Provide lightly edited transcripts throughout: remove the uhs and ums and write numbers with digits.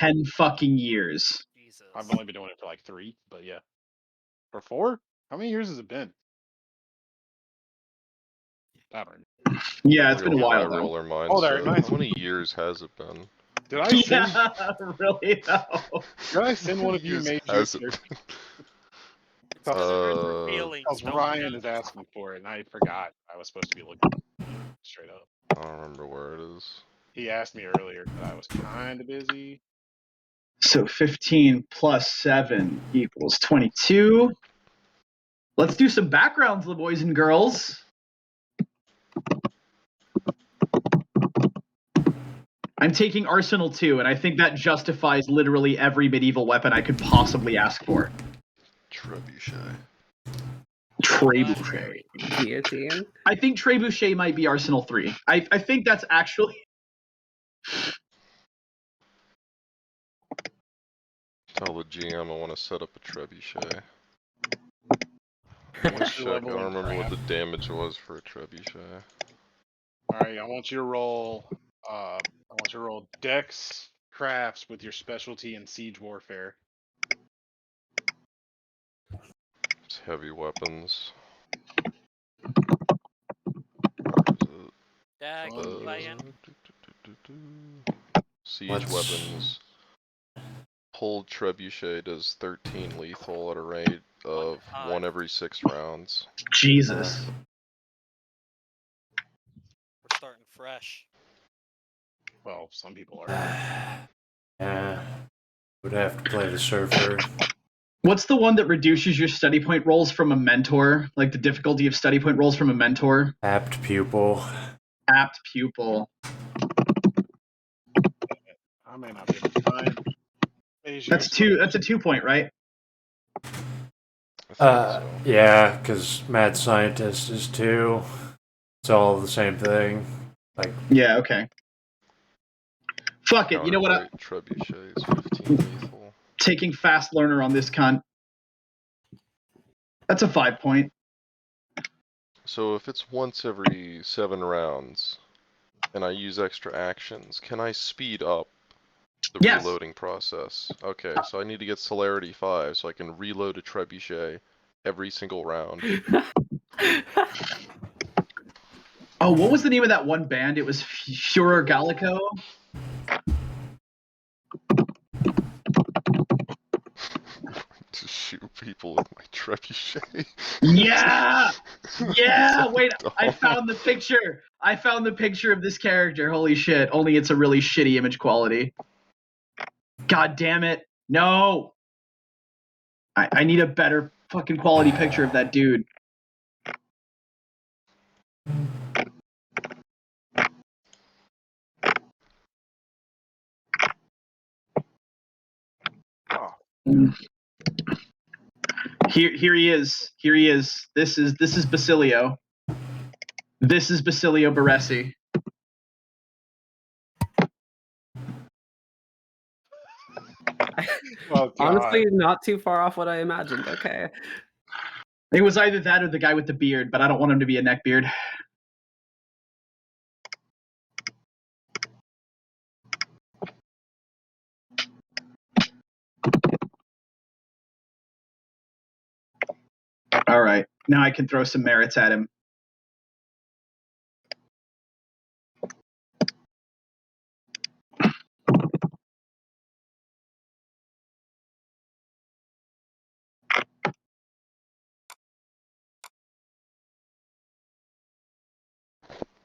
10 fucking years. Jesus. I've only been doing it for like 3, but yeah. For 4? How many years has it been? I don't know. Yeah, it's Real been a while high though. roller mindset. Oh, there, nice. How many years has it been? Did I send? Yeah, really though. Did I send one of you Years major? has it been? It's none of your feelings. Because Don't Ryan is judge. asking for it, and I forgot I was supposed to be looking straight up. I don't remember where it is. He asked me earlier, but I was kind of busy. So 15 plus 7 equals 22. Let's do some backgrounds, the boys and girls. I'm taking Arsenal 2, and I think that justifies literally every medieval weapon I could possibly ask for. Trebuchet. Trebuchet. Guillotine. I think Trebuchet might be Arsenal 3. I think that's actually... Tell the GM I want to set up a trebuchet. What's your Check. I level don't in remember what craft? the damage was for a trebuchet. Alright, I want you to roll. I want you to roll Dex crafts with your specialty in siege warfare. It's heavy weapons. Dag, Lion. Siege What's- weapons. Pulled trebuchet does 13 lethal at a rate of 1 every 6 rounds. Jesus. We're starting fresh. Well, some people are. Yeah. Would have to play the surfer. What's the one that reduces your study point rolls from a mentor? Like the difficulty of study point rolls from a mentor? Apt pupil. Apt pupil. I may not be able to find. That's a 2 point, right? I think so. Yeah, because Mad Scientist is 2. It's all the same thing. Like, Yeah, okay. Fuck it. You know what? Counterweight trebuchet is 15 lethal. Taking fast learner on this cunt. That's a 5 point. So if it's once every 7 rounds, and I use extra actions, can I speed up the Yes. reloading process? Okay, so I need to get celerity 5 so I can reload a trebuchet every single round. Oh, what was the name of that one band? It was Führer Gallico? To shoot people with my trebuchet. Yeah! Yeah! So Wait, I dumb. found the picture. I found the picture of this character. Holy shit. Only it's a really shitty image quality. God damn it. No! I need a better fucking quality picture of that dude. Oh, Here he is. Here he is. This is Basilio. This is Basilio Baresi. oh God. honestly, not too far off what I imagined. Okay. It was either that or the guy with the beard, but I don't want him to be a neckbeard. All right, now I can throw some merits at him.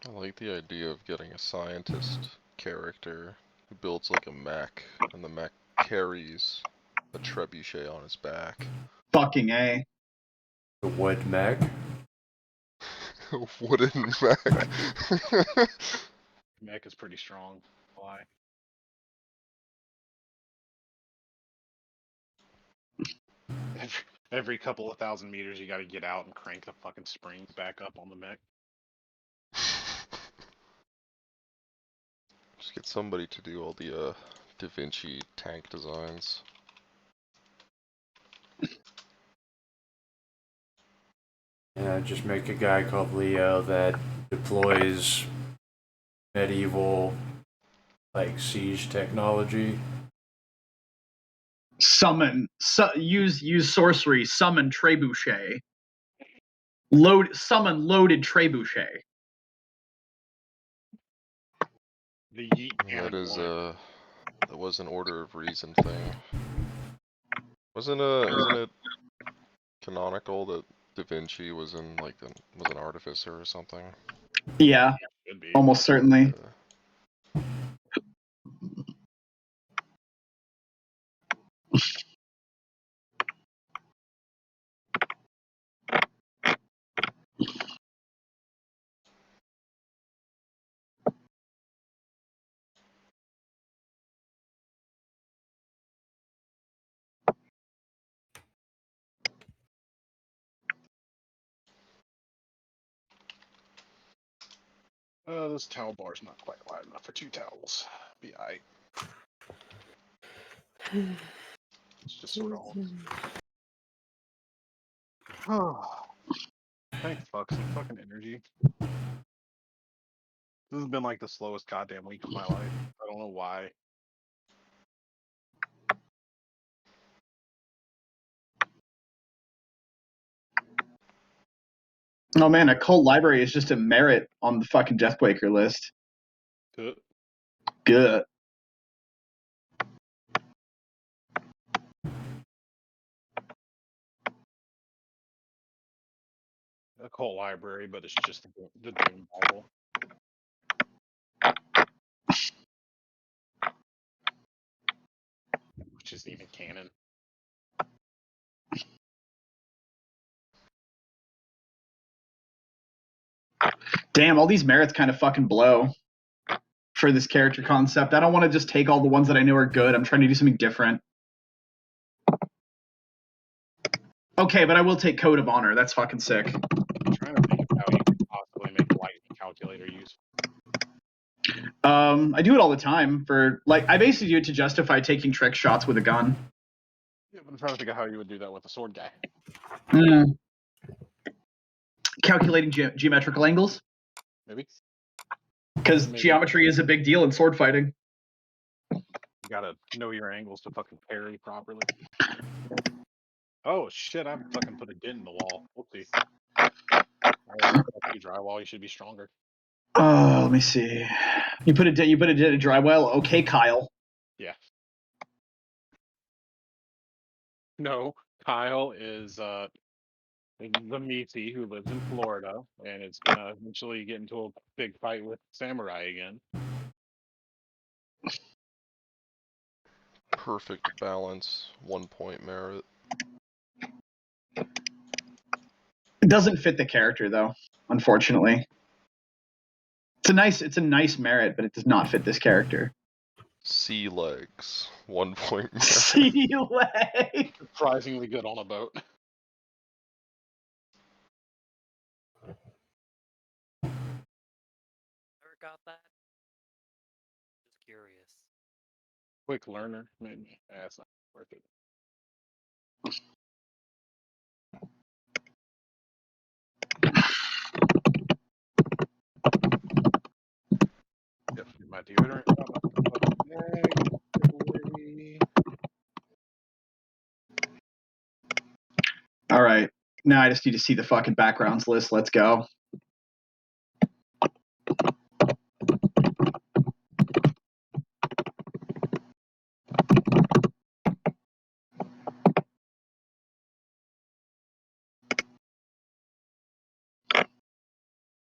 I like the idea of getting a scientist character who builds like a mech, and the mech carries a trebuchet on his back. Fucking A. The wood mech. A wooden mech. Mech is pretty strong. Why? Every couple of 1,000 meters, you got to get out and crank the fucking springs back up on the mech. Just get somebody to do all the Da Vinci tank designs. Yeah, just make a guy called Leo that deploys medieval, like, siege technology. use sorcery, summon Trebuchet. Summon loaded Trebuchet. The yeet That cannon is one. that was an Order of Reason thing. Isn't it canonical that Da Vinci was in was an artificer or something? Yeah, Should be. almost certainly. This towel bar's not quite wide enough for 2 towels. Be aight. It's just sort of. Oh, thank fuck, some fucking energy. This has been like the slowest goddamn week of my life. I don't know why. Oh man, Occult Library is just a merit on the fucking Deathquaker list. Good. Good. Occult Library, but it's just the Doom Bible. Which isn't even canon. Damn, all these merits kind of fucking blow for this character concept. I don't want to just take all the ones that I know are good. I'm trying to do something different. Okay, but I will take Code of Honor. That's fucking sick. I'm trying to think of how you could possibly make a lightning calculator useful. I do it all the time for I basically do it to justify taking trick shots with a gun. Yeah, but I'm trying to think of how you would do that with a sword guy. Calculating geometrical angles. Maybe. Because Maybe. geometry is a big deal in sword fighting. You gotta know your angles to fucking parry properly. Oh shit, I fucking put a dent in the wall. Whoopsie. Drywall, you should be stronger. Let me see. You put a dent in drywall. Okay, Kyle. Yeah. No, Kyle is the Meaty who lives in Florida and it's gonna eventually get into a big fight with Samurai again. Perfect balance, 1 point merit. It doesn't fit the character though, unfortunately. It's a nice merit, but it does not fit this character. Sea legs, 1 point merit. Sea leg. Surprisingly good on a boat. Never got that. Just curious. Quick learner, maybe. That's not worth it. Yep, my deodorant got my fucking bag. Away. All right. Now I just need to see the fucking backgrounds list. Let's go.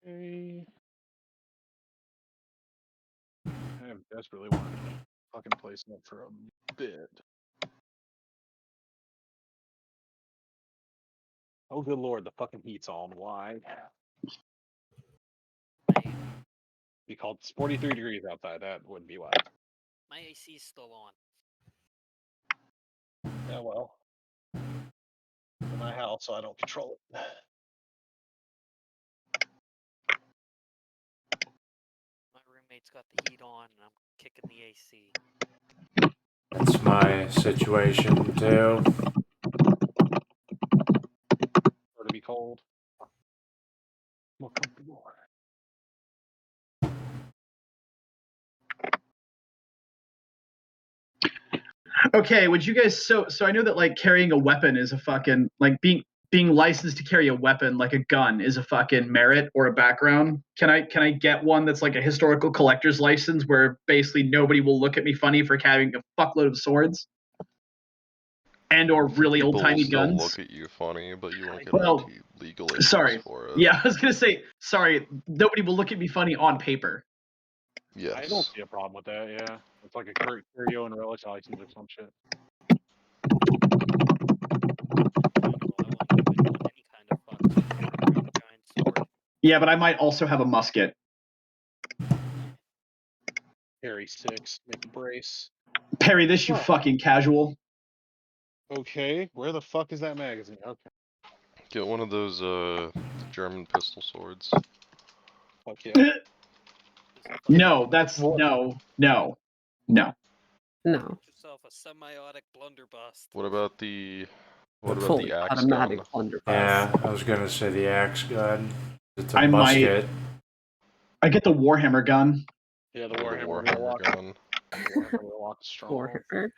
Okay. I have desperately wanted to fucking place it up for a bit. Oh good lord, the fucking heat's on. Why? Be called it's 43 degrees outside. That would be why. My AC's still on. Yeah, well. In my house, so I don't control it. My roommate's got the heat on and I'm kicking the AC. That's my situation too. Or to be cold. More comfortable. Okay, would you guys so I know that like carrying a weapon is a fucking like being licensed to carry a weapon like a gun is a fucking merit or a background. Can I get one that's like a historical collector's license where basically nobody will look at me funny for having a fuckload of swords and or really old People will timey still guns? look at you funny, but you won't get Well, any legal issues sorry. for it. Yeah, I was gonna say sorry. Nobody will look at me funny on paper. Yes. I don't see a problem with that. Yeah, it's like a curio and relic license or some shit. Any kind of fucking giant sword. Yeah, but I might also have a musket. Carry 6, make a brace. Parry this, you Oh. fucking casual. Okay, where the fuck is that magazine? Okay, Get one of those German pistol swords. fuck yeah. No, that's no. No. Get yourself a semiotic blunderbuss. What about the Fully axe automatic gun? blunderbuss. Yeah, I was gonna say the axe gun. It's a I might- musket. I get the Warhammer gun. Yeah, the The Warhammer Warhammer Warlock. gun. Warhammer Warlock is strong. Warhammer.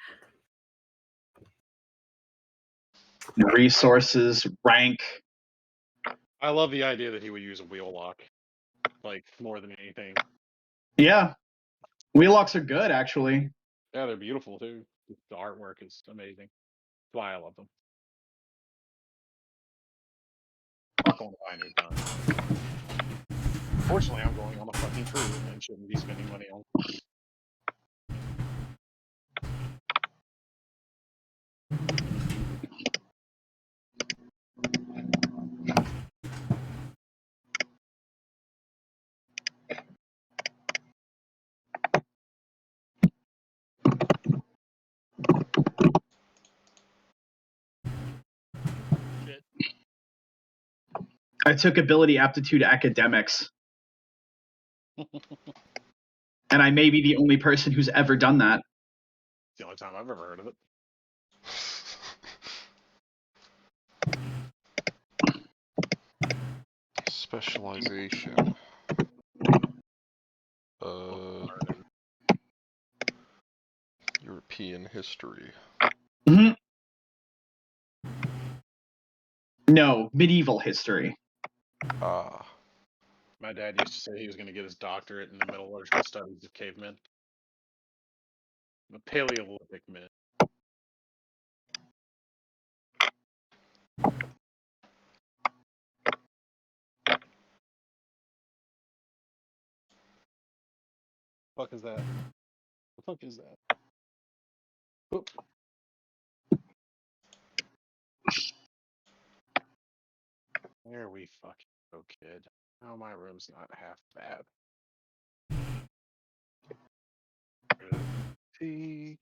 Resources, rank. I love the idea that he would use a wheel lock, like more than anything. Yeah. Wheelocks are good, actually. Yeah, they're beautiful too. The artwork is amazing. That's why I love them. I'm not going to buy a new gun. Fortunately, I'm going on a fucking cruise and shouldn't be spending money on. I took ability aptitude academics. And I may be the only person who's ever done that. It's the only time I've ever heard of it. Specialization. European history. Mhm. No, medieval history. Ah. My dad used to say he was going to get his doctorate in the metallurgical studies of cavemen. The Paleolithic men. Fuck is that? The fuck is that? Oop. There we fucking go, kid. Now my room's not half bad. See.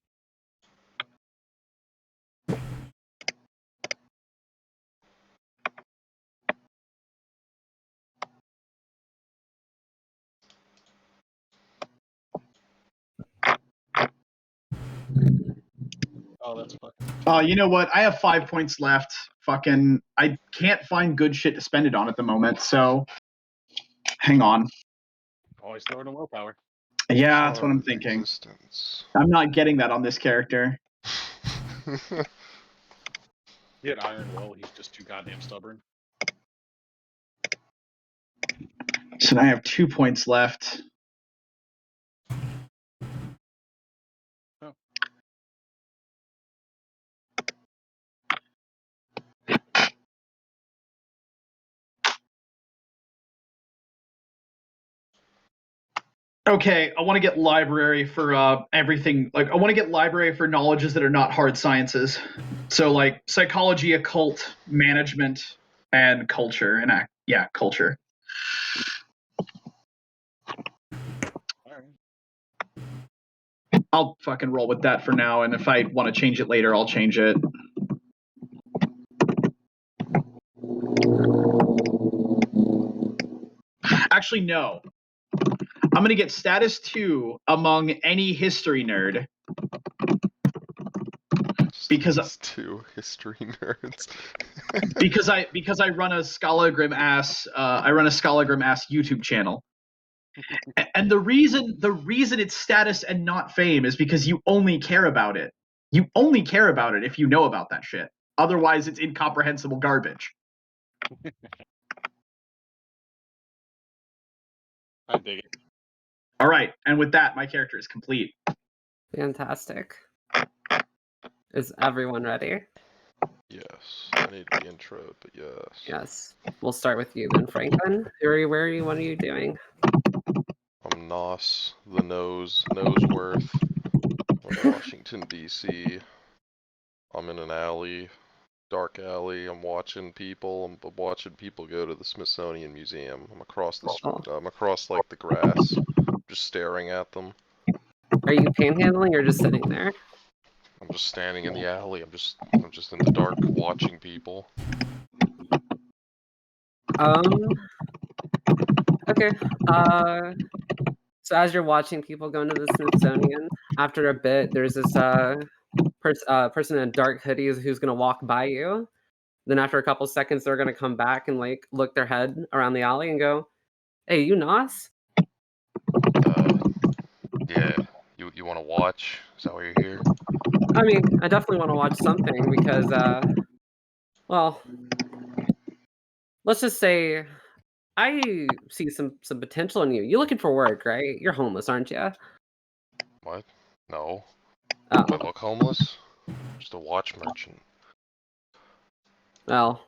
Oh, that's fucking. You know what? I have 5 points left. Fucking, I can't find good shit to spend it on at the moment, so hang on. Always throw it in willpower. Yeah, that's what I'm Hard thinking. Resistance. I'm not getting that on this character. Get Iron Will, he's just too goddamn stubborn. So now I have 2 points left. Oh. Okay, I want to get library for everything. Like, I want to get library for knowledges that are not hard sciences. So, like, psychology, occult, management, and culture. And culture. Alright. I'll fucking roll with that for now, and if I want to change it later, I'll change it. Actually, no. I'm going to get status 2 among any history nerd. Because Status 2 history nerds. because I run a Scholagrim ass YouTube channel. And the reason it's status and not fame is because you only care about it. You only care about it if you know about that shit. Otherwise, it's incomprehensible garbage. I dig it. All right, and with that, my character is complete. Fantastic. Is everyone ready? Yes. I need the intro, but yes. Yes. We'll start with you then, Franklin. What are you doing? I'm Nos, the Noseworth of Washington, D.C. I'm in an alley, dark alley. I'm watching people. I'm watching people go to the Smithsonian Museum. I'm across the I'm across like the grass, just staring at them. Are you panhandling or just sitting there? I'm just standing in the alley. I'm just in the dark watching people. Okay. So as you're watching people go into the Smithsonian, after a bit, there's this person in a dark hoodie who's gonna walk by you. Then after a couple seconds, they're gonna come back and like look their head around the alley and go, "Hey, you Nos?" Yeah. You want to watch? Is that why you're here? I mean, I definitely want to watch something because, well, let's just say I see some potential in you. You're looking for work, right? You're homeless, aren't you? What? No. Oh, Do I look homeless? Just a watch merchant. well,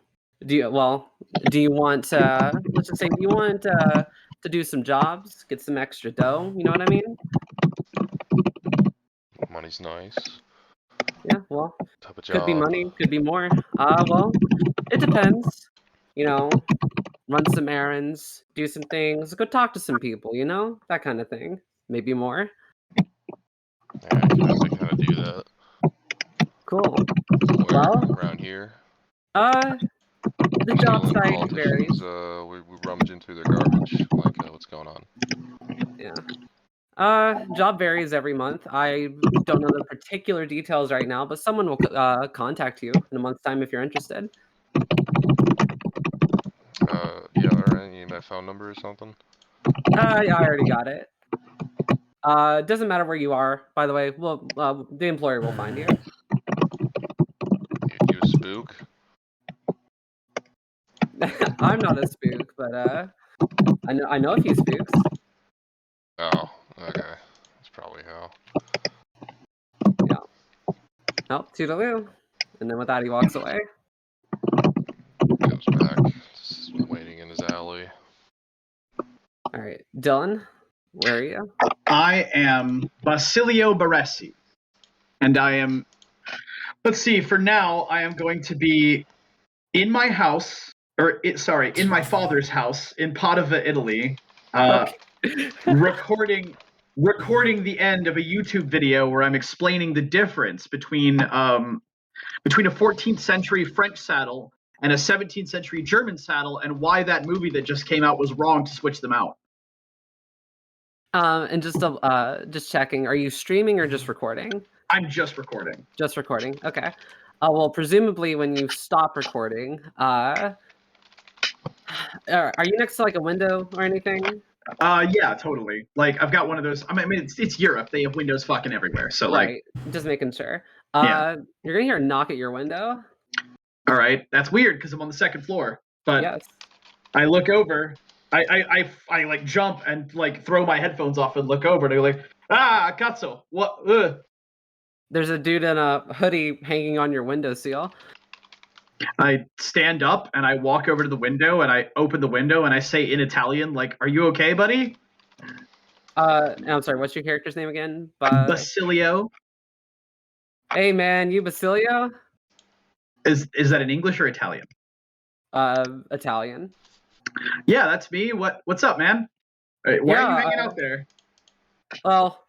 do you want let's just say, do you want to do some jobs, get some extra dough? You know what I mean? Money's nice. Yeah, well, Type of could be job. money, could be more. Well, it depends. You know, run some errands, do some things, go talk to some people, you know, that kind of thing. Maybe more. Yeah, I can definitely kind of do that. Cool. Where? Well, Around here? the job Killing site varies. politicians, we rummaging through their garbage. Like, what's going on? Yeah. Job varies every month. I don't know the particular details right now, but someone will contact you in a month's time if you're interested. Yeah, alright, you need my phone number or something? Yeah, I already got it. It doesn't matter where you are, by the way. Well, the employer will find you. You a spook? I'm not a spook, but I know a few spooks. Oh, okay. That's probably how. Oh, toodaloo. And then with that, he walks away. Goes back. Just waiting in his alley. All right, Dylan, where are you? I am Basilio Baresi, and I am. Let's see. For now, I am going to be in my house, in my father's house in Padova, Italy, recording the end of a YouTube video where I'm explaining the difference between a 14th century French saddle and a 17th century German saddle, and why that movie that just came out was wrong to switch them out. And just checking, are you streaming or just recording? I'm just recording. Just recording. Okay. Well, presumably when you stop recording, are you next to like a window or anything? Yeah, totally. Like I've got one of those. I mean, it's Europe. They have windows fucking everywhere. So Right. Just making sure. Yeah. You're gonna hear a knock at your window. All right, that's weird because I'm on the second floor. But Yes. I look over. I like jump and like throw my headphones off and look over and I go like, cazzo, what? There's a dude in a hoodie hanging on your windowsill. I stand up and I walk over to the window and I open the window and I say in Italian, like, "Are you okay, buddy?" I'm sorry. What's your character's name again? Basilio. Hey man, you Basilio? Is that in English or Italian? Italian. Yeah, that's me. What's up, man? Why are you hanging out there? Well,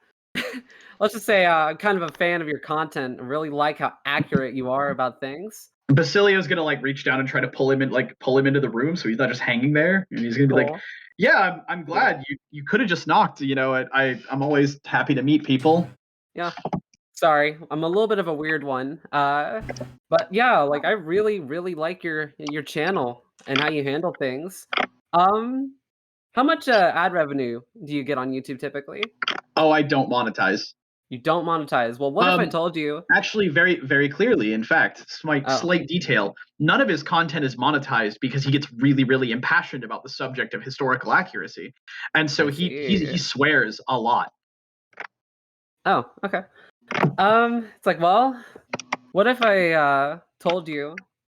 let's just say I'm kind of a fan of your content. I really like how accurate you are about things. Basilio's gonna like reach down and try to pull him into the room so he's not just hanging there. And he's gonna be like, "Yeah, I'm glad you could have just knocked. You know, I'm always happy to meet people." Yeah. Sorry, I'm a little bit of a weird one. But yeah, like I really, really like your channel and how you handle things. How much ad revenue do you get on YouTube typically? Oh, I don't monetize. You don't monetize. Well, what if I Um, told you? Actually, very, very clearly, in fact, slight, Oh. slight detail, none of his content is monetized because he gets really, really impassioned about the subject of historical accuracy. And so I he see. swears a lot. Oh, okay. It's like, well, what if I told you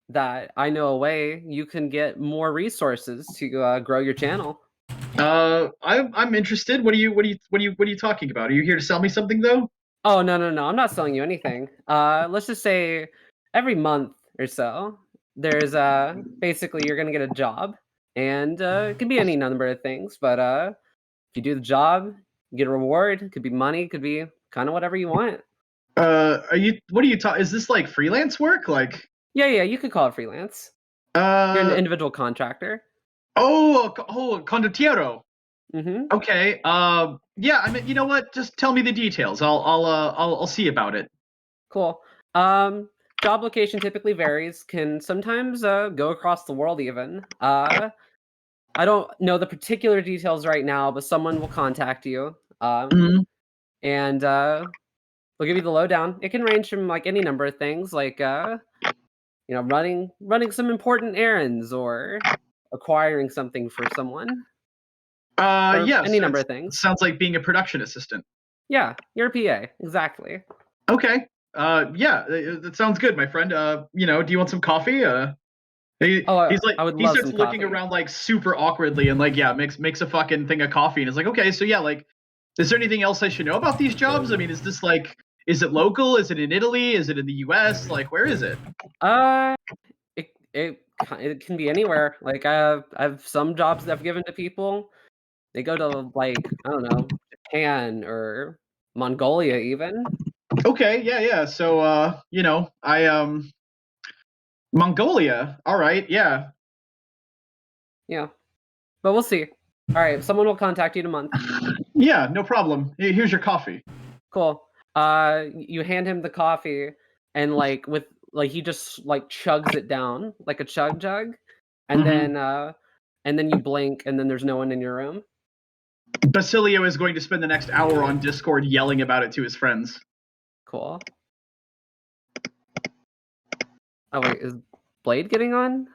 that I know a way you can get more resources to grow your channel? I'm interested. What are you talking about? Are you here to sell me something though? Oh, no, no, no. I'm not selling you anything. Let's just say every month or so, there's basically you're gonna get a job, and it can be any number of things. But if you do the job, you get a reward. It could be money. It could be kind of whatever you want. What are you talking? Is this like freelance work? Like, Yeah, yeah. You could call it freelance. You're an uh, individual contractor. condottiero. Mm-hmm. Okay. Yeah. I mean, you know what? Just tell me the details. I'll see about it. Cool. Job location typically varies. Can sometimes go across the world even. I don't know the particular details right now, but someone will contact you. Mhm. And they'll give you the lowdown. It can range from like any number of things, like running some important errands or acquiring something for someone, or Yeah. any So number it of things. sounds like being a production assistant. Yeah, you're a PA, exactly. Okay. Yeah. That sounds good, my friend. Do you want some coffee? Oh, He's like I would he love starts some looking coffee. around like super awkwardly and like yeah makes a fucking thing of coffee and is like okay so yeah like is there anything else I should know about these jobs? I mean is it local? Is it in Italy? Is it in the U.S.? Like where is it? Uh, it can be anywhere. Like I have some jobs that I've given to people. They go to like I don't know Japan or Mongolia even. Okay, yeah. So I Mongolia. All right, yeah. Yeah, but we'll see. All right, someone will contact you in a month. Yeah, no problem. Here's your coffee. Cool. You hand him the coffee, and he just like chugs it down like a chug jug, and Mhm. then you blink, and then there's no one in your room. Basilio is going to spend the next hour on Discord yelling about it to his friends. Cool. Oh wait, is Blade getting on?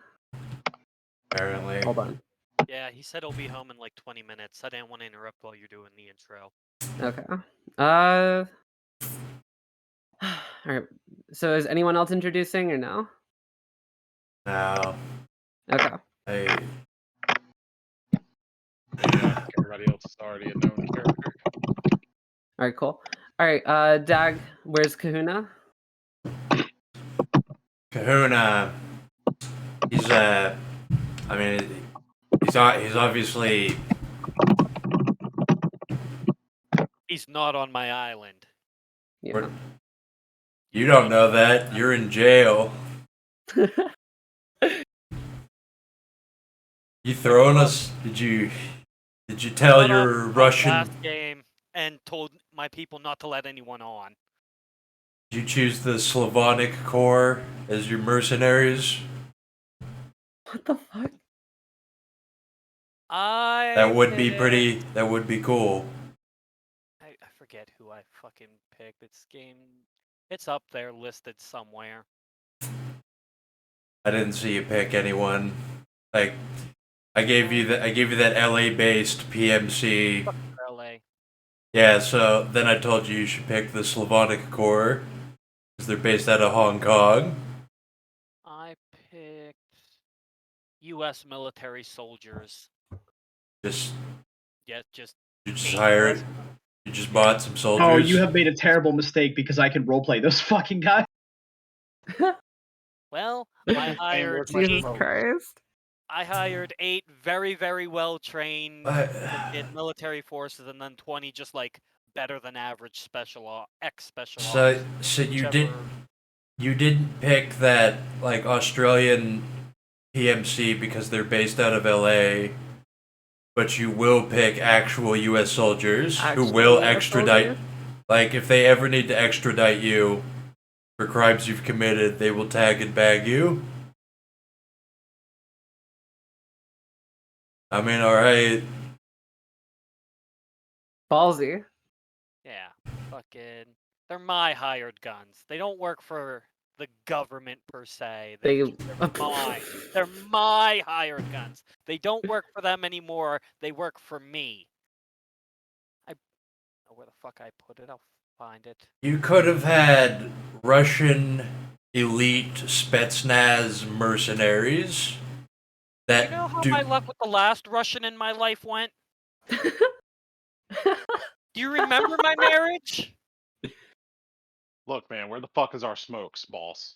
Apparently. Hold on. Yeah, he said he'll be home in like 20 minutes. I didn't want to interrupt while you're doing the intro. Okay. All right. So is anyone else introducing or no? Now, Okay. hey, Everybody else is already a known character. All right. Cool. All right. Dag, where's Kahuna? Kahuna. He's I mean, he's obviously. He's not on my island. Yeah. We're- You don't know that. You're in jail. You throwing us? Did you tell Shut up your on Russian? last game and told my people not to let anyone on. Did you choose the Slavonic Corps as your mercenaries? What the fuck? That would be pretty. That would be cool. I forget who I fucking picked. This game, it's up there listed somewhere. I didn't see you pick anyone. Like, I gave you that LA-based PMC. LA. Yeah, so then I told you should pick the Slavonic Corps because they're based out of Hong Kong. I picked U.S. military soldiers. Just Yeah, just you just eight hired. US You just bought some soldiers. Oh, you have made a terrible mistake because I can roleplay those fucking guys. Well, I hired where's my Jesus smoke? Christ. I hired 8 very, very well trained in military forces, and then 20 just like better than average special So you didn't pick that like Australian PMC because they're based out of LA, but you will pick actual U.S. soldiers who will US extradite. soldiers? Like if they ever need to extradite you for crimes you've committed, they will tag and bag you. I mean, all right. Ballsy. Yeah, fuck they're my hired guns. They don't work for the government per se. They They're mine. They're my hired guns. They don't work for them anymore. They work for me. I know where the fuck I put it. I'll find it. You could have had Russian elite Spetsnaz mercenaries that You know how do. my luck with the last Russian in my life went? Do you remember my marriage? Look, man, where the fuck is our smokes, boss?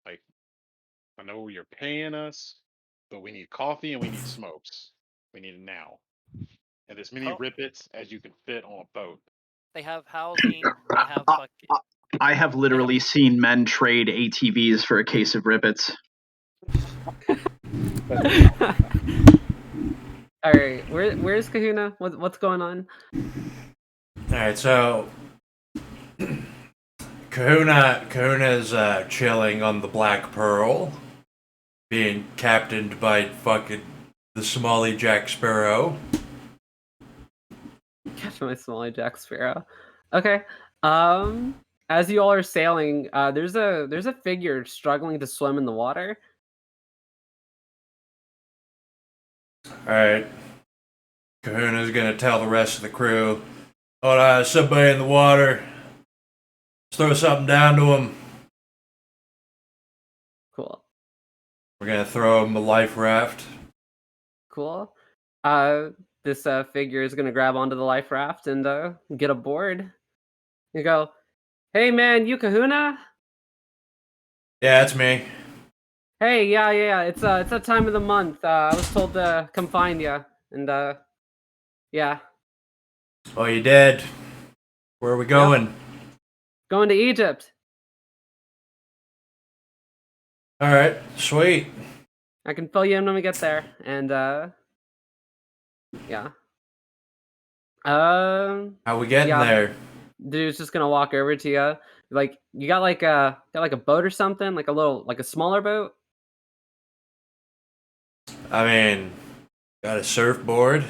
Like, I know you're paying us, but we need coffee and we need smokes. We need it now. And as many Oh. ribbits as you can fit on a boat. They have housing. They have Uh, fucking. I have literally seen men trade ATVs for a case of ribbits. All right, where's Kahuna? What's going on? Alright, so Kahuna's chilling on the Black Pearl, being captained by fucking the Somali Jack Sparrow. Catch my Somali Jack Sparrow. Okay. As you all are sailing, there's a figure struggling to swim in the water. Alright. Kahuna's gonna tell the rest of the crew, oh, somebody in the water. Let's throw something down to him. Cool. We're gonna throw him a life raft. Cool. This figure is gonna grab onto the life raft and get aboard. You go, hey man, you Kahuna? Yeah, that's me. Hey, yeah. It's that time of the month. I was told to come find you, and yeah, Oh, you did? Where are we going? going to Egypt. Alright, sweet. I can fill you in when we get there, and yeah. How we getting Yeah. there? Dude's just gonna walk over to you. Like, you got like a boat or something, like a smaller boat. I mean, got a surfboard.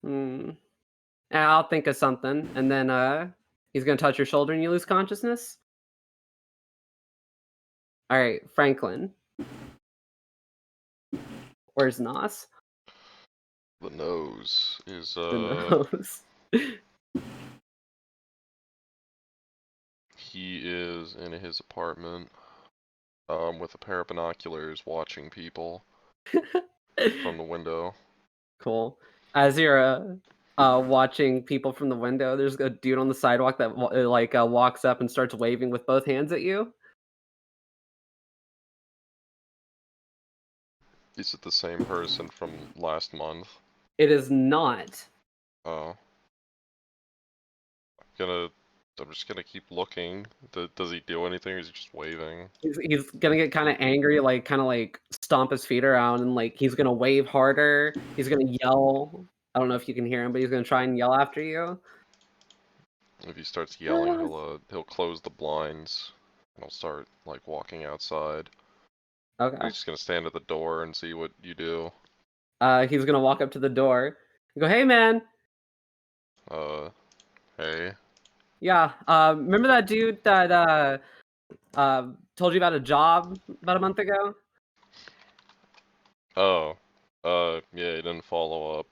Hmm. Yeah, I'll think of something, and then he's gonna touch your shoulder and you lose consciousness. All right, Franklin. Where's Nos? The nose is The nose. he is in his apartment with a pair of binoculars watching people from the window. Cool. As you're watching people from the window, there's a dude on the sidewalk that walks up and starts waving with both hands at you. Is it the same person from last month? It is not. Oh. I'm just gonna keep looking. Does he do anything, or is he just waving? He's gonna get kind of angry, kind of stomp his feet around, and he's gonna wave harder. He's gonna yell. I don't know if you can hear him, but he's gonna try and yell after you. If he starts yelling, he'll close the blinds, and he'll start walking outside. Okay. He's just gonna stand at the door and see what you do. He's gonna walk up to the door and go, "Hey, man. Hey. Yeah. Remember that dude that told you about a job about a month ago? Oh. Yeah, he didn't follow up.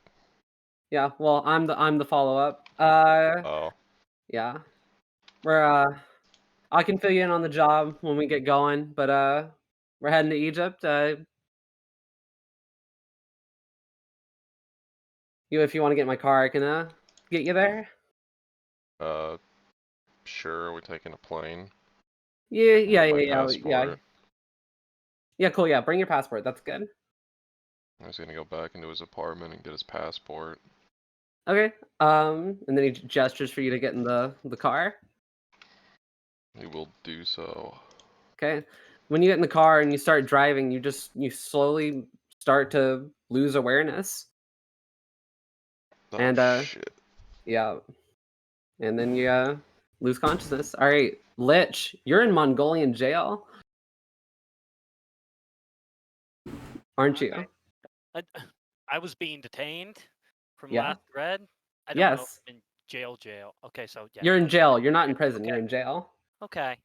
Yeah. Well, I'm the follow up. Oh. Yeah. I can fill you in on the job when we get going, but we're heading to Egypt. If you want to get in my car, I can get you there. Sure, we're taking a plane. Yeah. My passport. Yeah, cool. Yeah, bring your passport. That's good. He's gonna go back into his apartment and get his passport. Okay. And then he gestures for you to get in the car. He will do so. Okay. When you get in the car and you start driving, you slowly start to lose awareness. Oh, And shit. yeah. And then you lose consciousness. All right, Lich, you're in Mongolian jail. Aren't you? I was being detained from Yeah. last thread. I don't know. Yes. If Jail. Okay, so yeah. You're in jail. You're not in Okay, prison. You're okay. in jail. Okay.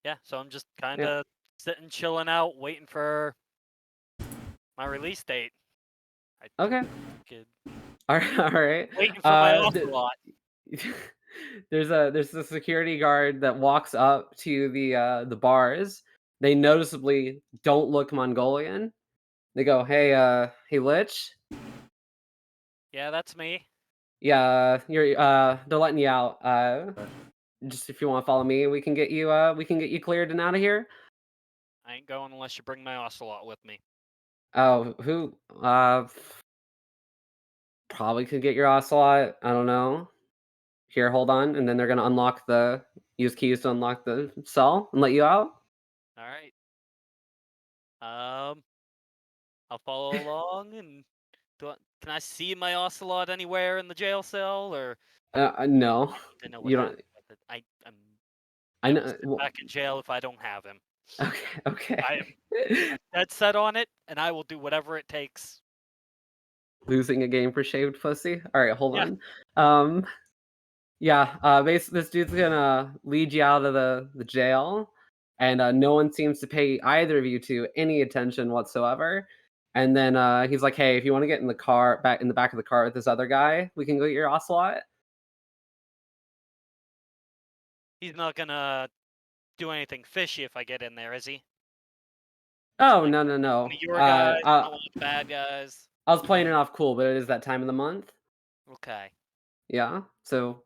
Yeah, so I'm just kind Yeah. of sitting, chilling out, waiting for my release date. Okay. Kid. All right. All right. Waiting for my th- ocelot. there's a security guard that walks up to the bars. They noticeably don't look Mongolian. They go, hey Lich. Yeah, that's me. Yeah, they're letting you out. Just if you want to follow me, we can get you cleared and out of here. I ain't going unless you bring my ocelot with me. Oh, who? Probably could get your ocelot. I don't know. Here, hold on, and then they're gonna use keys to unlock the cell and let you out. All right. I'll follow along, and can I see my ocelot anywhere in the jail cell, or No, I know what you don't. happened with it. I I will know. sit back in jail if I don't have him. Okay. I'm dead set on it, and I will do whatever it takes. Losing a game for shaved pussy. All right, hold Yeah. on. Yeah. This dude's gonna lead you out of the jail, and no one seems to pay either of you two any attention whatsoever. And then he's like, "Hey, if you want to get in the car, back in the back of the car with this other guy, we can go get your ocelot." He's not gonna do anything fishy if I get in there, is he? Oh Like, no. One of your guys, not one of the bad guys. I was playing it off cool, but it is that time of the month. Okay. Yeah. So,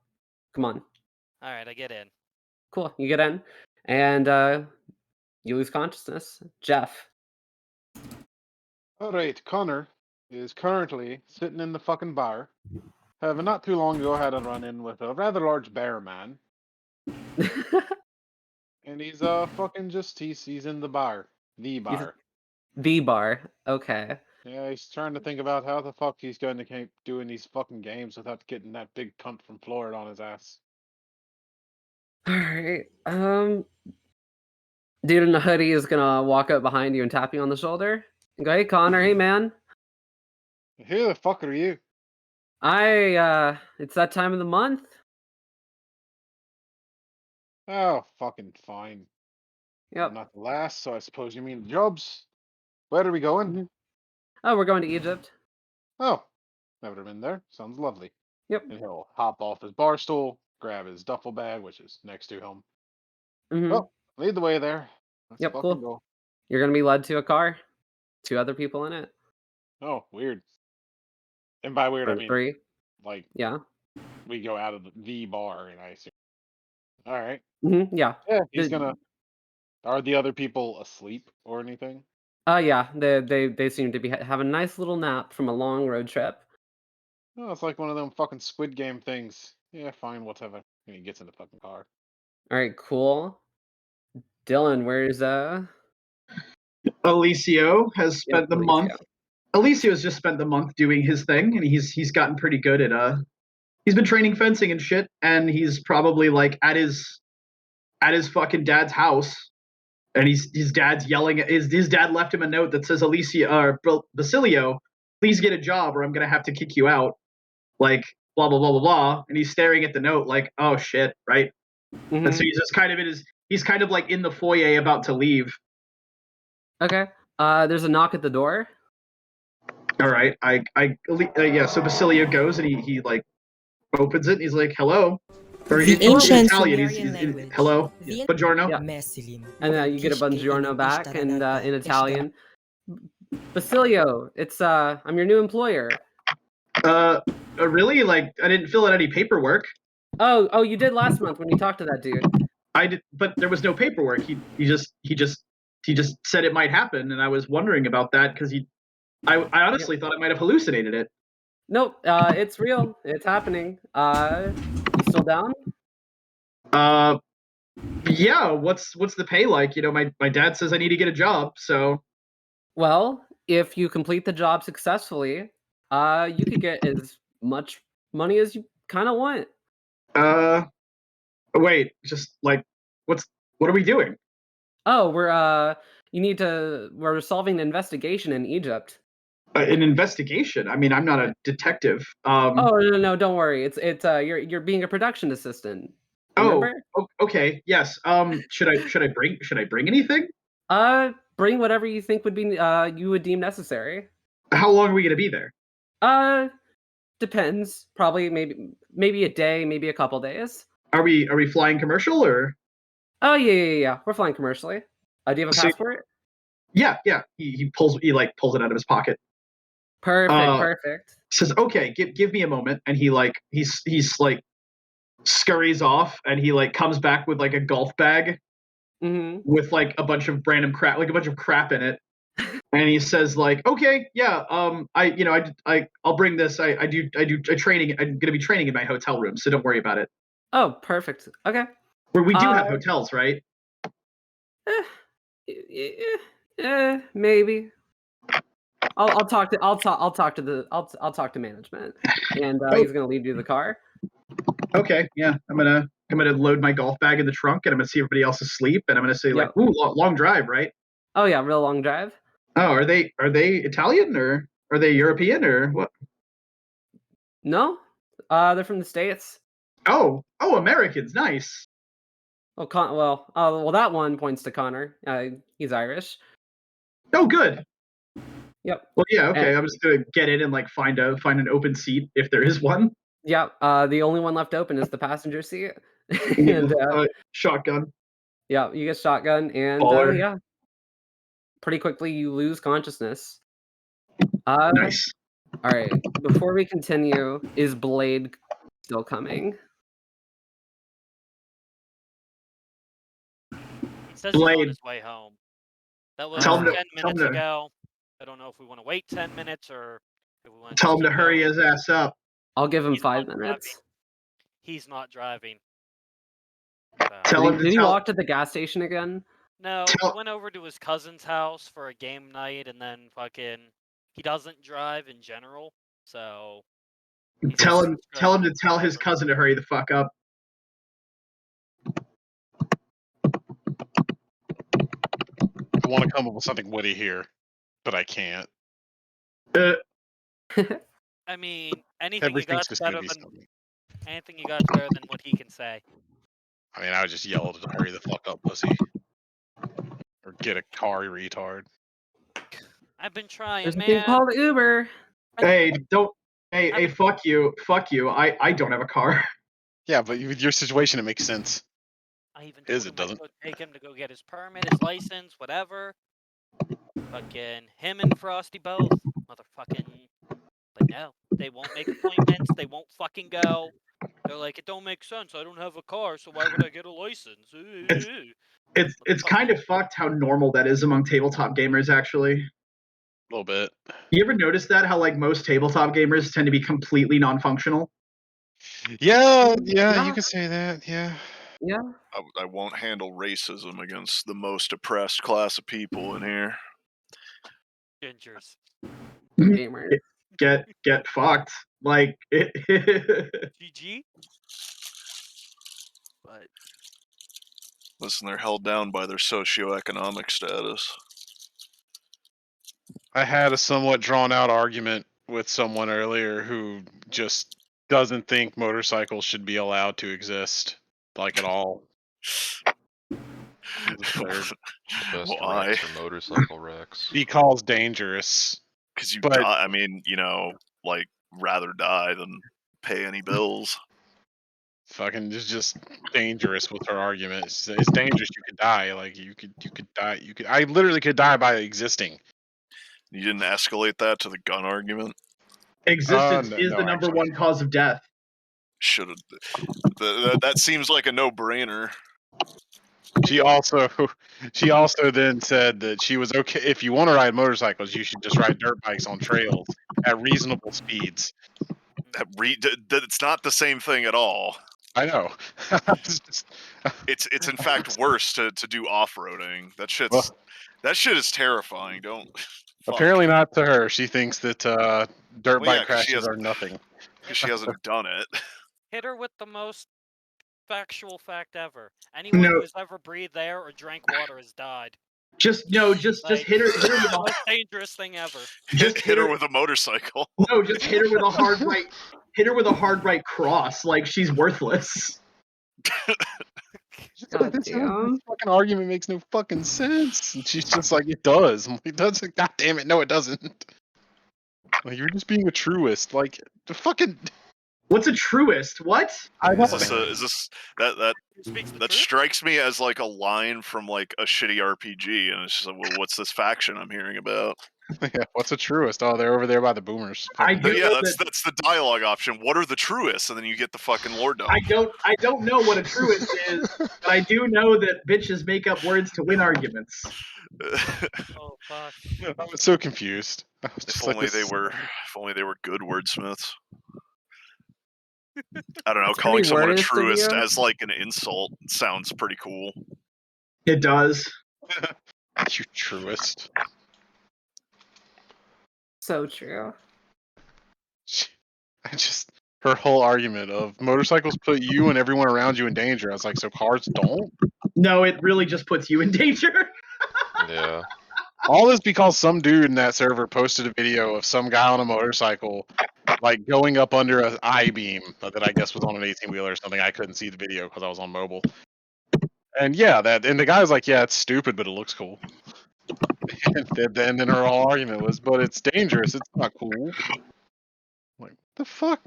come on. All right, I get in. Cool. You get in, and you lose consciousness. Jeff. All right, Connor is currently sitting in the fucking bar, having not too long ago had a run-in with a rather large bear man, and he's he's in the bar, the bar. The bar. Okay. Yeah, he's trying to think about how the fuck he's going to keep doing these fucking games without getting that big cunt from Florida on his ass. All right. Dude in the hoodie is gonna walk up behind you and tap you on the shoulder and go, "Hey, Connor. Hey, man. Who the fuck are you? It's that time of the month. Oh, fucking fine. I'm Yep. not the last, so I suppose you mean jobs. Where are we going? Mhm. Oh, we're going to Egypt. Oh, never been there. Sounds lovely. Yep. And he'll hop off his bar stool, grab his duffel bag, which is next to him. Mm-hmm. Well, lead the way there. Let's Yep. fucking Cool. go. You're gonna be led to a car. 2 other people in it. Oh, weird. And by weird, I Or mean 3. like Yeah. we go out of the bar, and I assume. All right. Mm-hmm. Yeah. Yeah, he's The- gonna. Are the other people asleep or anything? Yeah. They seem to be having a nice little nap from a long road trip. No, it's like one of them fucking Squid Game things. Yeah, fine, whatever. And he gets in the fucking car. All right. Cool. Dylan, where's Alicio has Yep, spent the Alicio. month. Alicio has just spent the month doing his thing, and he's gotten pretty good at He's been training fencing and shit, and he's probably like at his fucking dad's house, and his dad's yelling at his dad left him a note that says Basilio, please get a job or I'm gonna have to kick you out, like blah blah blah blah blah, and he's staring at the note like, oh shit, right? Mhm. And so he's just kind of he's kind of like in the foyer about to leave. Okay. There's a knock at the door. All right, yeah. So Basilio goes and he like opens it. And he's like, hello. Or The he's in ancient Italian. Sumerian He's language. hello, The- buongiorno. Yeah. Mesilim. And you get a buongiorno back and in Italian. Basilio, it's I'm your new employer. Really? Like I didn't fill out any paperwork. Oh, you did last month when you talked to that dude. I did, but there was no paperwork. He just said it might happen, and I was wondering about that because I honestly thought I might have hallucinated it. Nope, it's real. It's happening. You still down? Yeah. What's the pay like? You know, my dad says I need to get a job, so. Well, if you complete the job successfully, you could get as much money as you kind of want. Wait, just like, what are we doing? Oh, we're solving an investigation in Egypt. An investigation. I mean, I'm not a detective. Oh no, don't worry. It's you're being a production assistant. Oh, Remember? okay. Yes. Should I bring anything? Bring whatever you think would be you would deem necessary. How long are we gonna be there? Depends. Probably maybe a day, maybe a couple days. Are we flying commercial or? Oh yeah. We're flying commercially. Do you have a So- passport? Yeah. He pulls it out of his pocket. Perfect. Says, "Okay, give me a moment," and he's like scurries off, and he like comes back with like a golf bag Mm-hmm. with like a bunch of random crap, like a bunch of crap in it. And he says like, "Okay, yeah, I'll bring this. I do a training. I'm gonna be training in my hotel room, so don't worry about it. Oh, perfect. Okay. Where we do have hotels, right? Maybe. I'll talk to management, and he's gonna lead you to the car. Okay, yeah, I'm gonna load my golf bag in the trunk, and I'm gonna see everybody else asleep, and I'm gonna say like, Yep. "Ooh, long drive, right?" Oh yeah, real long drive. Oh, are they Italian or are they European or what? No, they're from the States. Oh, Americans, nice. Oh, well, that one points to Connor. He's Irish. Oh, good. Yep. Well, yeah, okay. I'm just gonna get in and like find an open seat if there is one. Yep. The only one left open is the passenger seat. And Shotgun. yeah, you get shotgun, and Baller. yeah, pretty quickly you lose consciousness. Nice. All right. Before we continue, is Blade still coming? He says he's on Blade. his way home. That was Tell him 10 tell him minutes to- ago. I don't know if we want to wait 10 minutes or if we want Tell him to keep hurry going. his ass up. I'll give him He's not 5 minutes. He's not driving. So. Tell him to Did he tell. walk to the gas station again? No, Tell- he went over to his cousin's house for a game night, and then fucking he doesn't drive in general, so he's Tell just him struggling to tell his driver. cousin to hurry the fuck up. I want to come up with something witty here, but I can't. I mean, anything you Everything's got's just gonna better be than something. anything you got's better than what he can say. I mean, I would just yell to hurry the fuck up, pussy. Or get a car, you retard. I've been trying, There's a thing man. called Uber. Hey, don't. Hey, I mean- fuck you. I don't have a car. Yeah, but with your situation, it makes sense. I even Is told it him doesn't? I could take him to go get his permit, his license, whatever. Fucking him and Frosty both. Motherfucking. But no, they won't make appointments. They won't fucking go. They're like, it don't make sense. I don't have a car, so why would I get a license? It's kind of fucked how normal that is among tabletop gamers. Actually, A little bit. you ever notice that how like most tabletop gamers tend to be completely non-functional? Yeah, Yeah. you could say that. Yeah. Yeah. I won't handle racism against the most oppressed class of people in here. Gingers. Gamer. Get fucked. Like GG. But Listen, they're held down by their socioeconomic status. I had a somewhat drawn out argument with someone earlier who just doesn't think motorcycles should be allowed to exist, like at all. It's absurd. The best Why? wrecks are motorcycle wrecks. He calls dangerous. Because you But- die, I mean, like, rather die than pay any bills. Fucking it's just dangerous with her argument. It's dangerous. You could die. Like you could die. I literally could die by existing. You didn't escalate that to the gun argument? existence No, is no, the number actually. one cause of death. Should have. That seems like a no-brainer. She also then said that she was okay if you want to ride motorcycles, you should just ride dirt bikes on trails at reasonable speeds. It's not the same thing at all. I know. It's in fact worse to do off-roading. That shit is terrifying. Don't. Fuck. Apparently not to her. She thinks that dirt Well, yeah, bike 'cause she crashes has- are nothing. Because she hasn't done it. hit her with the most factual fact ever. Anyone No. who has ever breathed air or drank water has died. Just Like, hit her with a most dangerous thing ever. just Hit her with a motorcycle. no, just hit her with a hard right. Hit her with a hard right cross, like she's worthless. She's like, God damn. this fucking argument makes no fucking sense. And she's just like, it does. I'm like, it doesn't. God damn it, no, it doesn't. Like, you're just being a truist. Like, the fucking. What's a truist? What? I Is don't this that Who speaks the that truth? strikes me as like a line from like a shitty RPG, and it's just like, well, what's this faction I'm hearing about? Yeah, what's a truist? Oh, they're over there by the boomers. I Fucking- do Yeah, know that's the dialogue option. What are the truists? And then you get the fucking lore dump. I don't know what a truist is, but I do know that bitches make up words to win arguments. Oh fuck. I was so confused. I was If just like, only this they is- were good wordsmiths. I don't know. It's Calling pretty someone a wordist of truist you. as like an insult sounds pretty cool. It does. You truist. So true. I just her whole argument of motorcycles put you and everyone around you in danger. I was like, so cars don't? No, it really just puts you in danger. Yeah. All this because some dude in that server posted a video of some guy on a motorcycle, like going up under an I-beam that I guess was on an 18-wheeler or something. I couldn't see the video because I was on mobile. And yeah, the guy's like, yeah, it's stupid, but it looks cool. And then her whole argument was, but it's dangerous. It's not cool. Like, the fuck?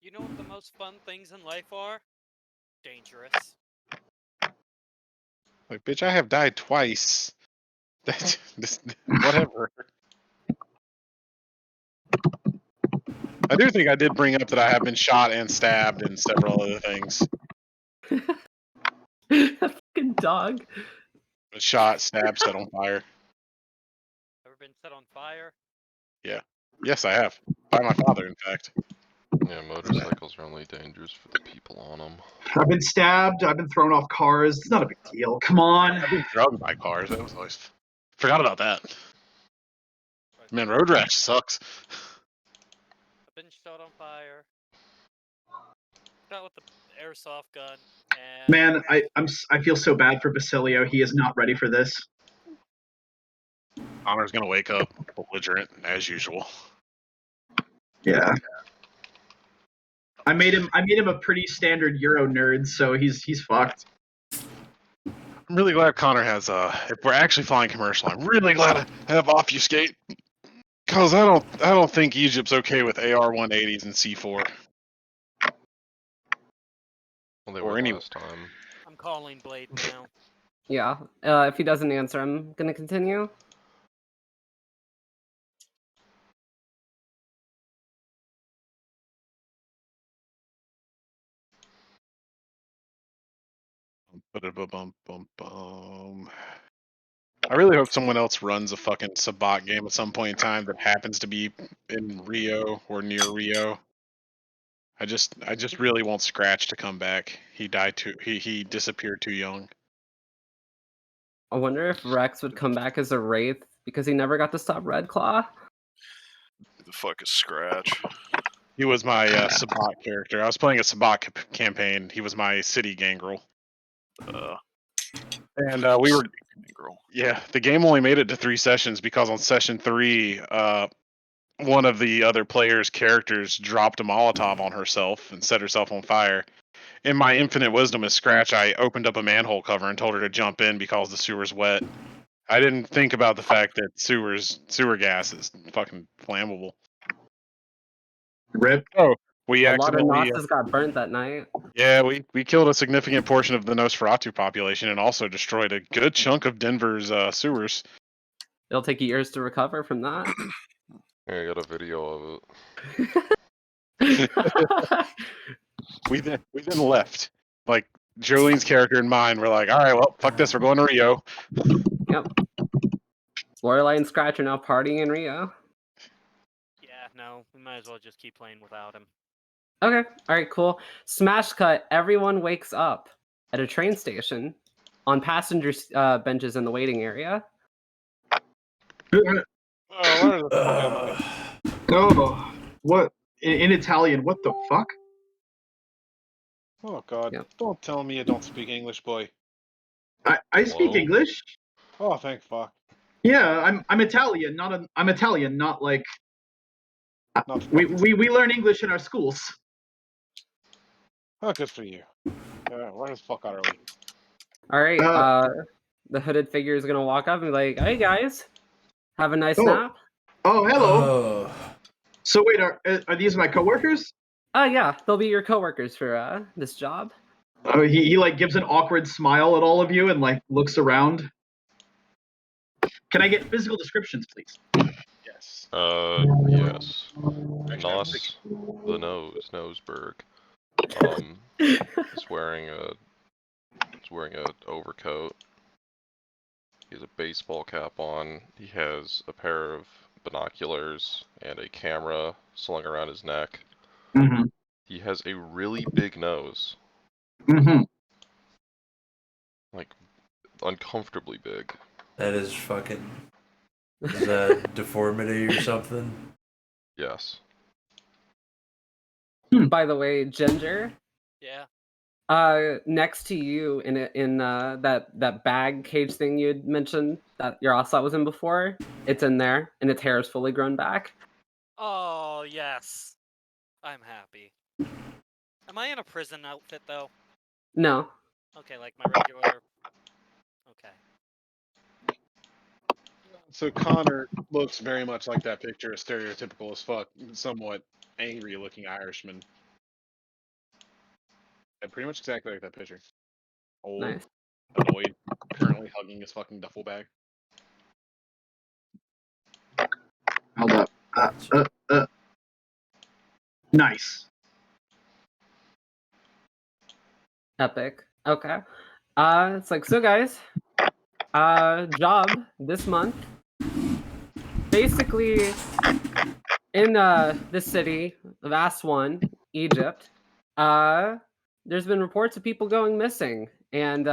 You know what the most fun things in life are? Dangerous. Like, bitch, I have died twice. Whatever. I do think I did bring up that I have been shot and stabbed and several other things. Fucking dog. Shot, stabbed, set on fire. Ever been set on fire? Yes, I have. By my father, in fact. Yeah, motorcycles are only dangerous for the people on them. I've been stabbed. I've been thrown off cars. It's not a big deal. Come on. I've been drugged by cars. That was always. Forgot about that. Man, road rash sucks. I've been shot on fire. Shot with the airsoft gun. And Man, I feel so bad for Basilio. He is not ready for this. Connor's gonna wake up belligerent as usual. Yeah. I made him a pretty standard Euro nerd, so he's fucked. I'm really glad Connor has if we're actually flying commercial, I'm really glad I have Obfuscate. Cause I don't think Egypt's okay with AR-180s and C4. Well, they Or were any- last time. I'm calling Blade now. Yeah. If he doesn't answer, I'm gonna continue. Bum. I really hope someone else runs a fucking Sabbat game at some point in time that happens to be in Rio or near Rio. I just really want Scratch to come back. He died too. He disappeared too young. I wonder if Rex would come back as a Wraith because he never got to stop Red Claw. Who the fuck is Scratch? He was my Sabbat character. I was playing a Sabbat campaign. He was my city gangrel. And we were girl. Yeah, the game only made it to 3 sessions because on session 3, one of the other players' characters dropped a Molotov on herself and set herself on fire. In my infinite wisdom as Scratch, I opened up a manhole cover and told her to jump in because the sewer's wet. I didn't think about the fact that sewer gas is fucking flammable. Rip. We A lot of accidentally, Gnosis got burnt that night. yeah, we killed a significant portion of the Nosferatu population and also destroyed a good chunk of Denver's sewers. It'll take years to recover from that. Yeah, I got a video of it. We then left. Like Jolene's character and mine were like, all right, well, fuck this, we're going to Rio. Yep. Lorelai and Scratch are now partying in Rio. Yeah, no, we might as well just keep playing without him. Okay. All right. Cool. Smash cut. Everyone wakes up at a train station on passenger benches in the waiting area. Oh, what in Italian? What the fuck? Oh God! Yep. Don't tell me you don't speak English, boy. I speak Hello? English. Oh, thank fuck. Yeah, I'm Italian, I'm Italian, not like Not we learn English in our schools. Oh, good for you. Where the fuck are we? All right. Uh, The hooded figure is gonna walk up and be like, "Hey guys, have a nice Oh. nap." Oh, hello. Oh, So wait, are these my coworkers? Oh yeah, they'll be your coworkers for this job. Oh, he like gives an awkward smile at all of you and like looks around. Can I get physical descriptions, please? Yes. Yes. Actually, I'm Nos the Noseberg. Is wearing a overcoat. He has a baseball cap on. He has a pair of binoculars and a camera slung around his neck. Mm-hmm. He has a really big nose, Mm-hmm. like uncomfortably big. that is fucking. Is that deformity or something? Yes. By the way, Ginger, Yeah. next to you in that bag cage thing you'd mentioned that your ocelot was in before, it's in there and its hair is fully grown back. Oh yes, I'm happy. Am I in a prison outfit though? No. Okay, like my regular. Okay. So Connor looks very much like that picture, a stereotypical as fuck, somewhat angry-looking Irishman. Yeah, pretty much exactly like that picture. Old, Nice. annoyed, currently hugging his fucking duffel bag. Hold up. Nice. Epic. Okay. It's like, so guys, job this month. Basically, in this city of Aswan, Egypt, there's been reports of people going missing, and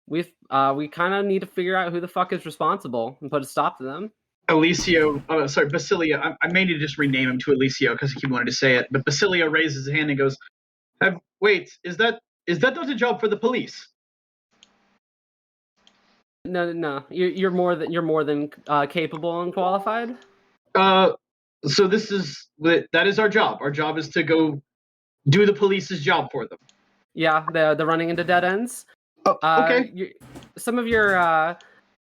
we kind of need to figure out who the fuck is responsible and put a stop to them. Alicio, sorry, Basilio. I may need to just rename him to Alicio because I keep wanting to say it. But Basilio raises his hand and goes, "Wait, is that not a job for the police?" No, you're more than capable and qualified. So that is our job. Our job is to go do the police's job for them. Yeah, they're running into dead ends. Oh, okay. Some of your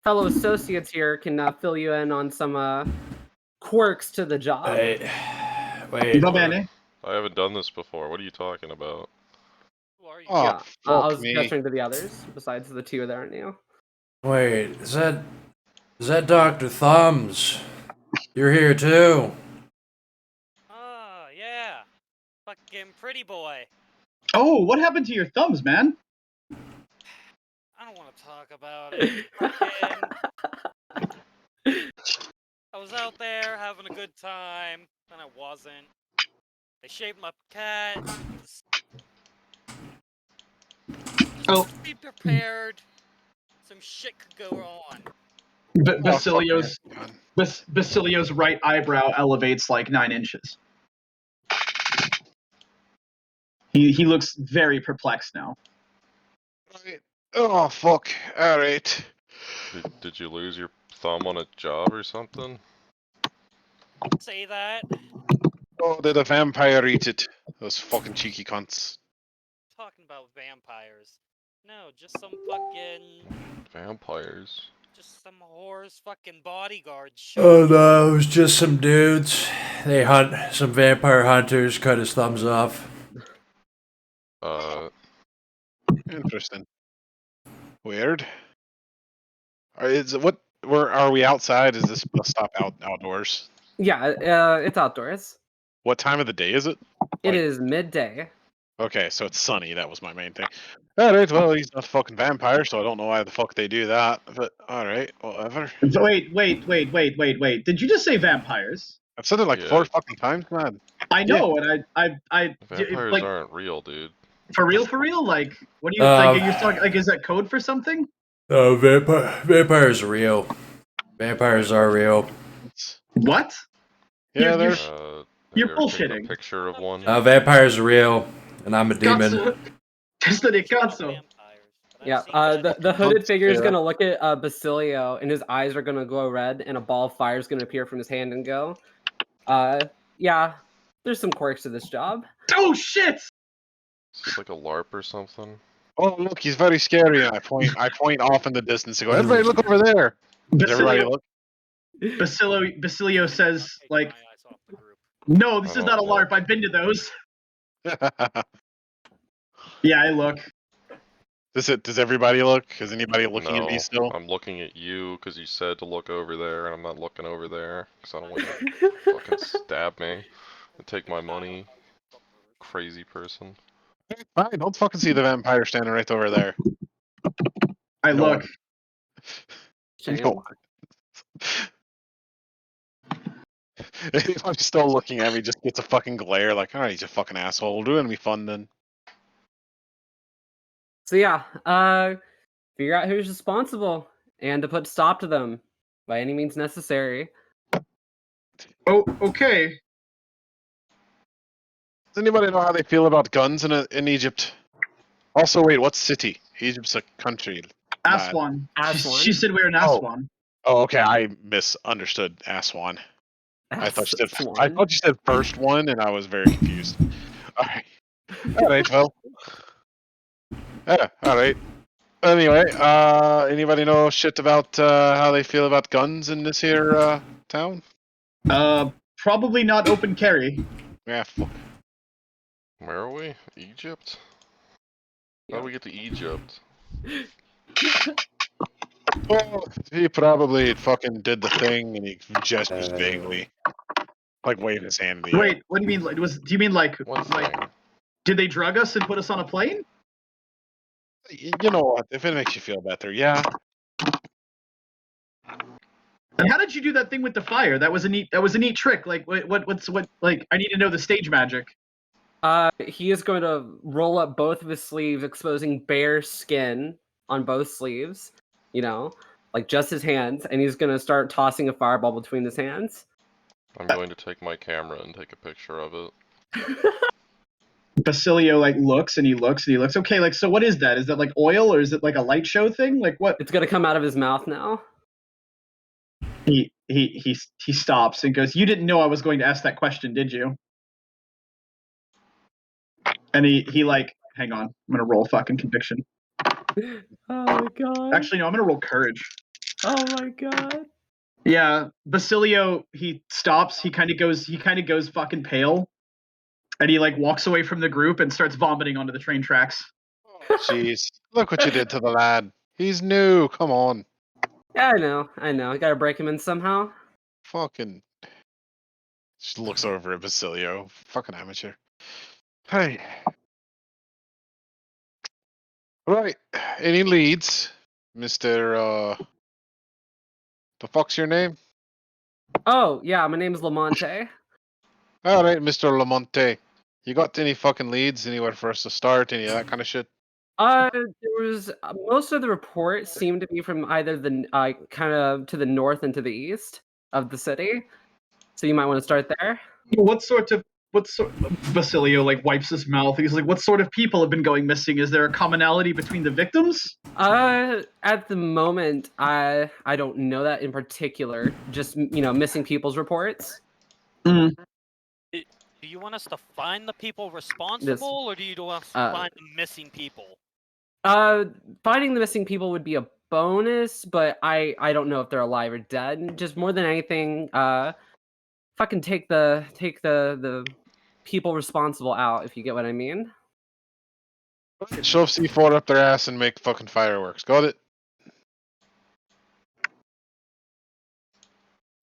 fellow associates here can fill you in on some quirks to the job. Wait. Va bene. I haven't done this before. What are you talking about? Who are you? Oh, Yeah, fuck I was me. gesturing to the others besides the two that aren't you. Wait, is that Dr. Thumbs? You're here too. Oh yeah, fucking pretty boy. Oh, what happened to your thumbs, man? I don't want to talk about it. Fucking... I was out there having a good time, and I wasn't. They shaved my cat. Just be prepared. Some shit could go on. Basilio's right eyebrow elevates like 9 inches. He looks very perplexed now. Right. Oh, fuck. Alright. Did you lose your thumb on a job or something? Say that. Oh, did a vampire eat it? Those fucking cheeky cunts. Talking about vampires. No, just some fucking... Vampires. Just some whore's fucking bodyguards. Oh no, it was just some dudes. They hunt some vampire hunters, cut his thumbs off. Interesting. Weird. Where are we outside? Is this bus stop outdoors? Yeah, it's outdoors. What time of the day is it? It Like- is midday. Okay, so it's sunny. That was my main thing. Alright, well, he's not a fucking vampire, so I don't know why the fuck they do that. But alright, whatever. Wait. Did you just say vampires? I've said it like Yeah. 4 fucking times, man. I know, and I Vampires like aren't real, dude. for real. Like, what do you like? Are you talking like? Is that code for something? Oh, vampires are real. Vampires are real. What? Yeah, You're- there's. Have You're you ever taken bullshitting. a picture of one? Vampires are real, and I'm a demon. Cazzo. Testa di Just about cazzo. vampires, but Yeah, seen that the in hooded Don't figure is say gonna look at Basilio, and his eyes are gonna glow red, and a ball of fire is gonna appear from his hand and go, yeah, there's some quirks to this job. Oh shit! Is this like a LARP or something? Oh look, he's very scary. And I point off in the distance and go, everybody look over there. Does everybody Basilio, look? Basilio says, Taking like, my eyes off the group. no, this I is not a don't look. LARP. I've been to those. Yeah, I look. Does everybody look? Is anybody looking at me No, still? I'm looking at you because you said to look over there, and I'm not looking over there because I don't want you to fucking stab me and take my money, crazy person. Fine, don't fucking see the vampire standing right over there. I No look. one. Shame. No one. Anybody's still looking at me just gets a fucking glare like, alright, he's a fucking asshole. We'll do it and be fun then. So yeah, figure out who's responsible and to put a stop to them by any means necessary. Oh, okay. Does anybody know how they feel about guns in Egypt? Also, wait, what city? Egypt's a country. lad. Aswan. Aswan. She said we're in Oh. Aswan. Oh, okay, I misunderstood Aswan. I thought you said Aswan. first one, and I was very confused. All right, well, yeah, all right. Anyway, anybody know shit about how they feel about guns in this here town? Probably not open carry. Yeah, fuck. Where are we? Egypt? How do we get to Egypt? Well, he probably fucking did the thing, and he gestures vaguely, like waving his hand in the air. Wait, what do you mean? Like, do you mean like What thing? did they drug us and put us on a plane? You know what? If it makes you feel better, yeah. And how did you do that thing with the fire? That was a neat trick. Like what's like I need to know the stage magic. He is going to roll up both of his sleeves, exposing bare skin on both sleeves. You know, like just his hands, and he's going to start tossing a fireball between his hands. I'm going to take my camera and take a picture of it. Basilio like looks and he looks and he looks. Okay, like so what is that? Is that like oil or is it like a light show thing? Like what? It's going to come out of his mouth now. He stops and goes, "You didn't know I was going to ask that question, did you?" And he like, hang on, I'm gonna roll fucking conviction. Oh my god. Actually, no, I'm gonna roll courage. Oh my god. Yeah, Basilio, he stops. He kind of goes fucking pale, and he like walks away from the group and starts vomiting onto the train tracks. Jeez, look what you did to the lad. He's new. Come on, Yeah, I know. I gotta break him in somehow. fucking. Just looks over at Basilio. Fucking amateur. Hey. Right. Any leads, Mister? The fuck's your name? Oh, yeah, my name's Lamonte. All right, Mister Lamonte. You got any fucking leads? Anywhere for us to start? Any of that kind of shit? There was most of the reports seem to be from either the kind of to the north and to the east of the city. So you might want to start there. What sort? Basilio like wipes his mouth. He's like, what sort of people have been going missing? Is there a commonality between the victims? At the moment, I don't know that in particular. Just missing people's reports. Mm. Do you want us to find the people responsible, or do you want us to find the missing people? Finding the missing people would be a bonus, but I don't know if they're alive or dead. Just more than anything, fucking take the people responsible out, if you get what I mean. Shove C4 up their ass and make fucking fireworks. Got it?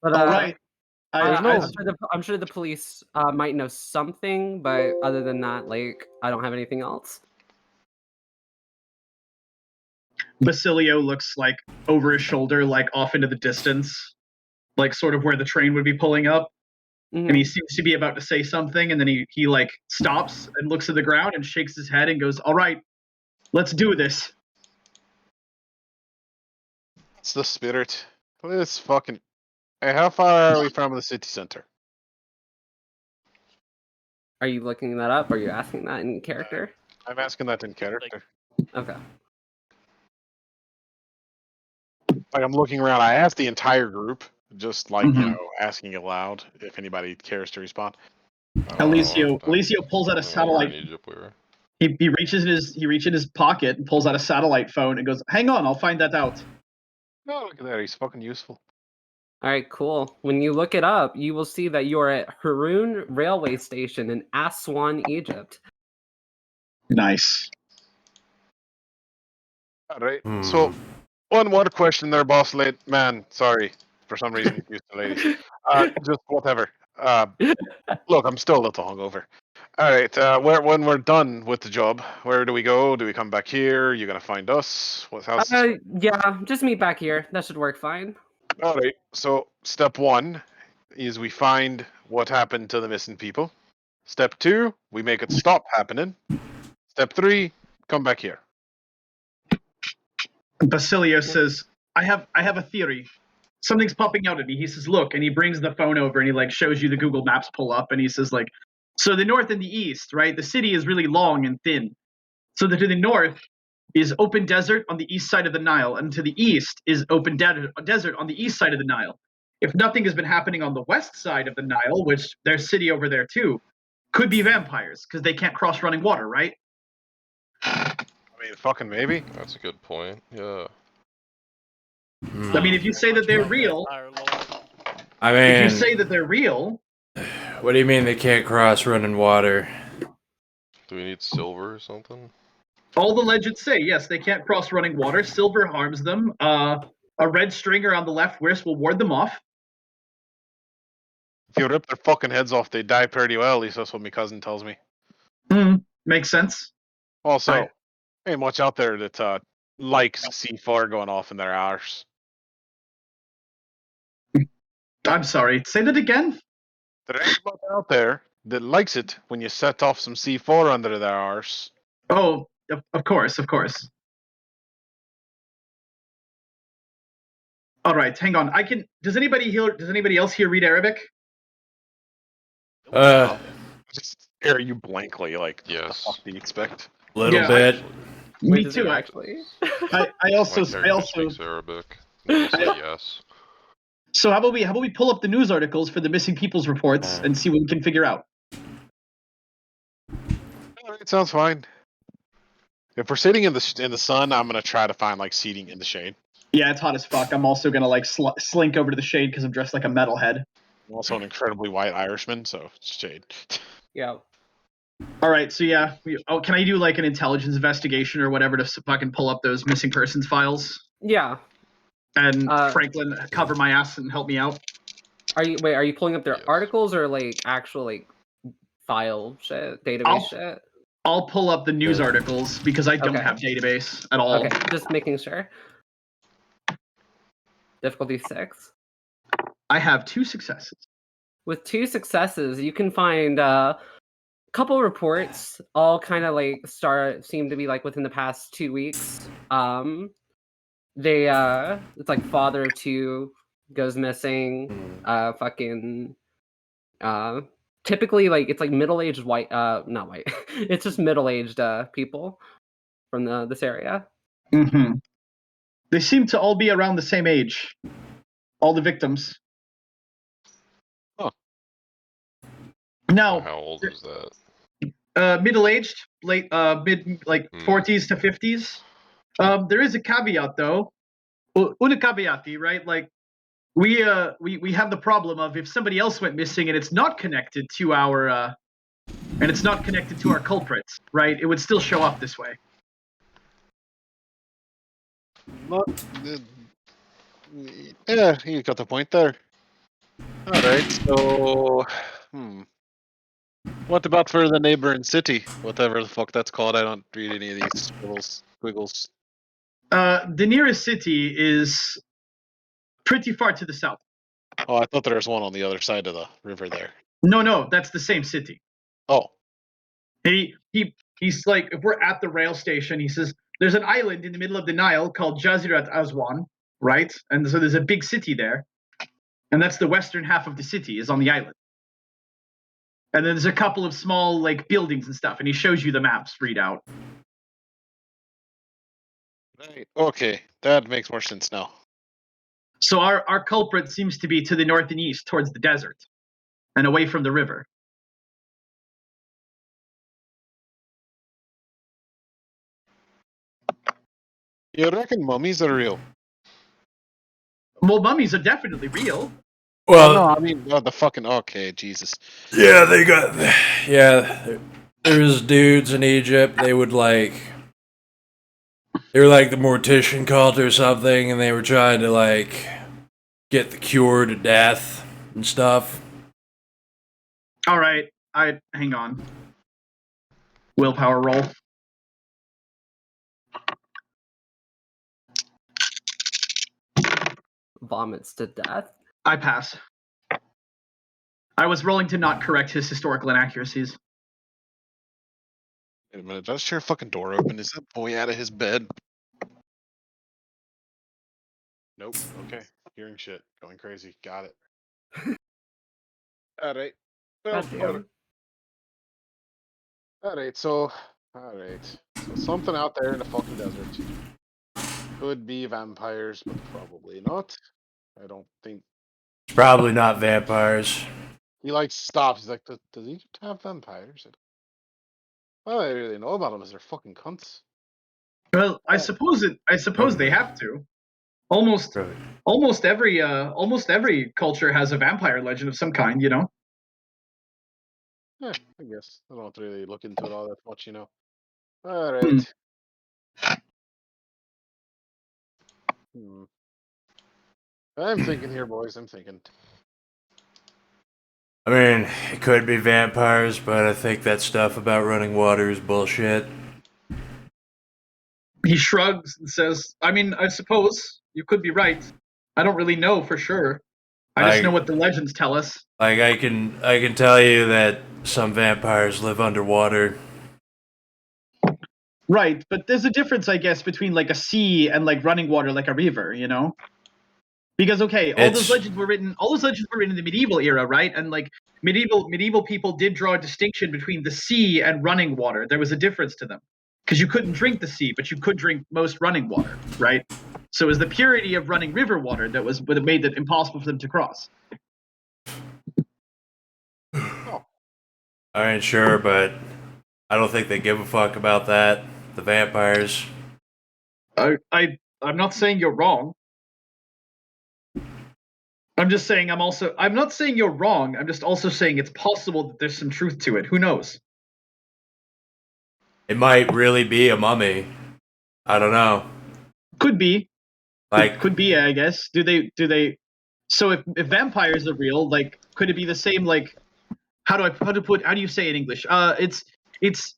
But All right. I'm sure the police might know something, but other than that, like, I don't have anything else. Basilio looks like over his shoulder, like off into the distance, like sort of where the train would be pulling up. Mhm. And he seems to be about to say something, and then he like stops and looks at the ground and shakes his head and goes, "All right, let's do this." It's the spirit. This fucking. Hey, how far are we from the city center? Are you looking that up? Or are you asking that in character? I'm asking that in character. Okay. Like I'm looking around. I asked the entire group, just like Mhm. asking aloud if anybody cares to respond. Alicio pulls out a I don't know where in satellite. Egypt we were. He reaches in his pocket and pulls out a satellite phone and goes, "Hang on, I'll find that out." Oh, look at that. He's fucking useful. All right, cool. When you look it up, you will see that you are at Haroun Railway Station in Aswan, Egypt. Nice. All right. So, one more question there, boss. Man, sorry. For some reason, used to ladies. Just whatever. Look, I'm still a little hungover. All right. When we're done with the job, where do we go? Do we come back here? You gonna find us? How's this? Yeah, just meet back here. That should work fine. All right. So, step 1 is we find what happened to the missing people. Step 2, we make it stop happening. Step 3, come back here. Basilio says, I have a theory. Something's popping out at me. He says, look, and he brings the phone over and he like shows you the Google Maps pull up and he says like, so the north and the east, right? The city is really long and thin. So to the north is open desert on the east side of the Nile, and to the east is open desert on the east side of the Nile. If nothing has been happening on the west side of the Nile, which there's city over there too, could be vampires because they can't cross running water, right? I mean, fucking maybe. That's a good point. Yeah. I mean, if you say that they're real, I if you mean, say that they're real, what do you mean they can't cross running water? Do we need silver or something? all the legends say yes, they can't cross running water. Silver harms them. A red string around the left wrist will ward them off. If you rip their fucking heads off, they die pretty well. At least that's what my cousin tells me. Makes sense. Also, Right. ain't much out there that likes C4 going off in their arse. I'm sorry. Say that again. There ain't much out there that likes it when you set off some C4 under their arse. Oh, of course, of course. All right, hang on. I can. Does anybody else here read Arabic? Just stare at you blankly, like, what the Yes. fuck do you expect? Little Yeah. bit. Wait, Me does it too. actually? I My also. character speaks Arabic. I'll say yes. So how about we pull up the news articles for the missing people's reports and see what we can figure out. Alright, sounds fine. If we're sitting in the sun, I'm gonna try to find like seating in the shade. Yeah, it's hot as fuck. I'm also gonna like slink over to the shade because I'm dressed like a metalhead. I'm also an incredibly white Irishman, so it's shade. Yeah. All right, so yeah, can I do like an intelligence investigation or whatever to fucking pull up those missing persons files Yeah. and Franklin cover my ass and help me out? Are you pulling up their Yes. articles or like actual like file shit, database shit? I'll pull up the news articles because I don't Okay. have database at all. Okay, just making sure. Difficulty 6. I have 2 successes. With 2 successes, you can find a couple reports, all kind of like seem to be like within the past 2 weeks. They it's like father of 2 goes missing. Typically like it's like middle-aged white, not white. It's just middle-aged people from this area. Mm-hmm. They seem to all be around the same age. All the victims. Huh. Now, How old is that? middle-aged, late mid like 40s to 50s. There is a caveat though. Una caveati, right? Like we have the problem of if somebody else went missing and it's not connected to our culprits, right? It would still show up this way. Yeah, you got the point there. Alright, so what about for the neighboring city? Whatever the fuck that's called. I don't read any of these squiggles. The nearest city is pretty far to the south. Oh, I thought there was one on the other side of the river there. No, that's the same city. Oh. He's like, if we're at the rail station, he says, there's an island in the middle of the Nile called Jazirat Aswan, right? And so there's a big city there. And that's the western half of the city is on the island. And then there's a couple of small like buildings and stuff, and he shows you the maps readout. Right. Okay, that makes more sense now. So our culprit seems to be to the north and east, towards the desert, and away from the river. You reckon mummies are real? Well, mummies are definitely real. Well, no, I mean the fucking okay, Jesus. yeah, they got. Yeah, there's dudes in Egypt. They would like. They were like the mortician cult or something, and they were trying to like get the cure to death and stuff. All right, hang on. Willpower roll. Vomits to death. I pass. I was rolling to not correct his historical inaccuracies. Wait a minute, did I just hear a fucking door open? Is that boy out of his bed? Nope. Okay. Hearing shit. Going crazy. Got it. Alright. Well, Goddamn. alright, so something out there in the fucking desert. Could be vampires, but probably not. I don't think It's probably not vampires. he like stops. He's like, does Egypt have vampires? All I really know about them is they're fucking cunts. Well, I suppose they have to. Almost every culture has a vampire legend of some kind, you know. Yeah, I guess. I don't really look into it all that much, you know. Alright. I'm thinking here, boys. I'm thinking. I mean, it could be vampires, but I think that stuff about running water is bullshit. He shrugs and says, I mean, I suppose you could be right. I don't really know for sure. I just know what the legends tell us. Like I can tell you that some vampires live underwater. Right, but there's a difference, I guess, between like a sea and like running water, like a river, you know? Because okay, all those legends were written in the medieval era, right? And like medieval people did draw a distinction between the sea and running water. There was a difference to them. Because you couldn't drink the sea, but you could drink most running water, right? So it was the purity of running river water that was what made it impossible for them to cross. I ain't sure, but I don't think they give a fuck about that. The vampires. I'm not saying you're wrong. I'm just saying I'm not saying you're wrong. I'm just also saying it's possible that there's some truth to it. Who knows? It might really be a mummy. I don't know. Could be. Like could be, I guess. Do they so if vampires are real, like could it be the same like how do you say it in English? It's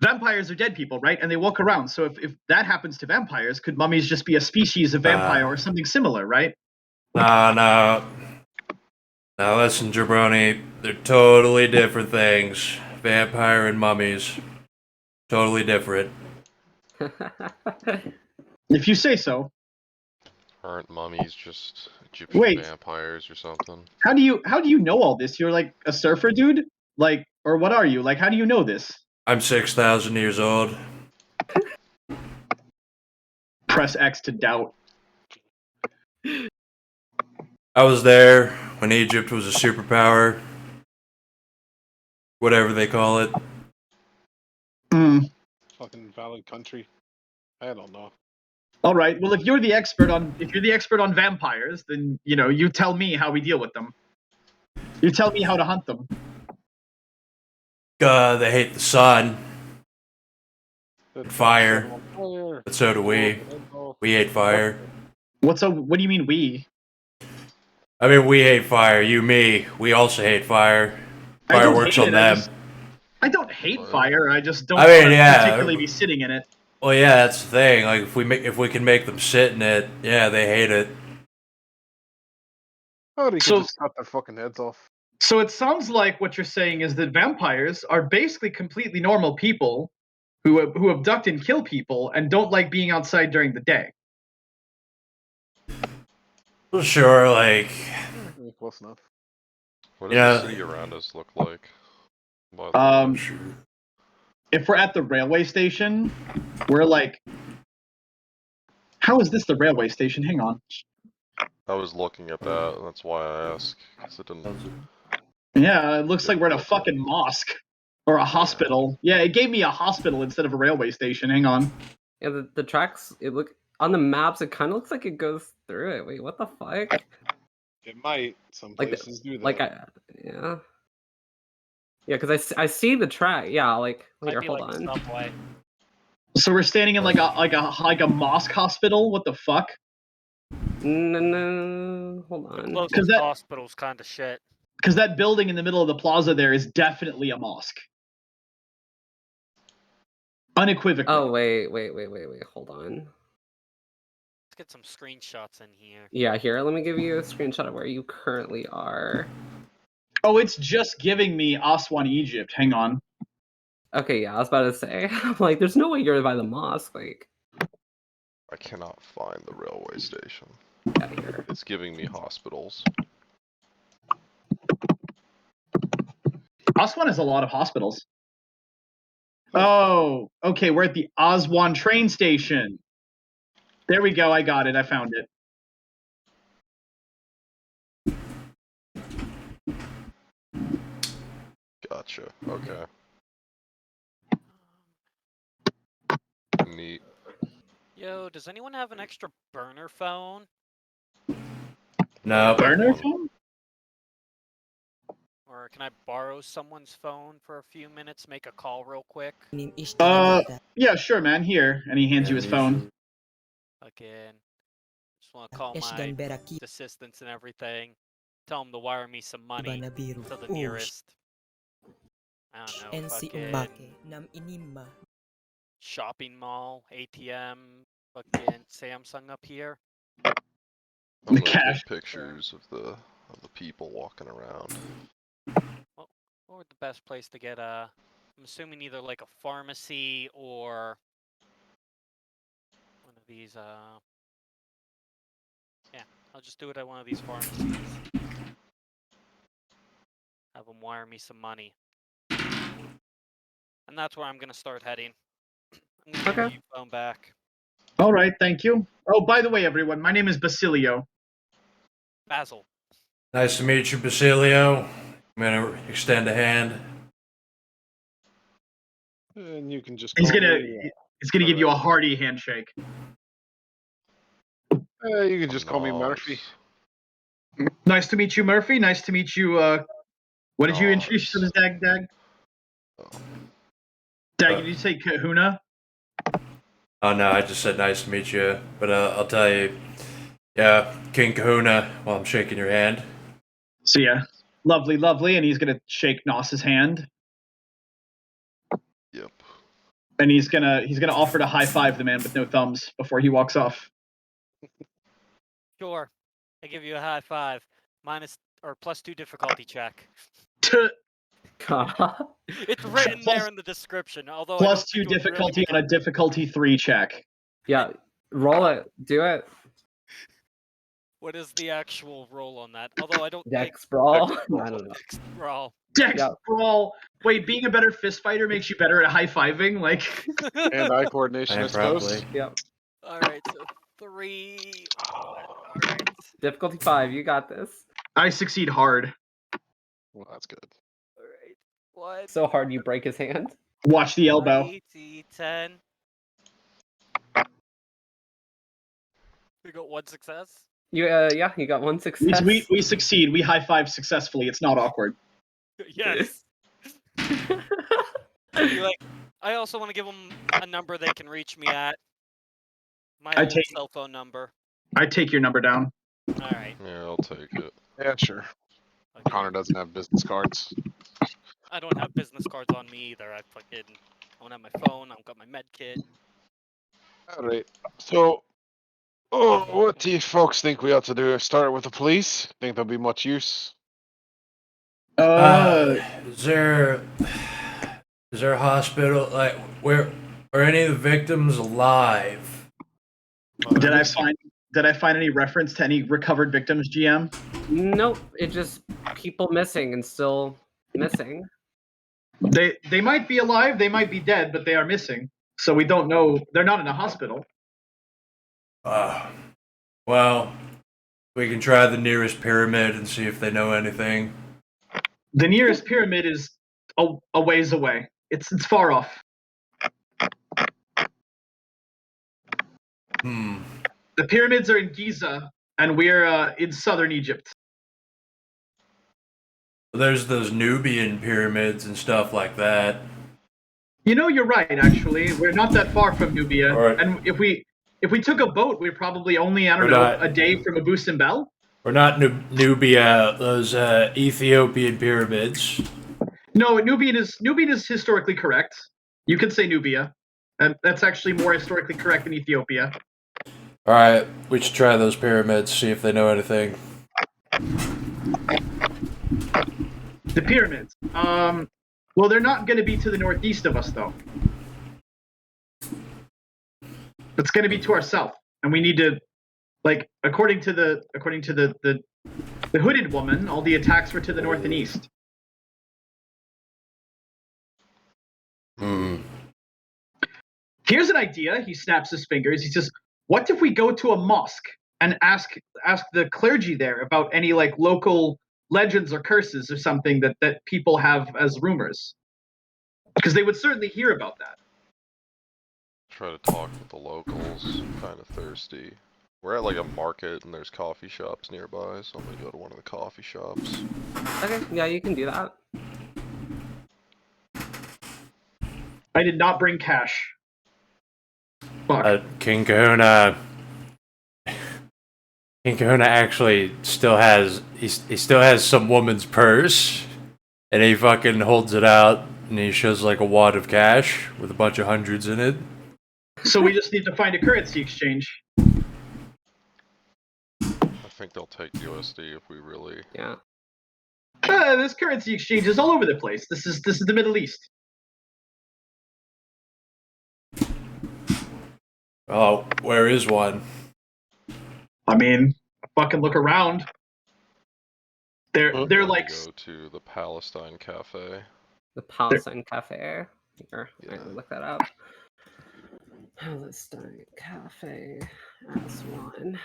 vampires are dead people, right? And they walk around. So if that happens to vampires, could mummies just be a species of vampire or something similar, right? No. Now listen, Jabroni, they're totally different things. Vampire and mummies. Totally different. If you say so. Aren't mummies just Egyptian vampires or something? How do you know all this? You're like a surfer dude? Like, or what are you? Like, how do you know this? I'm 6,000 years old. Press X to doubt. I was there when Egypt was a superpower. Whatever they call it. Fucking valid country. I don't know. All right. Well, if you're the expert on vampires, then you tell me how we deal with them. You tell me how to hunt them. They hate the sun. And fire. But so do we. We hate fire. What do you mean we? I mean, we hate fire. You, me. We also hate fire. Fireworks on them. I don't hate fire. I just don't particularly be sitting in it. Well, yeah, that's the thing. Like, if we can make them sit in it, yeah, they hate it. Oh, they can just cut their fucking heads off. So it sounds like what you're saying is that vampires are basically completely normal people who abduct and kill people and don't like being outside during the day. Well, sure, like... Close enough. What does the city around us look like? If we're at the railway station, we're like... How is this the railway station? Hang on. I was looking at that, and that's why I asked. 'Cause it didn't. Yeah, it looks like we're in a fucking mosque or a hospital. Yeah, it gave me a hospital instead of a railway station. Hang on. Yeah, the tracks. It look on the maps. It kind of looks like it goes through it. Wait, what the fuck? It might. Some Like, places do that. Like yeah. Yeah, because I see the track. Yeah, like Might here, be hold like on. a subway. So we're standing in like a mosque hospital. What the fuck? No, hold The on. closest that- hospital's kind of shit. Because that building in the middle of the plaza there is definitely a mosque. Unequivocally. Oh wait, hold on. Let's get some screenshots in here. Yeah, here. Let me give you a screenshot of where you currently are. Oh, it's just giving me Aswan, Egypt. Hang on. Okay, yeah, I was about to say. I'm like, there's no way you're by the mosque. Like, I cannot find the railway station. yeah, here. It's giving me hospitals. Aswan has a lot of hospitals. Oh, okay. We're at the Aswan train station. There we go. I got it. I found it. Gotcha. Okay. Neat. Yo, does anyone have an extra burner phone? No. Burner One. phone? Or can I borrow someone's phone for a few minutes, make a call real quick? Yeah, sure, man. Here. And he hands you his phone. Again, just want to call my assistants and everything. Tell them to wire me some money to the nearest. I don't know, fucking shopping mall, ATM, fucking Samsung up here. I'm The gonna cash. get pictures of the people walking around. What would the best place to get I'm assuming either like a pharmacy or one of these yeah, I'll just do it at one of these pharmacies. Have them wire me some money. And that's where I'm gonna start heading. I'm gonna give Okay. you phone back. All right. Thank you. Oh, by the way, everyone, my name is Basilio. Basil. Nice to meet you, Basilio. I'm gonna extend a hand. And you can just He's call gonna me, he's gonna give you a hearty handshake. you can just call me Murphy. Nice. Nice to meet you, Murphy. Nice to meet you. What did you introduce yourself as, Dag? Oh. Dag, did you say Kahuna? Oh no, I just said nice to meet you. But I'll tell you, yeah, King Kahuna. While I'm shaking your hand. So yeah, lovely, lovely, and he's gonna shake Nos's hand, Yep. and he's gonna offer to high five the man with no thumbs before he walks off. Sure. I give you a high five. Minus or +2 difficulty check. It's written there in the description, although I don't +2 think it would difficulty really on a difficulty 3 check. Yeah, roll it. Do it. What is the actual roll on that? Although I don't Dex brawl. I don't know. Dex brawl. Dex Yeah. brawl. Wait, being a better fist fighter makes you better at high fiving? Like, Hand-eye coordination, I suppose. Probably. Yep. Alright, so 3. Alright. Difficulty 5. You got this. I succeed hard. Well, that's good. Alright. What? So hard you break his hand. Watch the elbow. D10. We got 1 success. You yeah, you got 1 success. We succeed. We high five successfully. It's not awkward. Yes. Be like, I also want to give them a number they can reach me at. My I old take- cell phone number. I take your number down. Alright. Yeah, I'll take it. Yeah, sure. Connor doesn't have business cards. I don't have business cards on me either. I don't have my phone. I don't got my med kit. Alright. So, what do you folks think we ought to do? Start with the police? Think there'll be much use? Is there a hospital like where are any of the victims alive? Did I find any reference to any recovered victims, GM? Nope. It just people missing and still missing. They might be alive, they might be dead, but they are missing. So we don't know. They're not in a hospital. Well, We can try the nearest pyramid and see if they know anything. The nearest pyramid is a ways away. It's far off. The pyramids are in Giza, and we're in southern Egypt. There's those Nubian pyramids and stuff like that. You know, you're right. Actually, we're not that far from Nubia, Alright. and if we took a boat, we're probably only We're not- a day from Abu Simbel. We're not Nubia, those Ethiopian pyramids. No, Nubian is historically correct. You can say Nubia, and that's actually more historically correct than Ethiopia. Alright, we should try those pyramids, see if they know anything. The pyramids. Well, they're not going to be to the northeast of us, though. It's going to be to our south, and we need to, like, according to the hooded woman, all the attacks were to the north and east. Here's an idea. He snaps his fingers. He says, "What if we go to a mosque and ask the clergy there about any like local legends or curses or something that people have as rumors? Because they would certainly hear about that." Try to talk with the locals. I'm kind of thirsty. We're at like a market and there's coffee shops nearby, so I'm gonna go to one of the coffee shops. Okay, yeah, you can do that. I did not bring cash. Fuck. King Kahuna actually still has he still has some woman's purse, and he fucking holds it out and he shows like a wad of cash with a bunch of hundreds in it. So we just need to find a currency exchange. I think they'll take USD if we really. Yeah. This currency exchange is all over the place. This is the Middle East. Oh, where is one? I mean, fucking look around. They're I'm gonna like go to the Palestine Cafe. The Palestine Cafe. Here, Yeah. look that up. Palestine Cafe as one.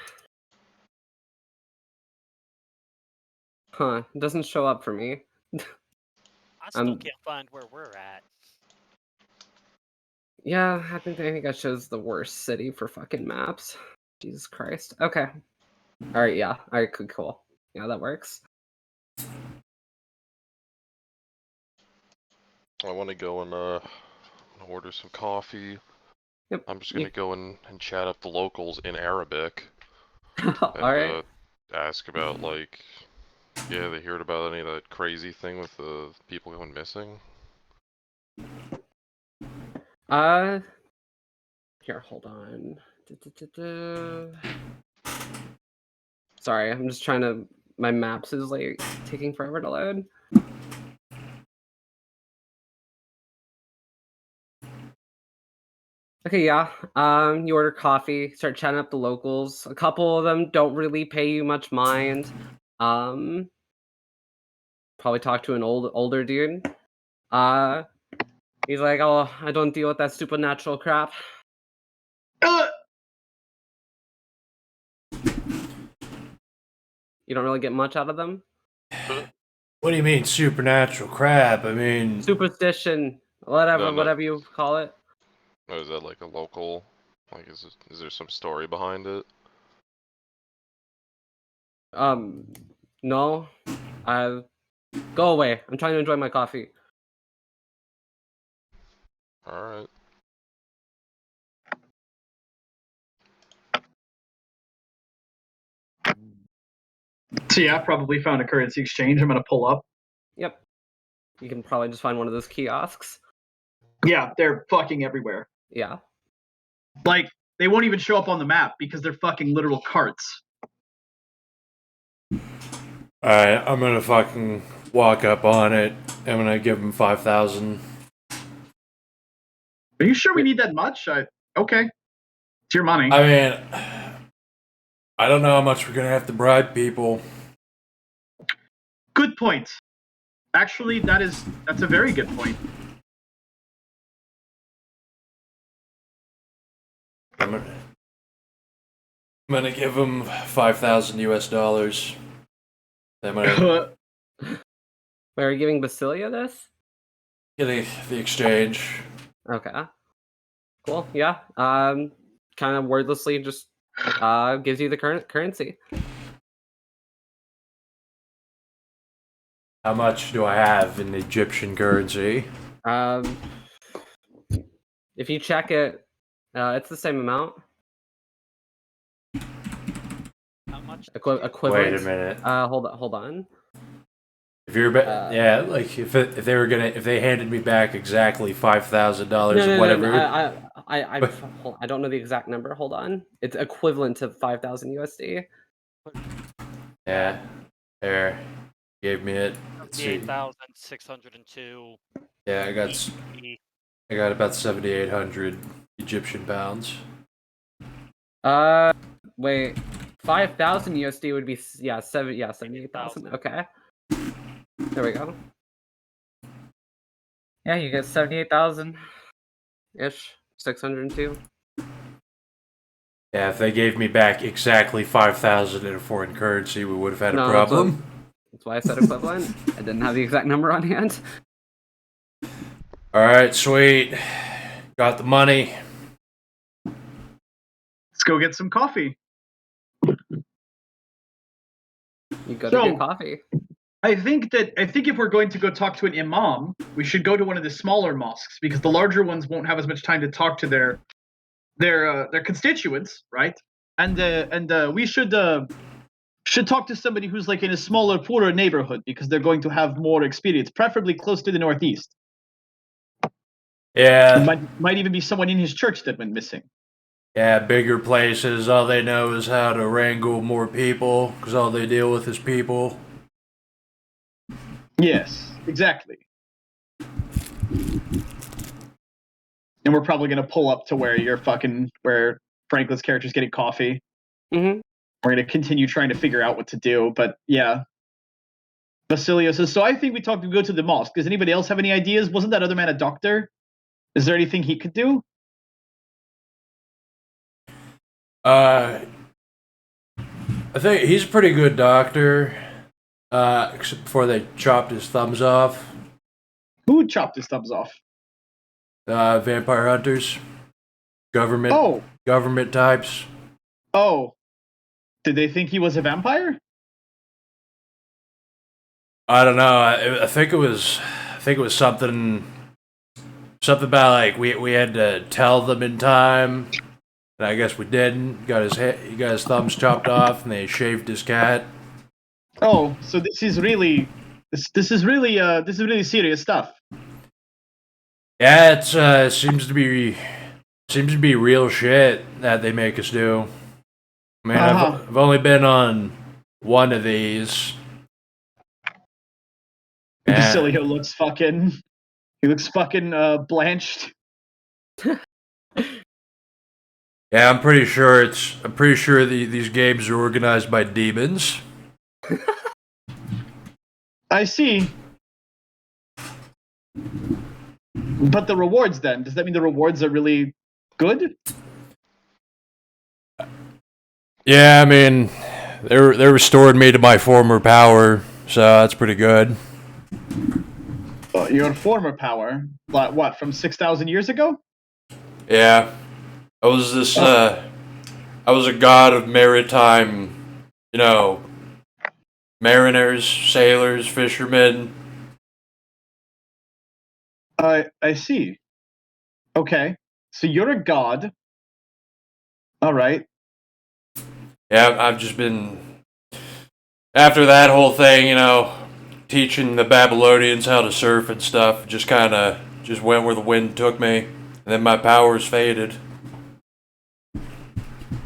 Huh, it doesn't show up for me. I still can't find where we're at. Yeah, I think I chose the worst city for fucking maps. Jesus Christ. Okay. Alright, yeah. Alright, cool. Yeah, that works. I want to go and order some coffee. Yep. I'm just gonna go and chat up the locals in Arabic. Alright. And ask about like, yeah, they heard about any of that crazy thing with the people going missing. Here, hold on. Sorry, I'm just trying to. My maps is like taking forever to load. Okay, yeah. You order coffee, start chatting up the locals. A couple of them don't really pay you much mind. Probably talk to an older dude. He's like, "Oh, I don't deal with that supernatural crap." You don't really get much out of them. What do you mean supernatural crap? I mean Superstition, whatever, No, no. whatever you call it. Oh, is that like a local? Like, is there some story behind it? No. Go away. I'm trying to enjoy my coffee. All right. So yeah, I probably found a currency exchange. I'm gonna pull up. Yep. You can probably just find one of those kiosks. Yeah, they're fucking everywhere. Yeah. Like, they won't even show up on the map because they're fucking literal carts. alright, I'm gonna fucking walk up on it. I'm gonna give him 5,000. Are you sure we need that much? Okay. It's your money. I mean, I don't know how much we're gonna have to bribe people. Good point. Actually, that's a very good point. I'm gonna give him $5,000 US. I'm gonna Wait, are you giving Basilia this? get the exchange. Okay. Cool. Yeah. Kind of wordlessly just gives you the current currency. How much do I have in Egyptian currency? If you check it, it's the same amount. How much? Equivalent. Wait a minute. Hold on. If you're, yeah, like if they handed me back exactly $5,000, whatever. I don't know the exact number. Hold on. It's equivalent to 5,000 USD. Yeah, there. Gave me it. Let's see. 8,602. Yeah, I got about 7,800 Egyptian pounds. Wait. 5,000 USD would be 78,000. Okay. There we go. Yeah, you get 78,000 ish. 602. Yeah, if they gave me back exactly 5,000 in a foreign currency, we would have had a problem. That's why I said equivalent. I didn't have the exact number on hand. All right, sweet. Got the money. Let's go get some coffee. You go to get coffee. I think if we're going to go talk to an imam, we should go to one of the smaller mosques because the larger ones won't have as much time to talk to their constituents, right? And we should talk to somebody who's like in a smaller, poorer neighborhood because they're going to have more experience, preferably close to the northeast. Yeah. It might even be someone in his church that went missing. Yeah, bigger places. All they know is how to wrangle more people because all they deal with is people. Yes, exactly. And we're probably gonna pull up to where where Franklin's character's getting coffee. Mm-hmm. We're gonna continue trying to figure out what to do, but yeah. Basilio says, so I think we talked to go to the mosque. Does anybody else have any ideas? Wasn't that other man a doctor? Is there anything he could do? I think he's a pretty good doctor. Except before they chopped his thumbs off. Who chopped his thumbs off? Vampire hunters. Government types. Oh. Did they think he was a vampire? I don't know. I think it was something about like we had to tell them in time. And I guess we didn't. He got his thumbs chopped off, and they shaved his cat. Oh, so this is really serious stuff. Yeah, it seems to be real shit that they make us do. I mean, I've only been on one of these. Basilio looks fucking blanched. Yeah, I'm pretty sure these games are organized by demons. I see. But the rewards then, does that mean the rewards are really good? Yeah, I mean, they restored me to my former power, so that's pretty good. Your former power? What, from 6,000 years ago? Yeah. I was a god of maritime, mariners, sailors, fishermen. I see. Okay. So you're a god. All right. Yeah, I've just been, after that whole thing, teaching the Babylonians how to surf and stuff, just went where the wind took me, and then my powers faded.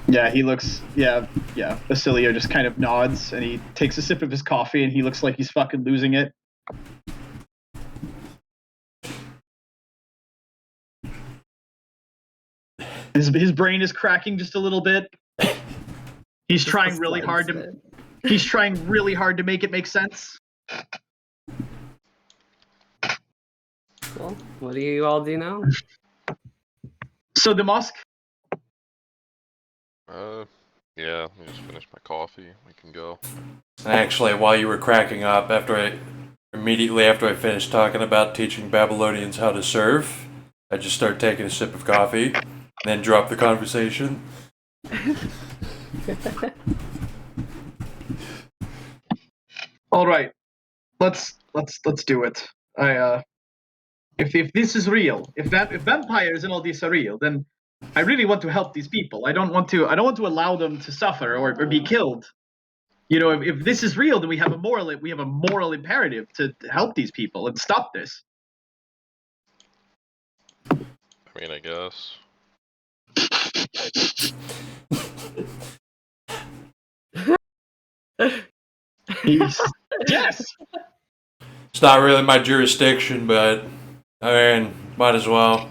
Yeah, Basilio just kind of nods, and he takes a sip of his coffee, and he looks like he's fucking losing it. His brain is cracking just a little bit. He's trying really hard to make it make sense. Well, what do you all do now? So the mosque? Yeah, let me just finish my coffee. We can go. Actually, while you were cracking up, immediately after I finished talking about teaching Babylonians how to surf, I just started taking a sip of coffee, then dropped the conversation. All right, let's do it. If this is real, if vampires and all this are real, then I really want to help these people. I don't want to allow them to suffer or be killed. You know, if this is real, then we have a moral imperative to help these people and stop this. I mean, I guess. Yes. It's not really my jurisdiction, but I mean, might as well.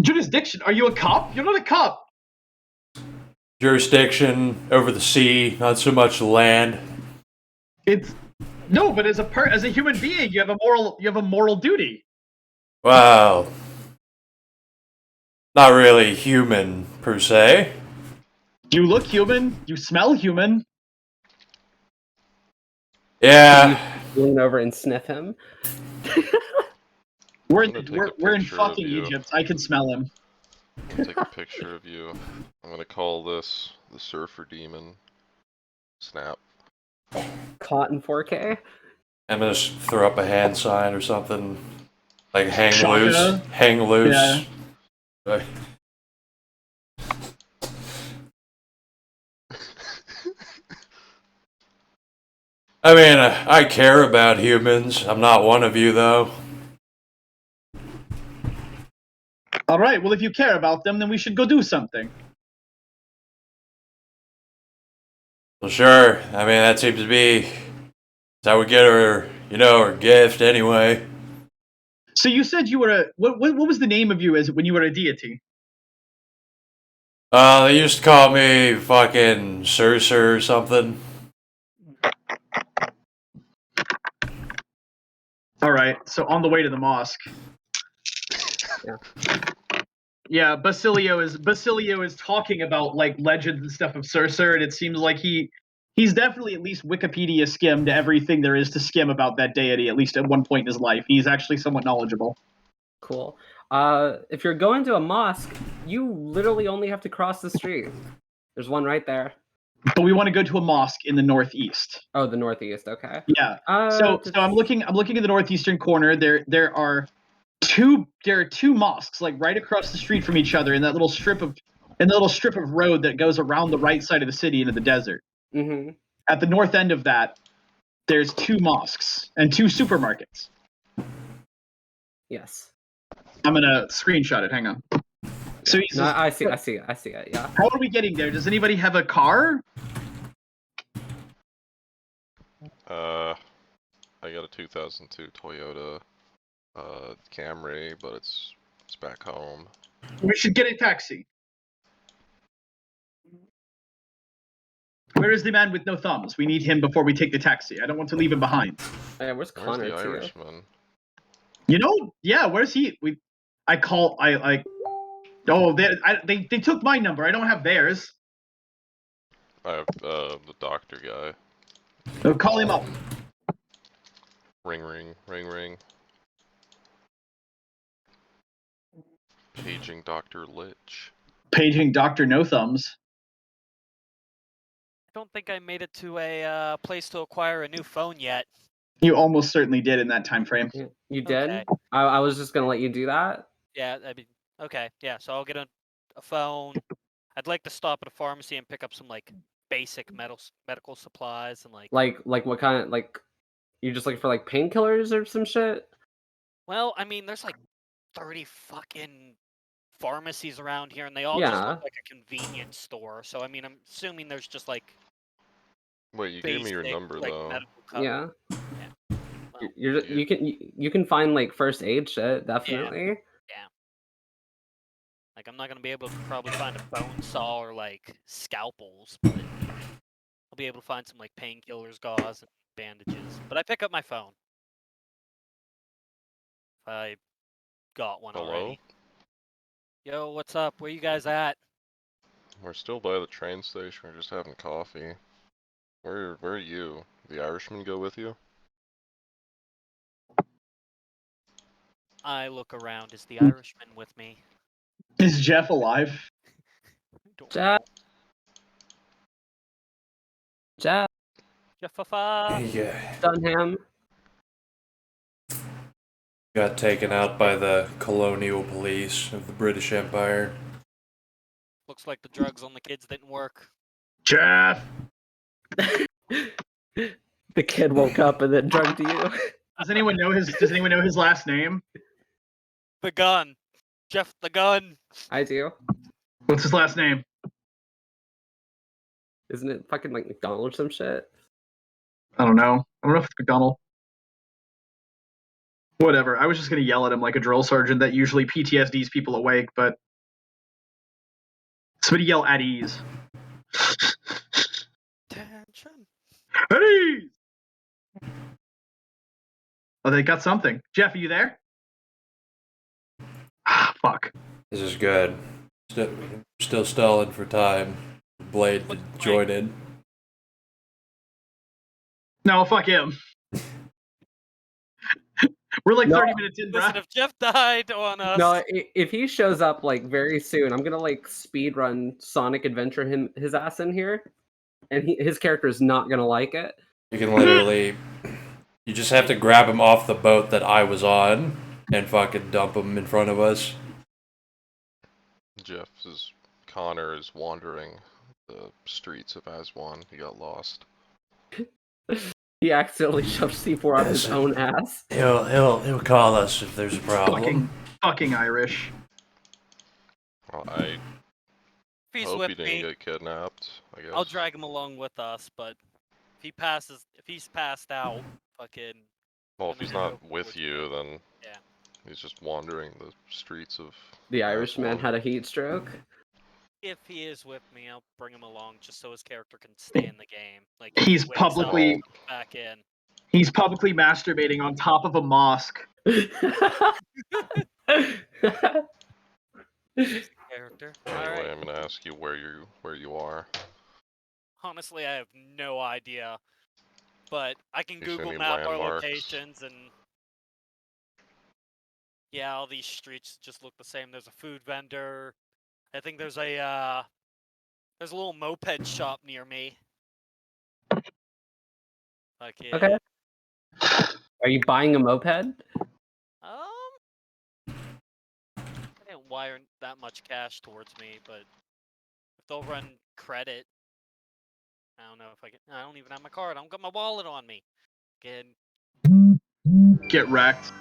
Jurisdiction? Are you a cop? You're not a cop. Jurisdiction over the sea, not so much the land. It's no, but as a human being, you have a moral duty. Well, not really human per se. You look human. You smell human. Yeah. Lean over and sniff him. We're I'm gonna take a in picture of fucking you. Egypt. I can smell him. I'll take a picture of you. I'm gonna call this the Surfer Demon. Snap. Caught in 4K. I'm gonna just throw up a hand sign or something. Like hang Shaka. loose. Hang loose. Yeah. Like, I mean, I care about humans. I'm not one of you, though. All right. Well, if you care about them, then we should go do something. Well, sure. I mean, that seems to be how we get our gift anyway. So you said you were a what was the name of you as when you were a deity? They used to call me fucking Surser or something. All right. So on the way to the mosque. Yeah, Basilio is talking about like legends and stuff of Surser, and it seems like he's definitely at least Wikipedia skimmed everything there is to skim about that deity, at least at one point in his life. He's actually somewhat knowledgeable. Cool. If you're going to a mosque, you literally only have to cross the street. There's one right there. But we want to go to a mosque in the northeast. Oh, the northeast. Okay. Yeah. So I'm looking at the northeastern corner. There are two mosques like right across the street from each other in that little strip of road that goes around the right side of the city into the desert. Mm-hmm. At the north end of that, there's two mosques and two supermarkets. Yes. I'm gonna screenshot it. Hang on. So he's No, I see it. Yeah. How are we getting there? Does anybody have a car? I got a 2002 Toyota Camry, but it's back home. We should get a taxi. Where is the man with no thumbs? We need him before we take the taxi. I don't want to leave him behind. Hey, where's Where's Connor the too? Irishman? You know, yeah. Where's he? Oh, they took my number. I don't have theirs. I have the doctor guy. So call him up. Ring ring, ring ring. Paging Dr. Lich. Paging Dr. No Thumbs. I don't think I made it to a place to acquire a new phone yet. You almost certainly did in that time frame. You did? Okay. I was just gonna let you do that. Yeah, I mean, okay, yeah. So I'll get a phone. I'd like to stop at a pharmacy and pick up some like basic medical supplies and like. Like what kind of like? You just looking for like painkillers or some shit? Well, I mean, there's like 30 fucking pharmacies around here, and they all just Yeah. look like a convenience store. So I mean, I'm assuming there's just like. Wait, you gave me your basic, number like, though. medical Yeah. Well, You can find like first aid shit definitely. like I'm not gonna be able to probably find a bone saw or like scalpels, but I'll be able to find some like painkillers, gauze, and bandages. But I pick up my phone. I got one Hello? already. Yo, what's up? Where you guys at? We're still by the train station. We're just having coffee. Where are you? The Irishman go with you? I look around. Is the Irishman with me? Is Jeff alive? Don't Jeff. Jeff Yeah. Dunham. Got taken out by the colonial police of the British Empire. Looks like the drugs on the kids didn't work. Jeff. The kid woke up and then drugged you. Does anyone know his last name? The gun. Jeff the gun. I do. What's his last name? Isn't it fucking like McDonald or some shit? I don't know. I don't know if it's McDonald. Whatever. I was just gonna yell at him like a drill sergeant that usually PTSDs people awake, but somebody yell at ease. Attention. At ease! Oh, they got something. Jeff, are you there? Ah, fuck. This is good. Still stalling for time. Blade joined. No, fuck him. We're like No. 30 minutes in, Listen, bro. if Jeff died on us, No, if he shows up like very soon, I'm gonna like speed run Sonic Adventure his ass in here, and his character is not gonna like it. You can literally, you just have to grab him off the boat that I was on and fucking dump him in front of us. Connor is wandering the streets of Aswan. He got lost. He accidentally shoved C4 up his own ass. He'll call us if there's a problem. Fucking Irish. Well, I if he's hope with he didn't me, get kidnapped. I guess. I'll drag him along with us. But if he's passed out, fucking. Well, I'm if he's gonna not go with with you, then Yeah. he's just wandering the streets of. The Irishman Aswan. had a heat stroke. If he is with me, I'll bring him along just so his character can stay in the game. Like if He's he wakes up, publicly- back in. He's publicly masturbating on top of a mosque. Character. Anyway, Alright. I'm gonna ask you where you are. Honestly, I have no idea. But I can You see Google any map our landmarks? locations and yeah, all these streets just look the same. There's a food vendor. I think there's a little moped shop near me. Okay. Okay. Are you buying a moped? I didn't wire that much cash towards me, but if they'll run credit, I don't know if I can. I don't even have my card. I don't got my wallet on me. Again, Get wrecked.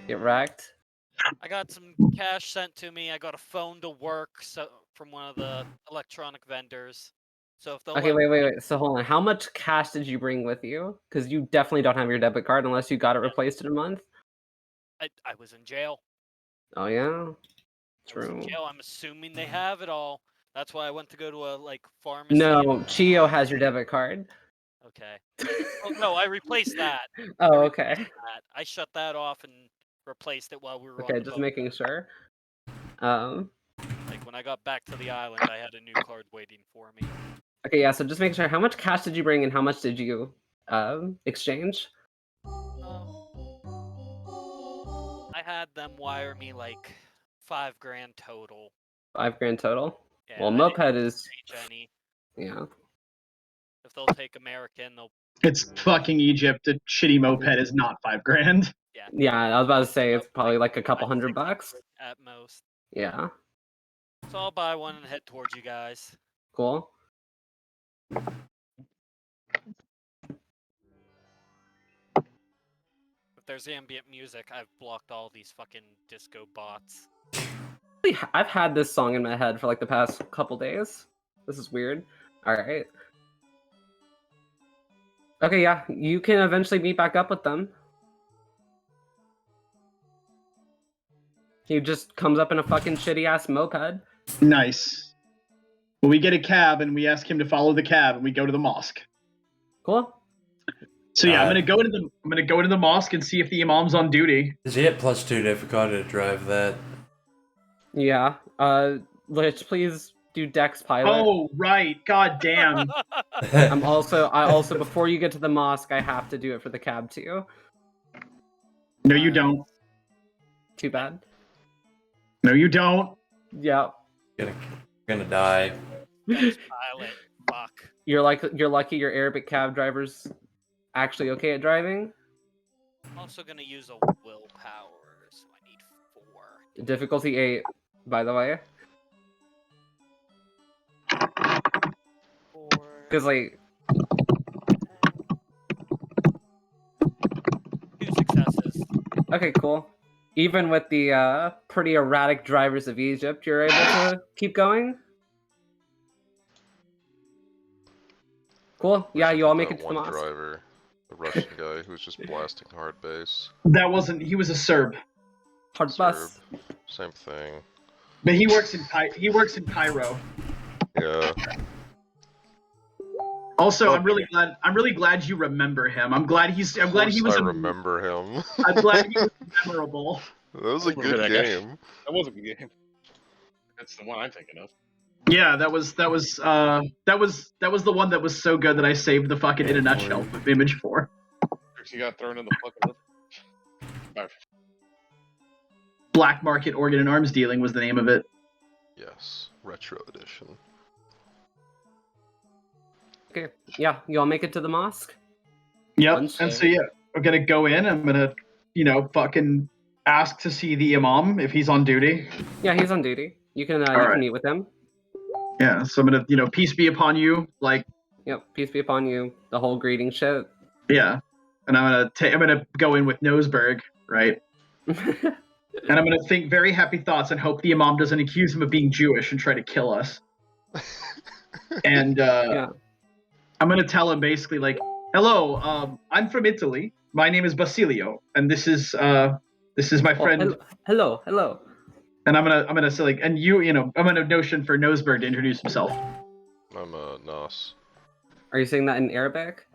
Get wrecked. I got some cash sent to me. I got a phone to work from one of the electronic vendors. So if they'll Okay, let me- wait. So hold on. How much cash did you bring with you? Because you definitely don't have your debit card unless you got it replaced in a month. I was in jail. Oh yeah. I was in True. jail. I'm assuming they have it all. That's why I went to go to a pharmacy. No, Chio has your debit card. Okay. Oh, no, I replaced that. Oh, okay. I shut that off and replaced it while we were on Okay, the just boat. making sure. Like when I got back to the island, I had a new card waiting for me. Okay, yeah. So just making sure. How much cash did you bring, and how much did you exchange? I had them wire me like $5,000 total. $5,000 total. Yeah, Well, I didn't moped is exchange any. yeah. If they'll take American, they'll. It's fucking Egypt. A shitty moped is not $5,000. Yeah, I was about to say it's probably Like, like a couple $100. at most. Yeah. So I'll buy one and head towards you guys. Cool. If there's ambient music, I've blocked all these fucking disco bots. I've had this song in my head for like the past couple days. This is weird. All right. Okay, yeah, you can eventually meet back up with them. He just comes up in a fucking shitty ass moped. Nice. Well, we get a cab and we ask him to follow the cab and we go to the mosque. Cool. So yeah, I'm gonna go into the mosque and see if the imam's on duty. Is he at +2 difficulty to drive that? Yeah. Let's please do Dex pilot. Oh, right. God damn. I also before you get to the mosque, I have to do it for the cab too. No, you don't. Too bad. No, you don't. Yeah. Gonna die. Dex pilot. Fuck. You're lucky your Arabic cab driver's actually okay at driving. I'm also gonna use a willpower, so I need 4. Difficulty 8, by the way. 4. Because like 2 successes. okay, cool. Even with the pretty erratic drivers of Egypt, you're able to keep going. Cool. Yeah, Wish I you all had make that it to the one mosque. driver, the Russian guy who was just blasting hard base. That wasn't. He was a Serb, Hard bus. Serb, same thing. but he works in Cairo. Yeah. Also, I'm really glad you remember him. I'm glad he was. I remember him. I'm glad he was memorable. That was a Look at good that guy. game. That was a good game. That's the one I'm thinking of. Yeah, that was the one that was so good that I saved the fucking in a nutshell image for. He got thrown in the fucking. Alright. Black Market Organ and Arms Dealing was the name of it. Yes, retro edition. Okay. Yeah, you all make it to the mosque. Yep. Once And saved. so yeah, I'm gonna go in. I'm gonna, fucking ask to see the imam if he's on duty. Yeah, he's on duty. You can Alright. can meet with him. Yeah. So I'm gonna, peace be upon you. Like, Yep. Peace be upon you. The whole greeting shit. yeah. And I'm gonna go in with Noseberg, right? And I'm gonna think very happy thoughts and hope the imam doesn't accuse him of being Jewish and try to kill us. And Yeah. I'm gonna tell him basically like, "Hello, I'm from Italy. My name is Basilio, and this is my friend." Oh, hello. And I'm gonna say like, and I'm gonna notion for Noseberg to introduce himself. I'm Nas. Are you saying that in Arabic?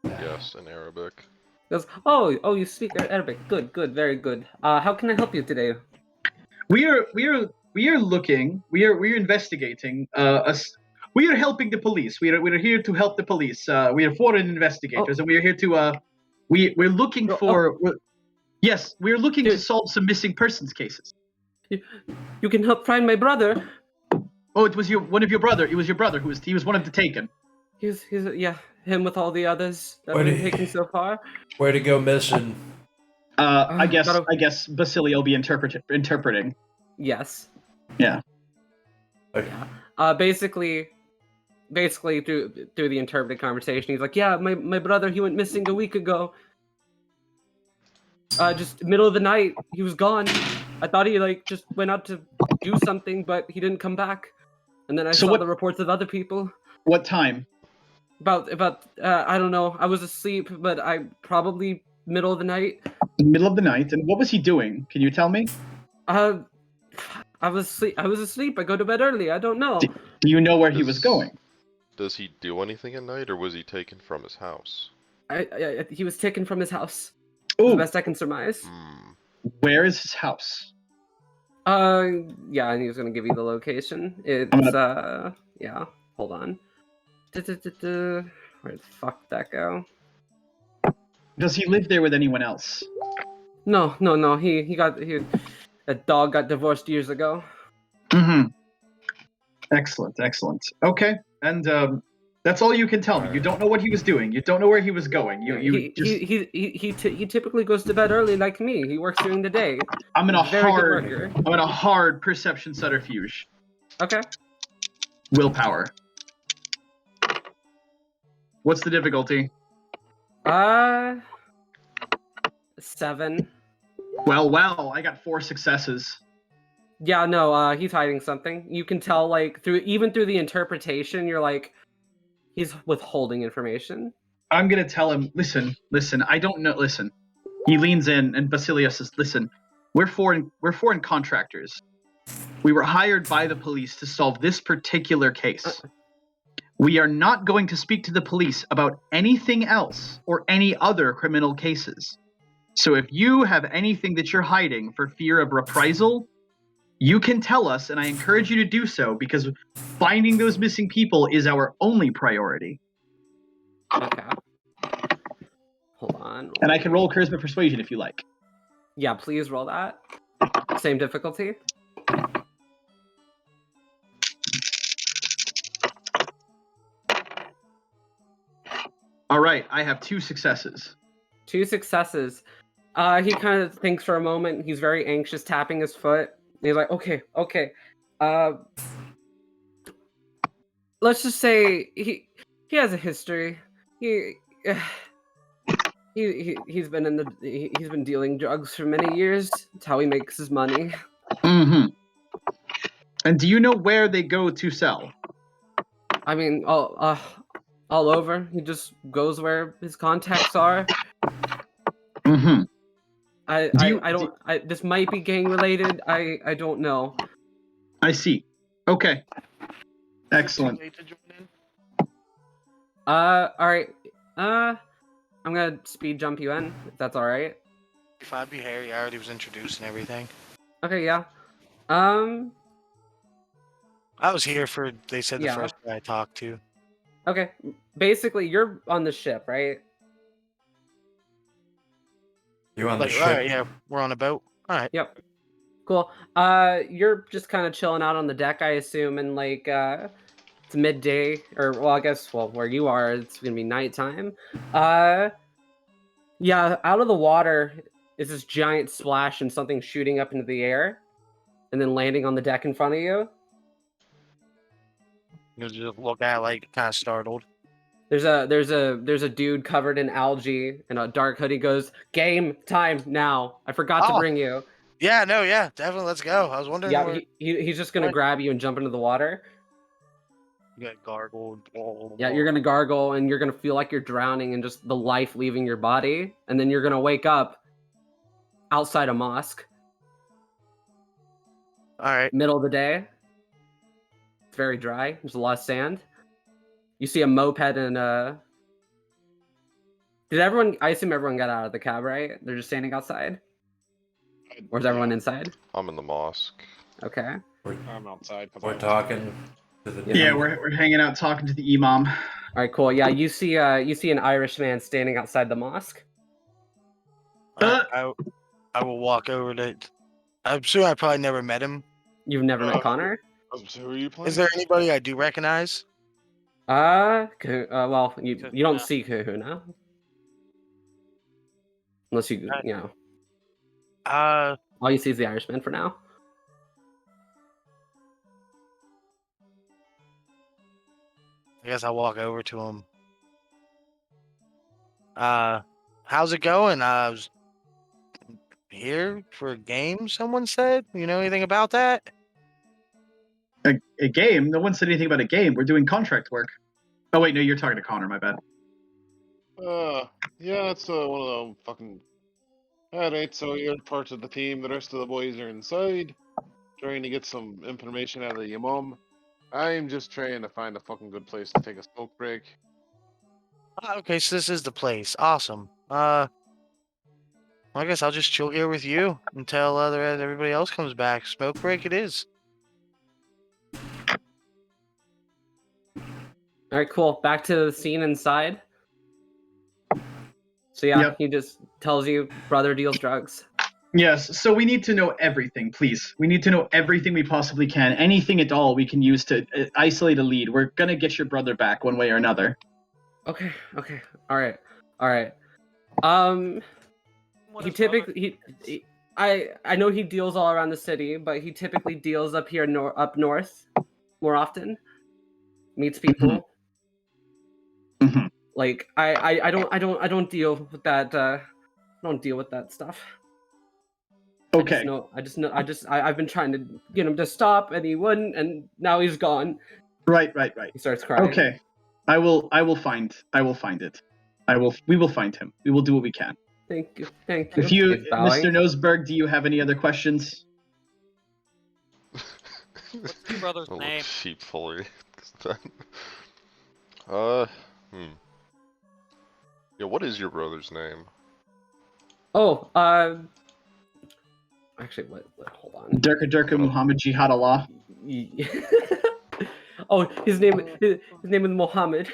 Yes, in Arabic. He goes, oh, you speak Arabic. Good, very good. How can I help you today? We are investigating. We are helping the police. We are here to help the police. We are foreign investigators, and we are here to we're looking for. Yes, we're looking to solve some missing persons cases. You can help find my brother. Oh, it was one of your brother. It was your brother who was one of the taken. He's him with all the others that What we've did he- taken so far. Way to go missing. I guess Basilio will be interpreting. Yes. Yeah. Basically through the interpreted conversation, he's like, yeah, my brother, he went missing a week ago. Just middle of the night, he was gone. I thought he just went out to do something, but he didn't come back. And then I saw the reports of other people. What time? About I don't know. I was asleep, but I probably middle of the night. Middle of the night. And what was he doing? Can you tell me? I was asleep. I go to bed early. I don't know. Do you know where he was going? Does he do anything at night, or was he taken from his house? He was taken from his house. The Oh, best I can surmise. where is his house? Yeah, and he was gonna give you the location. It's yeah. Hold on. Where the fuck did that go? Does he live there with anyone else? No. A dog got divorced years ago. Mm-hmm. Excellent. Okay, and that's all you can tell me. You don't know what he was doing. You don't know where he was going. He typically goes to bed early like me. He works during the day. I'm in a Very good worker. hard perception subterfuge. Okay. Willpower. What's the difficulty? 7. Well, I got 4 successes. Yeah, no, he's hiding something. You can tell, through the interpretation, you're like, he's withholding information. I'm gonna tell him, listen, I don't know, listen. He leans in, and Basilio says, listen, we're foreign contractors. We were hired by the police to solve this particular case. We are not going to speak to the police about anything else or any other criminal cases. So if you have anything that you're hiding for fear of reprisal, You can tell us, and I encourage you to do so, because finding those missing people is our only priority. Okay. Hold on. And I can roll charisma persuasion if you like. Yeah, please roll that. Same difficulty. All right, I have 2 successes. 2 successes. He kind of thinks for a moment. He's very anxious, tapping his foot. He's like, okay. Let's just say he has a history. He's been dealing drugs for many years. It's how he makes his money. Mm-hmm. And do you know where they go to sell? I mean, all over. He just goes where his contacts are. Mm-hmm. This might be gang related. I don't know. I see. Okay. Excellent. All right. I'm gonna speed jump you in, if that's all right. If I'd be Harry, I already was introduced and everything. Okay, yeah. I was here for, they said, the Yeah. first guy I talked to. Okay. Basically, you're on the ship, right? You on the Like, ship? alright, yeah, we're on a boat. Alright. Yep. Cool. You're just kind of chilling out on the deck, I assume, and like it's midday, or well, I guess where you are, it's gonna be nighttime. Yeah, out of the water is this giant splash and something shooting up into the air, and then landing on the deck in front of you. You just look at it, like, kind of startled. There's a dude covered in algae and a dark hoodie. Goes, game time now. I forgot to Oh. bring you. Yeah, no, yeah, definitely, let's go. I was wondering Yeah, where he's just gonna Right. grab you and jump into the water. you got gargled. Yeah, you're gonna gargle and you're gonna feel like you're drowning and just the life leaving your body, and then you're gonna wake up outside a mosque, Alright. middle of the day. It's very dry. There's a lot of sand. You see a moped and Did everyone? I assume everyone got out of the cab, right? They're just standing outside, or is everyone inside? I'm in the mosque. Okay. I'm outside. 'cause We're I'm talking to the Yeah, dude. we're hanging out talking to the imam. All right, cool. Yeah, you see an Irish man standing outside the mosque. I will walk over to. I'm sure I probably never met him. You've never met Connor? So who are you playing? Is there anybody I do recognize? Well, you don't Kahuna. see Kahuna. Unless you know. All you see is the Irishman for now. I guess I'll walk over to him. How's it going? I was here for a game, someone said. You know anything about that? A game? No one said anything about a game. We're doing contract work. Oh wait, no, you're talking to Connor. My bad. Yeah, it's one of them fucking. Alright, so you're part of the team. The rest of the boys are inside, trying to get some information out of the imam. I'm just trying to find a fucking good place to take a smoke break. Okay, so this is the place. Awesome. Well, I guess I'll just chill here with you until everybody else comes back. Smoke break it is. All right, cool. Back to the scene inside. So yeah, Yep. he just tells you brother deals drugs. Yes, so we need to know everything, please. We need to know everything we possibly can. Anything at all we can use to isolate a lead. We're gonna get your brother back one way or another. Okay. All right. What He is brother? typically I know he deals all around the city, but he typically deals up here up north more often. Meets people. Mhm. Like I don't deal with that. I don't deal with that stuff. Okay. I've been trying to get him to stop, and he wouldn't, and now he's gone. Right. He starts crying. Okay. I will find it. We will find him. We will do what we can. Thank you. If you, He's bowing. Mr. Noseberg, do you have any other questions? What's your brother's A little name? sheepfully. Yeah, what is your brother's name? Oh, Actually, what? Hold on. Durka Durka Muhammad Jihad Allah. Oh, his name is Mohammed.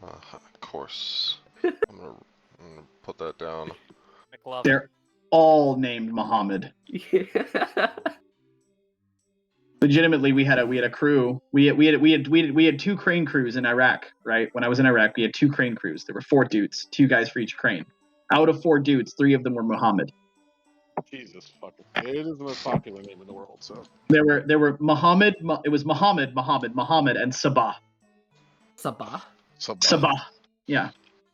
Of course. I'm gonna put that down. McLovin. They're all named Muhammad. Legitimately, we had a crew. We had 2 crane crews in Iraq, right? When I was in Iraq, we had 2 crane crews. There were 4 dudes, 2 guys for each crane. Out of 4 dudes, 3 of them were Muhammad. Jesus fucking. It is the most popular name in the world, so. There were Muhammad. It was Muhammad, and Sabah. Sabah. Sabah. Yeah.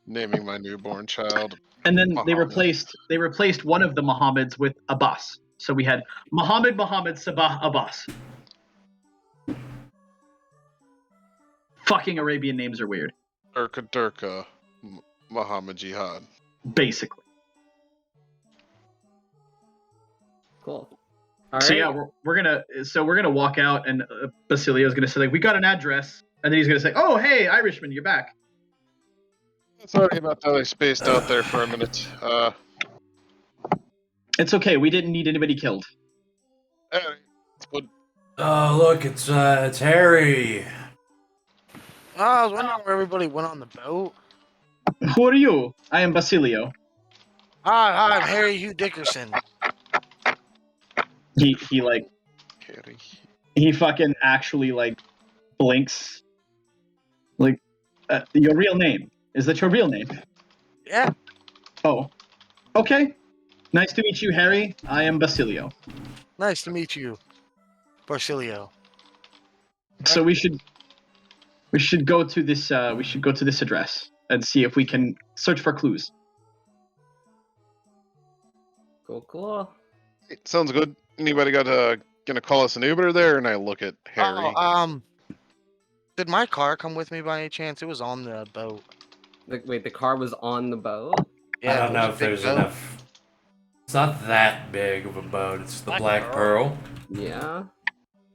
Naming my newborn child. And then they Muhammad. replaced one of the Muhammads with Abbas. So we had Muhammad, Sabah, Abbas. Fucking Arabian names are weird. Durka Durka Muhammad Jihad. Basically. Cool. All So right. yeah, we're gonna walk out, and Basilio's gonna say like, we got an address, and then he's gonna say, oh hey Irishman, you're back. Sorry about that. I spaced out there for a minute. It's okay. We didn't need anybody killed. Anyway, but Oh, look, it's Harry. Oh, I was wondering where everybody went on the boat. Who are you? I am Basilio. Hi, I'm Harry Hugh Dickerson. He like Harry. he fucking actually like blinks. Like, your real name? Is that your real name? Yeah. Oh, okay. Nice to meet you, Harry. I am Basilio. Nice to meet you, Basilio. So we should go to this address and see if we can search for clues. Cool. It sounds good. Anybody got gonna call us an Uber there? And I look at Harry. Oh, did my car come with me by any chance? It was on the boat. Wait, the car was on the boat? I don't it know was if a big there's boat. enough. It's not that big of a boat. It's the Black Black Pearl. Pearl. Yeah.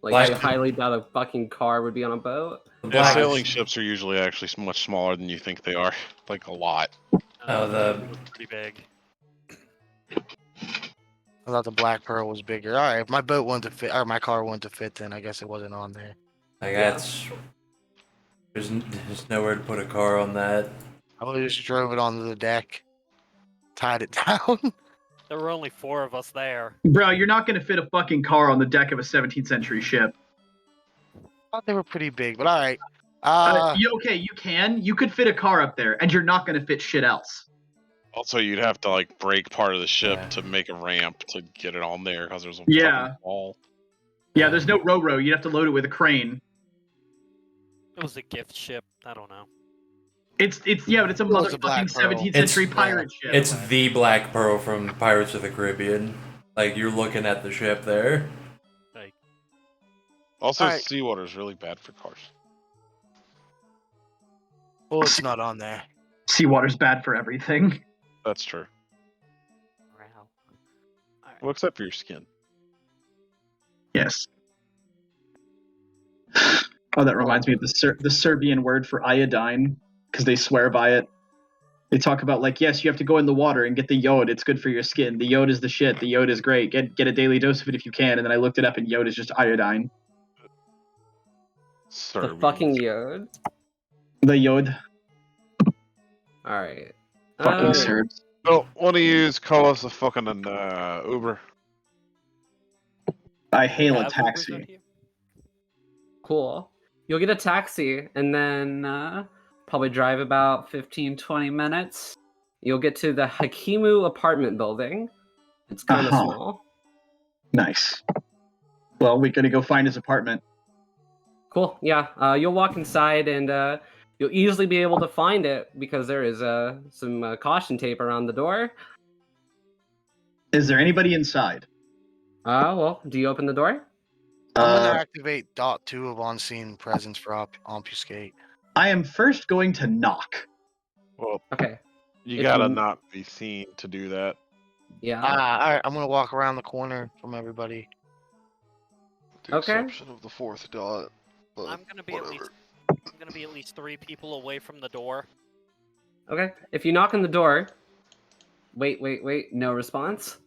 Like, Black- I highly doubt a fucking car would be on a boat. The Yeah, Black. sailing ships are usually actually much smaller than you think they are. Like a lot. Oh, the- It was pretty big. I thought the Black Pearl was bigger. All right, if my boat wanted to fit, or my car wanted to fit, then I guess it wasn't on there. Like that's. There's nowhere to put a car on that. I would have just drove it onto the deck, tied it down. There were only 4 of us there. Bro, you're not gonna fit a fucking car on the deck of a 17th century ship. I thought they were pretty big, but all right. You can. You could fit a car up there, and you're not gonna fit shit else. Also, you'd have to like break part of the ship Yeah. to make a ramp to get it on there because there's a Yeah. fucking wall. Yeah, there's no row. You'd have to load it with a crane. It was a gift ship. I don't know. It's but it's a It was a motherfucking Black Pearl. 17th It's- century pirate ship. It's the Black Pearl from Pirates of the Caribbean. Like you're looking at the ship there. Also, Alright. seawater is really bad for cars. Well, it's not on there. Seawater's bad for everything. That's true. Wow. Well, except for your skin. Yes. Oh, that reminds me of the Serbian word for iodine, because they swear by it. They talk about like, yes, you have to go in the water and get the yod. It's good for your skin. The yod is the shit. The yod is great. Get a daily dose of it if you can. And then I looked it up, and yod is just iodine. The Serbian. fucking yod. The yod. All right. Fucking Serbs. Oh, one of yous call us a fucking Uber. I hail a Have Ubers out taxi. here? Cool. You'll get a taxi and then probably drive about 15-20 minutes. You'll get to the Hakimu apartment building. It's kind of Uh-huh. small. Nice. Well, we're gonna go find his apartment. Cool. Yeah. You'll walk inside and you'll easily be able to find it because there is some caution tape around the door. Is there anybody inside? Well, do you open the door? I'm gonna activate Dot 2 of on-scene presence for obfuscate. I am first going to knock. Well, Okay. you If gotta you- not be seen to do that. Yeah. All right, I'm gonna walk around the corner from everybody. With the Okay. exception of the 4th dot. But I'm gonna be at whatever. least. I'm gonna be at least 3 people away from the door. Okay. If you knock on the door, wait. No response.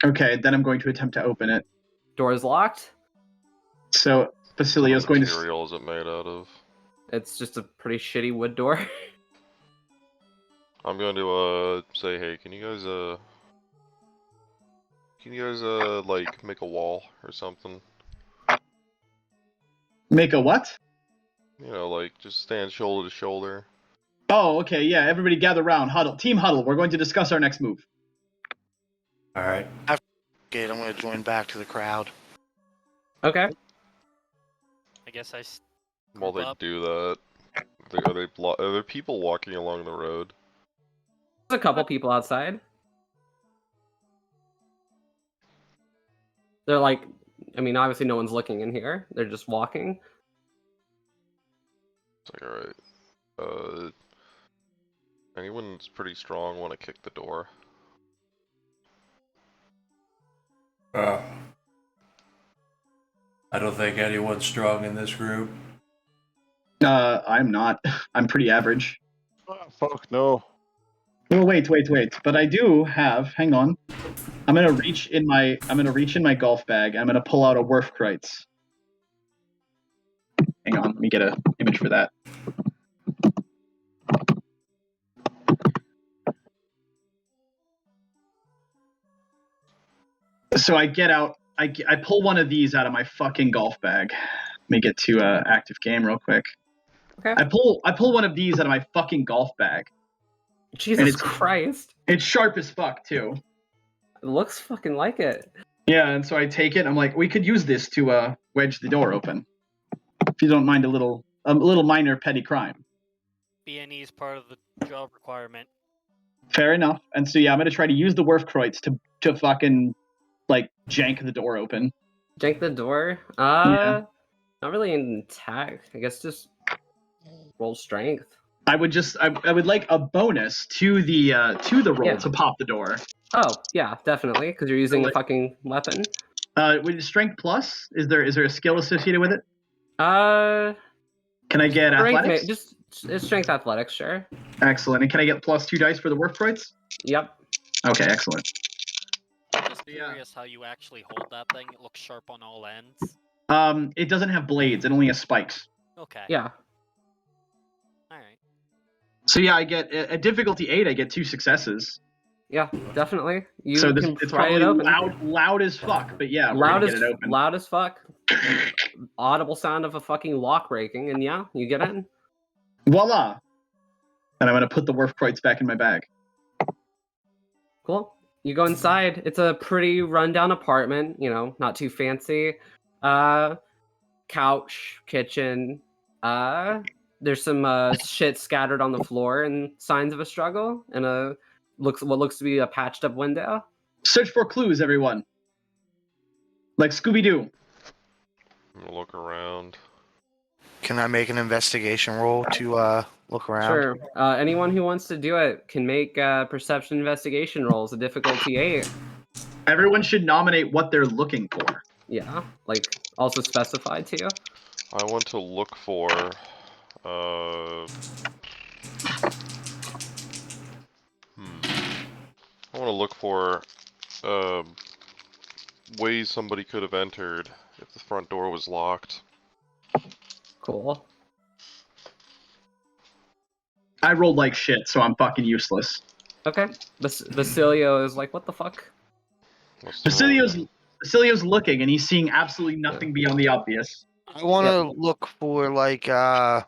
Okay, then I'm going to attempt to open it. Door is locked. So Basilio's What going to. material is it made out of? It's just a pretty shitty wood door. I'm going to say, hey, can you guys like make a wall or something? Make a what? You know, like just stand shoulder to shoulder. Oh, okay, yeah. Everybody gather round. Huddle. Team huddle. We're going to discuss our next move. All right. Okay, I'm gonna join back to the crowd. Okay. I guess While they up. do that, are there people walking along the road? There's a couple people outside. They're like, I mean, obviously no one's looking in here. They're just walking. It's like, alright. Anyone's pretty strong want to kick the door? I don't think anyone's strong in this group. I'm not. I'm pretty average. Oh, fuck no. Oh, wait. But I do have. Hang on. I'm gonna reach in my golf bag. I'm gonna pull out a Wurfkreuz. Hang on. Let me get an image for that. So I get out. I pull one of these out of my fucking golf bag. Let me get to active game real quick. Okay. I pull one of these out of my fucking golf bag. Jesus it's- Christ. It's sharp as fuck too. It looks fucking like it. Yeah, and so I take it. I'm like, we could use this to wedge the door open. If you don't mind a little minor petty crime. B&E is part of the job requirement. Fair enough. And so yeah, I'm gonna try to use the Wurfkreuz to fucking like jank the door open. Jank the door. Yeah. Not really an attack. I guess just roll strength. I would like a bonus to the roll Yeah. to pop the door. Oh yeah, definitely, because you're using a fucking weapon. With strength plus, is there a skill associated with it? Can I get athletics? Just it's strength athletics, sure. Excellent. And can I get plus 2 dice for the Wurfkreuz? Yep. Okay, excellent. I'm just Yeah. curious how you actually hold that thing. It looks sharp on all ends. It doesn't have blades. It only has spikes. Okay. Yeah. Alright. So yeah, I get at difficulty 8. I get 2 successes. Yeah, definitely. You So can it's pry it probably open. loud as fuck. But yeah, we're Loud gonna as get it open. loud as fuck. Audible sound of a fucking lock breaking, and yeah, you get in. Voila. And I'm gonna put the Wurfkreuz back in my bag. Cool. You go inside. It's a pretty rundown apartment. You know, not too fancy. Couch, kitchen. There's some shit scattered on the floor and signs of a struggle, and what looks to be a patched up window. Search for clues, everyone. Like Scooby-Doo. I'm gonna look around. Can I make an investigation roll to look around? Sure. Anyone who wants to do it can make perception investigation rolls. A difficulty 8. Everyone should nominate what they're looking for. Yeah, like also specified too. I want to look for I want to look for ways somebody could have entered if the front door was locked. Cool. I rolled like shit, so I'm fucking useless. Okay. Basilio is like, what the fuck? What's the roll again? Basilio's looking, and he's seeing absolutely nothing beyond the obvious. I want to look for like Is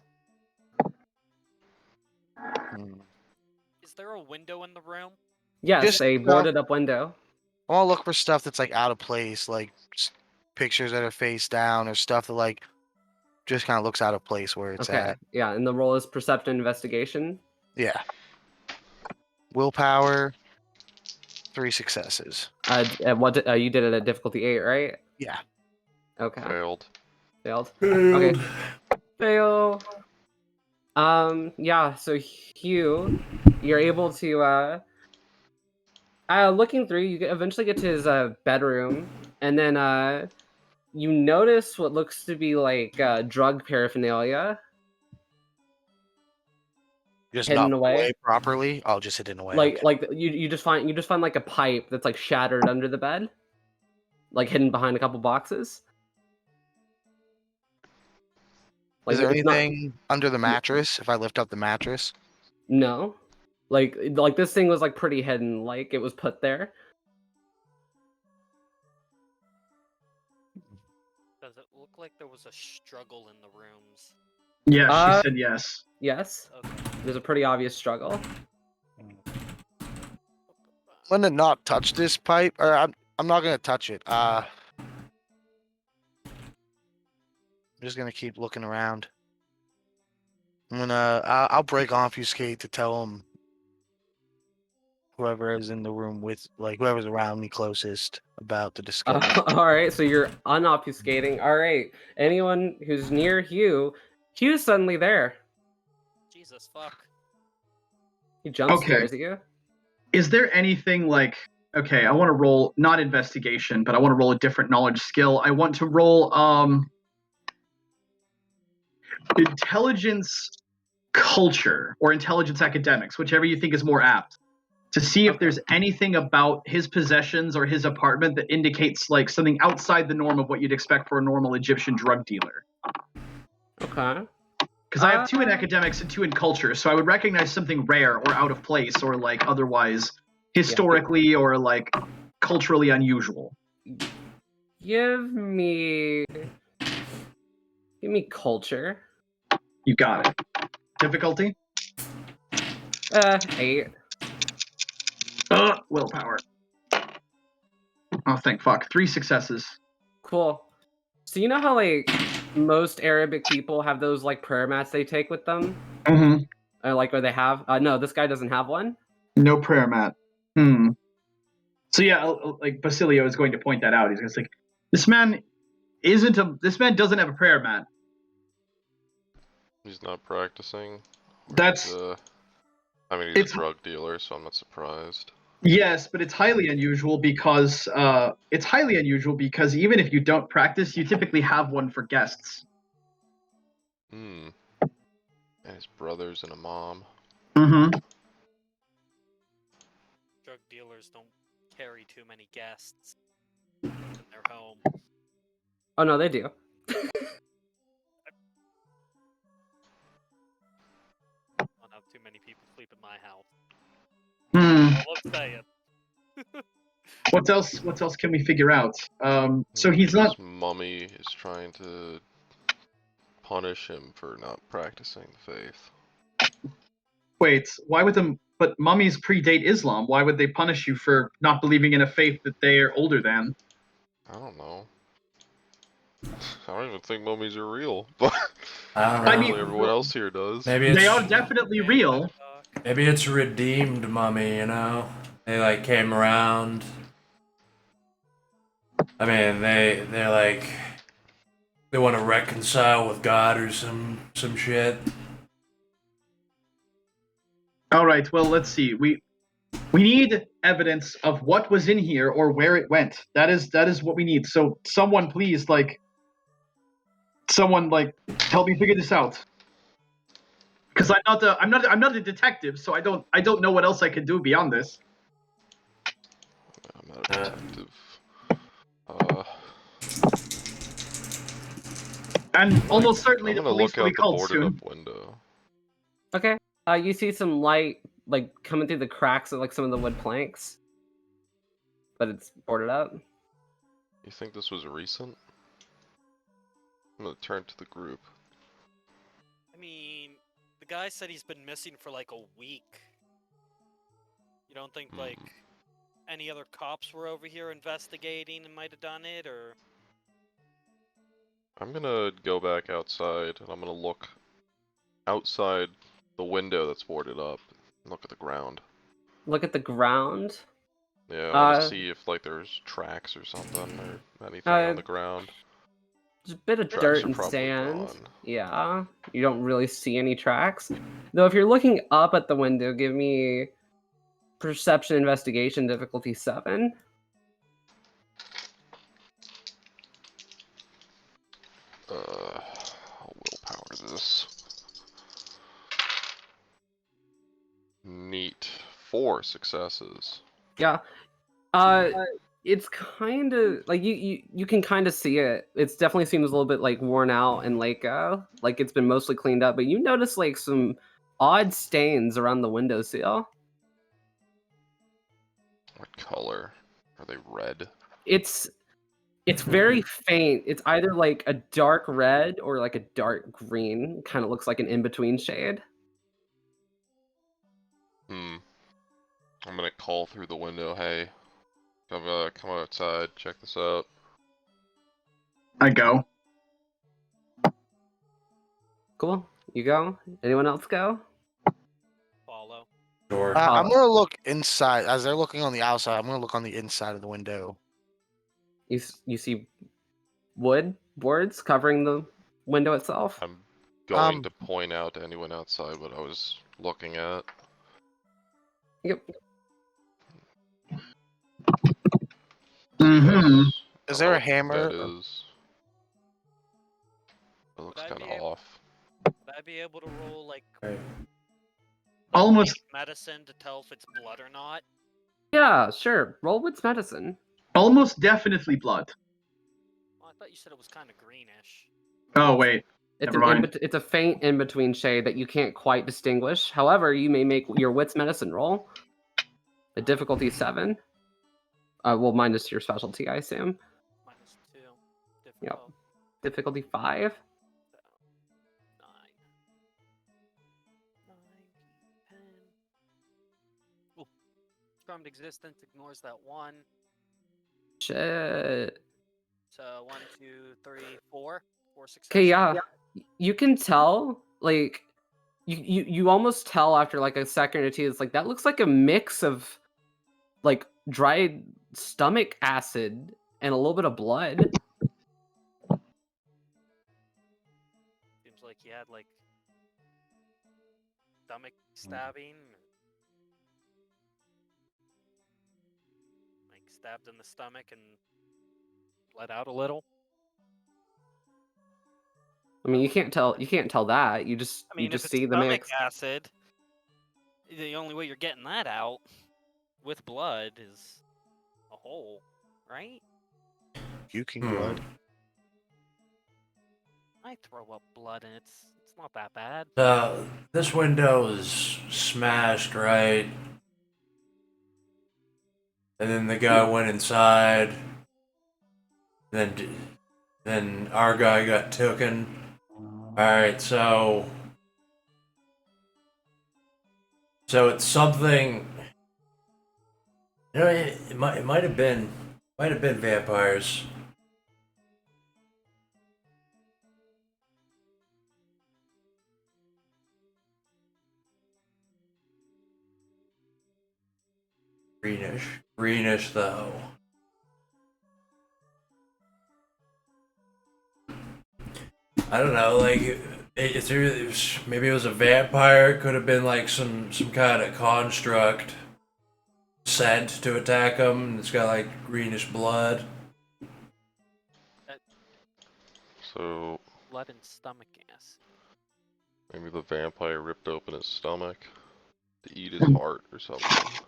there a window in the room? Yes, Just, a boarded up window. I want to look for stuff that's like out of place, like pictures that are face down or stuff that like just kind of looks out of place where it's Okay. at. Yeah, and the roll is perception investigation. Yeah. Willpower. 3 successes. You did it at difficulty 8, right? Yeah. Okay. Failed. Failed. Okay. Fail. Yeah, so Hugh, you're able to looking through, you eventually get to his bedroom, and then you notice what looks to be like drug paraphernalia. Just hidden not away. away properly. Oh, just hidden away. okay. Like you just find like a pipe that's like shattered under the bed, like hidden behind a couple boxes. Like Is there it's not- anything under the mattress? If I lift up the mattress, No, like this thing was like pretty hidden. Like it was put there. Does it look like there was a struggle in the rooms? Yeah, she Uh, said yes. Yes, Okay. there's a pretty obvious struggle. I'm gonna not touch this pipe, or I'm not gonna touch it. I'm just gonna keep looking around. I'll break obfuscate to tell him whoever is in the room with, like, whoever's around me closest about the discovery. All right, so you're unobfuscating. All right, anyone who's near Hugh's suddenly there. Jesus fuck. He jump Okay. scares you. Is there anything like, okay, I want to roll not investigation, but I want to roll a different knowledge skill. I want to roll intelligence culture or intelligence academics, whichever you think is more apt, to see if Okay. there's anything about his possessions or his apartment that indicates like something outside the norm of what you'd expect for a normal Egyptian drug dealer. Okay. Because I have 2 in academics and 2 in culture, so I would recognize something rare or out of place or like otherwise historically or like culturally unusual. Give me culture. You got it. Difficulty? 8. Willpower. Oh, thank fuck. 3 successes. Cool. So you know how like most Arabic people have those like prayer mats they take with them, Mm-hmm. or they have. No, this guy doesn't have one. No prayer mat. So yeah, like Basilio is going to point that out. He's going to say, this man doesn't have a prayer mat. He's not practicing. That's He's a it's- drug dealer, so I'm not surprised. yes, but it's highly unusual because even if you don't practice, you typically have one for guests. And his brothers and a mom. Mm-hmm. Drug dealers don't carry too many guests in their home. Oh no, they do. I don't have too many people sleep in my house. All I'm saying. What else can we figure out? So he's not. His mummy is trying to punish him for not practicing the faith. Wait, why would them? But mummies predate Islam. Why would they punish you for not believing in a faith that they are older than? I don't know. I don't even think mummies are real, but I don't know. I mean- everyone else here does. Maybe They it's are definitely real. maybe it's a redeemed mummy, you know? They like came around. I mean, they're like they want to reconcile with God or some shit. All right. Well, let's see. We need evidence of what was in here or where it went. That is what we need. So someone please help me figure this out. Because I'm not a detective, so I don't know what else I can do beyond this. I'm not a detective. And almost certainly I'm the gonna police look will be out the called boarded soon. up window. Okay. You see some light like coming through the cracks of like some of the wood planks, but it's boarded up. You think this was recent? I'm gonna turn to the group. I mean, the guy said he's been missing for like a week. You don't think like any other cops were over here investigating and might have done it, or? I'm gonna go back outside and I'm gonna look outside the window that's boarded up. Look at the ground. Look at the ground. Yeah, I wanna see if like there's tracks or something or anything on the ground. There's a bit of Tracks dirt are and probably sand. gone. Yeah, you don't really see any tracks. Though if you're looking up at the window, give me perception investigation difficulty 7. I'll willpower this. Neat. 4 successes. Yeah. It's kind of like you can kind of see it. It's definitely seems a little bit like worn out and like it's been mostly cleaned up, but you notice like some odd stains around the windowsill. What color? Are they red? It's very faint. It's either like a dark red or like a dark green. Kind of looks like an in-between shade. I'm gonna call through the window. Hey, come outside. Check this out. I go. Cool. You go. Anyone else go? Follow. Sure. I'm gonna look inside. As they're looking on the outside, I'm gonna look on the inside of the window. You see boards covering the window itself. I'm going to point out to anyone outside what I was looking at. Yep. Mm-hmm. Is there a What hammer? that is. It looks Would I kind of be able- off. Would I be able to roll like Almost. medicine to tell if it's blood or not? Yeah, sure. Roll wits medicine. Almost definitely blood. Well, I thought you said it was kind of greenish. Oh wait. It's Never mind. it's a faint in between shade that you can't quite distinguish. However, you may make your wits medicine roll. The difficulty is 7. Well, minus your specialty, I assume. -2. Yep. Difficult. Difficulty 5. So, 9. 9, 10. Ooh. Charmed existence ignores that 1. Shit. So 1, 2, 3, 4. 4 successes. Okay, yeah. You can tell, like, you almost tell after like a second or two. It's like that looks like a mix of, like, dried stomach acid and a little bit of blood. Seems like he had like stomach stabbing. Like stabbed in the stomach and bled out a little. I mean, you can't tell that. You just I mean, you just if see it's the stomach mix. acid, the only way you're getting that out with blood is a hole, right? Puking Hmm. blood. I throw up blood and it's not that bad. This window is smashed, right? And then the guy went inside. Then our guy got tooken. Alright, so it's something. You know, it might have been vampires. Greenish though. I don't know, like maybe it was a vampire. It could have been like some kind of construct sent to attack him. And it's got like greenish blood. So Blood and stomach acid. maybe the vampire ripped open his stomach to eat his heart or something.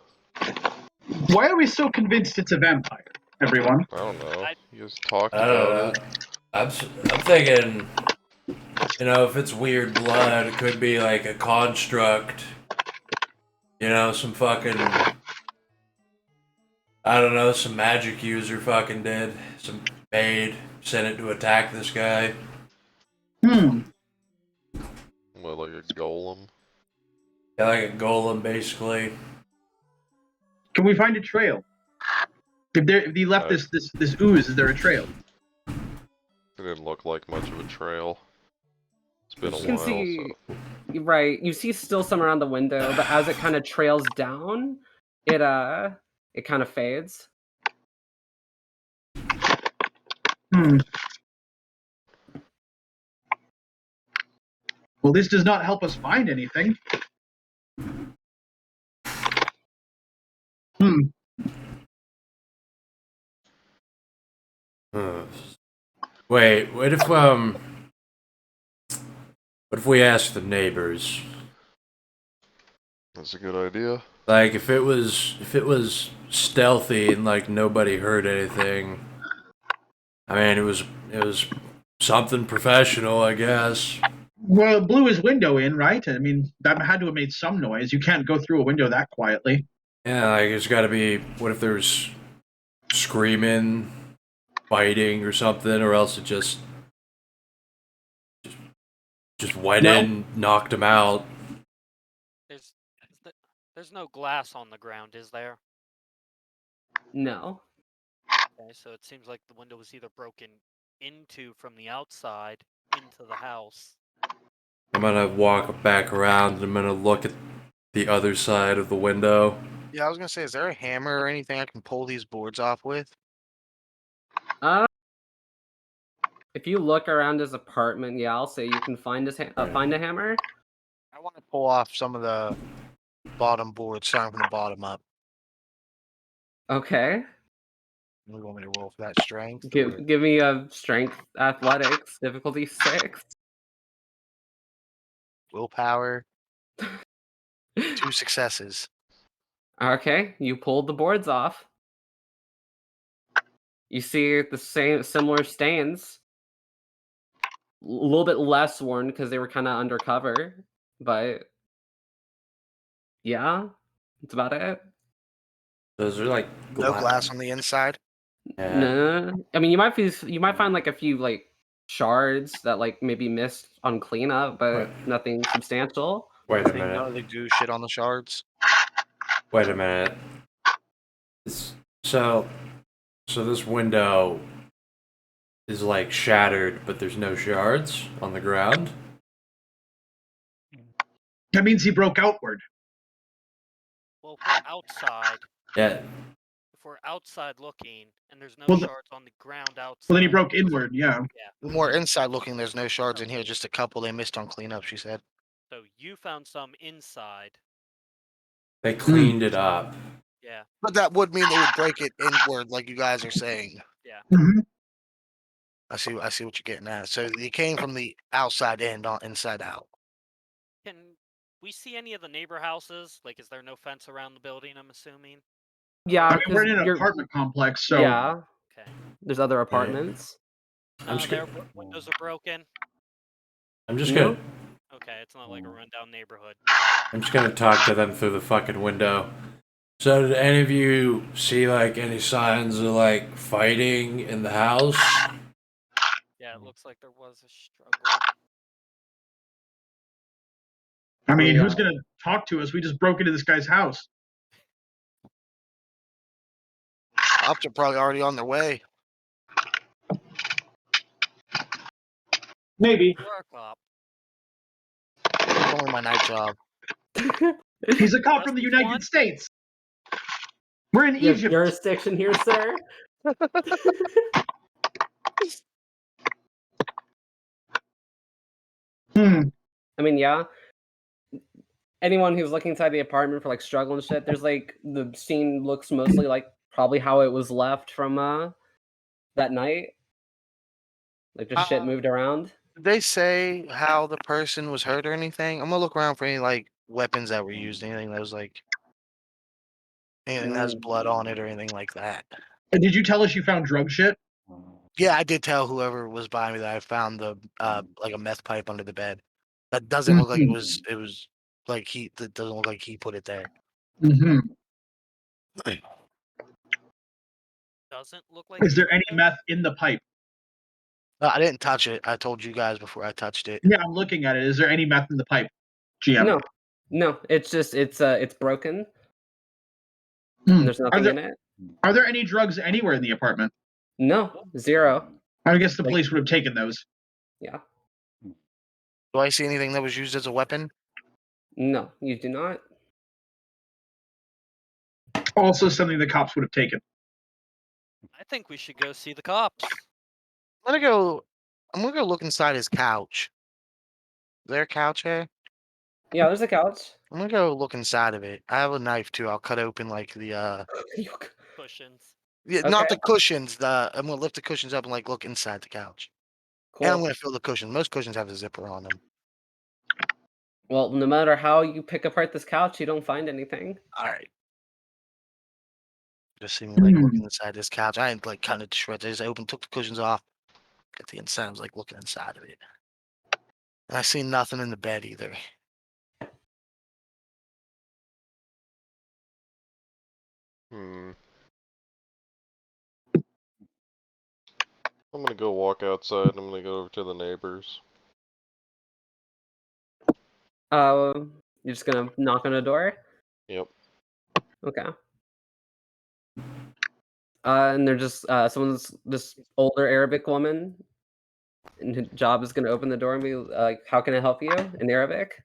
Why are we so convinced it's a vampire, everyone? I don't know. I- You guys talked I don't about know. it. I'm thinking, you know, if it's weird blood, it could be like a construct. You know, some fucking, I don't know, some magic user fucking did. Some maid sent it to attack this guy. What, like a golem? Yeah, like a golem, basically. Can we find a trail? If he left this ooze, is there a trail? It didn't look like much of a trail. It's been a You can while, see, so right? You see still some around the window, but as it kind of trails down, it kind of fades. Well, this does not help us find anything. Wait, what if we ask the neighbors? That's a good idea. Like if it was stealthy and like nobody heard anything. I mean, it was something professional, I guess. Well, it blew his window in, right? I mean, that had to have made some noise. You can't go through a window that quietly. Yeah, like it's got to be. What if there's screaming, fighting, or something, or else it just went Well- in, knocked him out. There's no glass on the ground, is there? No. Okay, so it seems like the window was either broken into from the outside into the house. I'm gonna walk back around and I'm gonna look at the other side of the window. Yeah, I was gonna say, is there a hammer or anything I can pull these boards off with? If you look around his apartment, yeah, I'll say you can find find a hammer. I want to pull off some of the bottom boards, starting from the bottom up. Okay. We want me to roll for that strength? or- Give me a strength athletics difficulty 6. Willpower. 2 successes. Okay, you pulled the boards off. You see the similar stains. A little bit less worn because they were kind of undercover, but yeah, that's about it. Those are like No glass on the inside. Yeah. No, I mean you might find like a few like shards that like maybe missed on cleanup, but Right. nothing substantial. Wait a They minute. know the goo shit on the shards. Wait a minute. So this window is like shattered, but there's no shards on the ground. That means he broke outward. Well, if we're outside, Yeah. if we're outside looking and there's no Well, shards on the ground outside. Well, then he broke inward, yeah. More inside looking, there's no shards in here, just a couple they missed on cleanup, she said. So you found some inside. They cleaned it up. Yeah. But that would mean they would break it inward, like you guys are saying. Mm-hmm. I see what you're getting at. So you came from the outside in, not inside out. Can we see any of the neighbor houses? Like, is there no fence around the building? I'm assuming. Yeah, I mean, we're 'cause in an you're- apartment complex, so yeah, Okay. there's other apartments. I'm just Their gonna, windows are broken. I'm just No. gonna Okay, it's not like a rundown neighborhood. I'm just gonna talk to them through the fucking window. So did any of you see like any signs of like fighting in the house? Yeah, it looks like there was a struggle. I mean, Yeah. who's gonna talk to us? We just broke into this guy's house. Cops are probably already on their way. Maybe. You're a cop. It's only my night job. He's a cop from the Rusty United Swan? States. We're in You have Egypt. jurisdiction here, sir. I mean, yeah. Anyone who's looking inside the apartment for like struggle and shit, there's like the scene looks mostly like probably how it was left from that night. Like just shit moved around. Did they say how the person was hurt or anything? I'm gonna look around for any like weapons that were used, anything that was like anything that has blood on it or anything like that. And did you tell us you found drug shit? Yeah, I did tell whoever was by me that I found the like a meth pipe under the bed. That doesn't look like it was like that doesn't look like he put it there. Mm-hmm. Doesn't look like. Is there any meth in the pipe? I didn't touch it. I told you guys before I touched it. Yeah, I'm looking at it. Is there any meth in the pipe? GM. No, it's just it's broken. Hmm. And there's nothing in it. Are there any drugs anywhere in the apartment? No, 0. I guess the Like- police would have taken those. Yeah, Do I see anything that was used as a weapon? no, you do not. Also, something the cops would have taken. I think we should go see the cops. I'm gonna go look inside his couch. Is there a couch here? Yeah, there's a couch. I'm gonna go look inside of it. I have a knife too. I'll cut open like the Cushions. yeah, not Okay. the cushions. I'm gonna lift the cushions up and like look inside the couch. Cool. And I'm gonna feel the cushions. Most cushions have a zipper on them. Well, no matter how you pick apart this couch, you don't find anything. All right. Just see me like looking inside this couch. I ain't like cutting it to shreds. I just took the cushions off. Got the inside. I was like looking inside of it. And I see nothing in the bed either. Hmm. I'm gonna go walk outside. I'm gonna go over to the neighbors. You're just gonna knock on a door? Yep. Okay. And they're just someone's this older Arabic woman, and her job is gonna open the door and be like, "How can I help you?" in Arabic.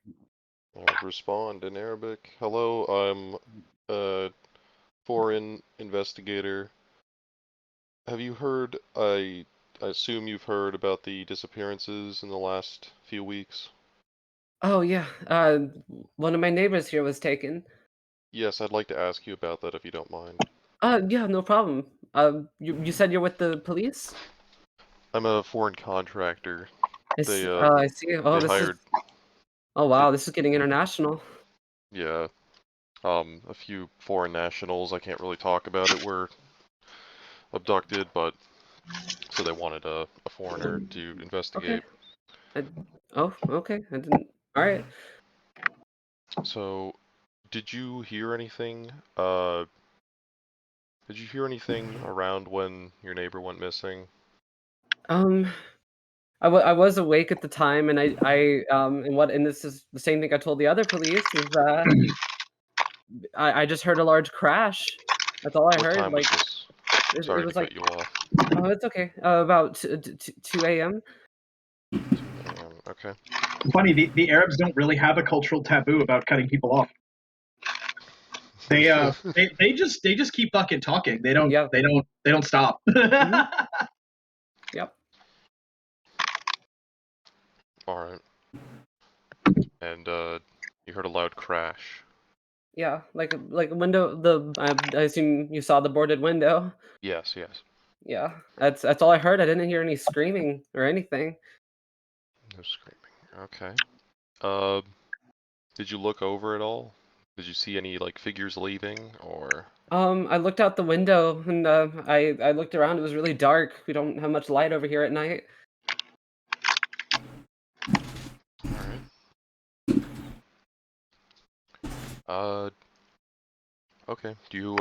I'll respond in Arabic. Hello, I'm a foreign investigator. Have you heard, I assume you've heard about the disappearances in the last few weeks? Oh yeah, one of my neighbors here was taken. Yes, I'd like to ask you about that if you don't mind. Yeah, no problem. You said you're with the police? I'm a foreign contractor. I They, see. I see. Oh, they this is. hired, Oh wow, this is getting international. yeah, a few foreign nationals, I can't really talk about it, were abducted, but, so they wanted a foreigner to Okay. investigate. Oh, okay. I didn't. All right. So, did you hear anything, did you hear anything around when your neighbor went missing? I was awake at the time, and and this is the same thing I told the other police is I just heard a large crash. That's all I What heard. time was Like this? it Sorry to was like, cut you off. oh, it's okay. About 2 a.m. 2 a.m. Okay. Funny, the Arabs don't really have a cultural taboo about cutting people off. They just keep fucking talking. They don't Yeah. they don't stop. Yep. Alright. And, you heard a loud crash. Yeah. Like a window. I assume you saw the boarded window. Yes, yes. Yeah. That's all I heard. I didn't hear any screaming or anything. No screaming. Okay. Did you look over at all? Did you see any, like, figures leaving, or? I looked out the window and I looked around. It was really dark. We don't have much light over here at night. Alright. Okay. Do you,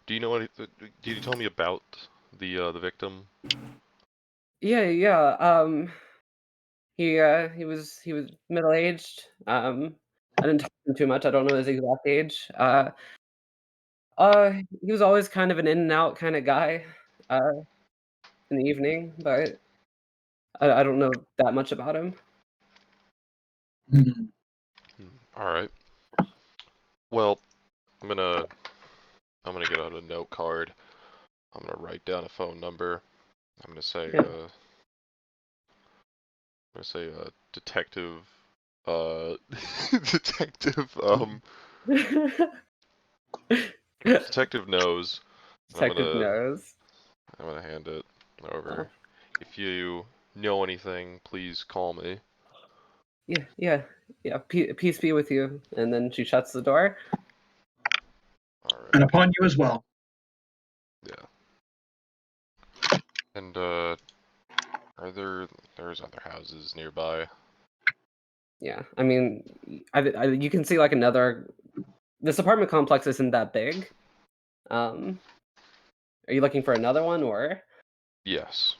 do you know any, did you tell me about the victim? Yeah. He was middle aged. I didn't talk to him too much. I don't know his exact age. He was always kind of an in and out kind of guy. In the evening, but I don't know that much about him. Alright. Well, I'm gonna get out a note card. I'm gonna write down a phone number. I'm gonna say, Yeah. detective, detective knows. Detective knows. I'm gonna hand it over. If you know anything, please call me. Yeah. Peace be with you. And then she shuts the door. Alright. And upon you as well. Yeah. And, there's other houses nearby? Yeah, I mean, you can see like another. This apartment complex isn't that big. Are you looking for another one or? Yes.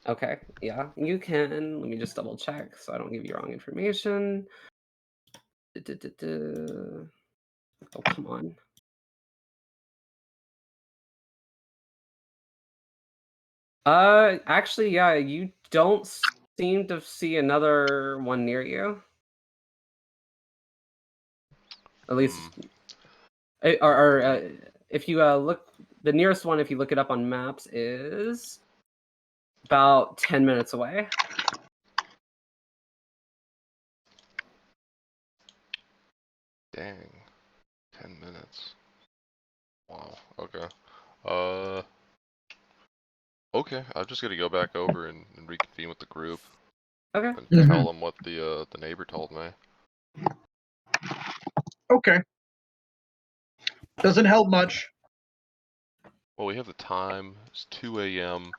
Okay, yeah, you can. Let me just double check so I don't give you wrong information. Oh, come on. Actually, yeah, you don't seem to see another one near you. At least, if you look, the nearest one, if you look it up on maps, is about 10 minutes away. Dang. 10 minutes. Wow. Okay. Okay, I'm just gonna go back over and reconvene with the group. Okay. and Mhm. tell him what the neighbor told me. Okay. Doesn't help much. Well, we have the time. It's 2 a.m.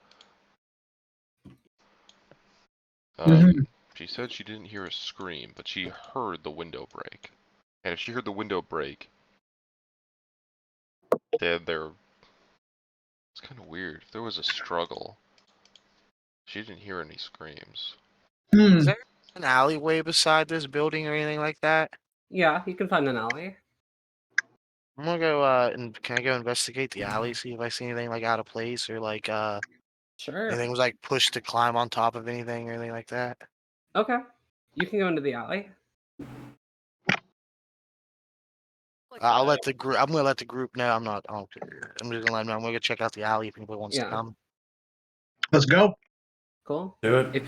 Mhm. She said she didn't hear a scream, but she heard the window break. And if she heard the window break, then it's kind of weird. If there was a struggle, she didn't hear any screams. Is Hmm. there an alleyway beside this building or anything like that? Yeah, you can find an alley. I'm gonna go. And can I go investigate the alley? See if I see anything like out of place or like Sure. anything was like pushed to climb on top of anything or anything like that. Okay. You can go into the alley. Like I'll that. let the group. I'm gonna let the group know. I'm not. I'm just gonna let them know. I'm gonna go check out the alley if anybody wants to Yeah. come. Let's go. Cool. Do it.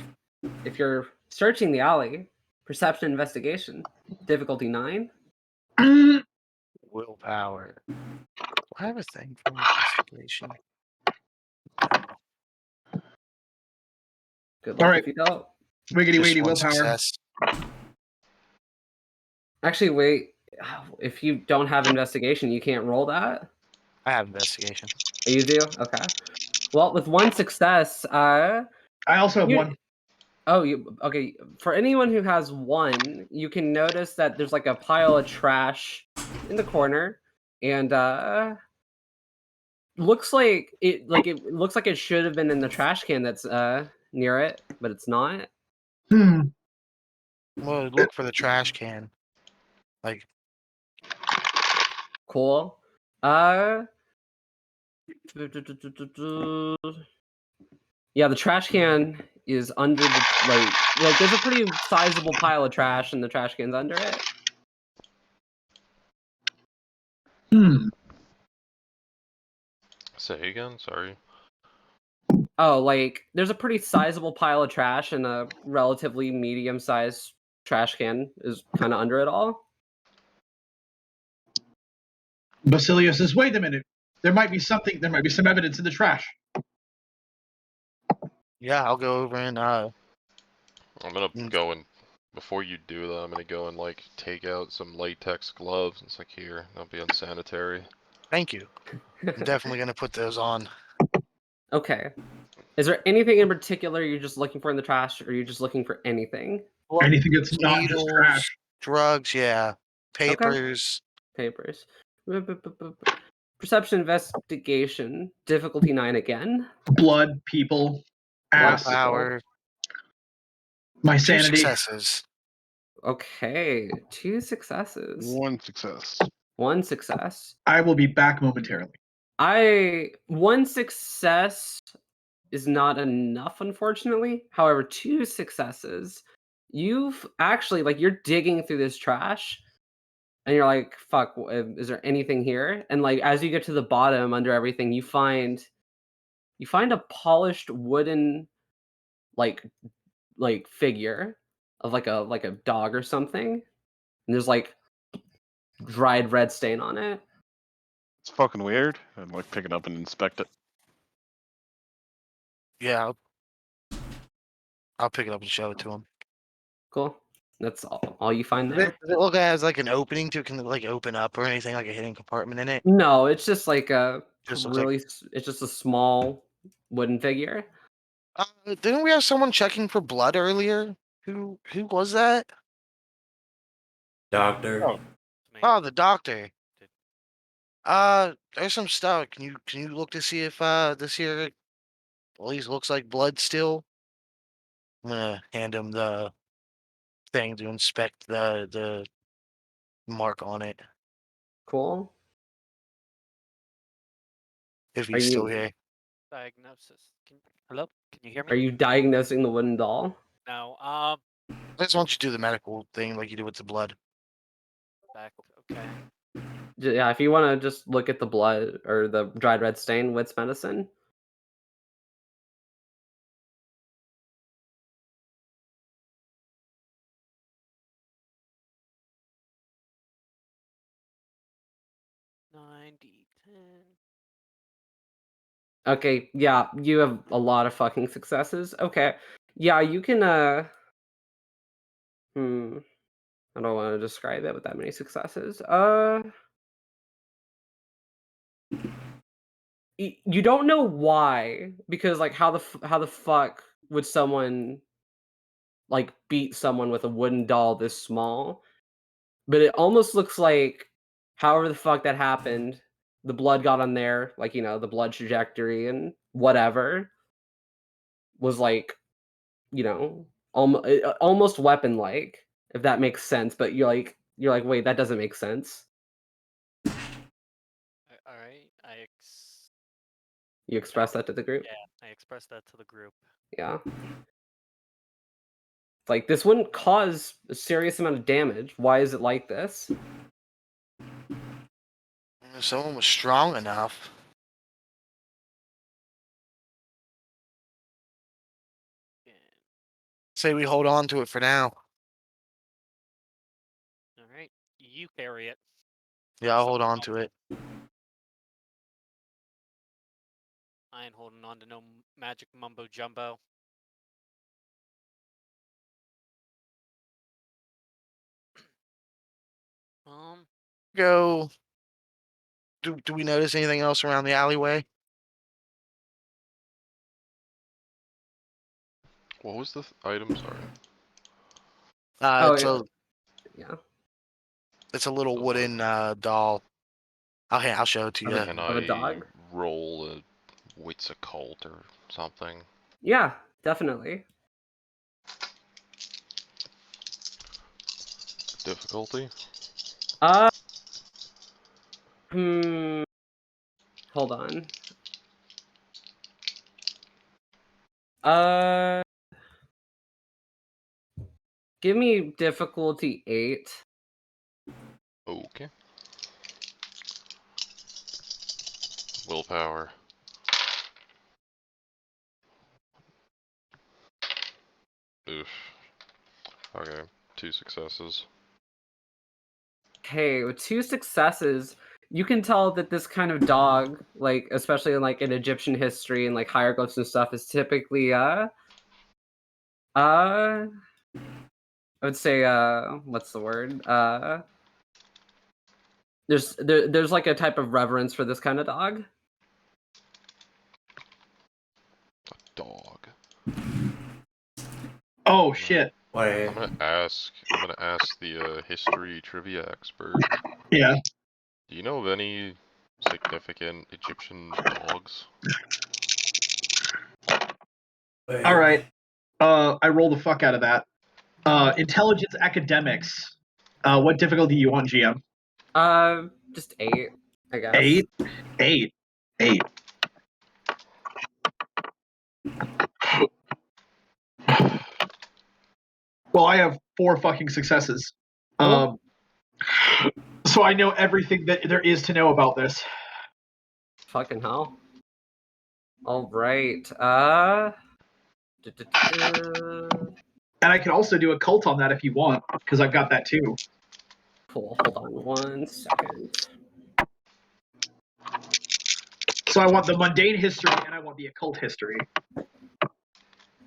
If you're searching the alley, perception investigation, difficulty 9. Mm. Willpower. Do I have a thing for investigation? No. Good All luck right. if you don't. Wiggity Just wiggity one willpower. success. Actually, wait. If you don't have investigation, you can't roll that. I have investigation. Oh, you do? Okay. Well, with one success, I also have you- one. oh, you okay? For anyone who has one, you can notice that there's like a pile of trash in the corner, and looks like it looks like it should have been in the trash can that's near it, but it's not. Hmm. I'm gonna look for the trash can. Like, Cool. Yeah, the trash can is under the like there's a pretty sizable pile of trash and the trash can's under it. Hmm. Say again, sorry. Oh, like there's a pretty sizable pile of trash and a relatively medium-sized trash can is kind of under it all. Basilio says, "Wait a minute. There might be something. There might be some evidence in the trash." yeah, I'll go over and I'm gonna Mm. go and before you do that, I'm gonna go and like take out some latex gloves. It's like here, don't be unsanitary. thank you. I'm definitely gonna put those on. Okay. Is there anything in particular you're just looking for in the trash, or are you just looking for anything? Anything that's not just Needles, trash. drugs, yeah, papers. Papers. Perception investigation, difficulty 9 again. Blood, people, ass, Willpower. my 2 sanity. successes. Okay, 2 successes. One success. 1 success. I will be back momentarily. One success is not enough, unfortunately. However, 2 successes. You've actually you're digging through this trash, and you're like, "Fuck, is there anything here?" And like as you get to the bottom under everything, you find a polished wooden like figure of like a dog or something, and there's like dried red stain on it. It's fucking weird. I'd like pick it up and inspect it. Yeah, I'll pick it up and show it to him. Cool. That's all you find Does there. it look like it has like an opening to it? Can it like open up or anything, like a hidden compartment in it? No, it's just like a Just looks like- really. It's just a small wooden figure. Didn't we have someone checking for blood earlier? Who was that? Doctor. Oh. Me. Oh, the doctor. There's some stuff. Can you look to see if this here at least looks like blood still? I'm gonna hand him the thing to inspect the mark on it Cool. if Are he's still you- here. Diagnosis. Hello? Can you hear me? Are you diagnosing the wooden doll? No. I just want you to do the medical thing like you do with the blood. Back. Okay. Yeah, if you want to just look at the blood or the dried red stain, wits medicine. D10. Okay, yeah, you have a lot of fucking successes. Okay. Yeah, you can I don't want to describe it with that many successes. You don't know why, because like how the fuck would someone like beat someone with a wooden doll this small? But it almost looks like however the fuck that happened, the blood got on there, like the blood trajectory and whatever was like almost weapon like, if that makes sense. But you're like, wait, that doesn't make sense. All right, You express that to the group. yeah, I expressed that to the group. Yeah. Like, this wouldn't cause a serious amount of damage. Why is it like this? If someone was strong enough. Say we hold on to it for now. All right, you carry it. Yeah, I'll hold on to it. I ain't holding on to no magic mumbo jumbo. Go. Do we notice anything else around the alleyway? What was the item? Sorry. Yeah. It's a little wooden doll. I'll show it to you. Can Of a dog? roll a wits occult or something? Yeah, definitely. Difficulty? Hold on. Give me difficulty 8. Okay. Willpower. Oof. Okay, 2 successes. Okay, with 2 successes, you can tell that this kind of dog, like especially in like in Egyptian history and like hieroglyphs and stuff, is typically I would say what's the word? There's like a type of reverence for this kind of dog. Dog. Oh shit. Wait. I'm gonna ask the history trivia expert. Yeah. Do you know of any significant Egyptian dogs? Wait. All right. I rolled the fuck out of that. Intelligence academics. What difficulty you want, GM? Just 8, I guess. 8. Well, I have 4 fucking successes. So I know everything that there is to know about this. Fucking hell. All right. And I can also do a cult on that if you want, because I've got that too. Cool. Hold on 1 second. So I want the mundane history and I want the occult history.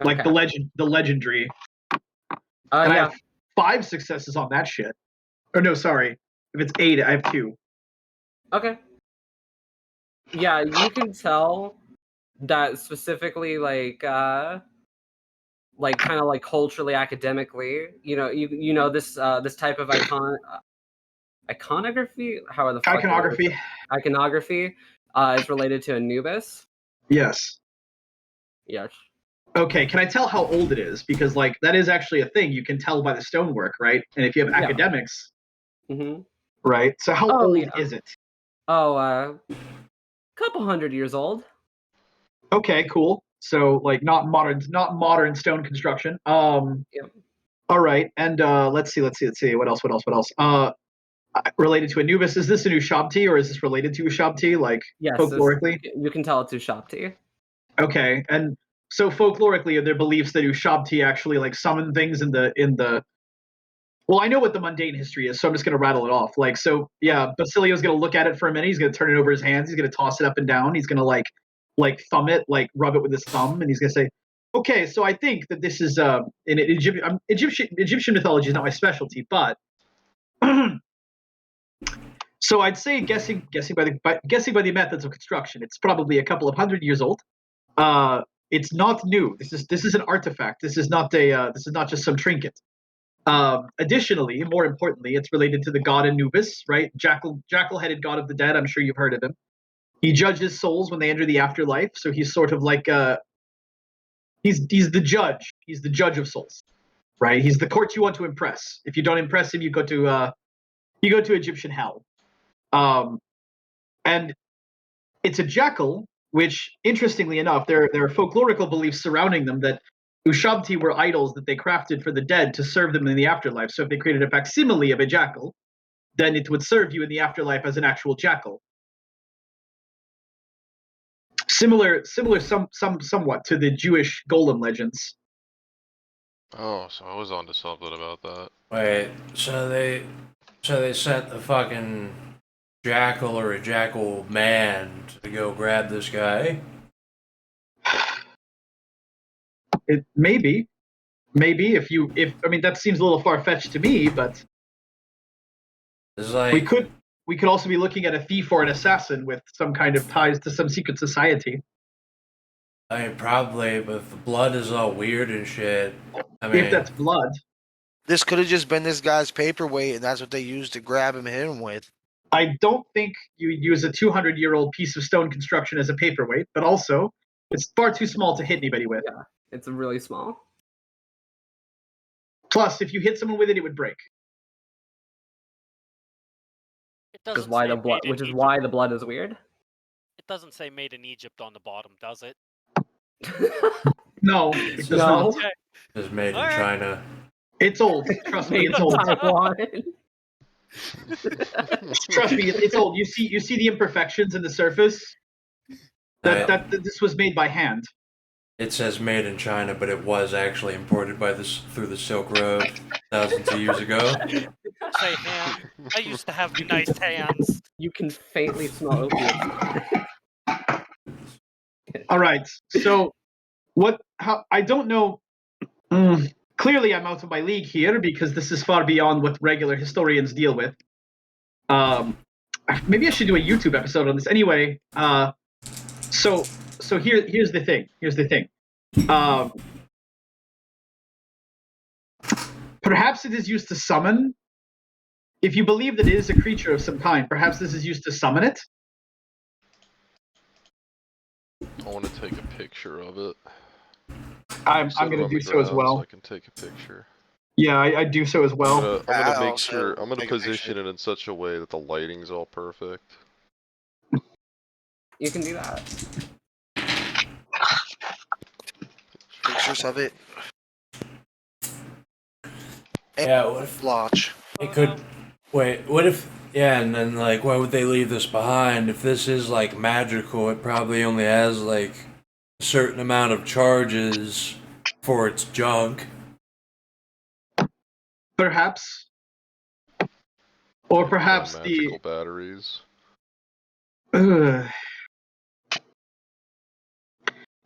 Like Okay. the legendary. And I Yeah. have 5 successes on that shit. Or no, sorry. If it's 8, I have 2. Okay. Yeah, you can tell that specifically, like kind of like culturally, academically, you know this type of iconography. How are the fuck Iconography. Iconography is related to Anubis. Yes. Yes. Okay, can I tell how old it is? Because like that is actually a thing. You can tell by the stonework, right? And if you have Yeah. academics, Mm-hmm. right? So how old is it? Oh, couple hundred years old. Okay, cool. So like not modern stone construction. Yep. All right, and let's see. What else? Related to Anubis, is this an Ushabti or is this related to Ushabti? Like Yes. folklorically? You can tell it's Ushabti. Okay, and so folklorically, are there beliefs that Ushabti actually like summon things in the Well, I know what the mundane history is, so I'm just gonna rattle it off. Like, so yeah, Basilio's gonna look at it for a minute. He's gonna turn it over his hands. He's gonna toss it up and down. He's gonna like thumb it, like rub it with his thumb, and he's gonna say, okay, so I think that this is in Egyptian mythology is not my specialty, but so I'd say guessing by the methods of construction, it's probably a couple of 100 years old. It's not new. This is an artifact. This is not just some trinket. Additionally, more importantly, it's related to the god Anubis, right? Jackal-headed god of the dead. I'm sure you've heard of him. He judges souls when they enter the afterlife. So he's sort of like he's the judge. He's the judge of souls, right? He's the court you want to impress. If you don't impress him, you go to Egyptian hell. And it's a jackal, which, interestingly enough, there are folklorical beliefs surrounding them that Ushabti were idols that they crafted for the dead to serve them in the afterlife. So if they created a facsimile of a jackal, then it would serve you in the afterlife as an actual jackal. Similar, somewhat to the Jewish golem legends. Oh, so I was onto something about that. Wait, so they sent a fucking jackal or a jackal man to go grab this guy? It maybe if I mean that seems a little far fetched to me, but It's like we could also be looking at a thief or an assassin with some kind of ties to some secret society. I mean, probably, but if the blood is all weird and shit. I mean, If that's blood, This could have just been this guy's paperweight, and that's what they used to grab him, hit him with. I don't think you would use a 200-year-old piece of stone construction as a paperweight, but also it's far too small to hit anybody with. Yeah, it's really small. Plus, if you hit someone with it, it would break. It Which is doesn't why say the blood. made in Which is Egypt. why the blood is weird. It doesn't say made in Egypt on the bottom, does it? No, it does No. not. Okay. it's made in Alright. China. It's old. Trust me, Made it's in old. Taiwan. Trust me, it's old. You see the imperfections in the surface. That this was made by hand. It says made in China, but it was actually imported through the Silk Road thousands of years ago. Say hand. I used to have nice hands. You can faintly smell opium. All right. So, how I don't know. Clearly, I'm out of my league here because this is far beyond what regular historians deal with. Maybe I should do a YouTube episode on this. Anyway, so here's the thing. Perhaps it is used to summon. If you believe that it is a creature of some kind, perhaps this is used to summon it. I want to take a picture of it. I'm Set it going to on do the so as ground well. So I can take a picture. Yeah, I do so as well. I'm gonna I'll make also sure. I'm gonna take a position picture. it in such a way that the lighting's all perfect. You can do that. Pictures of it. Yeah, what if Blotch. it could? Wait, what if? Yeah, and then like, why would they leave this behind? If this is like magical, it probably only has like a certain amount of charges for its junk. Perhaps. Or perhaps Magical batteries. Ugh.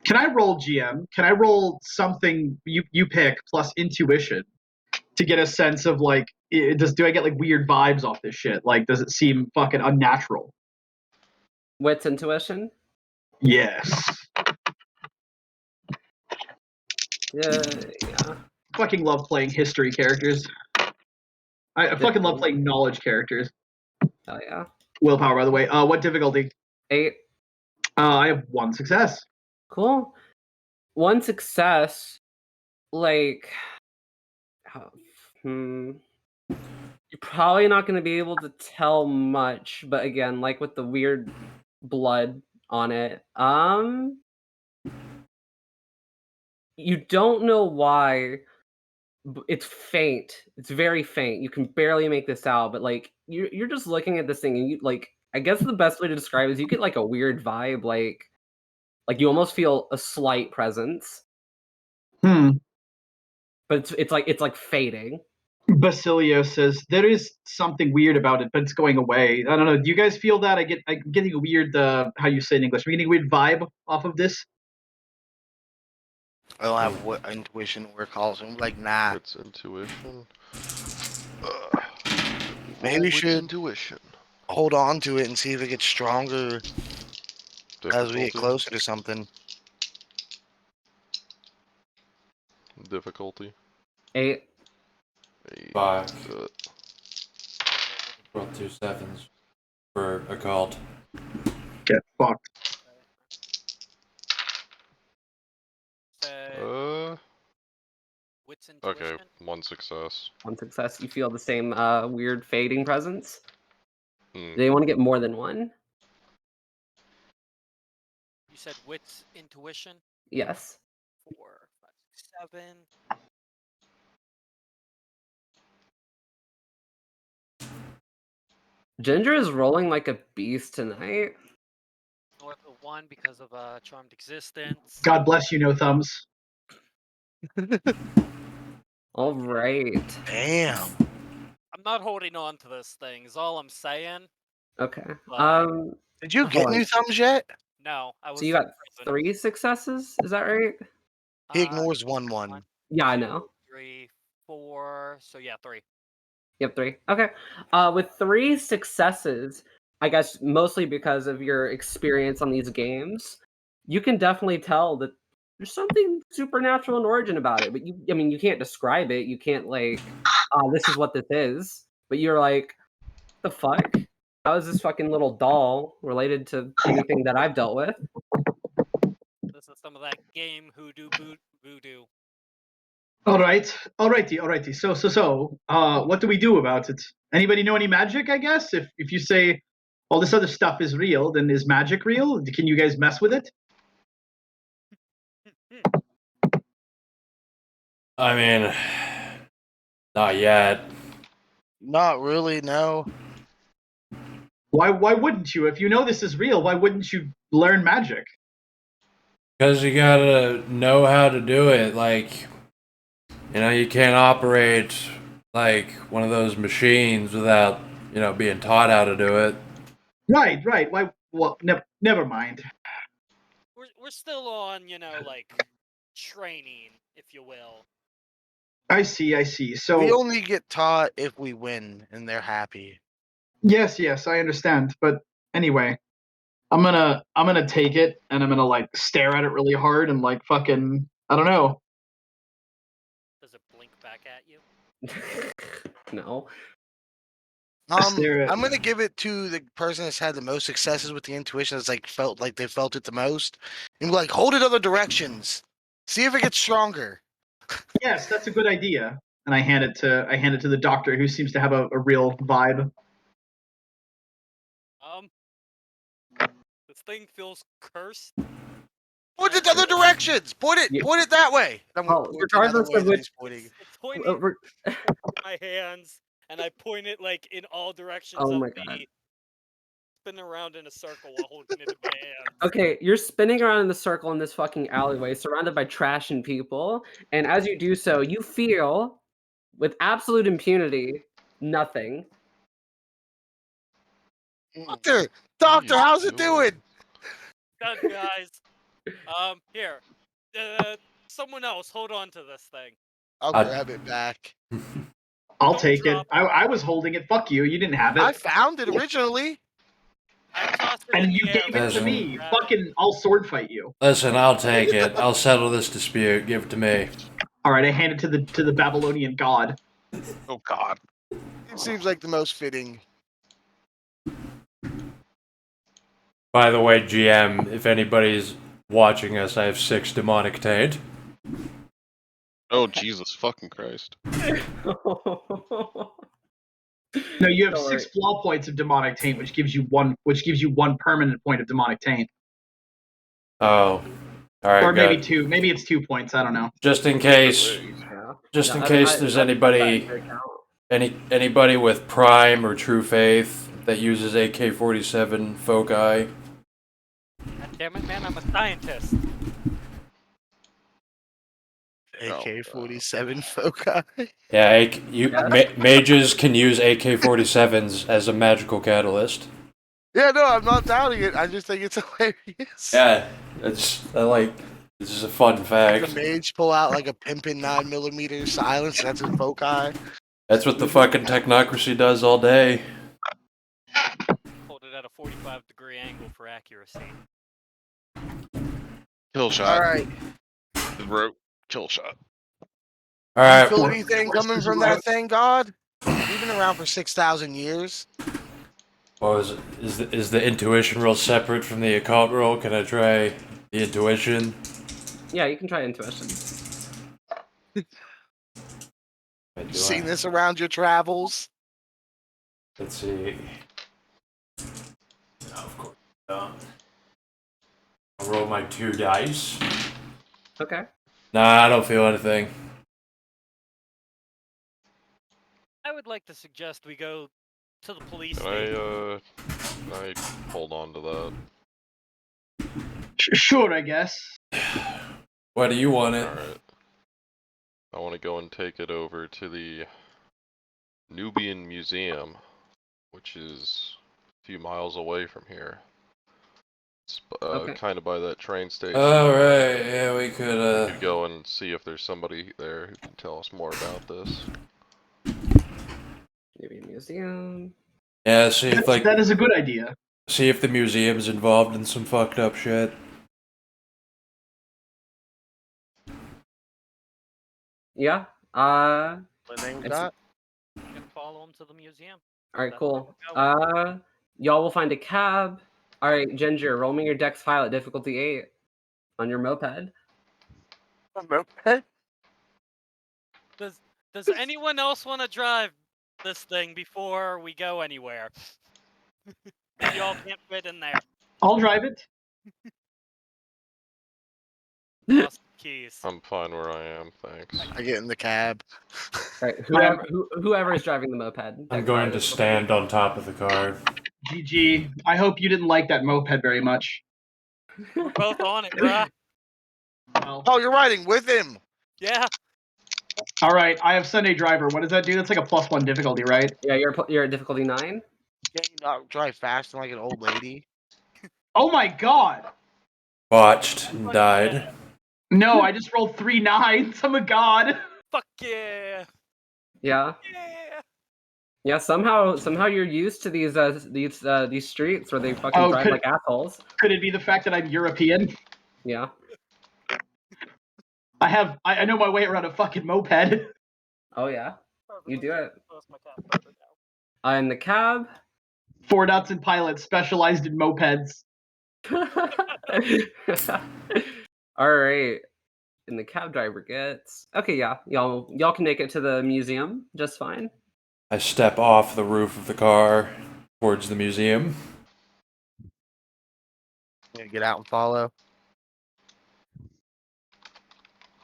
Can I roll GM? Can I roll something you pick plus intuition to get a sense of like, do I get like weird vibes off this shit? Like, does it seem fucking unnatural? Wits intuition. Yes. Yeah. Fucking love playing history characters. I fucking love playing knowledge characters. Oh yeah. Willpower, by the way. What difficulty? 8. I have 1 success. Cool. 1 success. Like. You're probably not going to be able to tell much, but again, like with the weird blood on it, you don't know why. It's faint. It's very faint. You can barely make this out, but like you're just looking at this thing, and you like. I guess the best way to describe it is you get like a weird vibe, like you almost feel a slight presence, but it's like fading. Basilio says there is something weird about it, but it's going away. I don't know. Do you guys feel that? I'm getting a weird how you say it in English. I'm getting a weird vibe off of this. I don't have what intuition work calls. I'm like, nah. Wits intuition. Maybe Roll we wits should intuition. hold on to it and see if it gets stronger as we get Difficulty. closer to something. Difficulty. 8. 8. 5. Do it. Roll 2 sevens for occult. Get fucked. Say, wits Okay, intuition. 1 success. 1 success. You feel the same weird fading presence. Hmm. Do you want to get more than 1? You said wits intuition. Yes. 4, 5, 6, 7. Ginger is rolling like a beast tonight. North of 1 because of charmed existence. God bless you, no thumbs. All right. Damn. I'm not holding on to this thing. Is all I'm saying. Okay. Like, Did you Hold get on. new thumbs yet? no, I was. So you got in prison. 3 successes? Is that right? He Uh, ignores 1-1. 1, Yeah, I 2, know. 3, 4. So yeah, 3. Yep, 3. Okay. With 3 successes, I guess mostly because of your experience on these games, you can definitely tell that there's something supernatural in origin about it. But you can't describe it. You can't like, this is what this is. But you're like, the fuck? How is this fucking little doll related to anything that I've dealt with? This is some of that game hoodoo voodoo. Alrighty. So, what do we do about it? Anybody know any magic? I guess if you say all this other stuff is real, then is magic real? Can you guys mess with it? I mean, not yet. Not really, no. Why wouldn't you? If you know this is real, why wouldn't you learn magic? Because you gotta know how to do it. Like, you can't operate like one of those machines without, being taught how to do it. Right. Why? Well, never mind. We're still on, like training, if you will. I see. So We only get taught if we win and they're happy. yes, I understand. But anyway, I'm gonna take it and I'm gonna like stare at it really hard and like fucking I don't know. Does it blink back at you? No. Stare at- I'm gonna give it to the person that's had the most successes with the intuition. That's like felt like they felt it the most, and be like, hold it other directions. See if it gets stronger. Yes, that's a good idea. And I hand it to the doctor, who seems to have a real vibe. This thing feels cursed. Point it other directions. Point it that way. I'm gonna Oh, point it the other regardless way of that which- he's pointing. It's pointing Uh, re- my hands, and I point it like in all directions Oh of my me. God. Spinning around in a circle while holding it in my hands. Okay, you're spinning around in the circle in this fucking alleyway, surrounded by trash and people, and as you do so, you feel, with absolute impunity, nothing. Doctor, how's it doing? Done, guys. Here. Someone else, hold on to this thing. I'll grab it back. I'll Don't take it. drop I was holding it. Fuck you. You didn't have it. I found it originally. I tossed it in And you the air, gave but it Listen. to me. grab it. Fucking, I'll sword fight you. Listen, I'll take it. I'll settle this dispute. Give it to me. All right, I hand it to the Babylonian god. Oh God. It seems like the most fitting. By the way, GM, if anybody's watching us, I have 6 demonic taint. Oh Jesus fucking Christ. No, you have Don't 6 flaw points of demonic taint, which gives you one permanent point of demonic taint, Oh. Alright, or maybe good. 2. Maybe it's 2 points. I don't know. Just in case, Yeah. just in Yeah, case there's anybody, anybody with Prime or True Faith that uses AK-47 foci. God damn it, man, I'm a scientist. AK-47 foci. Yeah, mages can use AK-47s as a magical catalyst. Yeah, no, I'm not doubting it. I just think it's hilarious. Yeah, it's like This is a fun The fact. mage pull out like a pimpin' 9mm silence. That's his foci. That's what the fucking technocracy does all day. Hold it at a 45-degree angle for accuracy. Kill shot. All right. Bro, kill shot. All You right. feel anything coming from that thing, God? We've been around for 6,000 years. Well, is the intuition roll separate from the occult roll? Can I try the intuition? Yeah, you can try intuition. Seen this around your travels? Let's see. No, of course not. I'll roll my 2 dice. Okay. Nah, I don't feel anything. I would like to suggest we go to the police Can station. I hold on to that? Sure, I guess. Why do you want it? Alright. I want to go and take it over to the Nubian Museum, which is a few miles away from here. It's Okay. kind of by that train station. All right, yeah, we could. We could go and see if there's somebody there who can tell us more about this. Maybe a museum. Yeah, see if That is a good idea. see if the museum's involved in some fucked up shit. Yeah. What name It's- got? You can follow him to the museum. All right, That's cool. where we'll go. Y'all will find a cab. All right, Ginger, roll me your Dex file at difficulty 8 on your moped. A moped? Does anyone else want to drive this thing before we go anywhere? Y'all can't fit in there. I'll drive it. Lost the keys. I'm fine where I am, thanks. I get in the cab. All right, whoever is driving the moped. I'm Dex going file to is stand on top of the car. GG. I hope you didn't like that moped very much. We're both on it, bruh. Well, Oh, you're riding with him. Yeah. all right. I have Sunday driver. What does that do? That's like a +1 difficulty, right? Yeah, you're at difficulty 9. Can you not drive fast like an old lady? Oh my god. Botched and died. No, I just rolled 3 9s. I'm a god. Fuck yeah. Yeah. Yeah. Yeah, somehow you're used to these streets where they fucking Oh, drive could- like assholes. Could it be the fact that I'm European? Yeah. I know my way around a fucking moped. Oh yeah. You do it. Lost my cat photo now. In the cab. Ford Hudson Pilot specialized in mopeds. All right. And the cab driver gets. Okay, yeah. Y'all can make it to the museum just fine. I step off the roof of the car towards the museum. I'm gonna get out and follow.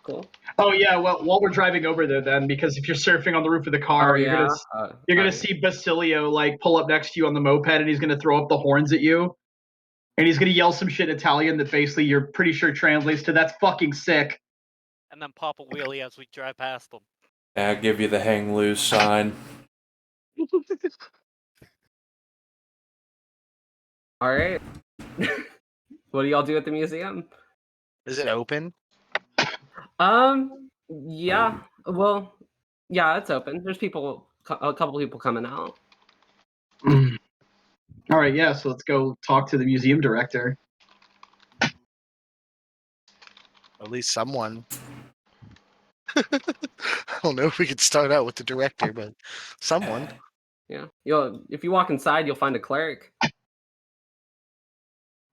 Cool. Oh yeah, well while we're driving over there then, because if you're surfing on the roof of the car, Oh, you're yeah. gonna Fine. see Basilio like pull up next to you on the moped and he's gonna throw up the horns at you. And he's gonna yell some shit in Italian that basically you're pretty sure translates to "that's fucking sick." And then pop a wheelie as we drive past them. I'll give you the hang loose sign. All right. What do y'all do at the museum? Is it open? Yeah. Well, yeah, it's open. There's a couple people coming out. All right, yeah, so let's go talk to the museum director. At least someone. I don't know if we could start out with the director, but someone. Yeah. If you walk inside, you'll find a cleric.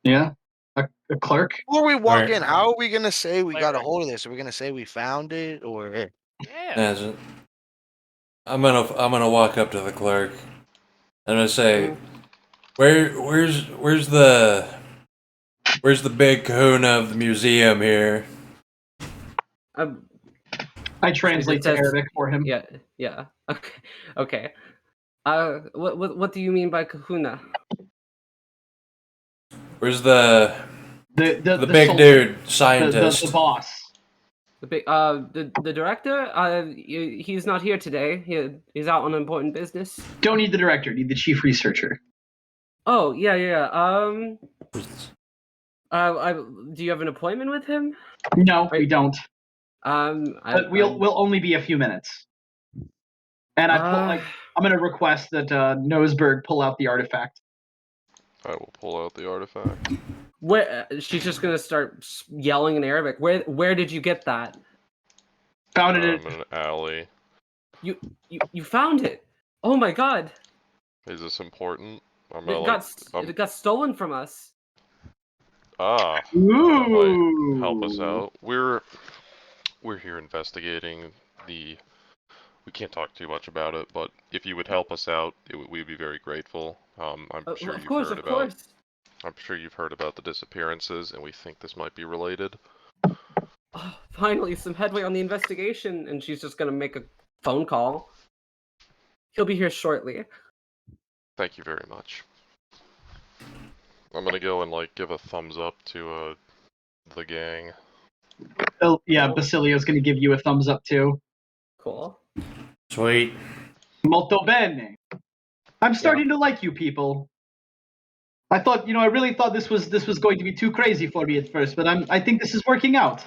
Yeah, a clerk. Before we walk Right. in, how are we gonna say we got a Cleric. hold of this? Are we gonna say we found it, or Yeah. As it- I'm gonna walk up to the clerk. I'm gonna say, where's the big kahuna of the museum here? I translate to says- Arabic for him. Yeah. Okay. What do you mean by kahuna? Where's the big sol- dude the scientist? the boss. The big the director? He's not here today. He's out on important business. Don't need the director. Need the chief researcher. Oh yeah. Do you have an appointment with him? No, we don't. I, We'll only be a few minutes. And I'm gonna request that Noseberg pull out the artifact. I will pull out the artifact. Where she's just gonna start yelling in Arabic. Where did you get that? Found it. I'm in an alley. You found it. Oh my god! Is this important? It got stolen from us. That Ooh. might help us out. We're here investigating the. We can't talk too much about it, but if you would help us out, we'd be very grateful. I'm sure Of you've course, heard of about. course. I'm sure you've heard about the disappearances, and we think this might be related. Oh, finally, some headway on the investigation, and she's just gonna make a phone call. He'll be here shortly. Thank you very much. I'm gonna go and like give a thumbs up to the gang. Oh yeah, Basilio's gonna give you a thumbs up too. Cool. Sweet. Molto bene. I'm starting to like you people. I thought, I really thought this was going to be too crazy for me at first, but I think this is working out.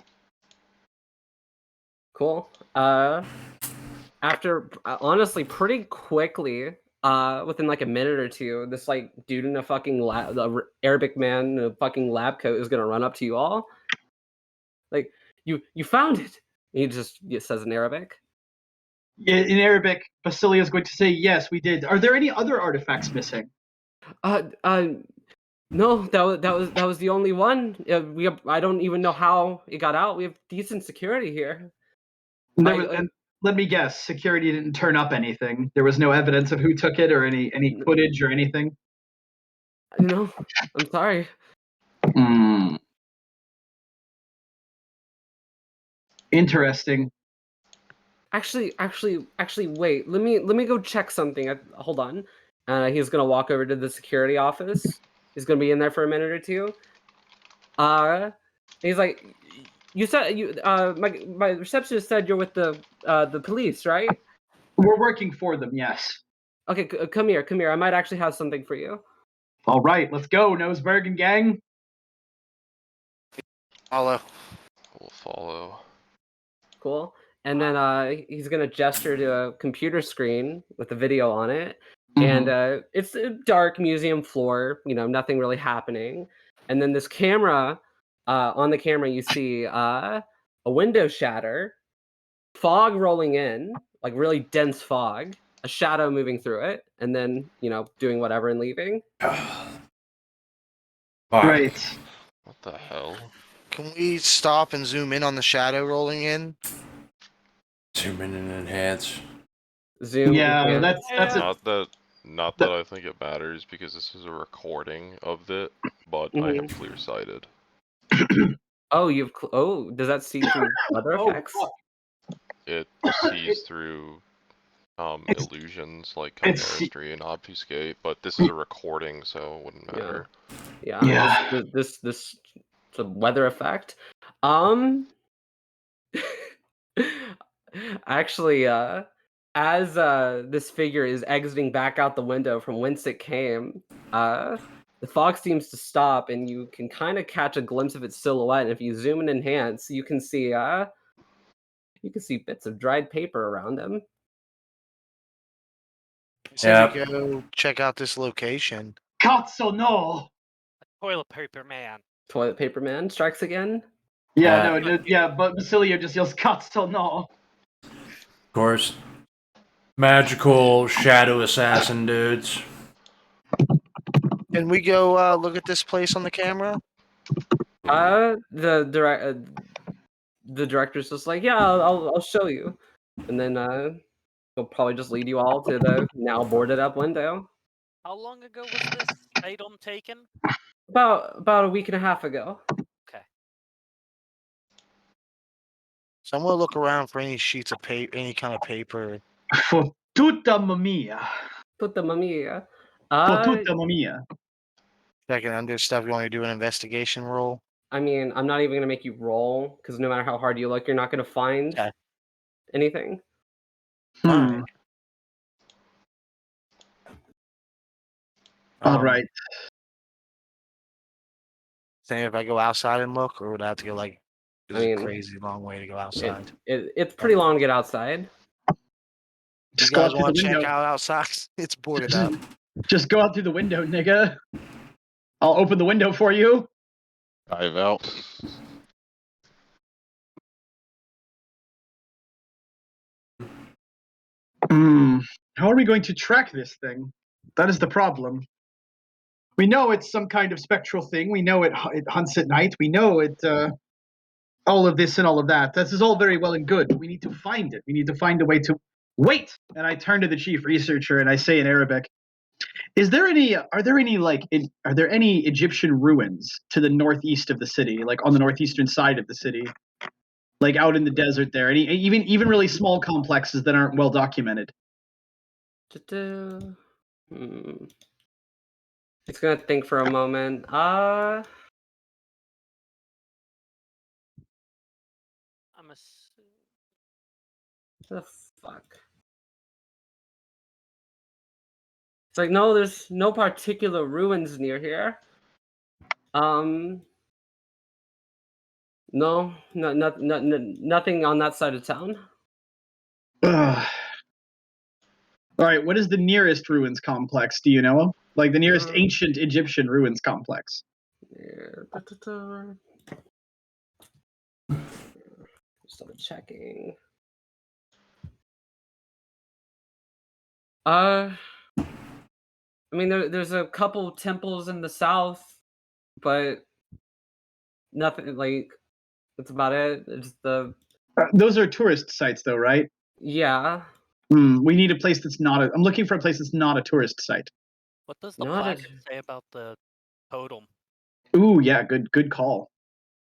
Cool. After honestly, pretty quickly, within like a minute or two, this like dude in a fucking Arabic man in a fucking lab coat is gonna run up to you all. Like, you found it. He just says in Arabic. In Arabic, Basilia is going to say, "Yes, we did." Are there any other artifacts missing? No, that was the only one. I don't even know how it got out. We have decent security here. And let me guess, security didn't turn up anything. There was no evidence of who took it or any footage or anything. No, I'm sorry. Interesting. Actually, wait. Let me go check something. Hold on. He's gonna walk over to the security office. He's gonna be in there for a minute or two. He's like, you said my receptionist said you're with the police, right? We're working for them. Yes. Okay, come here. I might actually have something for you. All right, let's go, Noseberg and gang. Follow. We'll follow. Cool. And then he's gonna gesture to a computer screen with a video on it, and it's a dark museum floor. Nothing really happening. And then this camera, on the camera, you see a window shatter, fog rolling in, like really dense fog, a shadow moving through it, and then doing whatever and leaving. Right. What the hell? Can we stop and zoom in on the shadow rolling in? Zoom in and enhance. Zoom. Yeah, enhance. that's Not that I think it matters because this is a recording of it, but I am clear sighted. Oh, does that see through other effects? fuck. It sees through illusions like chemistry and obfuscate, but this is a recording, so it wouldn't matter. Yeah. This it's a weather effect. Actually, as this figure is exiting back out the window from whence it came, the fog seems to stop, and you can kind of catch a glimpse of its silhouette. And if you zoom and enhance, you can see bits of dried paper around him. So we go check out this location. Cazzo no! Toilet paper man. Toilet paper man strikes again. Yeah, but Basilio just yells "Cazzo no!" Of course. Magical shadow assassin dudes. Can we go look at this place on the camera? The director's just like, yeah, I'll show you, and then he'll probably just lead you all to the now boarded up window. How long ago was this item taken? About a week and a half ago. Okay. So I'm gonna look around for any sheets of paper, any kind of paper. For tutta mia. Tutta mia. For tutta mia. Checking under stuff. You want to do an investigation roll? I mean, I'm not even gonna make you roll because no matter how hard you look, you're not gonna find anything. All right. Same if I go outside and look, or would I have to go like I mean, a crazy long way to go outside? It's pretty long to get outside. You Just go out guys through the want to check window. out outside? It's boarded up. Just go out through the window, nigga. I'll open the window for you. Dive out. How are we going to track this thing? That is the problem. We know it's some kind of spectral thing. We know it hunts at night. We know it. All of this and all of that. This is all very well and good. We need to find it. We need to find a way to wait. And I turn to the chief researcher and I say in Arabic, are there any Egyptian ruins to the northeast of the city, like on the northeastern side of the city, like out in the desert there? Any even really small complexes that aren't well documented? It's gonna think for a moment. I'm The fuck. It's like, no, there's no particular ruins near here. No, nothing on that side of town. All right, what is the nearest ruins complex? Do you know? Like the nearest ancient Egyptian ruins complex? Just double checking. I mean, there's a couple temples in the south, but nothing like. That's about it. It's those are tourist sites, though, right? Yeah. We need a place that's not. I'm looking for a place that's not a tourist site. What does the Not plaque say about the totem? Ooh, yeah, good call.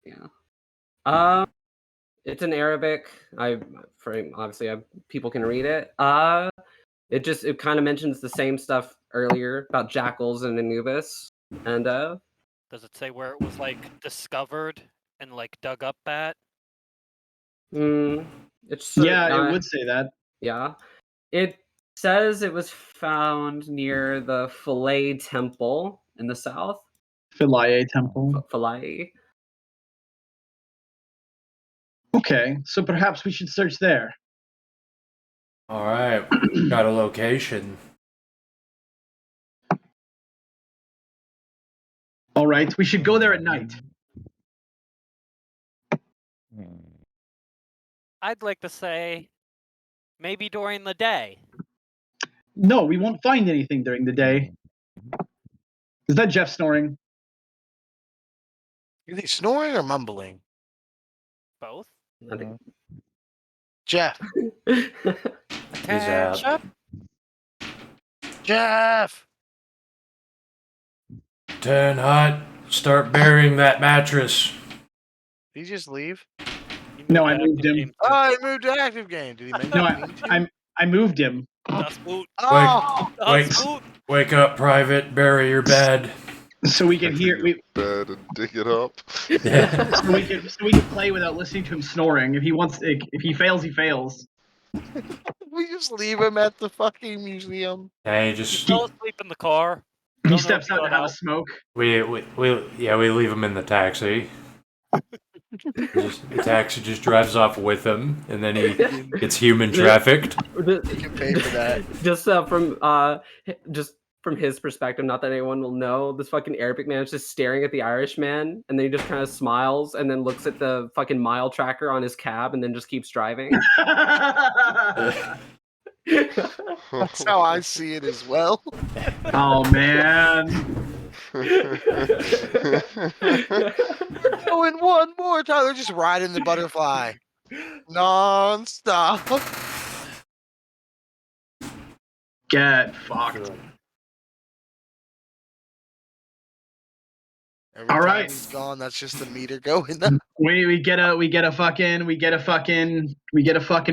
Yeah. It's in Arabic. Obviously people can read it. It kind of mentions the same stuff earlier about jackals and Anubis. And does it say where it was like discovered and like dug up at? It's it would say that. Yeah. It says it was found near the Philae Temple in the south. Philae Temple. Philae. Okay, so perhaps we should search there. All right, got a location. All right, we should go there at night. I'd like to say maybe during the day. No, we won't find anything during the day. Is that Jeff snoring? Is he snoring or mumbling? Both. I think. Jeff. He's out. Jeff. Turn hot. Start burying that mattress. Did he just leave? No, I moved him. Oh, he moved to active game. Did he make No, it? I moved him. Das boot. Oh, Wake up, Private. Bury your bed. So we can hear bed and dig it up. Yeah. so we can play without listening to him snoring. If he fails, he fails. we just leave him at the fucking museum. Hey, He's still asleep in the car. He steps out to have a smoke. We leave him in the taxi. The taxi just drives off with him, and then he gets human trafficked. You can pay for that. Just from his perspective, not that anyone will know, this fucking Arabic man is just staring at the Irish man, and then he just kind of smiles, and then looks at the fucking mile tracker on his cab, and then just keeps driving. That's how I see it as well. Oh man. Going one more time. They're just riding the butterfly non-stop. Get fucked. Every All time right. he's gone, that's just the meter going. We get a fucking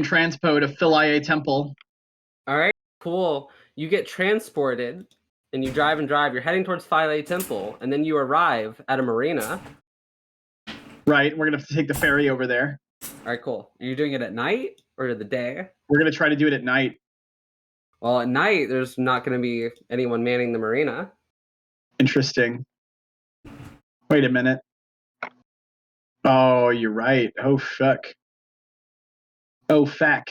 transpo to Philae Temple. All right, cool. You get transported, and you drive and drive. You're heading towards Philae Temple, and then you arrive at a marina. Right, we're gonna have to take the ferry over there. All right, cool. Are you doing it at night or the day? We're gonna try to do it at night. Well, at night, there's not going to be anyone manning the marina. Interesting. Wait a minute. Oh, you're right. Oh fuck. Oh fuck.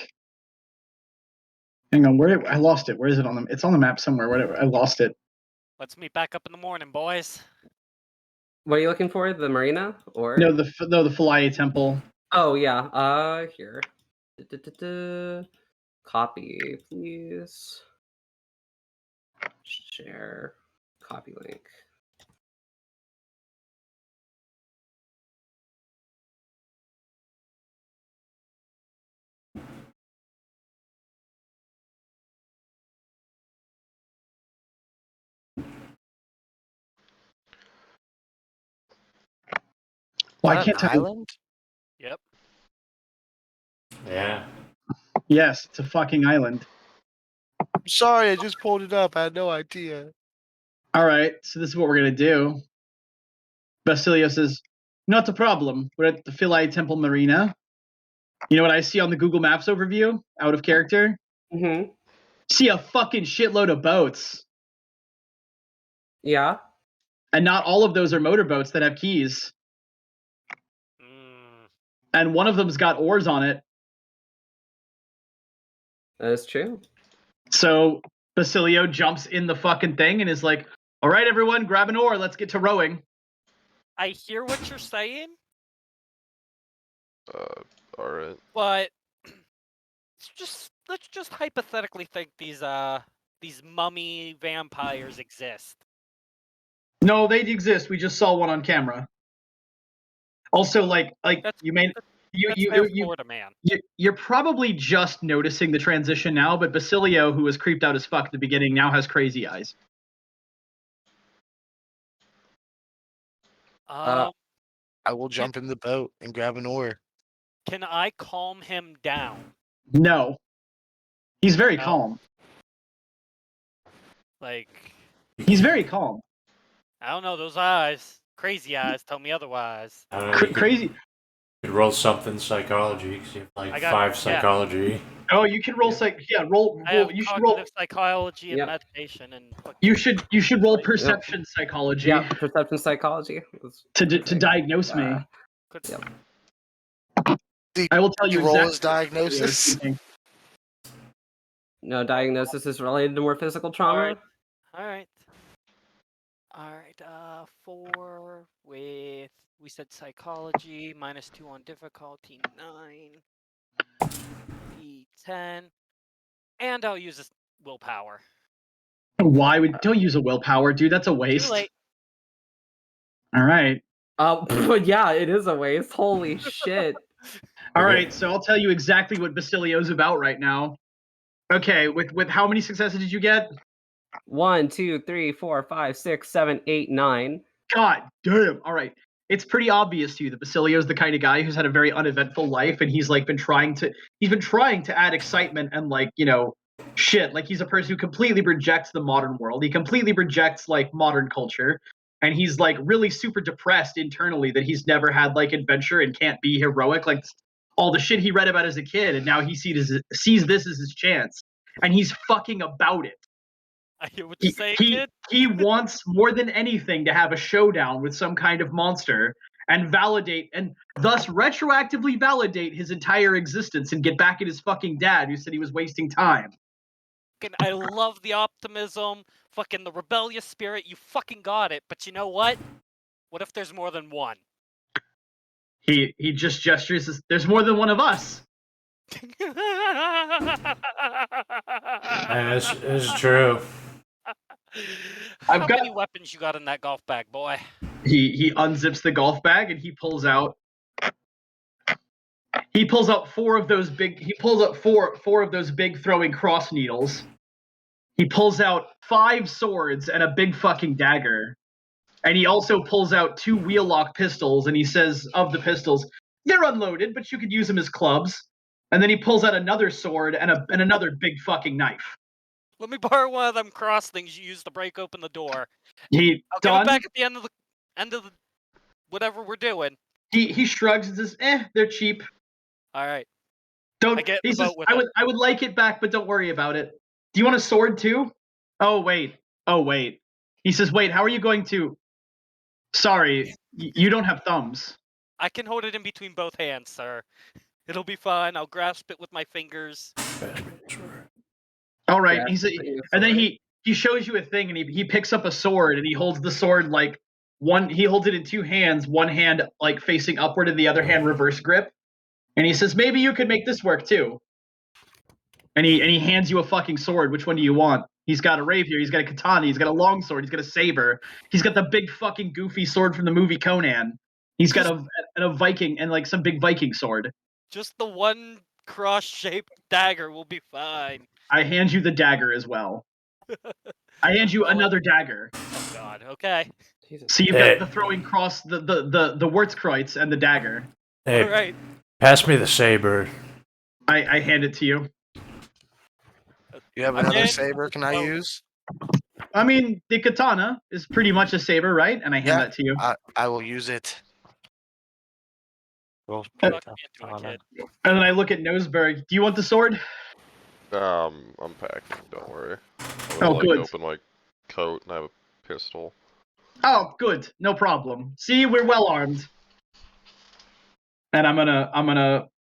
Hang on, I lost it. Where is it on the? It's on the map somewhere. Where I lost it. Let's meet back up in the morning, boys. What are you looking for? The marina or? No, the Philae Temple. Oh yeah. Here. Copy, please. Share. Copy link. Why That can't I? island? Yep. Yeah. Yes, it's a fucking island. I'm sorry, I just pulled it up. I had no idea. All right, so this is what we're gonna do. Basilio says, "Not a problem. We're at the Philae Temple Marina. You know what I see on the Google Maps overview? Out of character. Mm-hmm. See a fucking shitload of boats, Yeah. and not all of those are motorboats that have keys. Mm. And one of them's got oars on it. That is true. So Basilio jumps in the fucking thing and is like, all right, everyone, grab an oar. Let's get to rowing." I hear what you're saying, Alright. but let's just hypothetically think these mummy vampires exist. No, they exist. We just saw one on camera. Also, like That's you may that's Florida man. you're probably just noticing the transition now, but Basilio, who was creeped out as fuck at the beginning, now has crazy eyes. Uh, I will jump in the boat and grab an oar. Can I calm him down? No, he's very No. calm. Like, He's very calm. I don't know, those eyes, crazy eyes, tell me otherwise. I don't know. You Crazy. could roll something psychology because you have like I got- 5 yeah. psychology. Oh, you can roll roll. I have You should roll. cognitive psychology and Yep. meditation and fucking- You should roll Yep. perception psychology Yeah. Perception psychology. That's to perfect. diagnose me. Good. Yep. I will tell you You roll exactly his diagnosis. No diagnosis is related to more physical trauma. Alright. Alright, 4 with, we said psychology, -2 on difficulty, 9. D10. And I'll use this willpower. Why would don't use a willpower, dude? That's a Too waste. late. All right. But yeah, it is a waste. Holy shit. All Okay. right, so I'll tell you exactly what Basilio's about right now. Okay, with how many successes did you get? 1, 2, 3, 4, 5, 6, 7, 8, 9. God damn. All right. It's pretty obvious to you that Basilio's the kind of guy who's had a very uneventful life, and he's been trying to add excitement and shit. Like, he's a person who completely rejects the modern world. He completely rejects modern culture. And he's really super depressed internally that he's never had adventure and can't be heroic, like all the shit he read about as a kid, and now he sees this as his chance. And he's fucking about it. I hear what you're saying, kid. He wants more than anything to have a showdown with some kind of monster and validate, and thus retroactively validate his entire existence and get back at his fucking dad who said he was wasting time. I love the optimism, fucking the rebellious spirit, you fucking got it, but you know what? What if there's more than one? He just gestures as, there's more than one of us. This is true. How I've got- many weapons you got in that golf bag, boy? He unzips the golf bag and he pulls out four of those big throwing cross needles. He pulls out 5 swords and a big fucking dagger. And he also pulls out 2 wheel-lock pistols, and he says of the pistols, they're unloaded, but you could use them as clubs. And then he pulls out another sword and another big fucking knife. Let me borrow one of them cross things you used to break open the door. I'll Give it back at the end of the whatever we're doing. He shrugs and says, they're cheap. All right. Don't. I get He the says, boat with I would like it back, but don't worry about it. Do you want a sword too? Oh wait. He says, wait. How are you going to? Sorry, You don't have thumbs. I can hold it in between both hands, sir. It'll be fine. I'll grasp it with my fingers. All right. Yeah, And then he shows you a thing, and he picks up a sword, and he holds the sword like he holds it in two hands, one hand like facing upward, and the other hand reverse grip. And he says, "Maybe you could make this work too." And he hands you a fucking sword. Which one do you want? He's got a rapier, he's got a katana, he's got a longsword, he's got a saber, he's got the big fucking goofy sword from the movie Conan. He's got a Viking and like some big Viking sword. Just the one cross-shaped dagger will be fine. I hand you the dagger as well. I hand you another dagger. Oh God. Okay. Jesus. So you've got the throwing cross, the Wurzkreuz, and the dagger. Hey, All right. pass me the saber. I hand it to you. You have another Again? saber? Can I Oh. use? I mean, the katana is pretty much a saber, right? And I hand Yeah. that to you. I will use it. Well, Fuck me into a kid. And then I look at Noseberg. Do you want the sword? I'm packing, don't worry. I'm gonna, Oh, good. open my coat and I have a pistol. Oh, good. No problem. See, we're well armed. And I'm gonna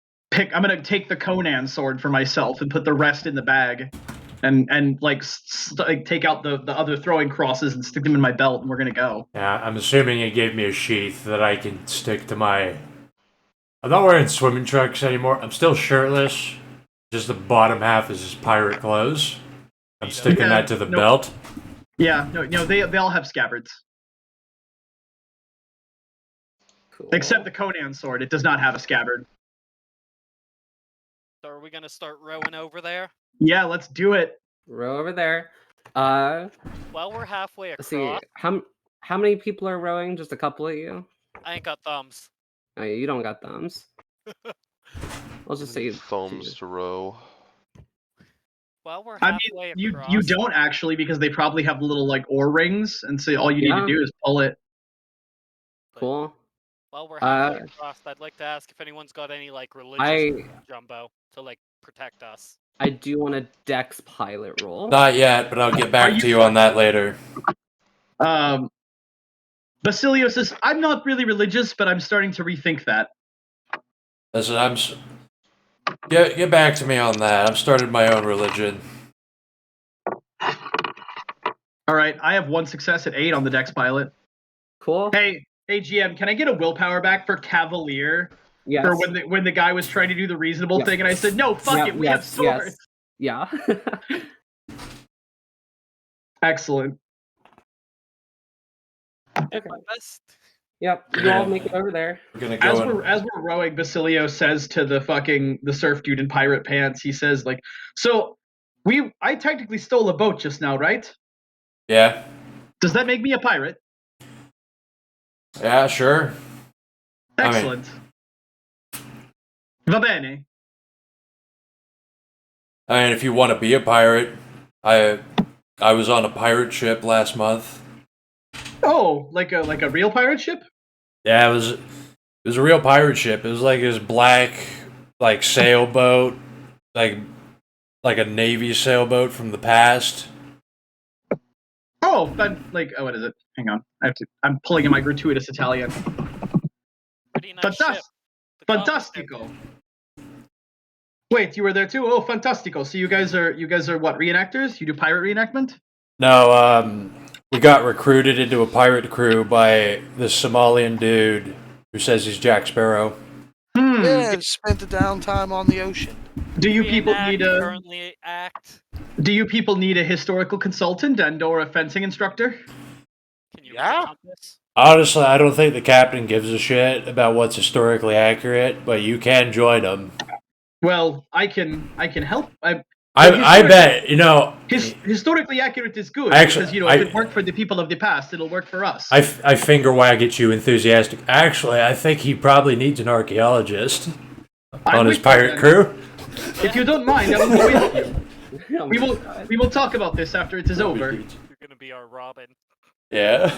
take the Conan sword for myself and put the rest in the bag, and like take out the other throwing crosses and stick them in my belt, and we're gonna go. Yeah, I'm assuming it gave me a sheath that I can stick to my... I'm not wearing swimming trunks anymore. I'm still shirtless. Just the bottom half is just pirate clothes. I'm sticking Yeah, that to the no. belt. Yeah, no, they all have scabbards Cool. except the Conan sword. It does not have a scabbard. So are we gonna start rowing over there? Yeah, let's do it. Row over there. Well, we're halfway Let's across. see. How many people are rowing? Just a couple of you? I ain't got thumbs. Oh, yeah, you don't got thumbs. I'll just say Thumbs to row. Well, we're I halfway mean, across. you don't actually, because they probably have little like oar rings, and so all you need Yeah. to do is pull it. Cool. While we're halfway across, I'd like to ask if anyone's got any like religious jumbo to like protect us. I do want a Dex pilot roll. Not yet, but I'll get back you to you on that later. Basilio says, "I'm not really religious, but I'm starting to rethink that." Listen, get back to me on that. I've started my own religion. All right, I have one success at 8 on the Dex pilot. Cool. Hey, GM, can I get a willpower back for Cavalier? Yes. For when the guy was trying to do the reasonable Yep. thing, and I said, "No, fuck Yep, it, we have yes, swords." yes. Yeah. Excellent. Did my best. Yep. You all make it over there. We're gonna As go. we're rowing, Basilio says to the surf dude in pirate pants, he says like, "So I technically stole a boat just now, right? Yeah. Does that make me a pirate?" Yeah, sure. I mean- Excellent. Va bene. I mean, if you want to be a pirate, I was on a pirate ship last month. Oh, like a real pirate ship? Yeah, it was a real pirate ship. It was like this black, like sailboat, like a Navy sailboat from the past. Oh, what is it? Hang on, I'm pulling in my gratuitous Italian. Pretty nice ship. The combat ship. Fantastico. Wait, you were there too? Oh, fantastico. So you guys are what, reenactors? You do pirate reenactment? No, we got recruited into a pirate crew by this Somalian dude who says he's Jack Sparrow. Yeah, spent the downtime on the ocean. Do you people Reenact, need a currently act? Do you people need a historical consultant and or a fencing instructor? Can you Yeah. recount this? Honestly, I don't think the captain gives a shit about what's historically accurate, but you can join him. Well, I can help. I bet, Historically accurate is good Actually, because if it worked for the people of the past, it'll work for us. I finger wag at you enthusiastic. Actually, I think he probably needs an archaeologist on his with you pirate then. crew. If you don't mind, I will go with you. Oh We my will God. we will talk about this after it is over. You're gonna be our Robin. Yeah.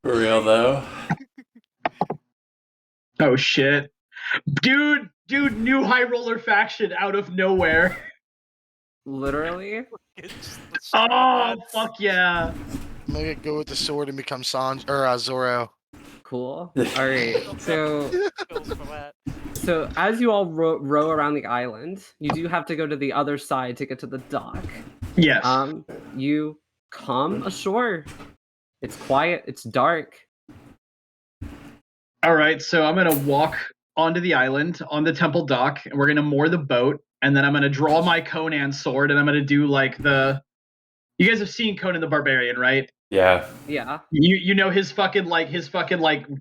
For real though. Oh shit. Dude, new high roller faction out of nowhere. Literally. It's just the Oh, straws. fuck yeah. I'm gonna go with the sword and become Zoro. Cool. All right. So Goes for that. so as you all row around the island, you do have to go to the other side to get to the dock. Yes. You come ashore. It's quiet. It's dark. All right, so I'm gonna walk onto the island on the temple dock, and we're gonna moor the boat, and then I'm gonna draw my Conan sword, and I'm gonna do like the. You guys have seen Conan the Barbarian, right? Yeah. Yeah. You know his fucking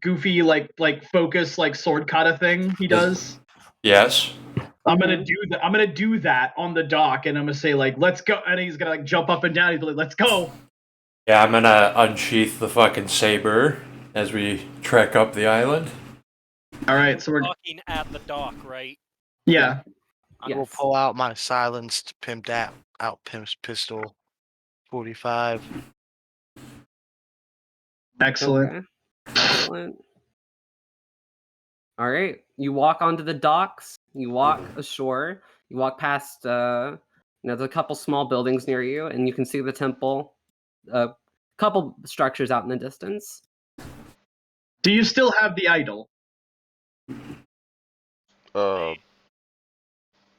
goofy like focus like sword kata thing he does. Yes. I'm gonna do that on the dock, and I'm gonna say like, "Let's go," and he's gonna like jump up and down. He's like, "Let's go." Yeah, I'm gonna unsheath the fucking saber as we trek up the island. All right, so we're Talking at the dock, right? yeah. I will Yes. pull out my silenced pimp's pistol, 45. Excellent. Okay. Excellent. All right. You walk onto the docks. You walk ashore. You walk past, there's a couple small buildings near you, and you can see the temple. A couple structures out in the distance. Do you still have the idol?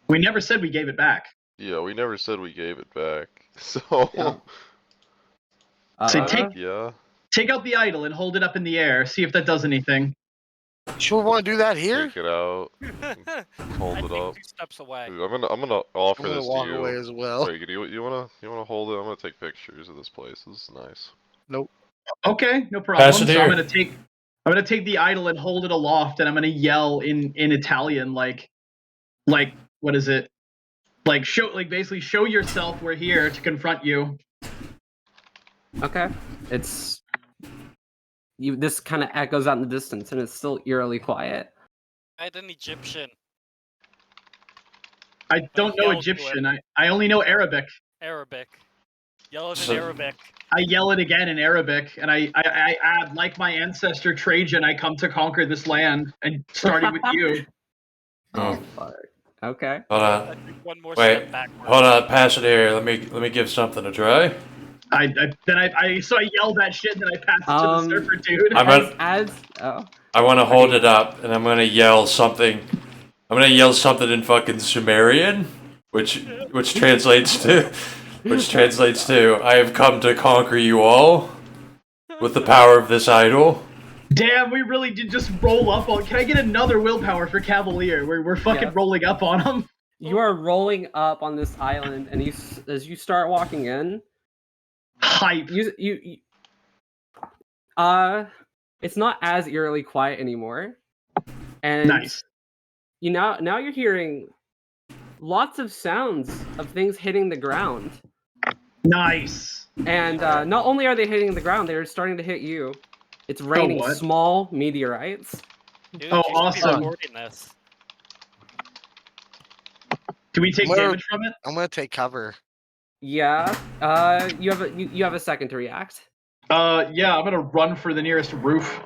We never said we gave it back. Yeah, we never said we gave it back. So, Yeah. So take yeah. take out the idol and hold it up in the air. See if that does anything. Sure want to do that here? Take it out. Hold I it think up. 2 steps away. Dude, I'm gonna offer I'm gonna this walk to you. away as well. Wait, you wanna hold it? I'm gonna take pictures of this place. This is nice. Okay, no problem. Pass it So I'm here. gonna take the idol and hold it aloft, and I'm gonna yell in Italian like what is it? Like basically show yourself. We're here to confront you. Okay. It's you. This kind of echoes out in the distance, and it's still eerily quiet. I had an Egyptian. I don't know Yell to Egyptian. I only know Arabic. Arabic. Yell it in So- Arabic. I yell it again in Arabic, and I add, like my ancestor Trajan, I come to conquer this land, and starting with you. Oh fuck. Okay. Hold I on. think one more Wait. step backwards. Hold on. Pass it here. Let me give something a try. So I yelled that shit, and then I passed it to the surfer dude. I'm gonna- I want to hold it up, and I'm gonna yell something. I'm gonna yell something in fucking Sumerian, which translates to I have come to conquer you all with the power of this idol. Damn, we really did just roll up on. Can I get another willpower for Cavalier? We're fucking Yeah. rolling up on him. You are rolling up on this island, and as you start walking in, Hype. It's not as eerily quiet anymore, and Nice. now you're hearing lots of sounds of things hitting the ground, Nice. and not only are they hitting the ground, they're starting to hit you. It's raining what? small meteorites. Dude, Oh, you should be awesome. recording this. Do we take Where- damage from it? I'm gonna take cover. Yeah. You have a second to react. Yeah, I'm gonna run for the nearest roof.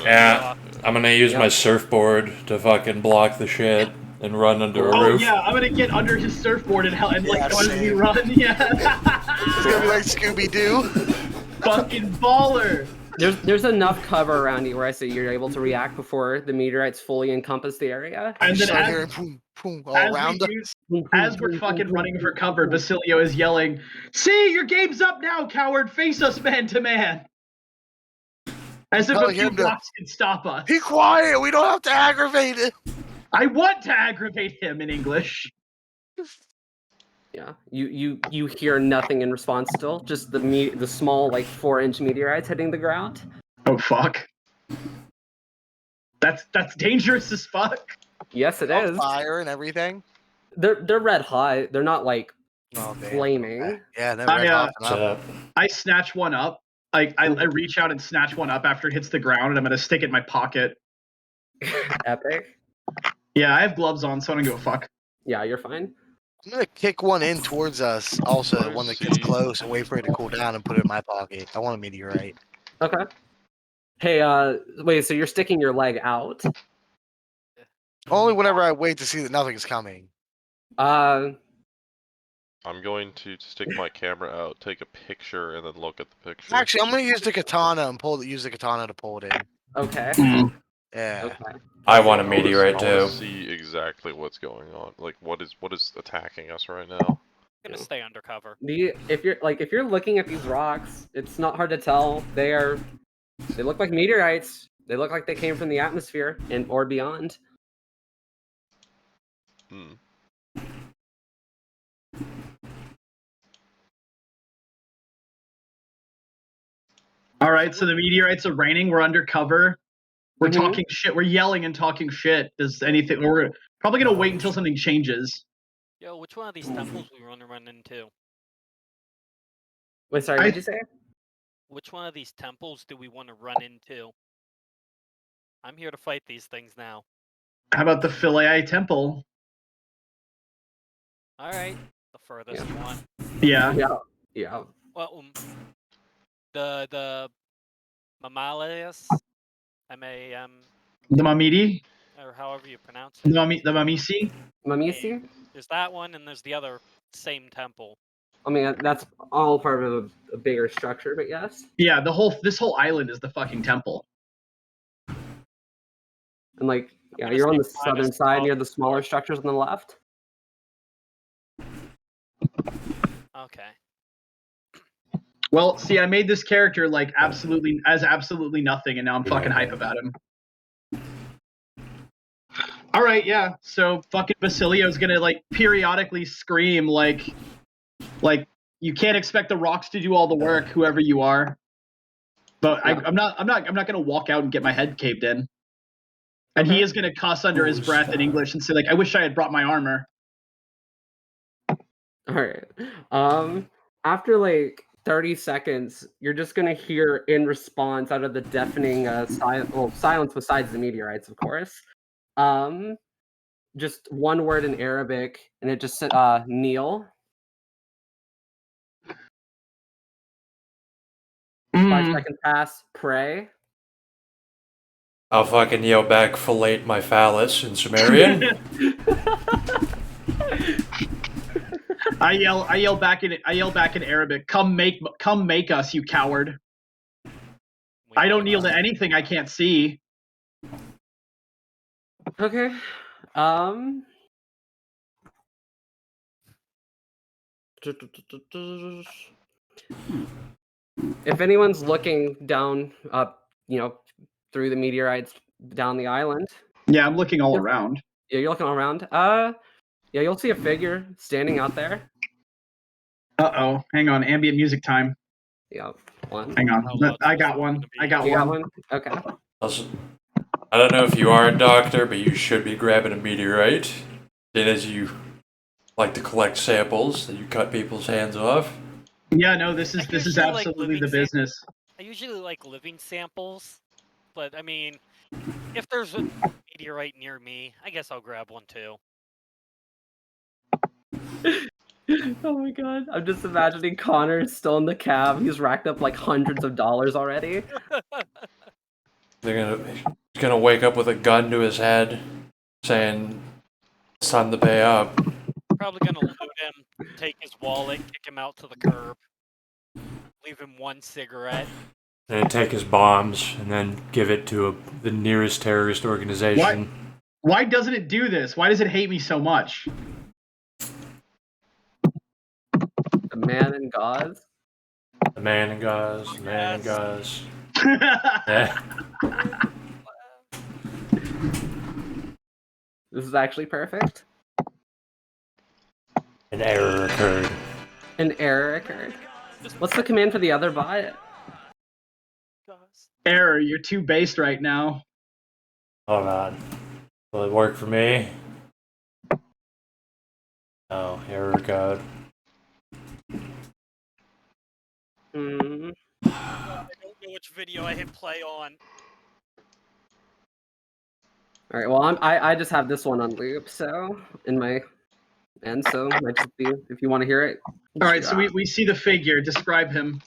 Yeah. I'm gonna use my surfboard to fucking block the shit and run under a Oh roof. yeah, I'm gonna get under his surfboard and like Yeah, go as we same. run. Yeah. It's gonna be like Scooby Doo. Fucking baller. There's enough cover around you where I say you're able to react before the meteorites fully encompass the area. And then Start as, hearing boom, boom all as, around we us. do- as we're fucking running for cover, Basilio is yelling, "See, your game's up now, coward! Face us man to man!" As if a Telling few him to- rocks can stop us. Be quiet. We don't have to aggravate it. I want to aggravate him in English. Yeah, you hear nothing in response still. Just the small like 4-inch meteorites hitting the ground. Oh fuck. That's dangerous as fuck. Yes, it On is. fire and everything. They're red hot. They're not like Oh, man. flaming. Yeah, they're I, red hot What's up? I snatch one up. I reach out and snatch one up after it hits the ground, and I'm gonna stick it in my pocket. Epic. Yeah, I have gloves on, so I don't give a fuck. Yeah, you're fine. I'm gonna kick one in towards us. Also, Where's one that gets the- close and wait for it to cool down and put it in my pocket. I want a meteorite. Okay. Hey, wait. So you're sticking your leg out? Only whenever I wait to see that nothing's coming. I'm going to stick my camera out, take a picture, and then look at the picture. Actually, I'm gonna use the katana and use the katana to pull it in. Okay. Yeah. Okay. I want a I wanna meteorite too. see exactly what's going on. Like, what is attacking us right now? I'm gonna stay undercover. If you're looking at these rocks, it's not hard to tell. They look like meteorites. They look like they came from the atmosphere or beyond. Hmm. All right, so the meteorites are raining. We're undercover. We're Mhm. talking shit. We're yelling and talking shit. Does anything? We're probably gonna wait until something changes. Yo, which one of these temples we want to run into? Wait, sorry, I- what'd you say? Which one of these temples do we want to run into? I'm here to fight these things now. How about the Philae Temple? All right, the furthest one. Yeah. Yeah. Well, the Mamalias, M-A-M, The Mamidi? or however you pronounce The it. Mamisi? Mamisi? There's that one, and there's the other same temple. I mean, that's all part of a bigger structure, but yes. Yeah, this whole island is the fucking temple. And like, yeah, gonna you're on the stay minus southern side near 12. the smaller structures on the left. Okay. Well, see, I made this character like absolutely nothing, and now I'm fucking hype about him. All right, yeah. So fucking Basilio's gonna like periodically scream like you can't expect the rocks to do all the work, whoever you are. But I'm not gonna walk out and get my head caved in. And he is gonna cuss under his breath in English and say like, "I wish I had brought my armor." All right. After like 30 seconds, you're just gonna hear in response out of the deafening silence besides the meteorites, of course. Just one word in Arabic, and it just said kneel. 5 seconds pass, pray. I'll fucking yell back, fillet my phallus in Sumerian. I yell back in Arabic, come make us, you coward. I don't kneel to anything I can't see. Okay. If anyone's looking down through the meteorites down the island. Yeah, I'm looking all around. Yeah, you're looking all around. Yeah, you'll see a figure standing out there. Uh-oh. Hang on, ambient music time. Yeah, one. Hang on. I got one. I got You got one. one? Okay. Also, I don't know if you are a doctor, but you should be grabbing a meteorite. Seeing as you like to collect samples that you cut people's hands off. Yeah, no, this is usually like absolutely the living business. I usually like living samples, but I mean, if there's a meteorite near me, I guess I'll grab one too. Oh my god. I'm just imagining Connor still in the cab. He's racked up like hundreds of dollars already. He's gonna wake up with a gun to his head, saying it's time to pay up. Probably gonna loot him, take his wallet, kick him out to the curb, leave him one cigarette. And then take his bombs and then give it to the nearest terrorist organization. Why doesn't it do this? Why does it hate me so much? The man in gauze. The man in gauze, the man in gauze. This is actually perfect. An error occurred. An error occurred. What's the command for the other bot? Error, you're too based right now. Hold on. Will it work for me? Oh, error code. I don't know which video I hit play on. All right. Well, I just have this one on loop, so so might just be if you want to hear it. All right, so we see the figure. Describe him.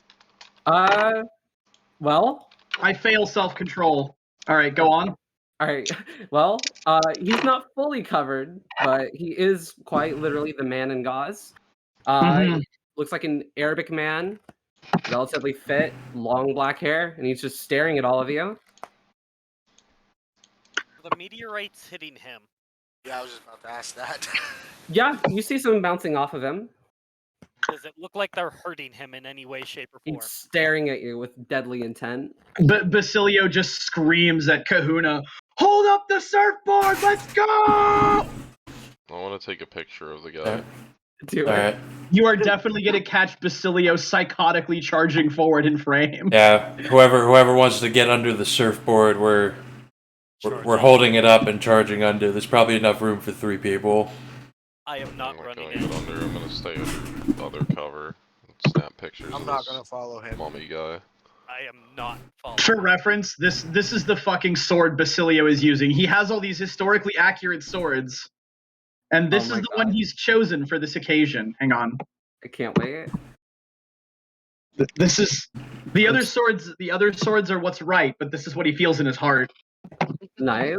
Well, I fail self-control. All right, go on. All right. Well, he's not fully covered, but he is quite literally the man in gauze. Mhm. Looks like an Arabic man, relatively fit, long black hair, and he's just staring at all of you. The meteorite's hitting him. Yeah, I was just about to ask that. Yeah, you see some bouncing off of him. Does it look like they're hurting him in any way, shape, or form? He's staring at you with deadly intent. But Basilio just screams at Kahuna, "Hold up the surfboard! Let's go!" I want to take a picture of the guy. Do it. Alright. You are definitely gonna catch Basilio psychotically charging forward in frame. Yeah, whoever wants to get under the surfboard, we're holding it up and charging under. There's probably enough room for 3 people. I am I'm not not running gonna in. get under. I'm gonna stay under other cover and snap pictures I'm of not this gonna follow him. mummy guy. I am not following. For reference, this is the fucking sword Basilio is using. He has all these historically accurate swords. And this Oh is my the one God. he's chosen for this occasion. Hang on. I can't wait. This is the other swords. The other swords are what's right, but this is what he feels in his heart. Nice.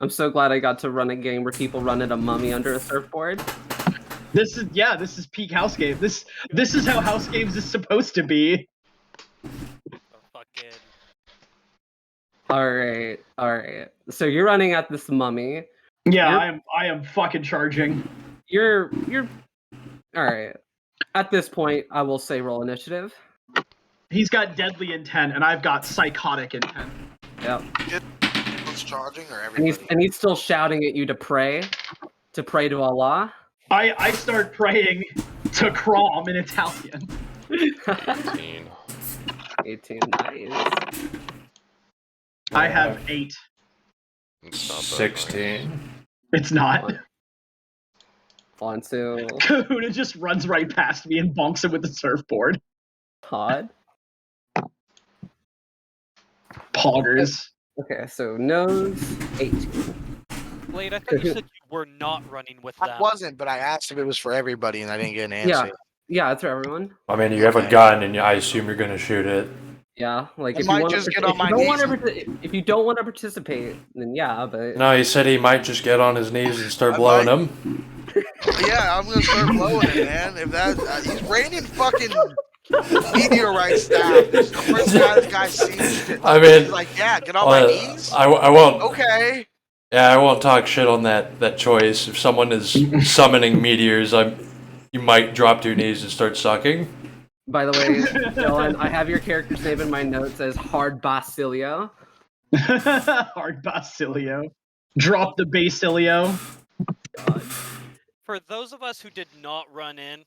I'm so glad I got to run a game where people run at a mummy under a surfboard. This is peak house game. This is how house games is supposed to be. Fucking. Alright. So you're running at this mummy. Yeah, You're- I am fucking charging. You're alright. At this point, I will say roll initiative. He's got deadly intent, and I've got psychotic intent. Yep. Who's charging or And he's everybody? still shouting at you to pray to Allah. I start praying to Crom in Italian. 18. 18, nice. I have 8. It's not that 16. It's not. Fonsu, Kahuna just runs right past me and bonks him with the surfboard. Todd. Poggers. Okay, so nose 18. Blade, I thought you said you were not running with I them. wasn't, but I asked if it was for everybody, and I didn't get an Yeah. answer. Yeah, it's for everyone. I mean, you have a gun, and I assume you're gonna shoot it. Yeah, like I if might you want just to, get on my knees if you don't want to participate, then yeah, but No, he said he might just get on his knees and start I blowing might. them. Yeah, I'm gonna start blowing it, man. If that he's raining fucking meteorites down. This is the first guy this guy sees. I mean, He's like, yeah, get on my knees. I won't. Okay. Yeah, I won't talk shit on that choice. If someone is summoning meteors, you might drop to your knees and start sucking. by the way, Dylan, I have your character's name in my notes as Hard Basilio. Hard Basilio. Drop the Basilio. For those of us who did not run in,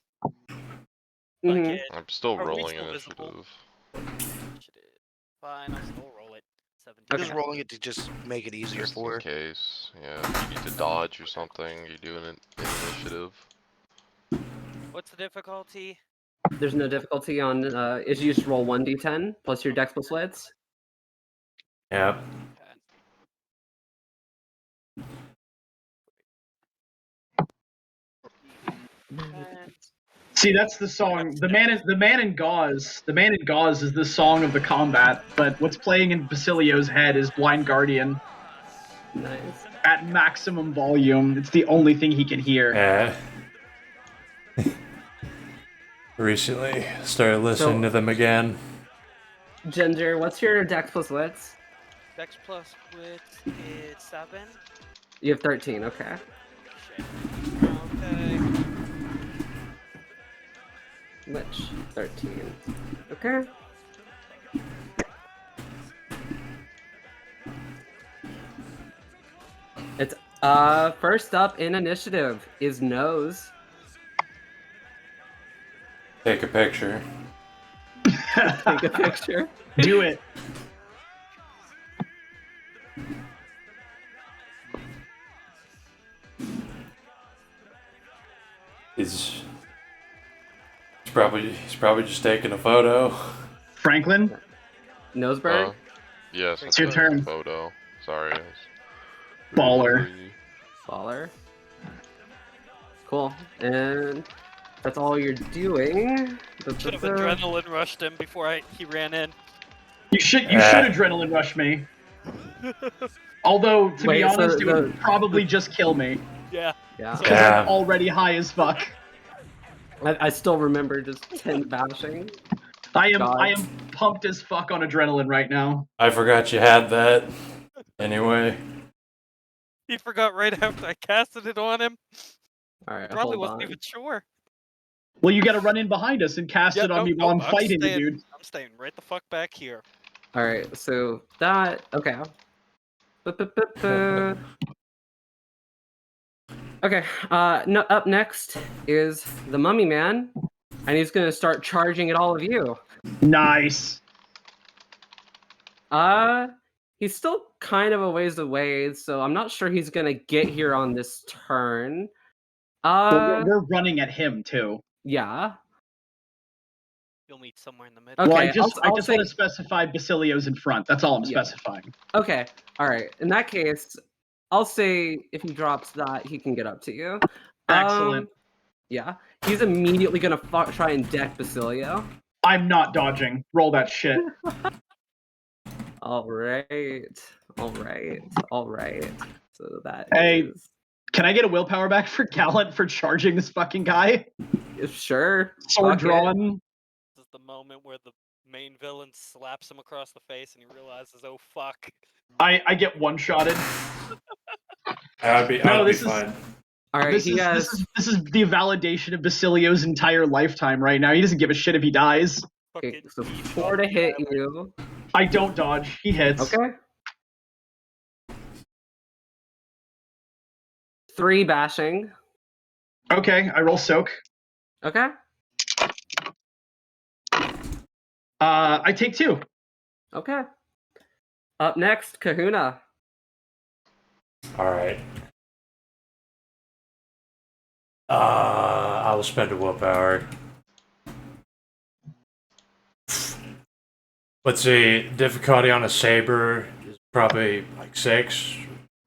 Mhm. fucking I'm still Are we rolling still visible? initiative. fine, I'll still roll it. 17. Just rolling it to just make it easier Just for in her. case. Yeah, if you need to dodge or something, you're doing it in initiative. What's the difficulty? There's no difficulty on. Is you just roll 1d10 plus your dex plus wits. Yeah. See, that's the song. The man in gauze. The man in gauze is the song of the combat, but what's playing in Basilio's head is Blind Guardian Nice. at maximum volume. It's the only thing he can hear. Yeah. Recently started listening to them again. Ginger, what's your dex plus wits? Dex plus wit is 7. You have 13. Okay. Shit. Okay. Which 13? Okay. It's first up in initiative is Nose. Take a picture. Take a picture. Do it. He's probably just taking a photo. Franklin, Noseberg. Yes, It's your a turn. photo. Sorry. I was Baller. really- Baller. Cool. And that's all you're doing. Should have adrenaline rushed him before he ran in. you should adrenaline rush me. Although to Wait, be so honest, it would the- probably just kill me. Yeah. Yeah. Because Yeah. I'm already high as fuck. I still remember just 10 bashing. I God. am pumped as fuck on adrenaline right now. I forgot you had that. Anyway. He forgot right after I casted it on him. All right, Probably hold wasn't on. even sure. Well, you gotta run in behind us and cast Yeah, it on nope, me while nope, I'm fighting you, staying, dude. I'm staying right the fuck back here. All right, so that okay. Ba-ba-ba-ba. Okay, no, up next is the Mummy Man, and he's gonna start charging at all of you. Nice. He's still kind of a ways away, so I'm not sure he's gonna get here on this turn. Well, we're running at him too. Yeah. You'll meet somewhere in the middle. Okay, Well, I just I'll want say to specify Basilio's in front. That's all I'm Yeah. specifying. okay. All right. In that case, I'll say if he drops that, he can get up to you. Excellent. Yeah, he's immediately gonna try and deck Basilio. I'm not dodging. Roll that shit. All right. So that Hey. is Can I get a willpower back for Gallant for charging this fucking guy? sure. Sword fuck it. drawn. This is the moment where the main villain slaps him across the face and he realizes, oh fuck. I get one-shotted. I'd be this is- fine. All right, This is the validation of Basilio's entire lifetime right now. He doesn't give a shit if he dies. Okay, Fucking so eat 4 to up hit forever. you. I don't dodge. He hits. Okay. 3 bashing. Okay, I roll soak. Okay. I take 2. Okay. Up next, Kahuna. Alright. I will spend a willpower. Let's see, difficulty on a saber is probably like 6.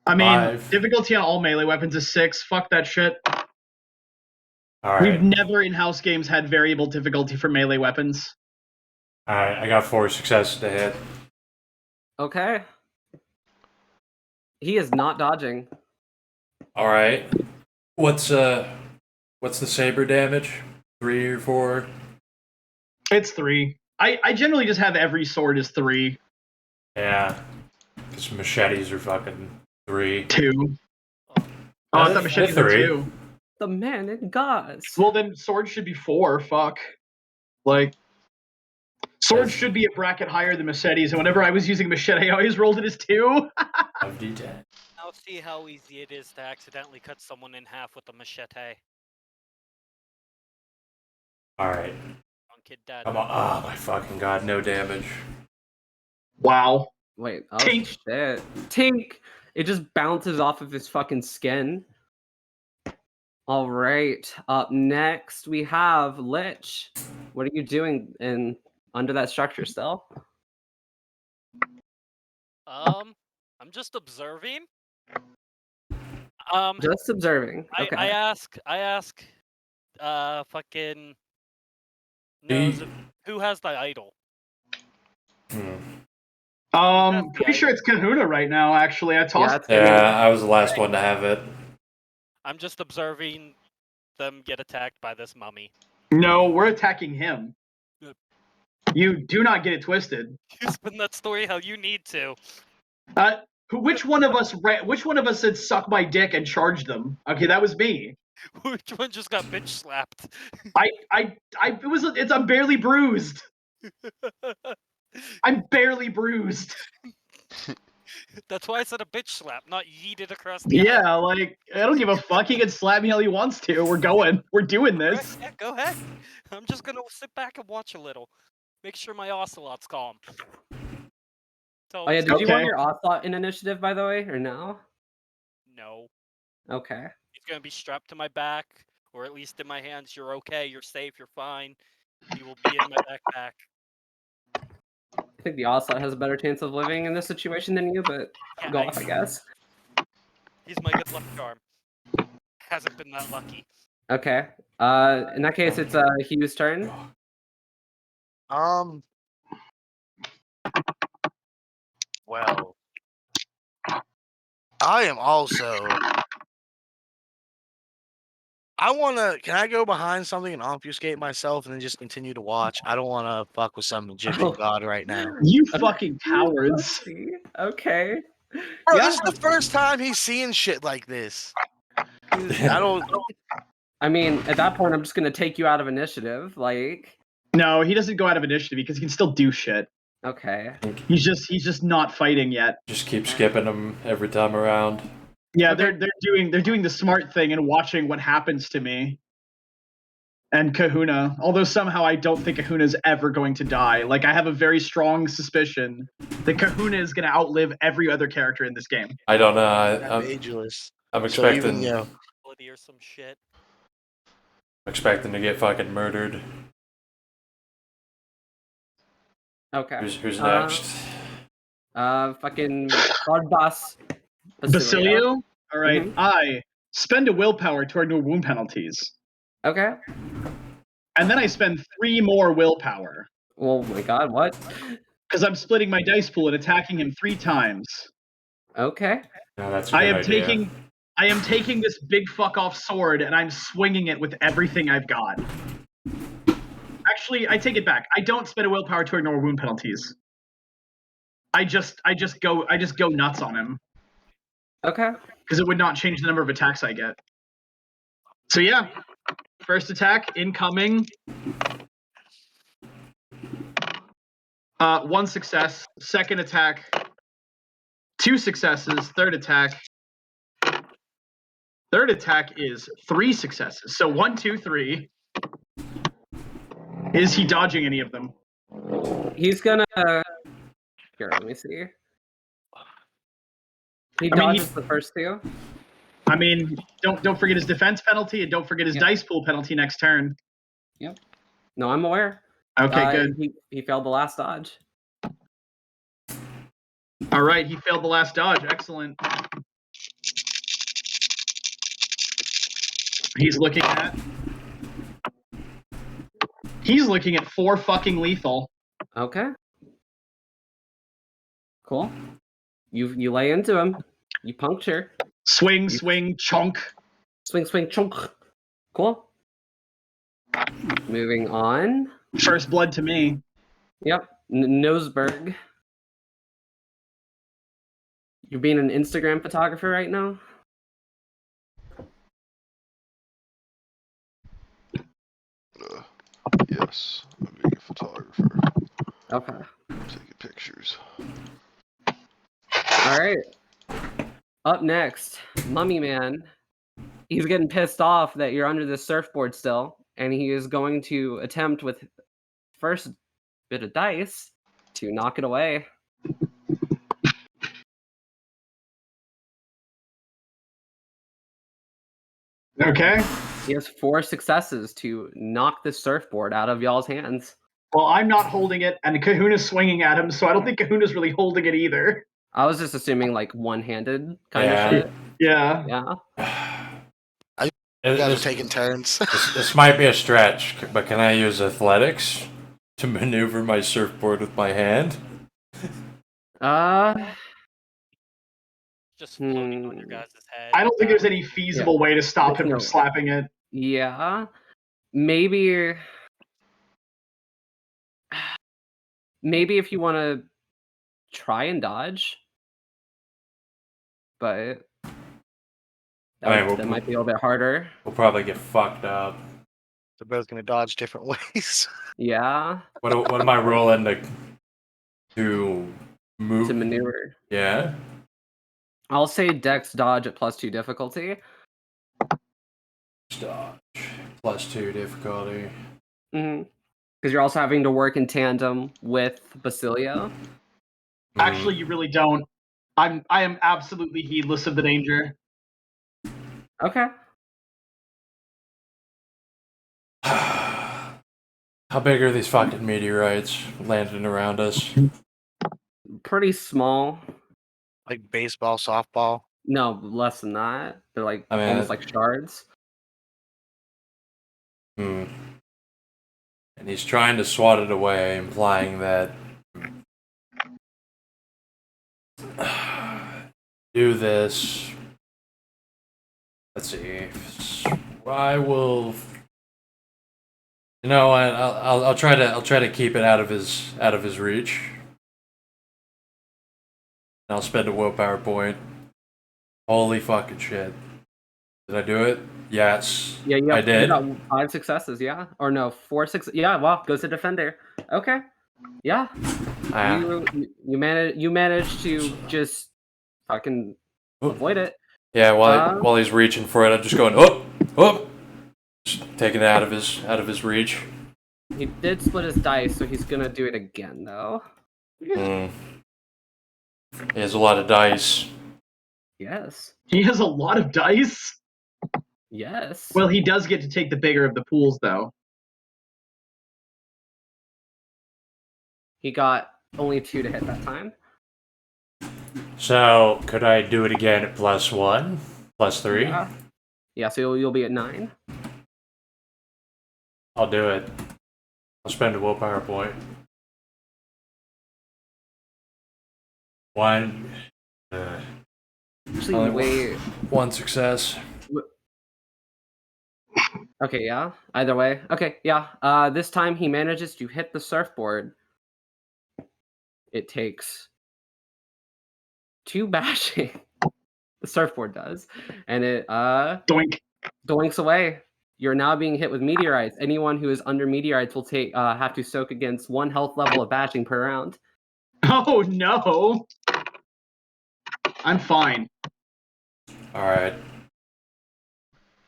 I mean, 5. difficulty on all melee weapons is 6. Fuck that shit. Alright. We've never in house games had variable difficulty for melee weapons. Alright, I got 4 successes to hit. Okay. He is not dodging. Alright. What's the saber damage? 3 or 4? It's 3. I generally just have every sword as 3. Yeah. Because machetes are fucking 3. 2. Oh, Oh, I They're thought machetes were 3. 2. The man in gauze. Well, then swords should be 4. Fuck. Like, swords should be a bracket higher than machetes, and whenever I was using machete, I always rolled it as 2. Of D10. now see how easy it is to accidentally cut someone in half with a machete. Alright. On Kid Dad. Come on. Oh my fucking god, no damage. Wow. Wait, oh Tink. shit. Tink! It just bounces off of his fucking skin. All right. Up next, we have Lich. What are you doing under that structure still? I'm just observing. Just observing. Okay. I ask, fucking knows who has the idol. Pretty sure it's Kahuna right now, actually. I tossed Yeah, I was the last one to have it. I'm just observing them get attacked by this mummy. No, we're attacking him. Yep. You do not get it twisted. You spin that story how you need to. Which one of us said suck my dick and charged them? Okay, that was me. Which one just got bitch slapped? I'm barely bruised. I'm barely bruised. That's why I said a bitch slap, not yeeted across the Yeah, like, I don't give a fuck. He can slap me how he wants to. We're going. We're doing this. Yeah, go ahead. I'm just gonna sit back and watch a little. Make sure my ocelot's calm. Oh yeah, did you Okay. want your Ocelot in initiative, by the way, or no? No. Okay. He's gonna be strapped to my back, or at least in my hands. You're okay, you're safe, you're fine. He will be in my backpack. I think the Ocelot has a better chance of living in this situation than you, but Yeah, go off, I guess. He's my good luck charm. Hasn't been that lucky. Okay. In that case, it's Hugh's turn. Well, I am also I wanna. Can I go behind something and obfuscate myself and then just continue to watch? I don't wanna fuck with some Egyptian Oh. god right now. You fucking cowards. See? Okay. Bro, Yeah. this is the first time he's seeing shit like this. I don't. I mean, at that point, I'm just gonna take you out of initiative. Like, No, he doesn't go out of initiative because he can still do shit. okay. He's just not fighting yet. Just keep skipping them every time around. Yeah, Okay. they're doing the smart thing and watching what happens to me. And Kahuna, although somehow I don't think Kahuna's ever going to die. Like, I have a very strong suspicion that Kahuna is going to outlive every other character in this game. I don't know. I'm I'm ageless. I'm So even expecting Or some shit. expecting to get fucking murdered. Okay. Who's next? Fucking Blood Boss. Basilio? All right. Mhm. I spend a willpower to ignore wound penalties. Okay. And then I spend 3 more willpower. Oh my god, what? Because I'm splitting my dice pool and attacking him 3 times. Okay. No, that's a good idea. I am taking this big fuck off sword and I'm swinging it with everything I've got. Actually, I take it back. I don't spend a willpower to ignore wound penalties. I just go nuts on him Okay. because it would not change the number of attacks I get. So yeah, first attack incoming. 1 success. Second attack, 2 successes. Third attack. Third attack is 3 successes. So 1, 2, 3. Is he dodging any of them? He's gonna. Here, let me see. He I mean, dodges the first 2. I mean, don't forget his defense penalty and don't forget his Yep. dice pool penalty next turn. No, I'm aware. Okay, good. He failed the last dodge. All right, he failed the last dodge. Excellent. He's looking at 4 fucking lethal. Okay. Cool. You lay into him. You puncture. Swing, swing, chunk. Swing, swing, chunk. Cool. Moving on. First blood to me. Yep. Noseberg. You're being an Instagram photographer right now? Yes, I'm being a photographer. Okay. Taking pictures. Alright. Up next, Mummy Man. He's getting pissed off that you're under the surfboard still, and he is going to attempt with first bit of dice to knock it away. Okay. He has 4 successes to knock the surfboard out of y'all's hands. Well, I'm not holding it, and Kahuna's swinging at him, so I don't think Kahuna's really holding it either. I was just assuming like one-handed kind Yeah. of shit. Yeah. Yeah. You guys are This, taking turns. this might be a stretch, but can I use athletics to maneuver my surfboard with my hand? Just floating on your Hmm. guys' head. I don't think there's any feasible way to stop him No. from slapping it. Yeah. Maybe if you want to try and dodge, but that might be a little bit harder. We'll probably get fucked up. They're both gonna dodge different ways. Yeah, What am I rolling to move? to maneuver. Yeah. I'll say Dex dodge at +2 difficulty. Dodge +2 difficulty. Because you're also having to work in tandem with Basilio. Actually, you really don't. I am absolutely heedless of the danger. Okay. How big are these fucking meteorites landing around us? Pretty small. Like baseball, softball. No, less than that. They're like I mean, almost like shards. And he's trying to swat it away, implying that do this. Let's see. I will. You know what? I'll try to keep it out of his reach. I'll spend a willpower point. Holy fucking shit! Did I do it? Yes. Yeah, I did. You got 5 successes, yeah? Or no, 4 6. Yeah, well, goes to defender. Okay. Yeah. Ah. You managed to just fucking avoid it. Yeah, while he's reaching for it, I'm just going up, just taking it out of his reach. He did split his dice, so he's gonna do it again, though. He has a lot of dice. Yes. He has a lot of dice. Yes. Well, he does get to take the bigger of the pools, though. He got only 2 to hit that time. So could I do it again at +1, +3? Yeah, so you'll be at 9. I'll do it. I'll spend a willpower point. 1. Actually, Only wait. 1 success. Okay, yeah. Either way. Okay, yeah. This time he manages to hit the surfboard. It takes 2 bashing. The surfboard does, and it doinks away. You're now being hit with meteorites. Anyone who is under meteorites will have to soak against 1 health level of bashing per round. Oh no! I'm fine. All right.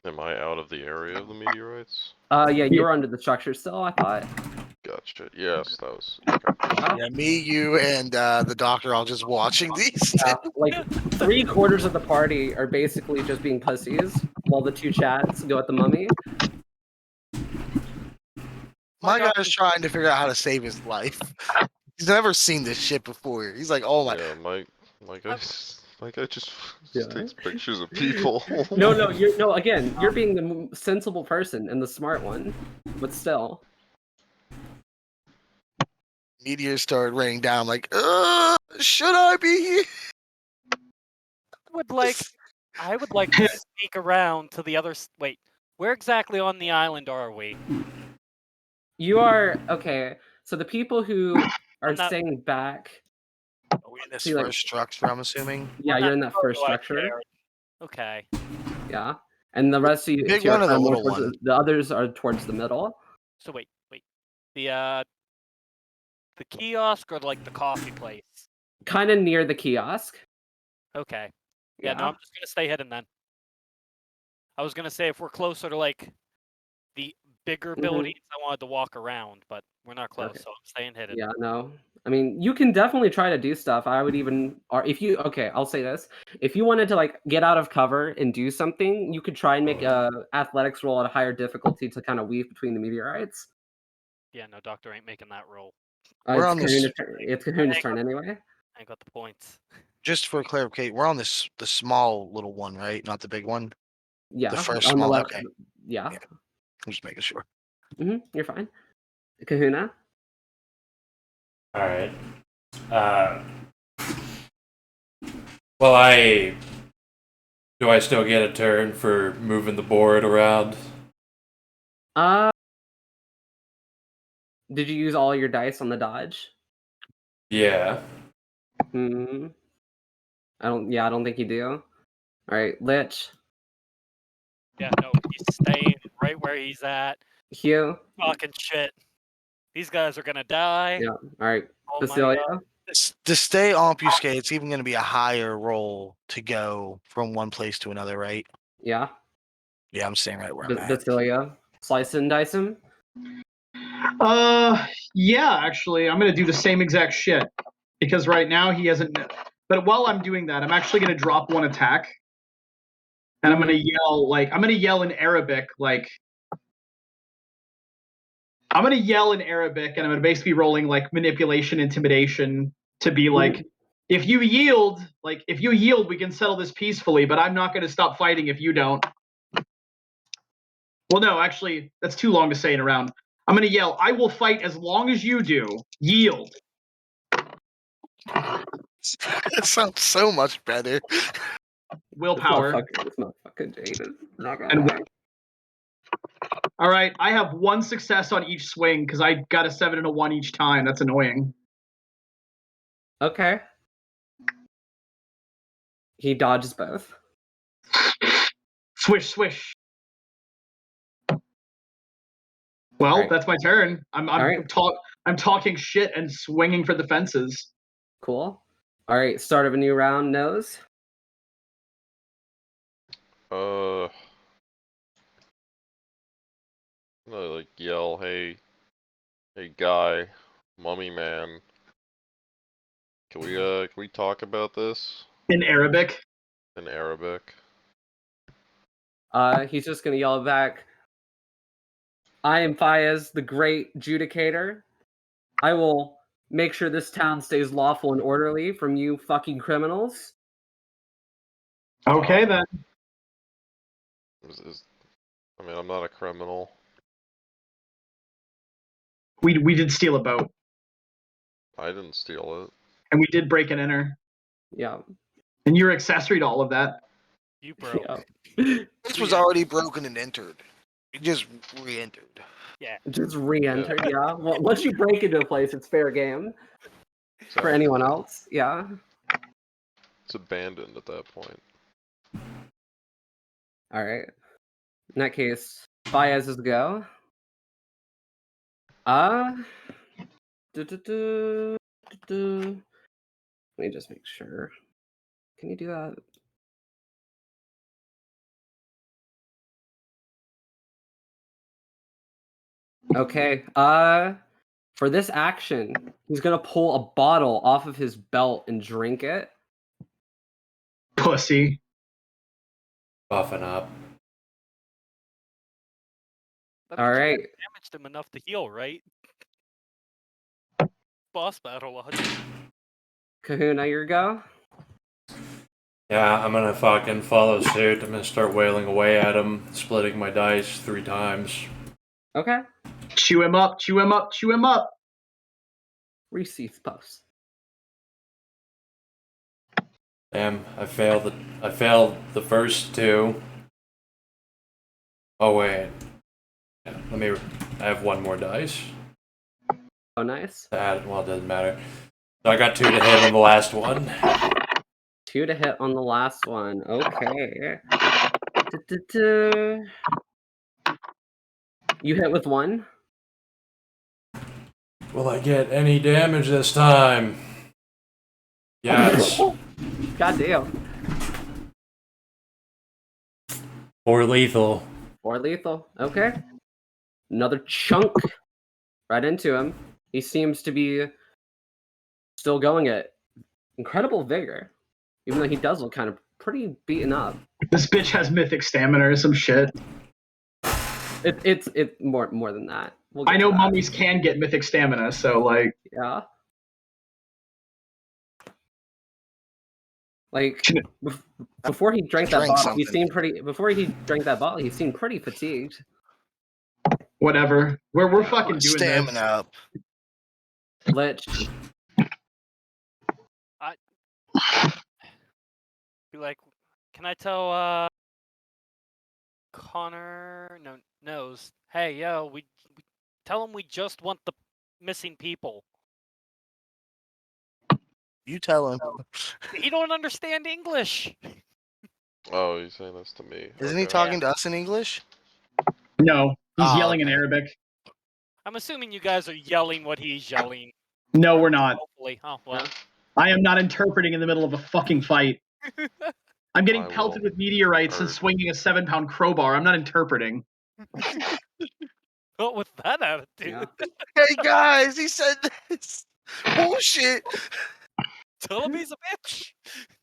Am I out of the area of the meteorites? Yeah, you're under the structure still, I thought. Gotcha. Yes, that was. Yeah, me, you, and the doctor all just watching these. Yeah, like 3/4 of the party are basically just being pussies, while the 2 chats go at the mummy. My guy's trying to figure out how to save his life. He's never seen this shit before. He's like, oh my. Yeah, my guy just takes pictures of people. No, again, you're being the sensible person and the smart one, but still. Meteors started raining down. Like, should I be here? I would like to sneak around to the other. Wait, where exactly on the island are we? You are okay. So the people who are staying back. Are we in this first structure? I'm assuming. Yeah, you're in that first structure. Okay. Yeah, and the rest of you, Big one or the little one? The others are towards the middle. So wait. The kiosk or like the coffee place? Kind of near the kiosk. Okay. Yeah, no, I'm just gonna stay hidden then. I was gonna say if we're closer to like the bigger buildings, I wanted to walk around, but we're not close, so I'm staying hidden. Yeah, no. I mean, you can definitely try to do stuff. I would even, or if you, okay, I'll say this: if you wanted to like get out of cover and do something, you could try and make a athletics roll at a higher difficulty to kind of weave between the meteorites. Yeah, no, Doctor ain't making that roll. It's Kahuna's turn anyway. I got the points. Just for clarification, we're on the small little one, right? Not the big one. Yeah, the first on small. the left. Okay. Yeah. I'm just making sure. You're fine. Kahuna. All right. Well, do I still get a turn for moving the board around? Did you use all your dice on the dodge? Yeah. I don't think you do. All right, Lich. Yeah, no, he's staying right where he's at. Hugh. Fucking shit. These guys are gonna die. Yeah. All right. Oh Basilia. To stay obfuscated, it's even going to be a higher roll to go from one place to another, right? Yeah. Yeah, I'm staying right where I'm at. Basilia. Slice and dice him. Yeah, actually, I'm gonna do the same exact shit because right now he hasn't. But while I'm doing that, I'm actually gonna drop 1 attack, and I'm gonna yell in Arabic, I'm gonna yell in Arabic, and I'm gonna basically be rolling like manipulation, intimidation to be like, if you yield, we can settle this peacefully. But I'm not gonna stop fighting if you don't. Well, no, actually, that's too long to say in a round. I'm going to yell, I will fight as long as you do. Yield. That sounds so much better. Willpower. It's not fucking jaded. All right, I have 1 success on each swing because I got a 7 and a 1 each time. That's annoying. Okay. He dodges both. Swish, swish. Well, Alright. that's my turn. Alright. I'm talking shit and swinging for the fences. Cool. All right, start of a new round. Nose. I'm gonna like yell, hey guy, mummy man. Can we talk about this In Arabic. in Arabic? He's just gonna yell back. I am Fayez, the great judicator. I will make sure this town stays lawful and orderly from you fucking criminals. Okay then. I mean, I'm not a criminal. We did steal a boat. I didn't steal it. And we did break and enter. Yeah. And you're accessory to all of that. You broke. Yeah. This was already broken and entered. You just re-entered. Just re-entered, yeah. Well, once you break into a place, it's fair game. For anyone else, yeah. It's abandoned at that point. All right. In that case, Fayez is go. Let me just make sure. Can you do that? Okay. For this action, he's gonna pull a bottle off of his belt and drink it. Pussy. Buffing up. That All means you right. damaged him enough to heal, right? Boss battle logic. Kahuna, your go. Yeah, I'm gonna fucking follow suit. I'm gonna start wailing away at him, splitting my dice 3 times. Okay. Chew him up, chew him up, chew him up. Receive post. Damn, I failed the first 2. Oh wait. Yeah, I have 1 more dice. Oh, nice. Well, it doesn't matter. So I got 2 to hit on the last one. 2 to hit on the last one. Okay. You hit with 1. Will I get any damage this time? Yes. God damn. 4 lethal. 4 lethal. Okay. Another chunk right into him. He seems to be still going at incredible vigor, even though he does look kind of pretty beaten up. This bitch has mythic stamina or some shit. It's more than that. We'll get I know to that. mummies can get mythic stamina, so like Yeah. Like before he drank that Drink bottle, he something. seemed pretty. Before he drank that bottle, he seemed pretty fatigued. whatever. We're fucking doing Stamina this. up. Lich. Be like, can I tell Connor knows? Hey, yo, we tell him we just want the missing people. You tell him. He don't understand English. Oh, he's saying this to me. Isn't he Okay. talking to us in English? No, he's Oh, yelling in okay. Arabic. I'm assuming you guys are yelling what he's yelling. No, we're not. Hopefully. Oh well. I am not interpreting in the middle of a fucking fight. I'm getting I pelted will. with meteorites and Or- swinging a 7-pound crowbar. I'm not interpreting. What with that attitude? Yeah. Hey guys, he said this. Bullshit. Tell him he's a bitch.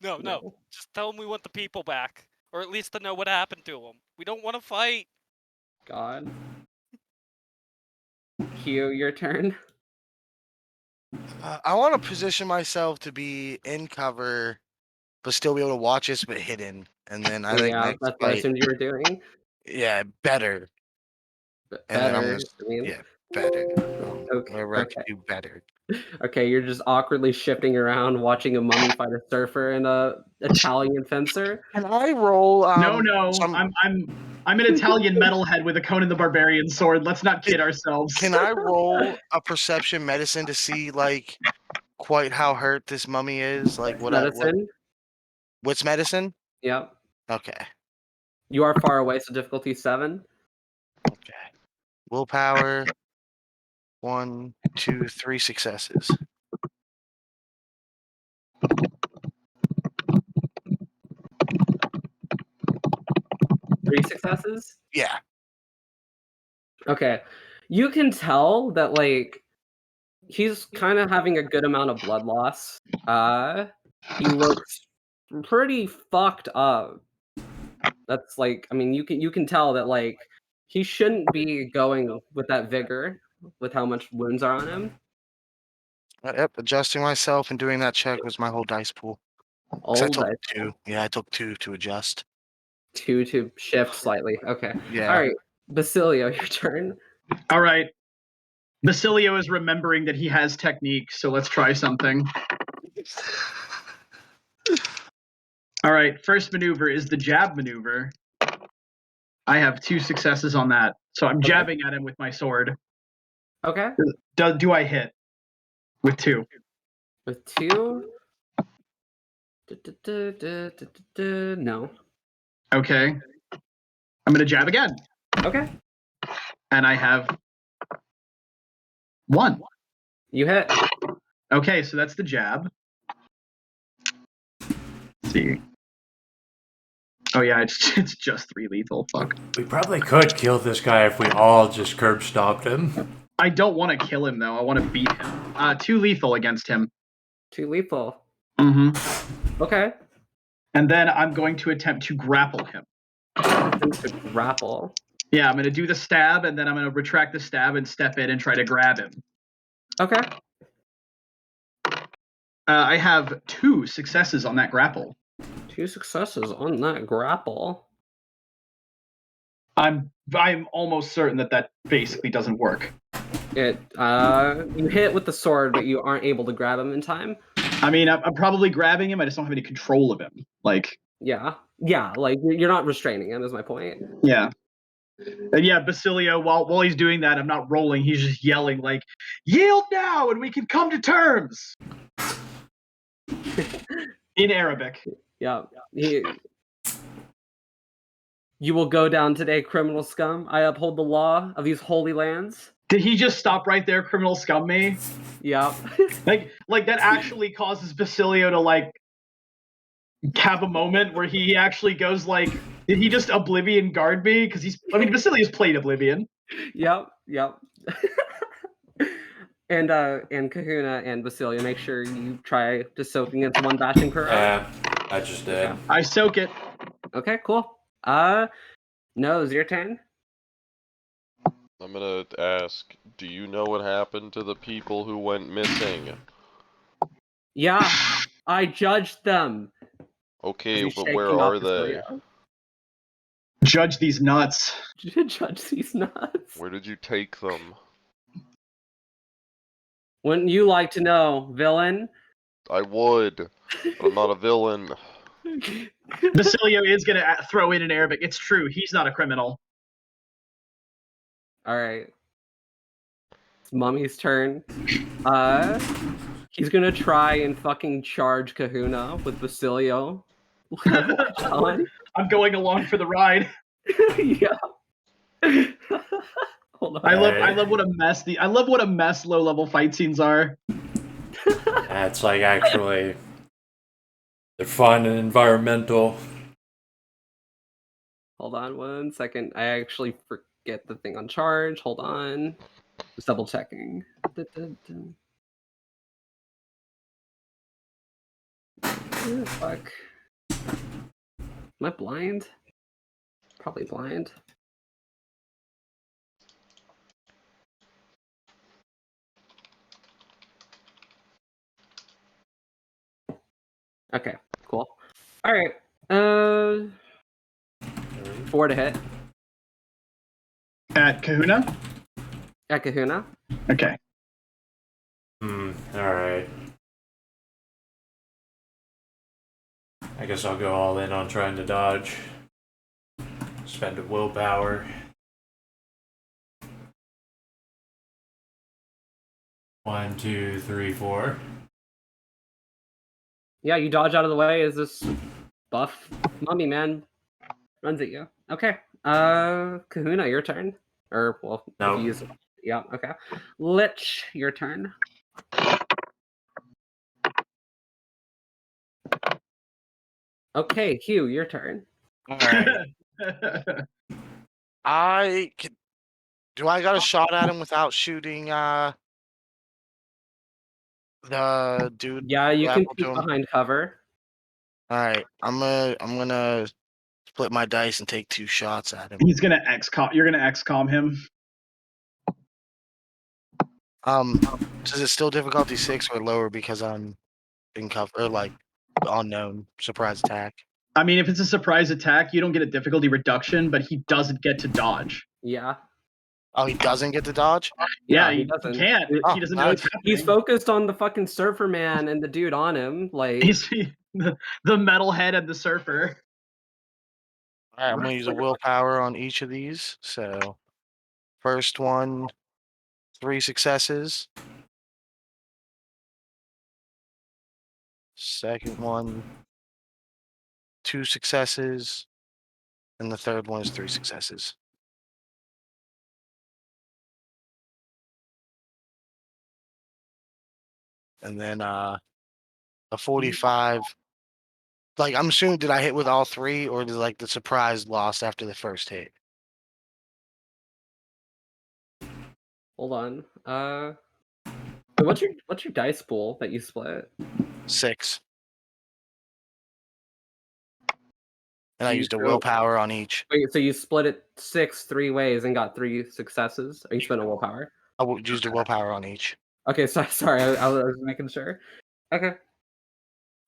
No. Just tell him we want the people back, or at least to know what happened to him. We don't want to fight. God. Q, your turn. I want to position myself to be in cover, but still be able to watch us, but hidden. And then I think Yeah, next that's what I fight, assumed you were doing. yeah, better. But And then I'm better. gonna I mean, yeah, better. Okay, Wherever I okay. can do better. Okay, you're just awkwardly shifting around, watching a mummy fight a surfer and a Italian fencer. Can I roll? No, some- I'm an Italian metalhead with a Conan the Barbarian sword. Let's not kid ourselves. Can I roll a perception medicine to see like quite how hurt this mummy is? Like Medicine. what's medicine? Yep. Okay. You are far away, so difficulty 7. Okay. Willpower. 1, 2, 3 successes. Three successes? Yeah. Okay. You can tell that like he's kind of having a good amount of blood loss. He looks pretty fucked up. That's like, I mean, you can tell that like he shouldn't be going with that vigor with how much wounds are on him. Yep. Adjusting myself and doing that check was my whole dice pool. 'Cause I Old took dice. 2. Yeah, I took 2 to adjust. 2 to shift slightly. Okay. Yeah. All right. Basilio, your turn. All right. Basilio is remembering that he has technique, so let's try something. All right, first maneuver is the jab maneuver. I have 2 successes on that, so I'm jabbing at him with my sword. Okay. Do I hit with 2? With 2? No. Okay. I'm gonna jab again, Okay. and I have 1. You hit. Okay, so that's the jab. Let's see. Oh yeah, it's just 3 lethal. Fuck. We probably could kill this guy if we all just curb stomped him. I don't want to kill him though. I want to beat him. 2 lethal against him. 2 lethal. Mm-hmm. Okay. And then I'm going to attempt to grapple him. To grapple. Yeah, I'm going to do the stab, and then I'm going to retract the stab and step in and try to grab him. Okay. I have 2 successes on that grapple. 2 successes on that grapple. I'm almost certain that basically doesn't work. It you hit with the sword, but you aren't able to grab him in time. I mean, I'm probably grabbing him. I just don't have any control of him. Like, yeah, like you're not restraining him. Is my point. Yeah. And yeah, Basilio, while he's doing that, I'm not rolling. He's just yelling like, "Yield now, and we can come to terms." In Arabic. Yeah. You will go down today, criminal scum. I uphold the law of these holy lands. Did he just stop right there, criminal scum me? Yep. like that actually causes Basilio to like have a moment where he actually goes like, did he just Oblivion guard me? Because Basilio's played Oblivion. Yep. And Kahuna and Basilio, make sure you try to soak against 1 bashing per hour. I just did. I soak it. Okay, cool. Nose, your turn. I'm gonna ask, do you know what happened to the people who went missing? Yeah, I judged them. Okay, He's but shaking where off are his they? Leo. Judge these nuts. Judge these nuts. Where did you take them? Wouldn't you like to know, villain? I would, but I'm not a villain. Basilio is going to throw in Arabic. It's true. He's not a criminal. All right. It's Mummy's turn. He's gonna try and fucking charge Kahuna with Basilio. I'm going along for the ride. Yeah. Hold on. I love what a mess low level fight scenes are. That's like actually they're fun and environmental. Hold on 1 second. I actually forget the thing on charge. Hold on. Just double checking. Fuck. Am I blind? Probably blind. Okay, cool. All right. 4 to hit. At Kahuna? At Kahuna. Okay. Alright. I guess I'll go all in on trying to dodge. spend a willpower. One, two, three, four. Yeah, you dodge out of the way as this buff mummy man runs at you. Okay. Kahuna, your turn. Or well, No. if you use it. Yeah, okay. Lich, your turn. Okay, Hugh, your turn. All right. Do I got a shot at him without shooting the dude? Yeah, you who can apple to peek him? behind cover. All right, I'm gonna split my dice and take 2 shots at him. He's gonna XCOM. You're gonna XCOM him. Is it still difficulty 6 or lower because I'm in cover or like unknown surprise attack? I mean, if it's a surprise attack, you don't get a difficulty reduction, but he doesn't get to dodge. Yeah. Oh, he doesn't get to dodge. Yeah, he he doesn't. can't. Oh, He doesn't know what's happening. He's focused on the fucking surfer man and the dude on him. Like He's the metalhead and the surfer. All right, I'm gonna use a willpower on each of these. So, first one, 3 successes. Second one, 2 successes, and the third one is 3 successes. And then a 45. Like, I'm assuming, did I hit with all 3, or did like the surprise lost after the first hit? hold on. What's your dice pool that you split? 6. And I You used a threw- willpower on each. Wait, so you split it 3 ways and got 3 successes? Or you spent a willpower? I used a willpower on each. Okay, so sorry, I was making sure. Okay.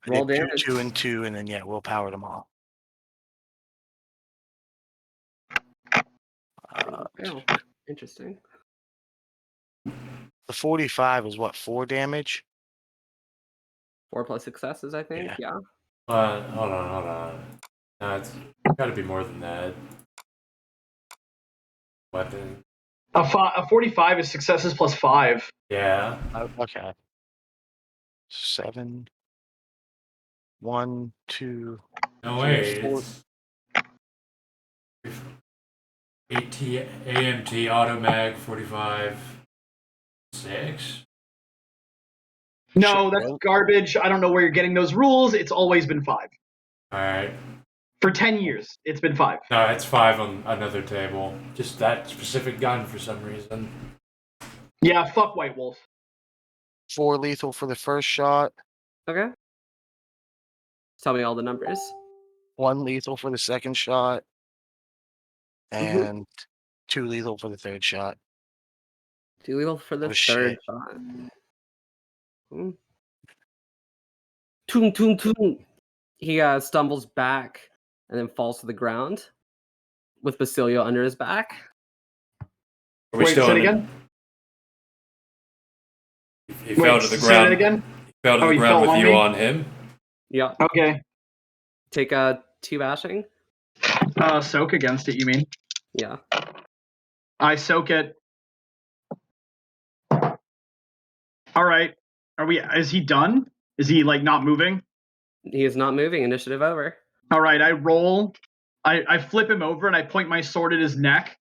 I Roll did damage. 2 and 2, and then yeah, willpowered them all. Oh, interesting. The 45 is what, 4 damage? 4 plus successes, I think. Yeah. Yeah. Hold on. No, it's gotta be more than that. Weapon. A 45 is successes plus 5. Yeah. Okay. 7. 1, 2. No way. Four. It's AMT Automag 45 6. No, Shit, that's what? garbage. I don't know where you're getting those rules. It's always been 5. Alright. For 10 years, it's been 5. No, it's 5 on another table. Just that specific gun for some reason. Yeah, fuck White Wolf. 4 lethal for the first shot. Okay. Tell me all the numbers. 1 lethal for the second shot. Mhm. And 2 lethal for the third shot. 2 lethal for the Oh, third shit. shot. Toom, toom, toom. He stumbles back and then falls to the ground with Basilio under his back. Are we Wait, still say it in it? again? He fell to the say ground. that again? He fell to Oh, the he ground fell with on you me? on him. Yeah. Okay. Take 2 bashing. Soak against it, you mean? Yeah. I soak it. All right. Is he done? Is he like not moving? He is not moving. Initiative over. All right, I roll. I flip him over and I point my sword at his neck.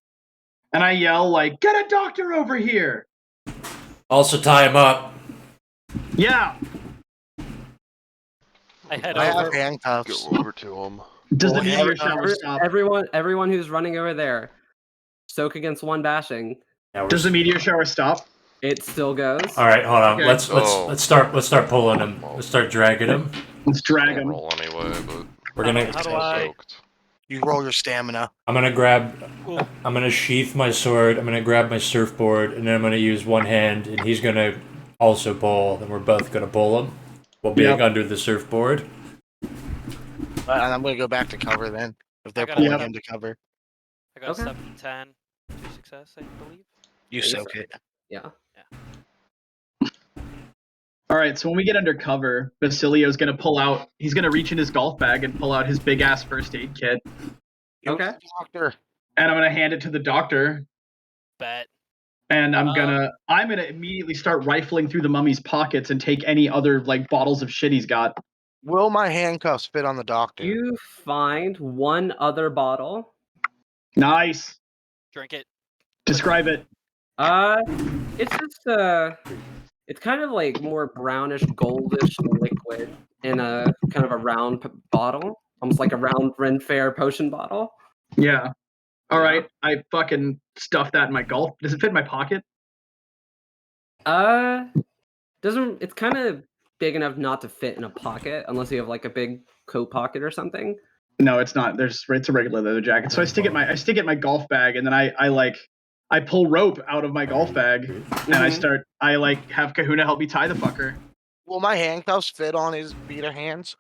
And I yell like, "Get a doctor over here!" Also tie him up. Yeah. I head I have over. handcuffs. Go over to him. Does the Well, meteor yeah, shower stop? Everyone who's running over there, soak against 1 bashing. Yeah, we're Does the meteor shower stop? It still goes. All right, hold on. Okay. Let's start pulling him. Let's start dragging him. Let's drag Can't him. roll anyway, but We're gonna. How do still I- soaked. You roll your stamina. I'm gonna grab. Ooh. I'm gonna sheath my sword. I'm gonna grab my surfboard, and then I'm gonna use one hand, and he's gonna also pull. Then we're both gonna pull him while being Yep. under the surfboard. And I'm gonna go back to cover then. If they're got pulling it. him to cover, I got Okay. 7, 10, 2 success, I believe. you you soak it. Yeah. All right, so when we get under cover, Basilio's gonna pull out. He's gonna reach in his golf bag and pull out his big ass first aid kit. Give it to Okay. the doctor. and I'm gonna hand it to the doctor, Bet. and I'm gonna immediately start rifling through the mummy's pockets and take any other like bottles of shit he's got. Will my handcuffs fit on the doctor? You find one other bottle. Nice. Drink it. Describe it. It's just it's kind of like more brownish, goldish liquid in a kind of a round bottle, almost like a round Ren Fair potion bottle. Yeah. All Yeah. right. I fucking stuff that in my golf. Does it fit in my pocket? Doesn't it's kind of big enough not to fit in a pocket unless you have like a big coat pocket or something. No, it's not. It's a regular leather jacket. So I stick it in my golf bag, and then I pull rope out of my golf bag, and I have Kahuna help me tie the fucker. Will my handcuffs fit on his beater hands?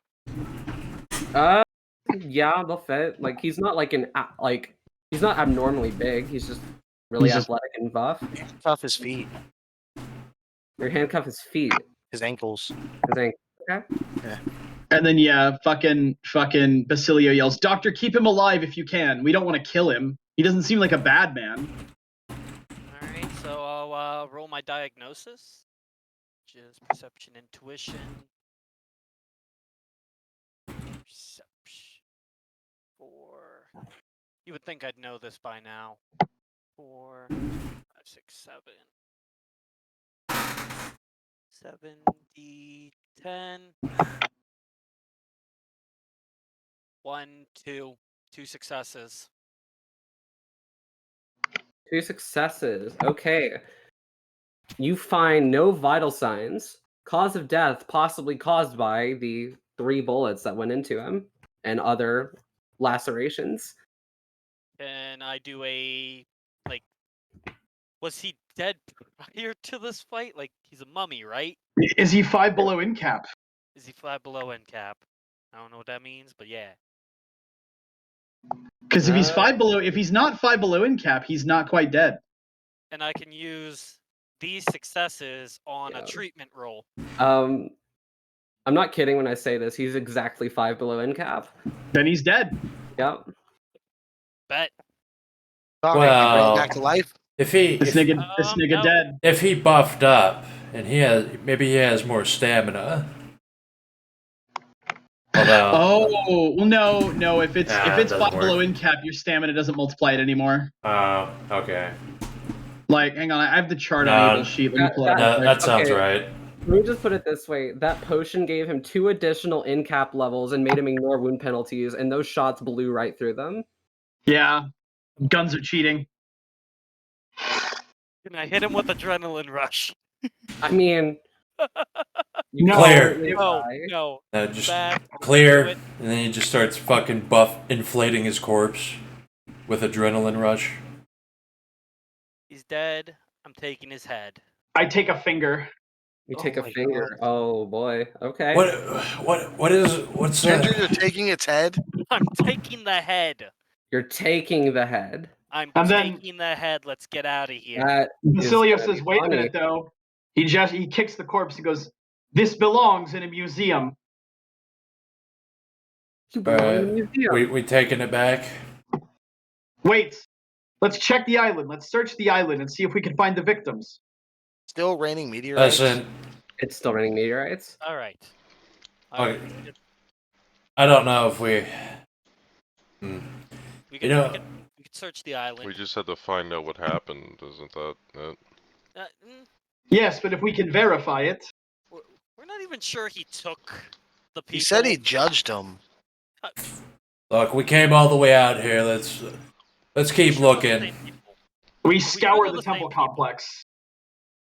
Yeah, they'll fit. Like he's not like he's not abnormally big. He's just really athletic and buff. Handcuff his feet, Your handcuff his feet. his ankles. I think. Okay. And then fucking Basilio yells, "Doctor, keep him alive if you can. We don't want to kill him. He doesn't seem like a bad man." Alright, so I'll roll my diagnosis. Which is perception, intuition. Perception. 4. You would think I'd know this by now. 4, 5, 6, 7. 7, 10. 1, 2. 2 successes. 2 successes. Okay. You find no vital signs. Cause of death possibly caused by the 3 bullets that went into him and other lacerations. And I do a was he dead prior to this fight? Like he's a mummy, right? Is he 5 below in cap? Is he 5 below end cap? I don't know what that means, but yeah. Because if he's not 5 below in cap, he's not quite dead. And I can use these successes on a treatment roll. I'm not kidding when I say this. He's exactly 5 below in cap. Then he's dead. Yep. Bet. Doctor, Well- can you bring him back to life. This This nigga no. dead. if he buffed up and maybe he has more stamina. Although, Oh well, no. If it's Nah, if that it's doesn't 5 below work. in cap, your stamina doesn't multiply it anymore. okay. Like, hang on, I have the chart No, on Able Sheet. Let me pull it up. No, real quick. that sounds Okay. right. Let me just put it this way. That potion gave him 2 additional in cap levels and made him ignore wound penalties, and those shots blew right through them. Yeah, guns are cheating. Can I hit him with adrenaline rush? I mean, No, Clear. No. Just Bad. clear, Do it. and then he just starts fucking inflating his corpse with adrenaline rush. He's dead. I'm taking his head. I take a finger. you Oh take a my finger. God. Oh boy. Okay. What's Ginger, that? you're taking its head. I'm taking the head. You're taking the head. I'm And then- taking the head. Let's get out of here. That Basilio is gonna says, be "Wait a funny. minute, though." He kicks the corpse. He goes, "This belongs in a museum." You belong in the museum. We taking it back? Wait, let's check the island. Let's search the island and see if we can find the victims. Still raining meteorites. Listen, It's still raining meteorites. All right. Okay. I don't know if we. We You know- we could search the island. We just had to find out what happened, isn't that it? Yes, but if we can verify it, We're not even sure he took the people. He said he judged him. Look, we came all the way out here. Let's keep Sure it's the looking. same people. we don't scour know the the same temple people. complex.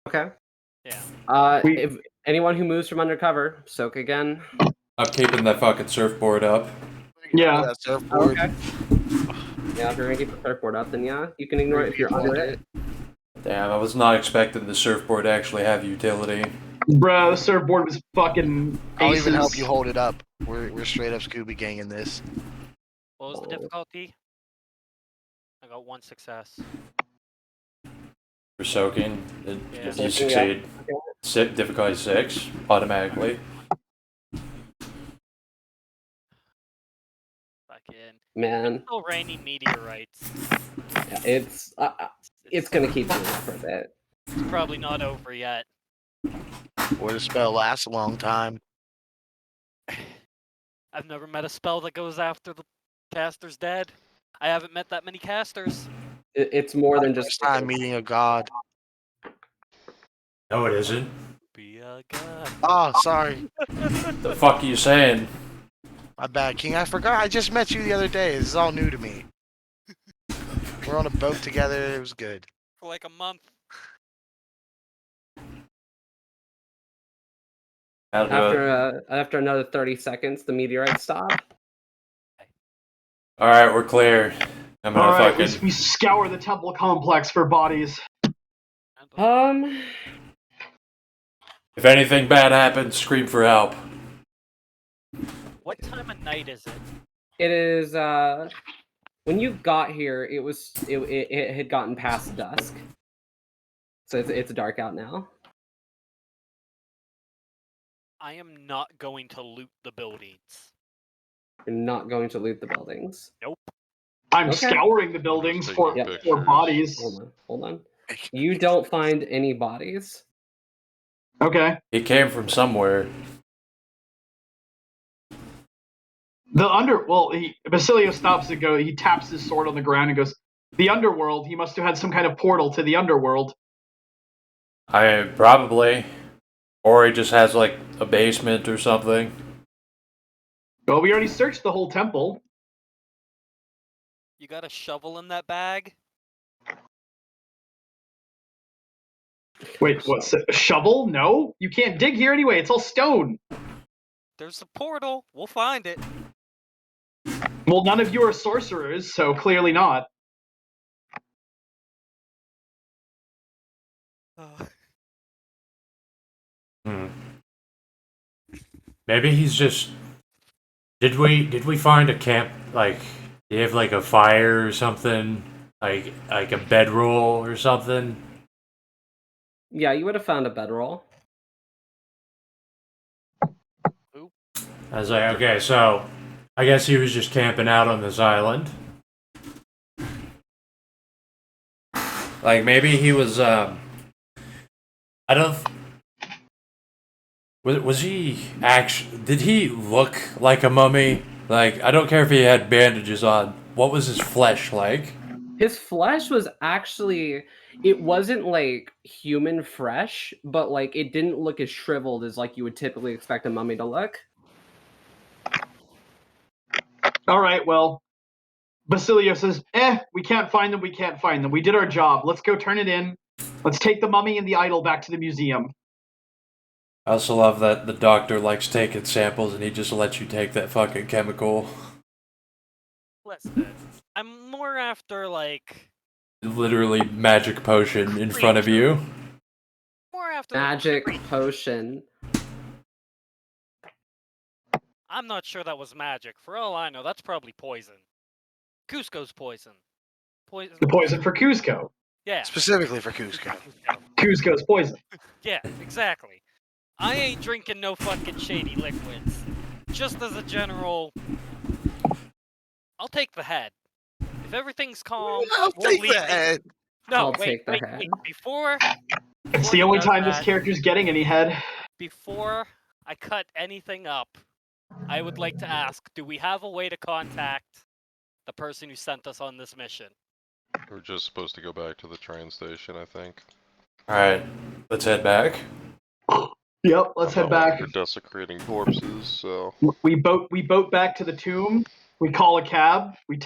Okay. Yeah. If anyone who moves from undercover, soak again. I'm keeping that fucking surfboard up. Yeah. That surfboard. Okay. Yeah, if you're gonna keep the surfboard up, then yeah, you can ignore it if you're under it. Damn, I was not expecting the surfboard to actually have utility. Bruh, the surfboard was fucking I'll aces. even help you hold it up. We're straight up Scooby Gang in this. What was the Oh. difficulty? I got 1 success. For soaking, Yeah. you Soaking, succeed. Difficulty 6, automatically. Fucking. Man, Still raining meteorites. yeah, it's gonna keep doing that for a bit. It's probably not over yet. Or the spell lasts a long time. I've never met a spell that goes after the caster's dead. I haven't met that many casters. It's more than just First time meeting a god. No, it isn't. Be a god. Oh, sorry. The fuck are you saying? My bad, King. I forgot. I just met you the other day. This is all new to me. We're on a boat together. It was good. For like a month. After another 30 seconds, the meteorites stop. All right, we're clear. I'm gonna All right, fucking. we scour the temple complex for bodies. If anything bad happens, scream for help. What time of night is it? It is when you got here, it had gotten past dusk, so it's dark out now. I am not going to loot the buildings. You're not going to loot the buildings. Nope. I'm Okay. scouring the buildings for taking for pictures. bodies. Hold on. You don't find any bodies. Okay. He came from somewhere. Basilio stops and he taps his sword on the ground and goes, "The underworld. He must have had some kind of portal to the underworld." I probably, or he just has like a basement or something. Well, we already searched the whole temple. You got a shovel in that bag? Wait, what's a shovel? No, you can't dig here anyway. It's all stone. There's a portal. We'll find it. Well, none of you are sorcerers, so clearly not. Maybe he's just. Did we find a camp? Like, do you have like a fire or something? Like a bedroll or something? Yeah, you would have found a bedroll. I was like, okay, so I guess he was just camping out on this island. Like maybe he was. I don't. Was he actually? Did he look like a mummy? Like I don't care if he had bandages on. What was his flesh like? His flesh was actually, it wasn't like human fresh, but like it didn't look as shriveled as like you would typically expect a mummy to look. All right, well, Basilio says, we can't find them. We can't find them. We did our job. Let's go turn it in. Let's take the mummy and the idol back to the museum. I also love that the doctor likes taking samples and he just lets you take that fucking chemical. Listen, I'm more after like Literally magic potion in front of you. more after the Magic creature. potion. I'm not sure that was magic. For all I know, that's probably poison. Cusco's poison. Poison. The poison for Cusco. Yeah. Specifically for Cusco. Cusco's poison. Yeah, exactly. I ain't drinking no fucking shady liquids. Just as a general, I'll take the head. If everything's calm, I'll we'll take leave the it. head. No, I'll wait, take the wait, head. wait. Before It's he the only does time this that, character's getting any head. Before I cut anything up, I would like to ask, do we have a way to contact the person who sent us on this mission? We're just supposed to go back to the train station, I think. Alright, let's head back. Yep, let's I'm head not one back. for desecrating corpses, so We boat back to the tomb. We call a cab. We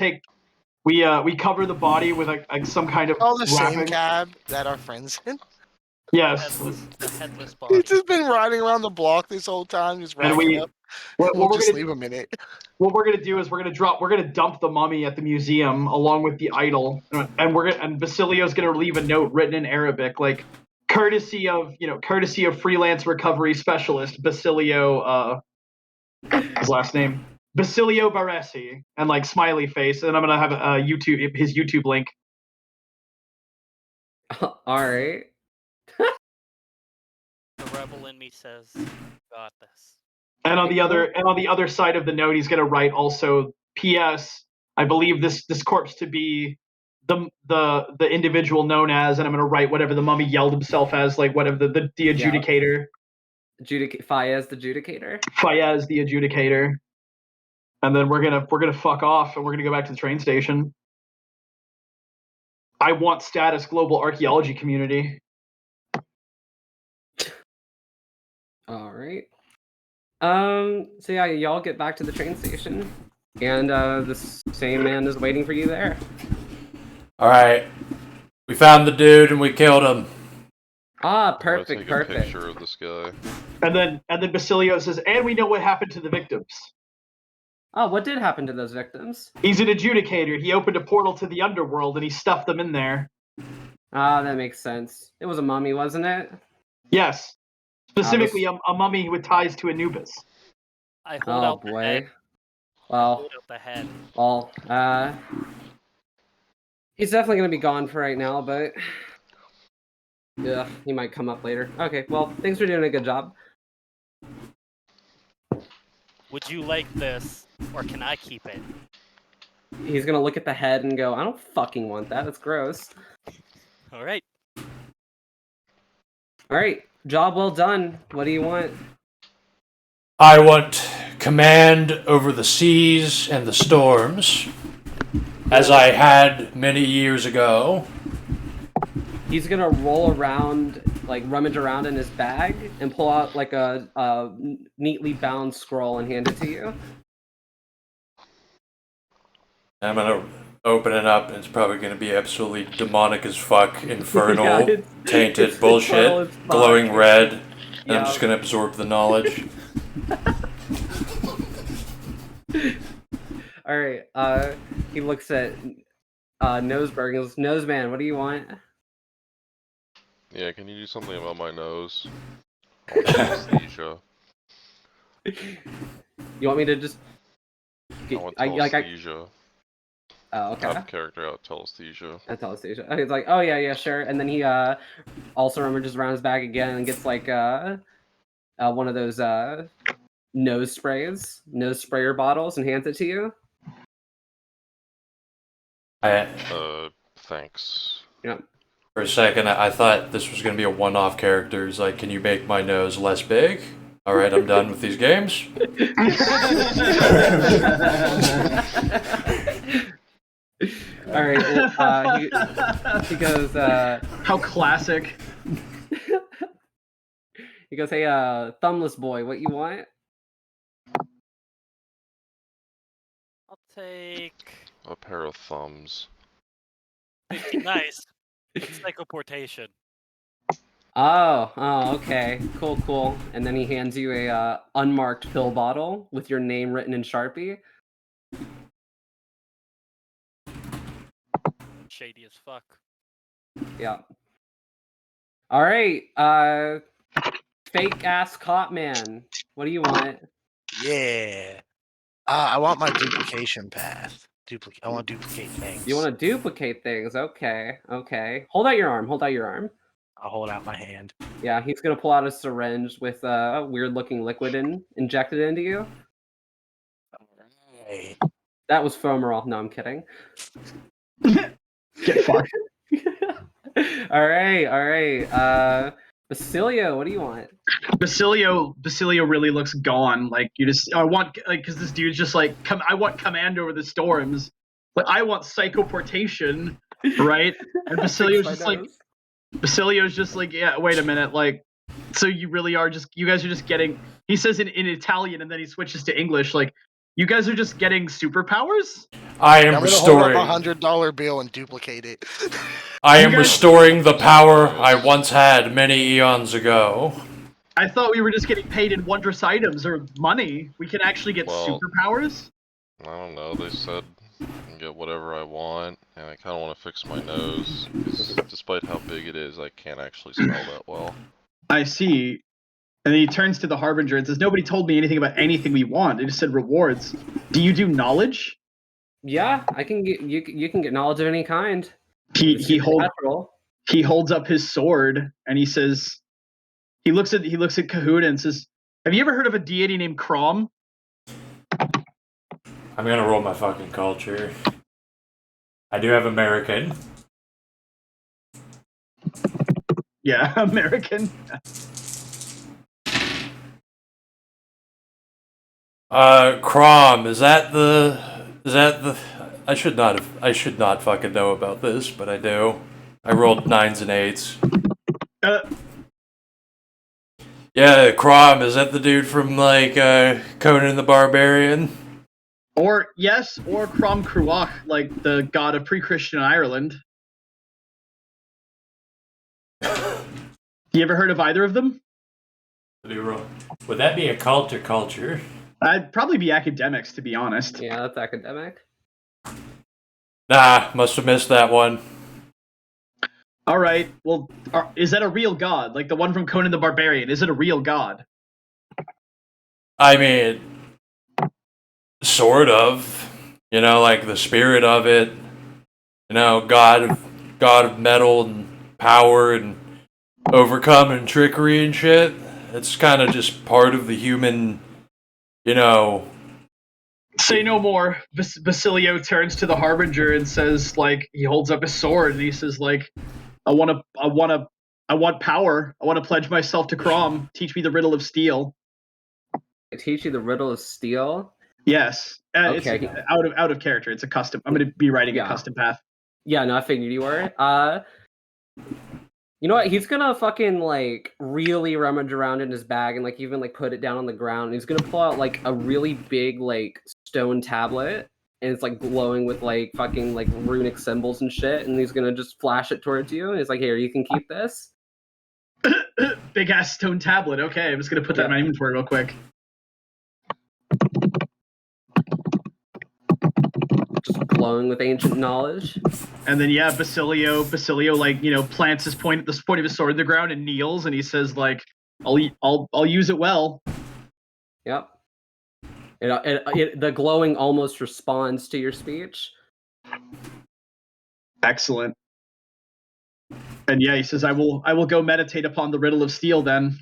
cover the body with some kind of All the same wrapping. cab that our friends in. Yes. The headless body. He's just been riding around the block this whole time, just And wrapping up. what We'll we're just gonna leave him in it. what we're gonna do is we're gonna dump the mummy at the museum along with the idol, and Basilio's gonna leave a note written in Arabic, like courtesy of freelance recovery specialist Basilio. His last name Basilio Baresi, and like smiley face, and I'm gonna have his YouTube link. All right. The rebel in me says, got this. And on the other side of the note, he's gonna write also, P.S. I believe this corpse to be the individual known as, and I'm gonna write whatever the mummy yelled himself as, like whatever the adjudicator. Fayez the Judicator. Fayez the adjudicator. And then we're gonna fuck off and we're gonna go back to the train station. I want status global archaeology community. All right. So yeah, y'all get back to the train station, and the same man is waiting for you there. All right. We found the dude and we killed him. Ah, I'm gonna perfect, take a perfect. picture of this guy. And then Basilio says, and we know what happened to the victims. Oh, what did happen to those victims? He's an adjudicator. He opened a portal to the underworld and he stuffed them in there. Ah, that makes sense. It was a mummy, wasn't it? Yes. Specifically, a mummy with ties to Anubis. I hold Oh out the head. boy. Well, Hold out the head. well, he's definitely gonna be gone for right now, but yeah, he might come up later. Okay, well, thanks for doing a good job. Would you like this, or can I keep it? He's gonna look at the head and go, I don't fucking want that. That's gross. All right. All right, job well done. What do you want? I want command over the seas and the storms, as I had many years ago. He's gonna roll around, like rummage around in his bag, and pull out like a neatly bound scroll and hand it to you. I'm gonna open it up, and it's probably gonna be absolutely demonic as fuck, infernal, Yeah, it's tainted infernal bullshit, as fuck. glowing red, and Yeah. I'm just gonna absorb the knowledge. All right. He looks at Noseberg and goes, Noseman, what do you want? Yeah, can you do something about my nose? I want anesthesia. You want me to just? I want Oh, telesthesia. okay. Top character out telesthesia. Telestation. He's like, oh yeah, sure. And then he also rummages around his bag again and gets like one of those nose sprayer bottles, and hands it to you. Thanks. Yep. For a second, I thought this was gonna be a one-off character. He's like, can you make my nose less big? All right, I'm done with these games. All right. Well, he goes. How classic. He goes, hey, thumbless boy, what you want? I'll take. A pair of thumbs. Nice. It's psychoportation. Oh, okay, cool. And then he hands you a unmarked pill bottle with your name written in Sharpie. Shady as fuck. Yeah. All right, fake ass cop man, what do you want? Yeah. I want my duplication path. I want to duplicate things. You want to duplicate things? Okay. Hold out your arm. I'll hold out my hand. Yeah, he's gonna pull out a syringe with a weird-looking liquid and inject it into you. Hey. That was Fomerol. No, I'm kidding. Get fucked. All right. Basilio, what do you want? Basilio really looks gone. Like I want, like, because this dude's just like, I want command over the storms, but I want psychoportation, right? And Basilio's just like, yeah, wait a minute, like, so you guys are just getting. He says in Italian, and then he switches to English, like, you guys are just getting superpowers. I am I'm restoring. gonna hold up $100 bill and duplicate it. I am restoring the power I once had many eons ago. I thought we were just getting paid in wondrous items or money. We can actually get superpowers? I don't know, they said I can get whatever I want, and I kind of want to fix my nose, because despite how big it is, I can't actually smell that well. I see. And then he turns to the Harbinger and says, nobody told me anything about anything we want. They just said rewards. Do you do knowledge? Yeah, I can get you can get knowledge of any kind. He holds up his sword and he says, he looks at Kahuna and says, have you ever heard of a deity named Crom? I'm gonna roll my fucking culture. I do have American. Yeah, American. Crom, is that the I should not fucking know about this, but I do. I rolled 9s and 8s. Uh, Yeah, Crom, is that the dude from like Conan the Barbarian? or yes, or Crom Cruach, like the god of pre-Christian Ireland. You ever heard of either of them? Would that be a cult or culture? I'd probably be academics, to be honest. Yeah, that's academic. Nah, must have missed that one. All right. Well, is that a real god, like the one from Conan the Barbarian? Is it a real god? I mean, sort of. You know, like the spirit of it. You know, god of metal and power and overcome and trickery and shit. It's kind of just part of the human, you know. Say no more. Basilio turns to the Harbinger and says, like, he holds up his sword and he says, like, I want power. I want to pledge myself to Crom. Teach me the riddle of steel. I teach you the riddle of steel. Yes. Okay. It's out of character. It's a custom. I'm going to be writing a custom path. Yeah, no, I figured you were. You know what? He's gonna fucking like really rummage around in his bag and like even like put it down on the ground. And he's gonna pull out like a really big like stone tablet, and it's like glowing with like fucking like runic symbols and shit. And he's gonna just flash it towards you. And he's like, "Here, you can keep this." Big ass stone tablet. Okay, I'm just gonna put that in my inventory real quick. Just glowing with ancient knowledge. And then Basilio like, you know, plants his point of his sword in the ground and kneels and he says like, I'll use it well. Yep. The glowing almost responds to your speech. Excellent. And he says, I will go meditate upon the riddle of steel then.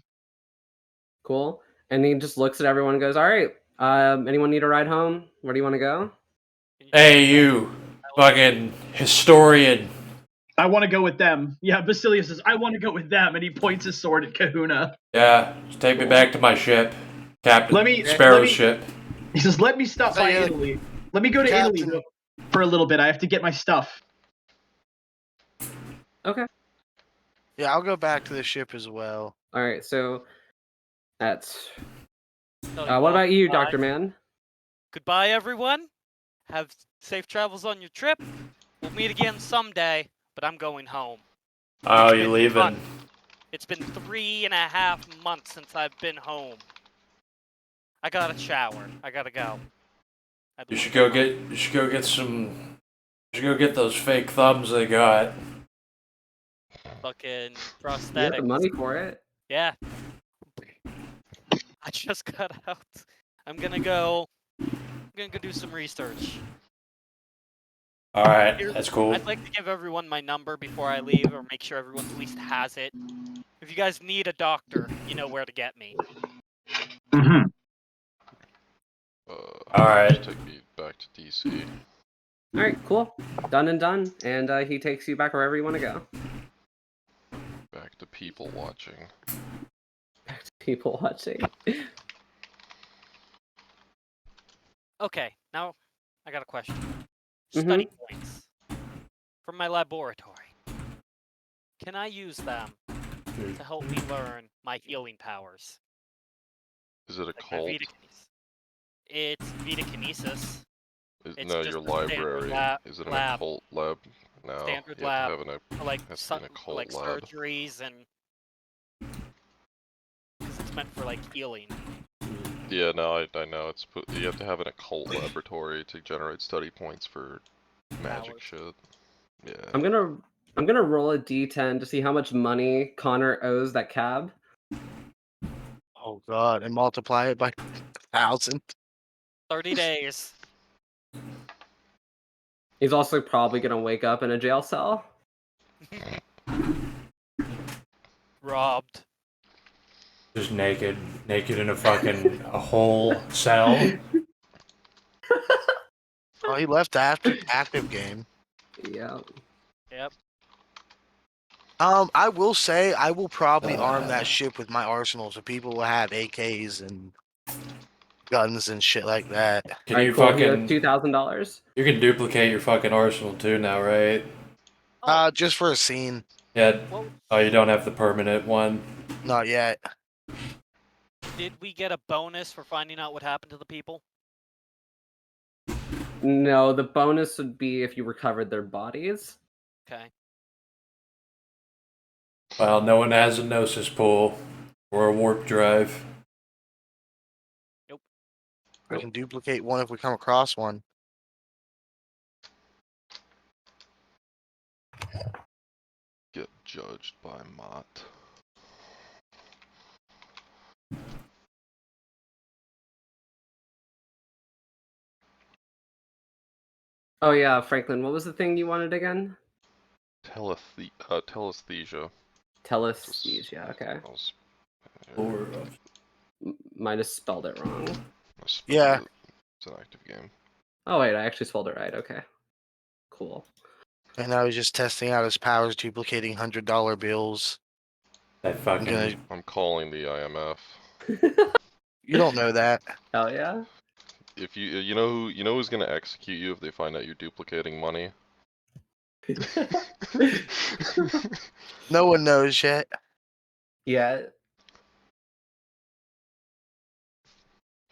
Cool. And he just looks at everyone and goes, "All right, anyone need a ride home? Where do you want to go?" Hey, you fucking historian. I want to go with them. Yeah, Basilio says, I want to go with them, and he points his sword at Kahuna. Yeah, just take me back to my ship. Captain Sparrow's ship. He says, let me stop by Italy. Let me go to Italy for a little bit. I have to get my stuff. Okay. Yeah, I'll go back to the ship as well. All right, so that's... So what about you, goodbye. Dr. Man? Goodbye, everyone. Have safe travels on your trip. We'll meet again someday, but I'm going home. Oh, It's you been leaving? fun. It's been 3.5 months since I've been home. I gotta shower. I gotta go. You should go get those fake thumbs they got. Fucking You have prosthetics. the money for it. Yeah. I just got out. I'm gonna go do some research. All right, that's cool. I'd like to give everyone my number before I leave, or make sure everyone at least has it. If you guys need a doctor, you know where to get me. Mm-hmm. All right. Take me back to DC. All right, cool. Done and done. And he takes you back wherever you want to go. Back to people watching. Back to people watching. Okay, now I got a question. Mhm. Study points from my laboratory. Can I use them to help me learn my healing powers? Is it a Like my cult? It's Vitakinesis. It's No, just your a standard library. lab- Is it an lab. occult lab? No. Standard you have lab. to have For like has to be an occult like lab. surgeries and 'cause it's meant for like healing. Yeah, no, I know. You have to have an occult laboratory to generate study points for magic Powers. shit. Yeah. I'm gonna roll a d10 to see how much money Connor owes that cab. Oh god, and multiply it by 1,000. 30 days. He's also probably gonna wake up in a jail cell. Robbed. Just naked in a fucking a whole cell. he left after active game. Yeah. Yep. I will say I will probably arm that ship with my arsenal, so people will have AKs and guns and shit like that. Can Alright, you cool. He owes fucking? $2,000. You can duplicate your fucking arsenal too now, right? Just for a scene. Yeah. Well, Oh, you don't have the permanent one. Not yet. did we get a bonus for finding out what happened to the people? No, the bonus would be if you recovered their bodies. Okay. Well, no one has a Gnosis pool or a warp drive. We can duplicate one if we come across one. Get judged by Mott. Oh yeah, Franklin, what was the thing you wanted again? Telesthesia. Telesthesia, okay. I was- Or Might have spelled it wrong. I spelled Yeah. it. It's an active game. Oh wait, I actually spelled it right, okay. Cool. And I was just testing out his powers, duplicating $100 bills. that fucking. gonna- I'm calling the IMF. You don't know that. Hell yeah. If you know who's gonna execute you if they find out you're duplicating money? No one knows yet. Yeah.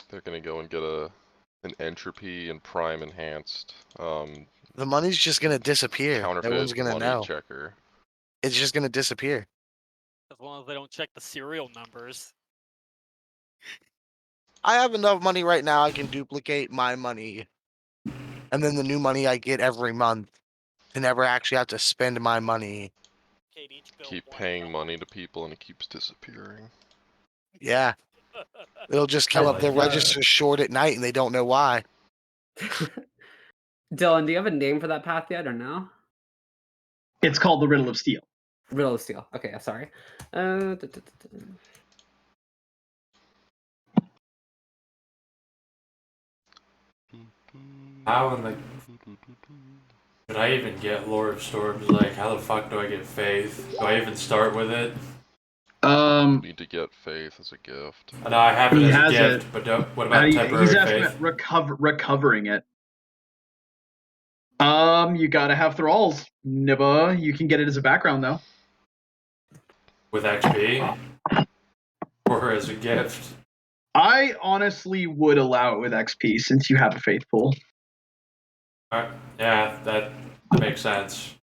They're gonna go and get an entropy and prime enhanced The money's just gonna disappear. No counterfeit one's gonna money know. checker. It's just gonna disappear. As long as they don't check the serial numbers. I have enough money right now. I can duplicate my money, and then the new money I get every month to never actually have to spend my money. Okay, each bill Keep one paying bill. money to people and it keeps disappearing. Yeah, it'll just come Oh up my the God. register short at night, and they don't know why. Dylan, do you have a name for that path yet or no? It's called the Riddle of Steel. Riddle of Steel. Okay, sorry. How in the. Should I even get Lore of Storms? Like, how the fuck do I get Faith? Do I even start with it? Need to get faith as a gift. I know I have it He as a has gift, it. but what How about do you- temporary he's asking faith? about recovering it. You gotta have thralls, Nibba. You can get it as a background though. With XP? Or as a gift? I honestly would allow it with XP since you have a faith pool. Yeah, that makes sense.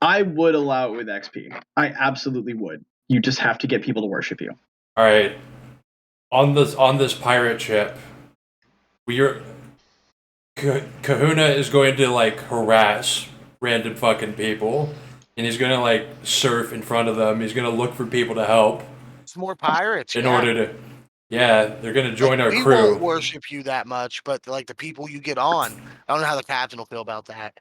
I would allow it with XP. I absolutely would. You just have to get people to worship you. Alright. On this pirate ship, Kahuna is going to like harass random fucking people, and he's gonna like surf in front of them. He's gonna look for people to help It's more pirates. in yeah. order to. Yeah, they're gonna join our we crew. won't worship you that much, but like the people you get on, I don't know how the captain will feel about that.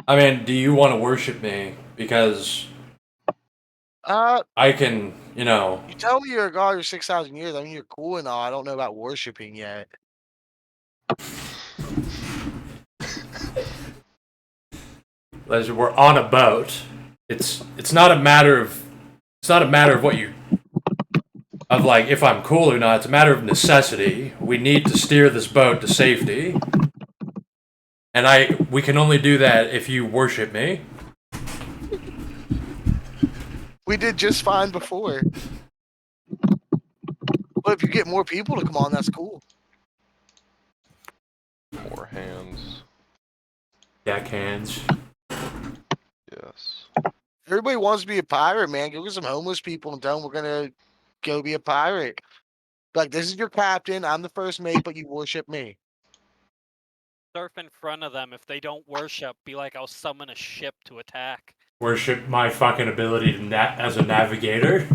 I mean, do you want to worship me? Because I can, You tell me you're a god. You're 6,000 years. I mean, you're cool and all. I don't know about worshiping yet. as we're on a boat. It's not a matter of what you of like if I'm cool or not. It's a matter of necessity. We need to steer this boat to safety, and we can only do that if you worship me. We did just fine before. But if you get more people to come on, that's cool. More hands. Deckhands. Yes. Everybody wants to be a pirate, man. Go get some homeless people and tell them we're gonna go be a pirate. Like, this is your captain. I'm the first mate, but you worship me. Surf in front of them. If they don't worship, be like, I'll summon a ship to attack. Worship my fucking ability to as a navigator.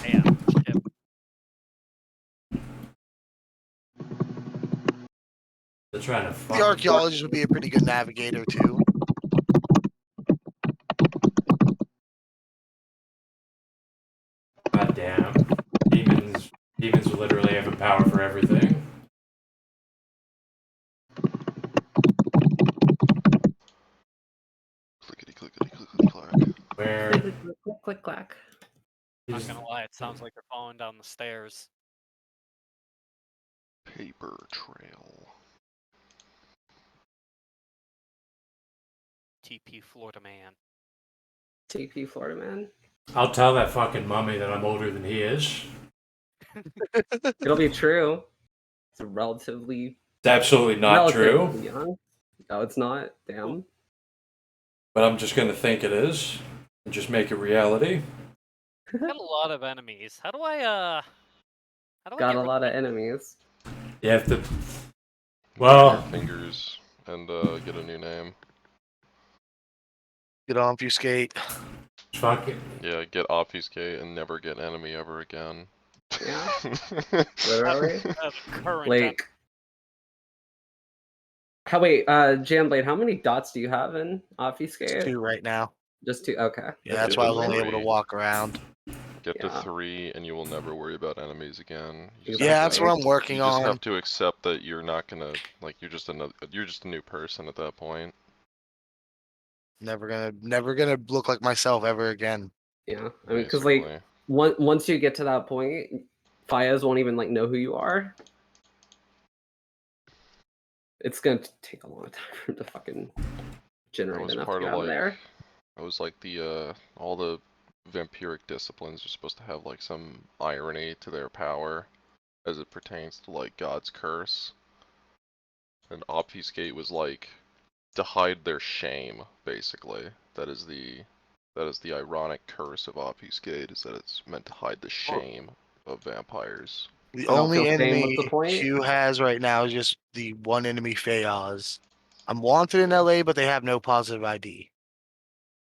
Damn, ship. They're trying to The fuck. archaeologist would be a pretty good navigator too. God damn. Demons literally have a power for everything. Where Click, click, click, clack. Not gonna lie, it sounds like they're falling down the stairs. Paper trail. TP Florida man. TP Florida man. I'll tell that fucking mummy that I'm older than he is. It'll be true. It's relatively It's absolutely not true, relatively young. No, it's not. Damn. but I'm just gonna think it is and just make it reality. Got a lot of enemies. How do I How do I Got get a rid lot of enemies. You have to. Get Well, your fingers and get a new name. Get obfuscate. fuck it. Yeah, get obfuscate and never get enemy ever again. Yeah. Literally. current Like. How wait, Jamblade, how many dots do you have in Obfuscate? It's 2 right now. Just 2. Okay. Yeah, that's Get why I to was only able to 3. walk around. Get to Yeah. 3 and you will never worry about enemies again. You just Exactly. Yeah, have that's to- what I'm working You just on. have to accept that you're not gonna, like, you're just a new person at that point. Never gonna look like myself ever again. Yeah. I mean, because like basically. once you get to that point, Fayez won't even like know who you are. It's gonna take a long time for him to fucking That generate was enough part to of get out of like, there. that was like the all the vampiric disciplines are supposed to have like some irony to their power as it pertains to like God's curse. And obfuscate was like to hide their shame, basically. That is the ironic curse of obfuscate, is that it's meant to hide the shame of vampires. The I don't only feel shame, enemy what's the point? Hugh has right now is just the one enemy Fayaz. I'm wanted in LA, but they have no positive ID.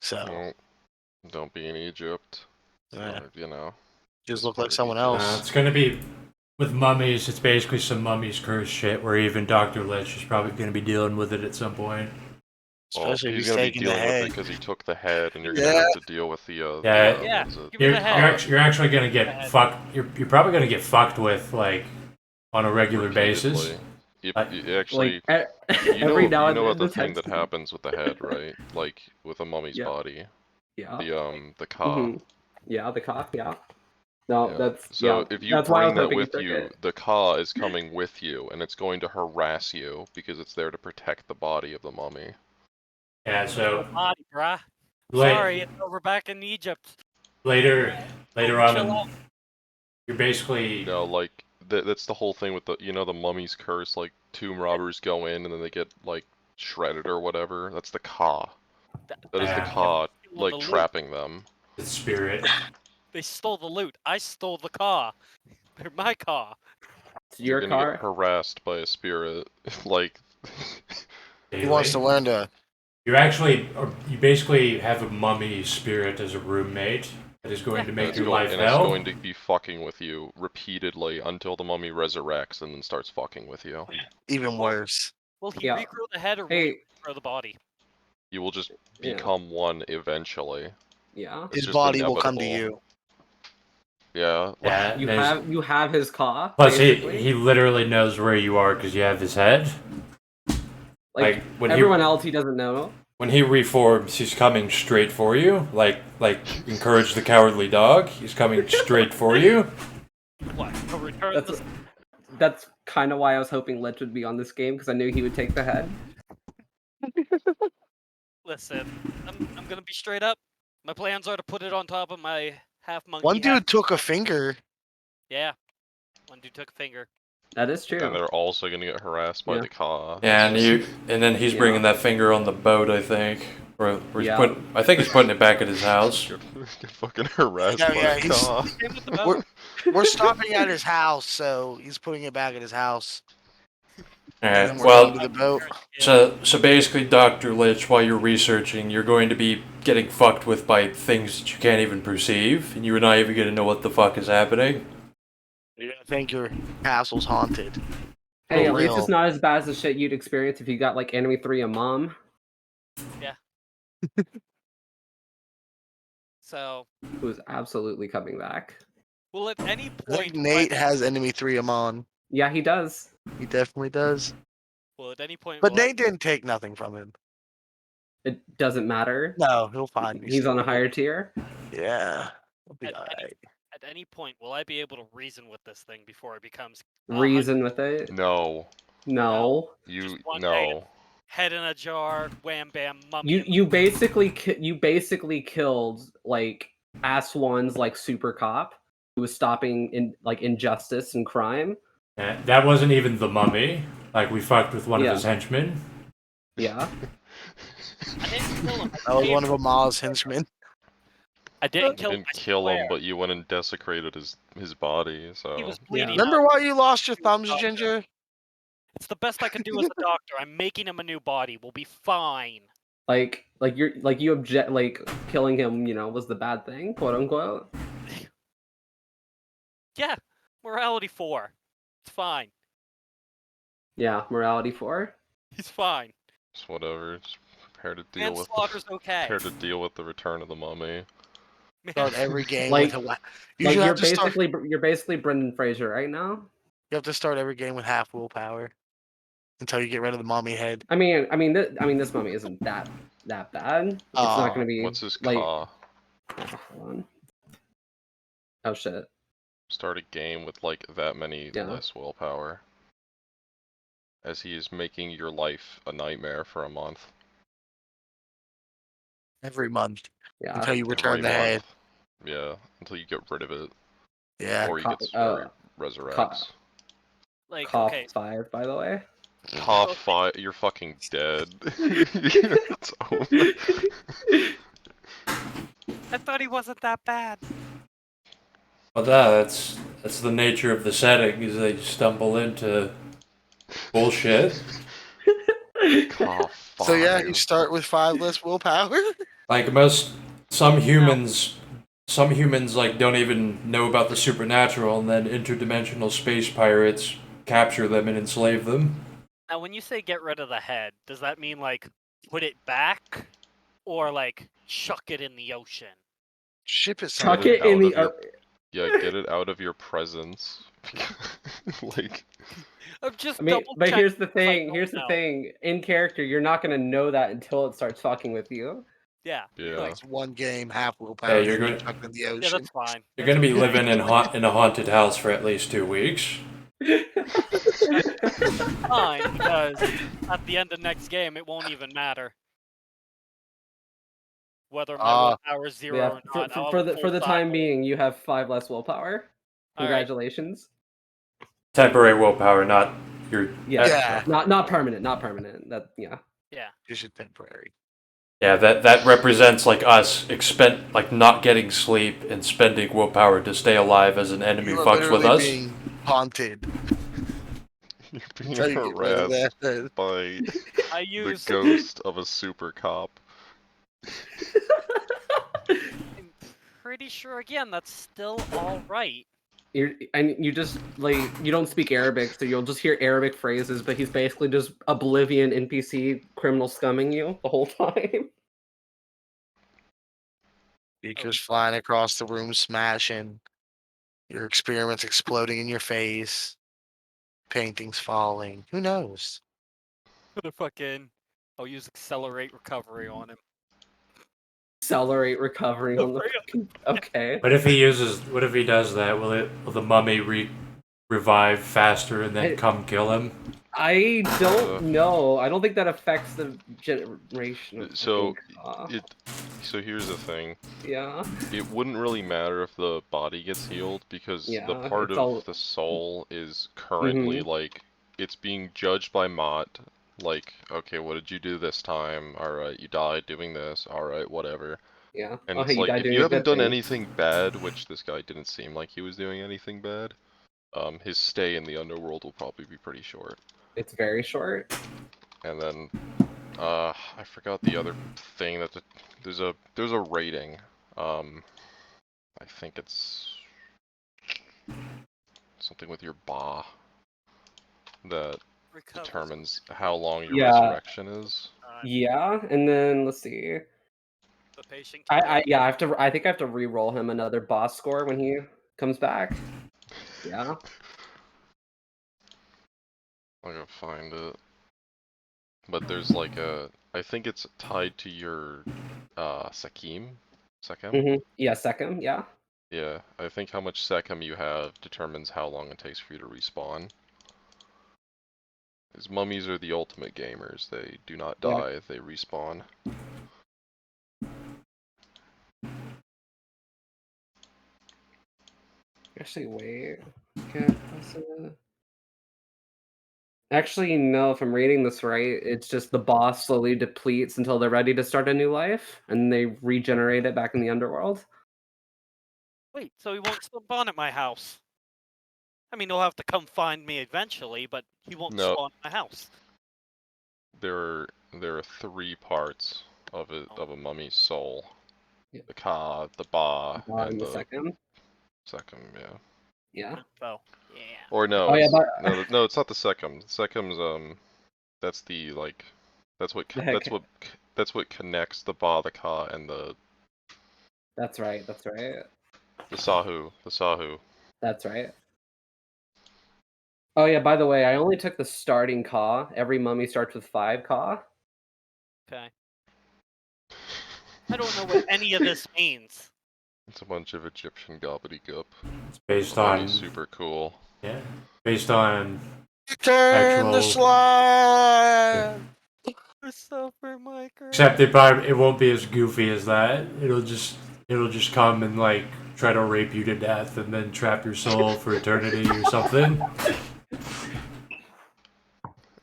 So Well, don't be in Egypt. yeah, You know. just it's look part like of someone Egypt. else. It's gonna be with mummies. It's basically some mummies curse shit where even Dr. Lich is probably gonna be dealing with it at some point. Well, Especially if he's he's gonna be taking the dealing with head. it because he took the head, and you're gonna Yeah. have to deal with the Yeah. Yeah, what is it? give me You're, the you're, head. actually, you're actually gonna get fucked. You're probably gonna get fucked with like on a regular basis. Repeatedly. Like- You actually, Like you know, every now you and know then what the this thing has that to- happens with the head, right? Like with a mummy's Yeah. body, Yeah. the ka. Mhm. Yeah, the cock, yeah. No, Yeah. that's So yeah. if you That's why I was bring that hoping with took you, it. the ka is coming with you, and it's going to harass you because it's there to protect the body of the mummy. Yeah. So Body, bruh. la- Sorry, it's over back in Egypt. later on, Chill out. you're basically You know, like that's the whole thing with the the mummy's curse. Like tomb robbers go in and then they get like shredded or whatever. That's the ka. That is the Yeah. ka, Stealing like the loot. trapping them. the spirit. They stole the loot. I stole the car. They're my car. It's You're your gonna car. get harassed by a spirit, like. He wants to daily. learn to. You basically have a mummy spirit as a roommate that is going to And make it's your going, life and it's hell. going to be fucking with you repeatedly until the mummy resurrects and then starts fucking with you. Even worse. Will he Yeah. regrow the head or will Hey, he regrow the body? You will just Yeah. become one eventually. yeah. It's His just body will come to inevitable. you. Yeah. Yeah, You have his claw. plus basically. he literally knows where you are because you have his head. like when everyone else he doesn't know. when he reforms, he's coming straight for you. Like encourage the cowardly dog. He's coming straight for you. What? A return That's the that's kind of why I was hoping Lich would be on this game because I knew he would take the head. Listen, I'm gonna be straight up. My plans are to put it on top of my half monkey. One half- dude took a finger. Yeah. One dude took a finger. That is true. And they're also gonna get harassed by Yeah. the ka. Yeah, and then he's Yeah. bringing that finger on the boat. I think. Or he's Yeah. I think he's putting it back at his house. Get fucking harassed Yeah, by yeah, the he's- ka. Same with the boat. We're stopping at his house, so he's putting it back at his house. All And right. then we're Well, going to the boat. so basically, Dr. Lich, while you're researching, you're going to be getting fucked with by things that you can't even perceive, and you're not even going to know what the fuck is happening. You're gonna think your castle's haunted. Hey, For at least real. it's not as bad as the shit you'd experience if you got like Enemy 3 a mom. So, Who's absolutely coming back. will at any I think point Nate has enemy 3 Amon. Yeah, he does. He definitely does. will at any point But will I- Nate didn't take nothing from him. it doesn't matter. No, he'll find me. He's on a still. higher tier. Yeah. He'll be At any- alright. At any point, will I be able to reason with this thing before it becomes Reason with it. No. No. You one day no. head in a jar, wham bam, mummy? You basically killed like Aswan's like super cop who was stopping injustice and crime. That wasn't even the mummy. Like, we fucked with one Yeah. of his henchmen. Yeah. I didn't kill him. That was one of Amal's henchmen. I didn't You kill him. didn't I kill him, swear. but you went and desecrated his body. So He was bleeding. Remember out. why you lost your thumbs, Ginger? It's the best I can do as a doctor. I'm making him a new body. We'll be fine. Like you object killing him, was the bad thing, quote unquote. Yeah, morality 4. It's fine. Yeah, morality 4. He's fine. it's whatever. Just prepare to deal with Manslaughter's okay. prepare to deal with the return of the mummy. Start every game Like- with a Like you you're have to start. basically Brendan Fraser right now. You have to start every game with half willpower until you get rid of the mommy head. I mean, this mummy isn't that bad. It's not going to be. What's his like? ka? Hold on. Oh shit. Start a game with like that many Yeah. less willpower. As he is making your life a nightmare for a month. Every month Yeah. until you return Every the head. month. Yeah, until you get rid of it. Yeah. Or he Co- gets uh, resurrects. Like, Cough okay, 5, by the way. Top 5, you're fucking dead. It's over. I thought he wasn't that bad. Well, that's the nature of the setting, is they stumble into bullshit. Top 5. So yeah, you start with 5 less willpower. Like some humans like don't even know about the supernatural, and then interdimensional space pirates capture them and enslave them. Now, when you say get rid of the head, does that mean like put it back, or like chuck it in the ocean? Ship it Chuck somewhere. it in the. Out of Yeah, get it out of your presence. Like, I'm just I mean, double but checking here's the because I thing. don't Here's the know. thing. In character, you're not gonna know that until it starts fucking with you. Yeah. yeah. Like, It's one game, half willpower. Yeah, you're then good. chuck in the yeah, ocean. that's fine. You're gonna be living in a haunted house for at least 2 weeks. Fine, because at the end of next game, it won't even matter whether my willpower is 0 Yeah. or not. I'll For have a the full time cycle. being, you have 5 less willpower. All right. Congratulations. Temporary willpower, not your. Yeah. Yeah. Not permanent. Not permanent. That yeah. Yeah. Just a temporary. Yeah, that represents like us not getting sleep and spending willpower to stay alive as an enemy You are fucks with literally us. being haunted. You're being Until you get rid of harassed that. by I the use. ghost of a super cop. I'm pretty sure again that's still all right. You just you don't speak Arabic, so you'll just hear Arabic phrases, but he's basically just Oblivion NPC criminal scumming you the whole time. Beakers flying across the room, smashing. Your experiments exploding in your face. Paintings falling. Who knows? The fucking. I'll use accelerate recovery on him. Accelerate recovery on the fucking. Okay. What if he does that? Will the mummy revive faster and then come kill him? I don't know. I don't think that affects the generation. Of So fucking, so here's the thing. yeah. It wouldn't really matter if the body gets healed because the Yeah, part it's of all- the soul is currently like it's being judged by Mott. Like, okay, what did you do this time? Alright, you died doing this. Alright, whatever. Yeah. And Oh, it's hey, like, died if doing you a haven't good done thing. anything bad, which this guy didn't seem like he was doing anything bad, his stay in the underworld will probably be pretty short. It's very short. And then, I forgot the other thing that there's a rating. I think it's something with your ba that Recover. determines how long your Yeah. resurrection is. Yeah, and then let's see. The patient. Can I think I have to re-roll him another boss score when he comes back. Yeah. I'm gonna find it. but there's like I think it's tied to your Sekim? Sekim? Yeah, second. Yeah. Yeah, I think how much Sekim you have determines how long it takes for you to respawn. Because mummies are the ultimate gamers. They do not Yeah. die, they respawn. Actually, wait. Can't press it. Actually, no, if I'm reading this right, it's just the boss slowly depletes until they're ready to start a new life, and they regenerate it back in the underworld. Wait, so he won't spawn at my house? I mean, he'll have to come find me eventually, but he won't No. spawn at my house. There are 3 parts of a mummy's soul. Yeah. The Ka, the Ba, In and the the second. Sekim, yeah. Yeah. Oh, yeah. Or no, Oh, yeah, it's, no, it's not the Sekim. The Sekim's that's the like, that's what The heck- that's what connects the Ba, the Ka, and the That's right. That's right. Sahu, That's right. Oh yeah, by the way, I only took the starting Ka. Every mummy starts with 5 Ka. Okay. I don't know what any of this means. It's a bunch of Egyptian gobbledygook. It's based Mummy's on super cool. yeah, based on Turn the Actual- slide. Christopher Michael. except it won't be as goofy as that. It'll just come and like try to rape you to death and then trap your soul for eternity or something.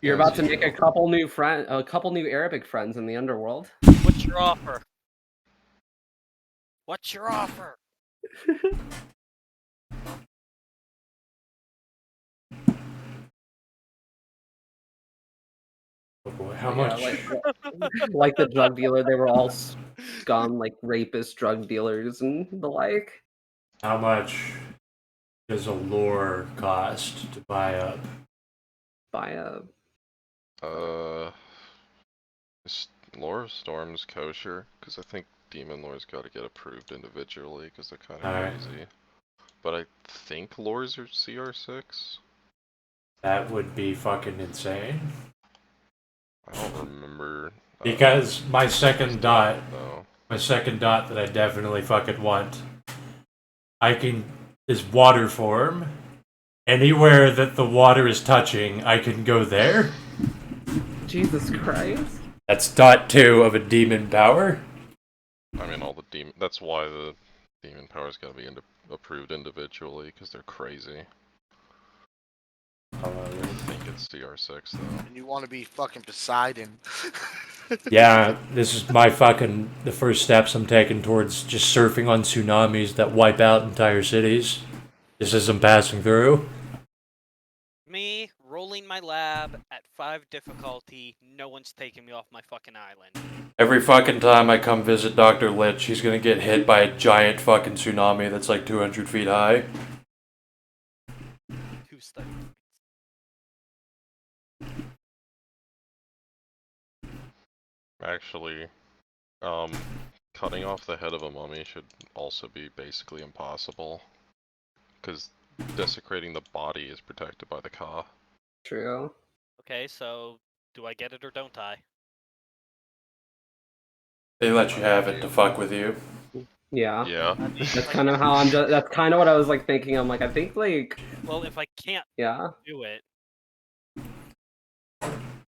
You're As about to you make do. a couple new Arabic friends in the underworld. What's your offer? What's your offer? Oh boy, how Yeah, much? like the drug dealer, they were all scum, like rapists, drug dealers, and the like. How much does a lore cost to buy up? By a Lore of Storm's kosher, because I think Demon Lore's got to get approved individually, because they're kind of Alright. crazy. But I think Lores are CR6? That would be fucking insane. I don't remember. Because my second dot No. that I definitely fucking want, is water form. Anywhere that the water is touching, I can go there. Jesus Christ. That's dot 2 of a demon power. I mean, all the demon. That's why the demon power's got to be approved individually, because they're crazy. I think it's CR6 though. And you want to be fucking Poseidon. Yeah, this is the first steps I'm taking towards just surfing on tsunamis that wipe out entire cities. Just as I'm passing through. Me rolling my lab at 5 difficulty. No one's taking me off my fucking island. Every fucking time I come visit Dr. Lich, he's gonna get hit by a giant fucking tsunami that's like 200 feet high. 2 study. Actually, cutting off the head of a mummy should also be basically impossible, because desecrating the body is protected by the Ka. True. Okay, so do I get it or don't I? They let you have it to fuck with you. Yeah. Yeah. That's kind of how that's kind of what I was like thinking. I'm like, I think like, Well, if I can't yeah. do it,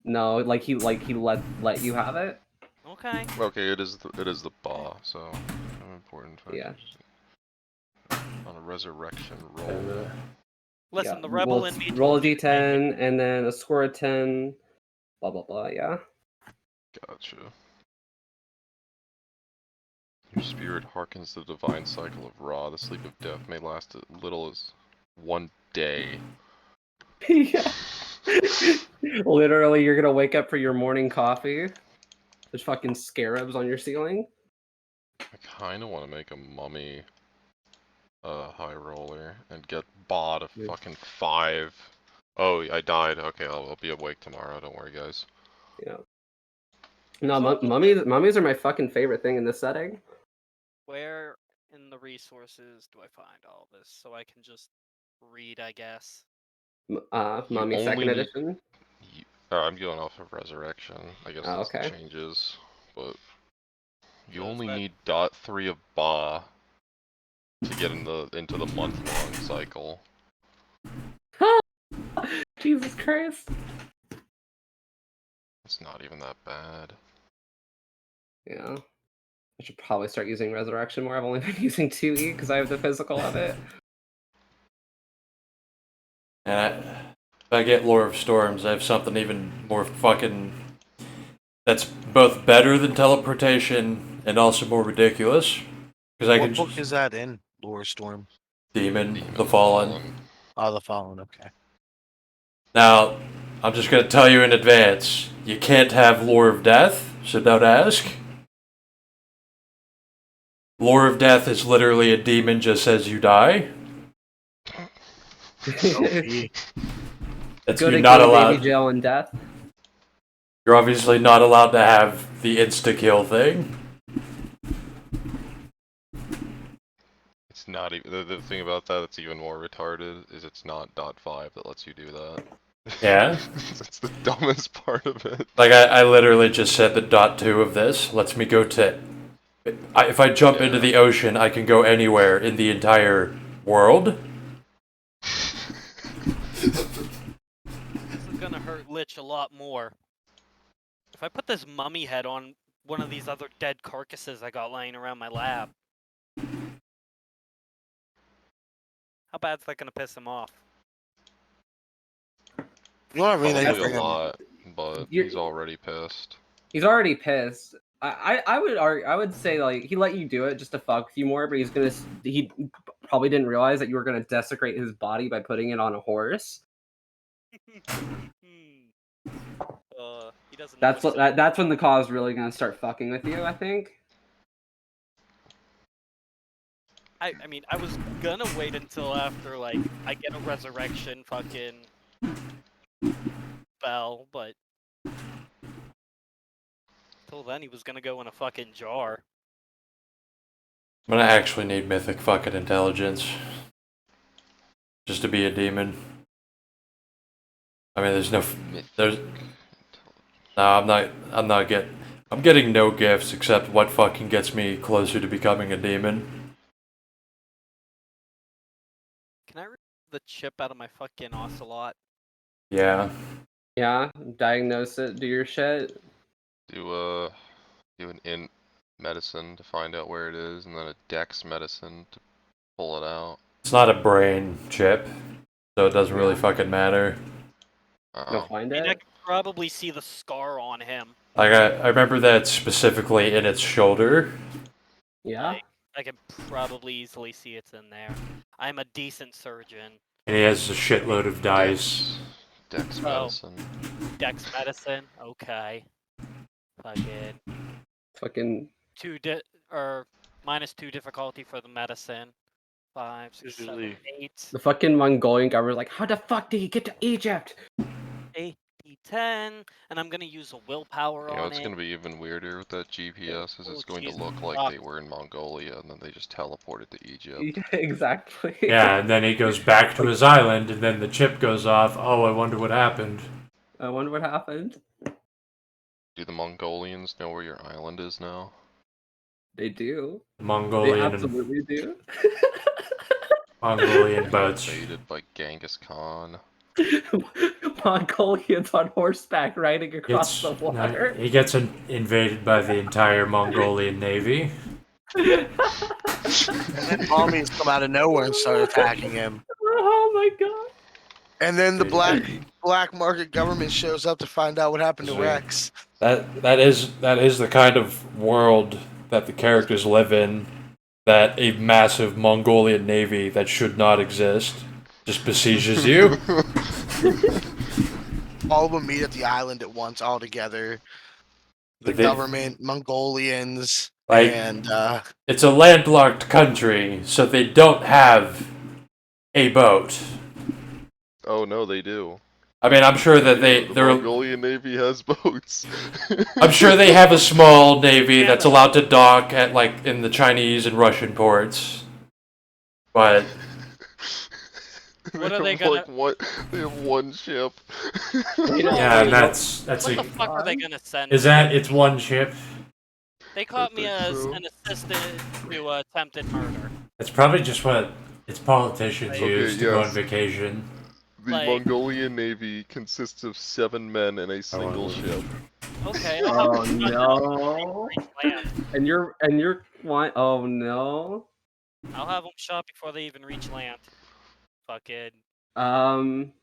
No, like he let you have it. okay. Okay, it is the Ba, so important Yeah. factors. On a resurrection roll. Listen, Yeah, the rebel roll, in me. roll a told me to make it. d10 and then a score of 10. Blah blah blah. Yeah. Gotcha. Your spirit hearkens the divine cycle of Ra. The sleep of death may last as little as 1 day. Yeah. Literally, you're gonna wake up for your morning coffee. There's fucking scarabs on your ceiling. I kinda wanna make a mummy high roller and get Ba to Yeah. fucking 5. Oh, I died. Okay, I'll be awake tomorrow, don't worry guys. Yeah. No, mummies are my fucking favorite thing in this setting. Where in the resources do I find all this so I can just read? I guess. Mummy only second need- edition. I'm going off of Resurrection. I guess Oh, that's okay. the changes, but you So is only that- need .3 of Ba to get into the month-long cycle. Jesus Christ. It's not even that bad. Yeah. I should probably start using Resurrection more. I've only been using 2E because I have the physical of it. And if I get Lore of Storms, I have something even more fucking. That's both better than teleportation and also more ridiculous. Because I What can book just. is that in? Lore Storm. Demon, Demon the Fallen. Oh, the Fallen. Okay. Now, I'm just going to tell you in advance you can't have Lore of Death, so don't ask. Lore of Death is literally a demon just as you die. OP. That's Go you're to not Baby allowed. Jail and Death. You're obviously not allowed to have the insta kill thing. It's not even the thing about that that's even more retarded is it's not .5 that lets you do that. Yeah. That's the dumbest part of it. Like I literally just said that dot 2 of this lets me go to. If I jump into the ocean, I can go anywhere in the entire world. This is gonna hurt Lich a lot more. If I put this mummy head on one of these other dead carcasses I got lying around my lab, how bad's that gonna piss him off? You want to Probably rename a him? lot, but You're- he's already pissed. He's already pissed. I would argue, I would say like he let you do it just to fuck with you more, but he probably didn't realize that you were gonna desecrate his body by putting it on a horse. He doesn't. That's notice what it. that's when the cause really gonna start fucking with you, I think. I mean, I was gonna wait until after like I get a resurrection fucking spell, but till then he was gonna go in a fucking jar. I'm gonna actually need mythic fucking intelligence. Just to be a demon. I mean, there's. No, I'm getting no gifts except what fucking gets me closer to becoming a demon. Can I remove the chip out of my fucking ocelot? Yeah. Yeah, diagnose it, do your shit. Do an int medicine to find out where it is, and then a dex medicine to pull it out. It's not a brain chip, so it doesn't really Yeah. fucking matter. Go Oh. find I mean, I it. can probably see the scar on him. Like I remember that specifically in its shoulder. Yeah. Like, I can probably easily see it's in there. I'm a decent surgeon. And he has a shitload of dice. Dex Oh. medicine. Dex medicine, okay. Fucking Fucking -2 difficulty for the medicine. 5, 6, 7, Usually- 8, the fucking Mongolian government's like, how the fuck did he get to Egypt? 8, D10, and I'm gonna use a willpower You know, on it's it. gonna be even weirder with that GPS, is Oh, it's going to Jesus look like fuck. they were in Mongolia, and then they just teleported to Egypt. Yeah, exactly. Yeah, and then he goes back to his island, and then the chip goes off. Oh, I wonder what happened. I wonder what happened. Do the Mongolians know where your island is now? They do. They Mongolian absolutely do. Mongolian boats. Invaded by Genghis Khan. Mongolians on horseback riding across the water. He gets invaded by the entire Mongolian navy. And then armies come out of nowhere and start attacking him. Oh my god. And then the black market government shows up to find out what happened to Sure. Rex. That is the kind of world that the characters live in. That a massive Mongolian navy that should not exist just besieges you. All of them meet at the island at once, all together. The But they- government, Mongolians, Like and it's a landlocked country, so they don't have a boat. Oh no, they do. I mean, I'm sure that The they're. Mongolian Navy has boats. I'm sure they have a small navy that's allowed to dock at like in the Chinese and Russian ports. But What are they have, gonna- like one? They have one ship. Yeah, and that's What the a. fuck are they gonna send? Is that it's one ship? They caught me think as so. an assistant to attempted murder. It's probably just what it's politicians Okay, use to go on yes. vacation. The Like- Mongolian Navy consists of 7 men and a single ship. Okay. Oh no! And you're what? Oh no! I'll have them shot before they even reach land. Fucking. I'm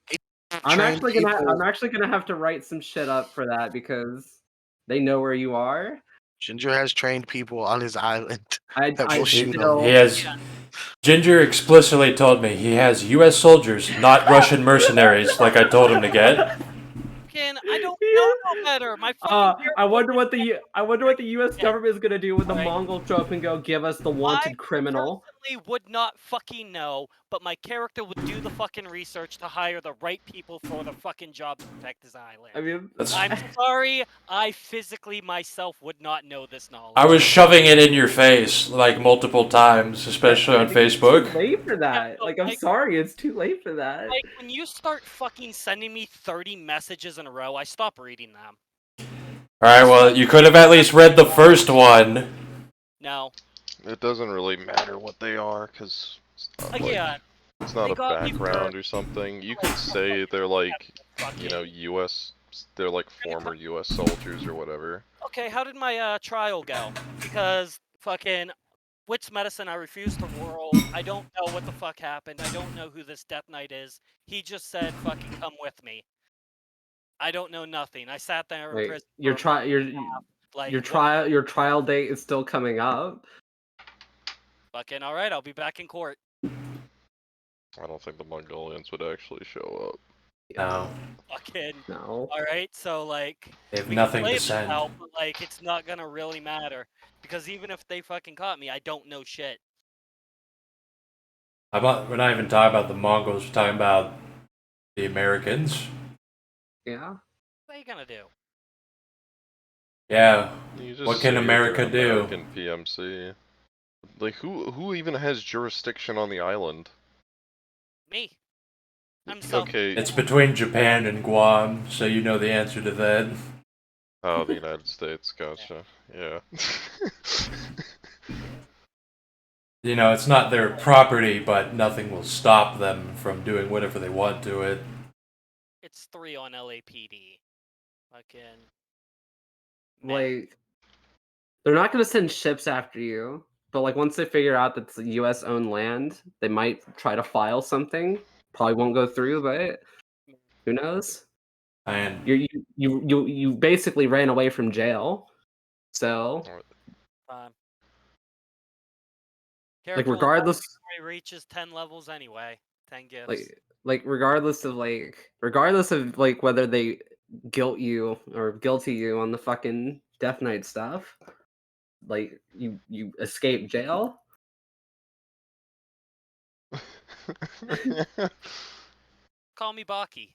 Train actually people. gonna have to write some shit up for that because they know where you are. Ginger has trained people on his island. I That will shoot still, He has. Ginger explicitly told me he has U.S. soldiers, not Russian mercenaries, like I told him to get. Fucking. I don't know no better. My fucking. I wonder what the U.S. government is gonna do when the Right. Mongols show up and go give us the wanted criminal. Personally would not fucking know, but my character would do the fucking research to hire the right people for the fucking job to protect his island. I mean, I'm sorry, I physically myself would not know this knowledge. I was shoving it in your face like multiple times, especially on It's Facebook. too late for that. Like, I'm sorry, it's too late for that. Like, when you start fucking sending me 30 messages in a row, I stop reading them. Alright, well, you could have at least read the first one. No. It doesn't really matter what they are, because it's not, like, Yeah. it's not They a got me for- background or something. You could say they're like, you know, they're like former US soldiers or whatever. Okay, how did my trial go? Because fucking Wits Medicine, I refuse to roll. I don't know what the fuck happened. I don't know who this Death Knight is. He just said fucking come with me. I don't know nothing. I sat there in Wait, prison. your for a month trial, and a half. Like, your trial date is still coming up. Fucking alright, I'll be back in court. I don't think the Mongolians would actually show up. No, Fucking No. alright, so like they have we can nothing play to this send. out, but like it's not gonna really matter. Because even if they fucking caught me, I don't know shit. We're not even talking about the Mongols, we're talking about the Americans. Yeah. What are you gonna do? Yeah, You just what can say that America they're do? American PMC. Like, who even has jurisdiction on the island? Me. I'm self. Okay, It's between Japan and Guam, so you know the answer to that. oh, the United States, gotcha. Yeah. You know, it's not their property, but nothing will stop them from doing whatever they want to it. It's 3 on LAPD. Fucking. Like, they're not gonna send ships after you, but like once they figure out that it's U.S. owned land, they might try to file something. Probably won't go through, but who knows? And You basically ran away from jail, so Fine. like Careful, regardless, He reaches 10 levels anyway. 10 gifts. like regardless of like whether they guilty you on the fucking Death Knight stuff, like you escape jail. Call me Baki.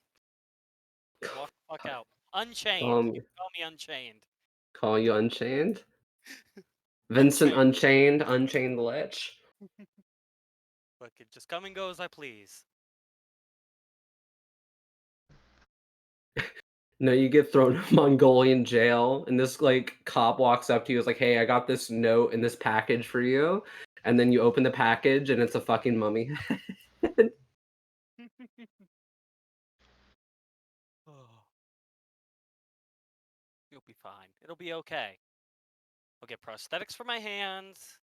Walk the fuck out. Unchained. Um, Call me Unchained. Call you Unchained. Vincent Unchained the Lich. Fucking just come and go as I please. No, you get thrown in Mongolian jail, and this like cop walks up to you, is like, "Hey, I got this note and this package for you," and then you open the package, and it's a fucking mummy. You'll be fine. It'll be okay. I'll get prosthetics for my hands.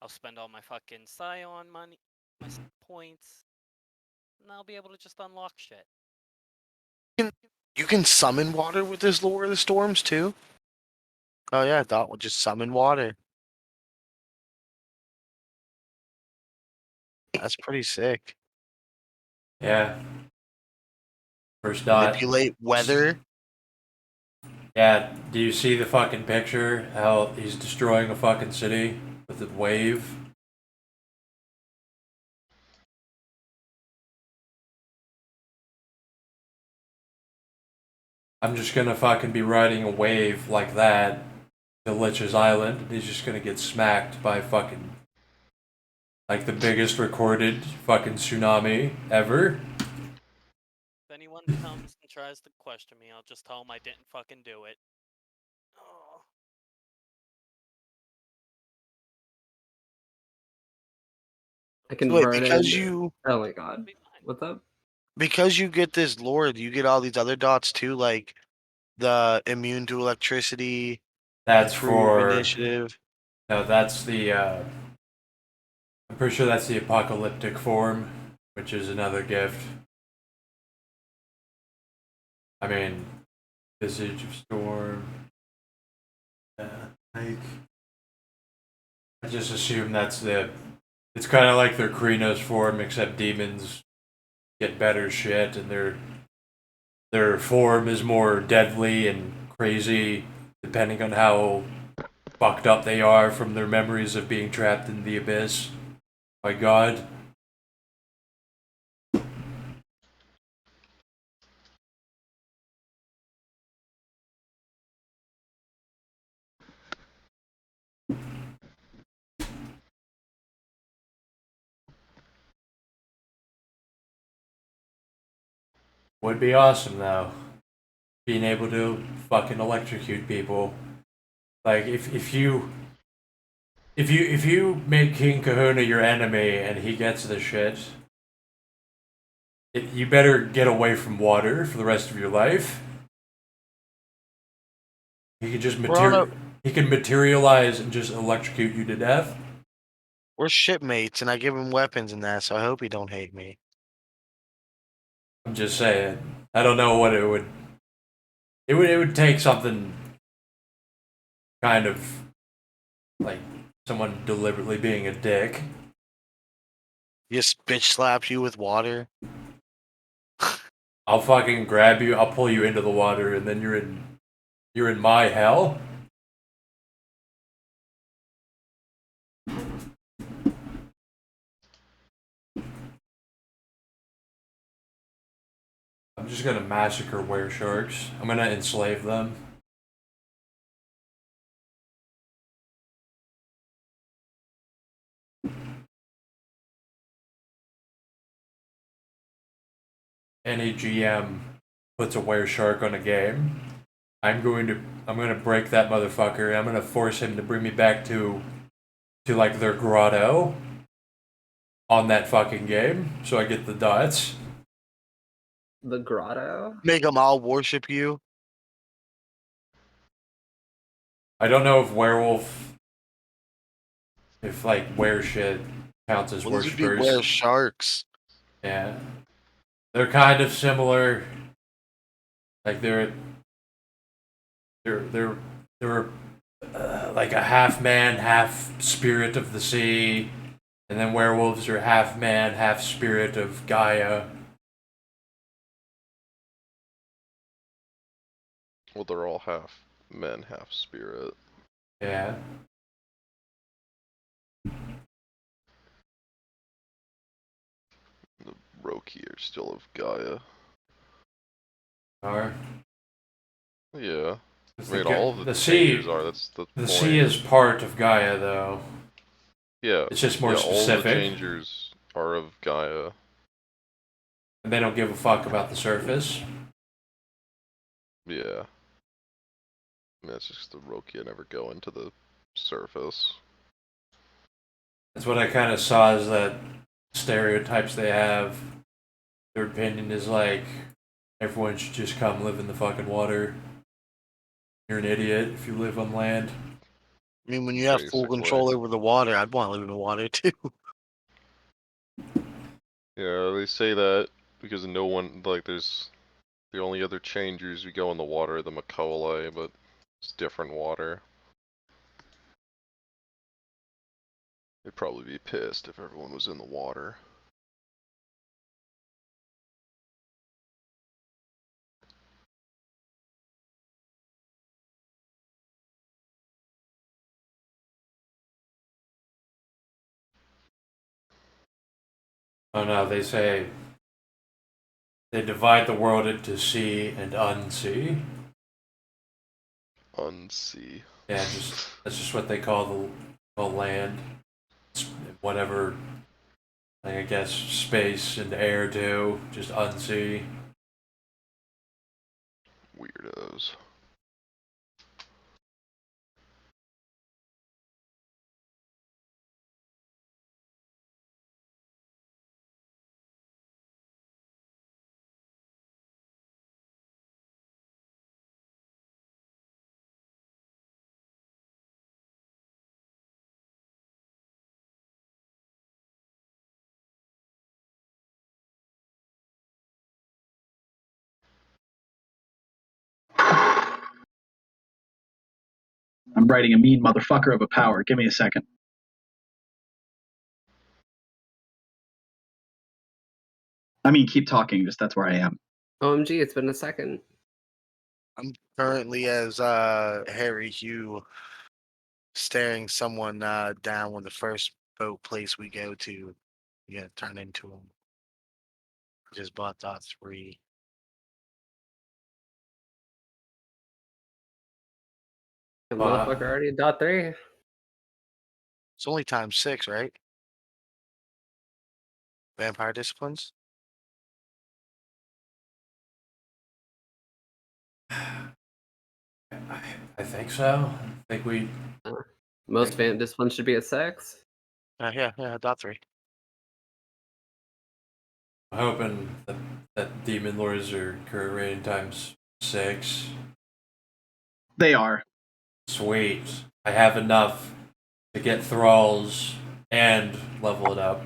I'll spend all my fucking Scion money, my points, and I'll be able to just unlock shit. You can summon water with this Lore of the Storms too? Oh yeah, I thought we'll just summon water. That's pretty sick. yeah. First dot. Manipulate weather. Yeah, do you see the fucking picture? How he's destroying a fucking city with a wave? I'm just gonna fucking be riding a wave like that to Lich's Island, and he's just gonna get smacked by fucking Like the biggest recorded fucking tsunami ever. If anyone comes and tries to question me, I'll just tell them I didn't fucking do it. Oh. I Wait, converted. because Oh my god. It'll be fine. What's up? because you get this lore, you get all these other dots too, like the immune to electricity, That's prove for initiative. no. That's the. I'm pretty sure that's the apocalyptic form, which is another gift. I mean, Visage of Storm. Like, I just assume that's the. It's kind of like their Krynos form, except demons get better shit, and their form is more deadly and crazy, depending on how fucked up they are from their memories of being trapped in the abyss. My God. Would be awesome though. Being able to fucking electrocute people. Like if you make King Kahuna your enemy and he gets the shit, you better get away from water for the rest of your life. He can just he can materialize and just electrocute you to death. We're shipmates, and I give him weapons and that, so I hope he don't hate me. I'm just saying. I don't know what it would. It would take something kind of like someone deliberately being a dick. He just bitch slaps you with water. I'll fucking grab you. I'll pull you into the water, and then you're in my hell. I'm just gonna massacre were sharks. I'm gonna enslave them. Any GM puts a were shark on a game, I'm gonna break that motherfucker. I'm gonna force him to bring me back to like their grotto on that fucking game, so I get the dots. The grotto? Make them all worship you. I don't know if werewolf, if like were shit counts as Well, these would be were worshippers. sharks. Yeah, they're kind of similar. Like they're like a half man, half spirit of the sea, and then werewolves are half man, half spirit of Gaia. Well, they're all half men, half spirit. Yeah. The Roki are still of Gaia. Are. Yeah. It's I mean, the, all of the the sea. changes are. That's the The point. sea is part of Gaia, though. Yeah. It's just more yeah, specific. All the changers are of Gaia. And they don't give a fuck about the surface. Yeah. I mean, that's just the Roki never go into the surface. That's what I kind of saw is that stereotypes they have. Their opinion is like, everyone should just come live in the fucking water. You're an idiot if you live on land. I mean, when you have full Basically. control over the water, I'd want to live in the water too. Yeah, they say that because no one, like, there's the only other changers who go in the water are the Macaulay, but it's different water. They'd probably be pissed if everyone was in the water. Oh no, they say they divide the world into sea and unsea. Unsea. Yeah, that's just what they call the land. whatever, like, I guess, space and air do, just unsee. Weirdos. I'm writing a mean motherfucker of a power. Give me a second. I mean, keep talking. Just that's where I am. OMG, it's been a second. I'm currently as Harry Hugh staring someone down when the first boat place we go to, yeah, turn into him. Just bought .3. The Wow. motherfucker already dot 3. It's only times 6, right? Vampire disciplines. I think so. I think we. Most fan disciplines should be at 6. Yeah, .3. I'm hoping that Demon Lords are current rating times 6. They are. Sweet. I have enough to get thralls and level it up.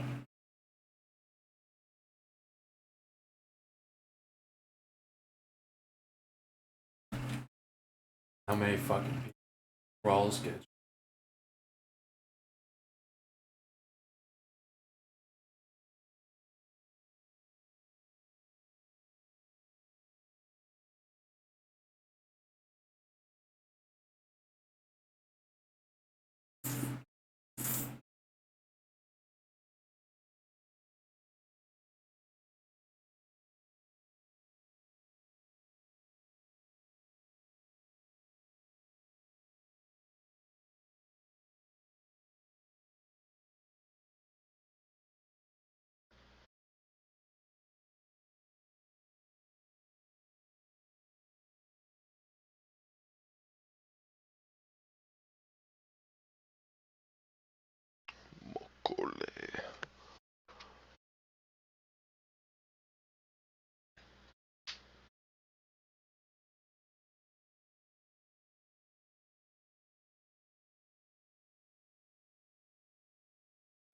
How many fucking thralls get? Mokole.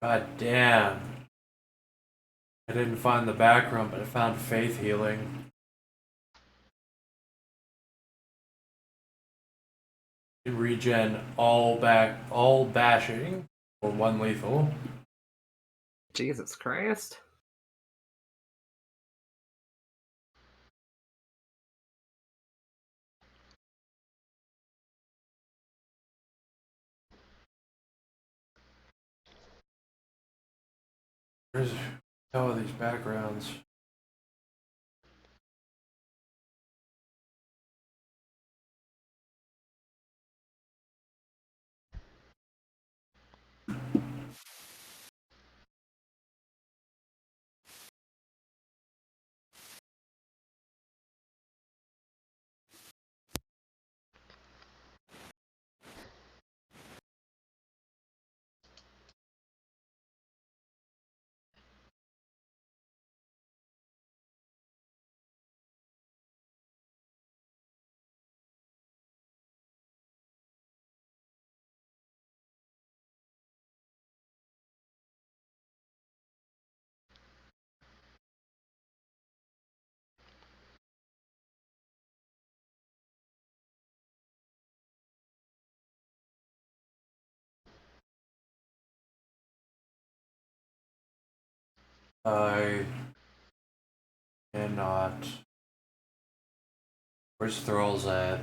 God damn. I didn't find the back room, but I found faith healing. You regen all bashing or 1 lethal. Jesus Christ. Where's all these backgrounds? I cannot. Where's Thralls at?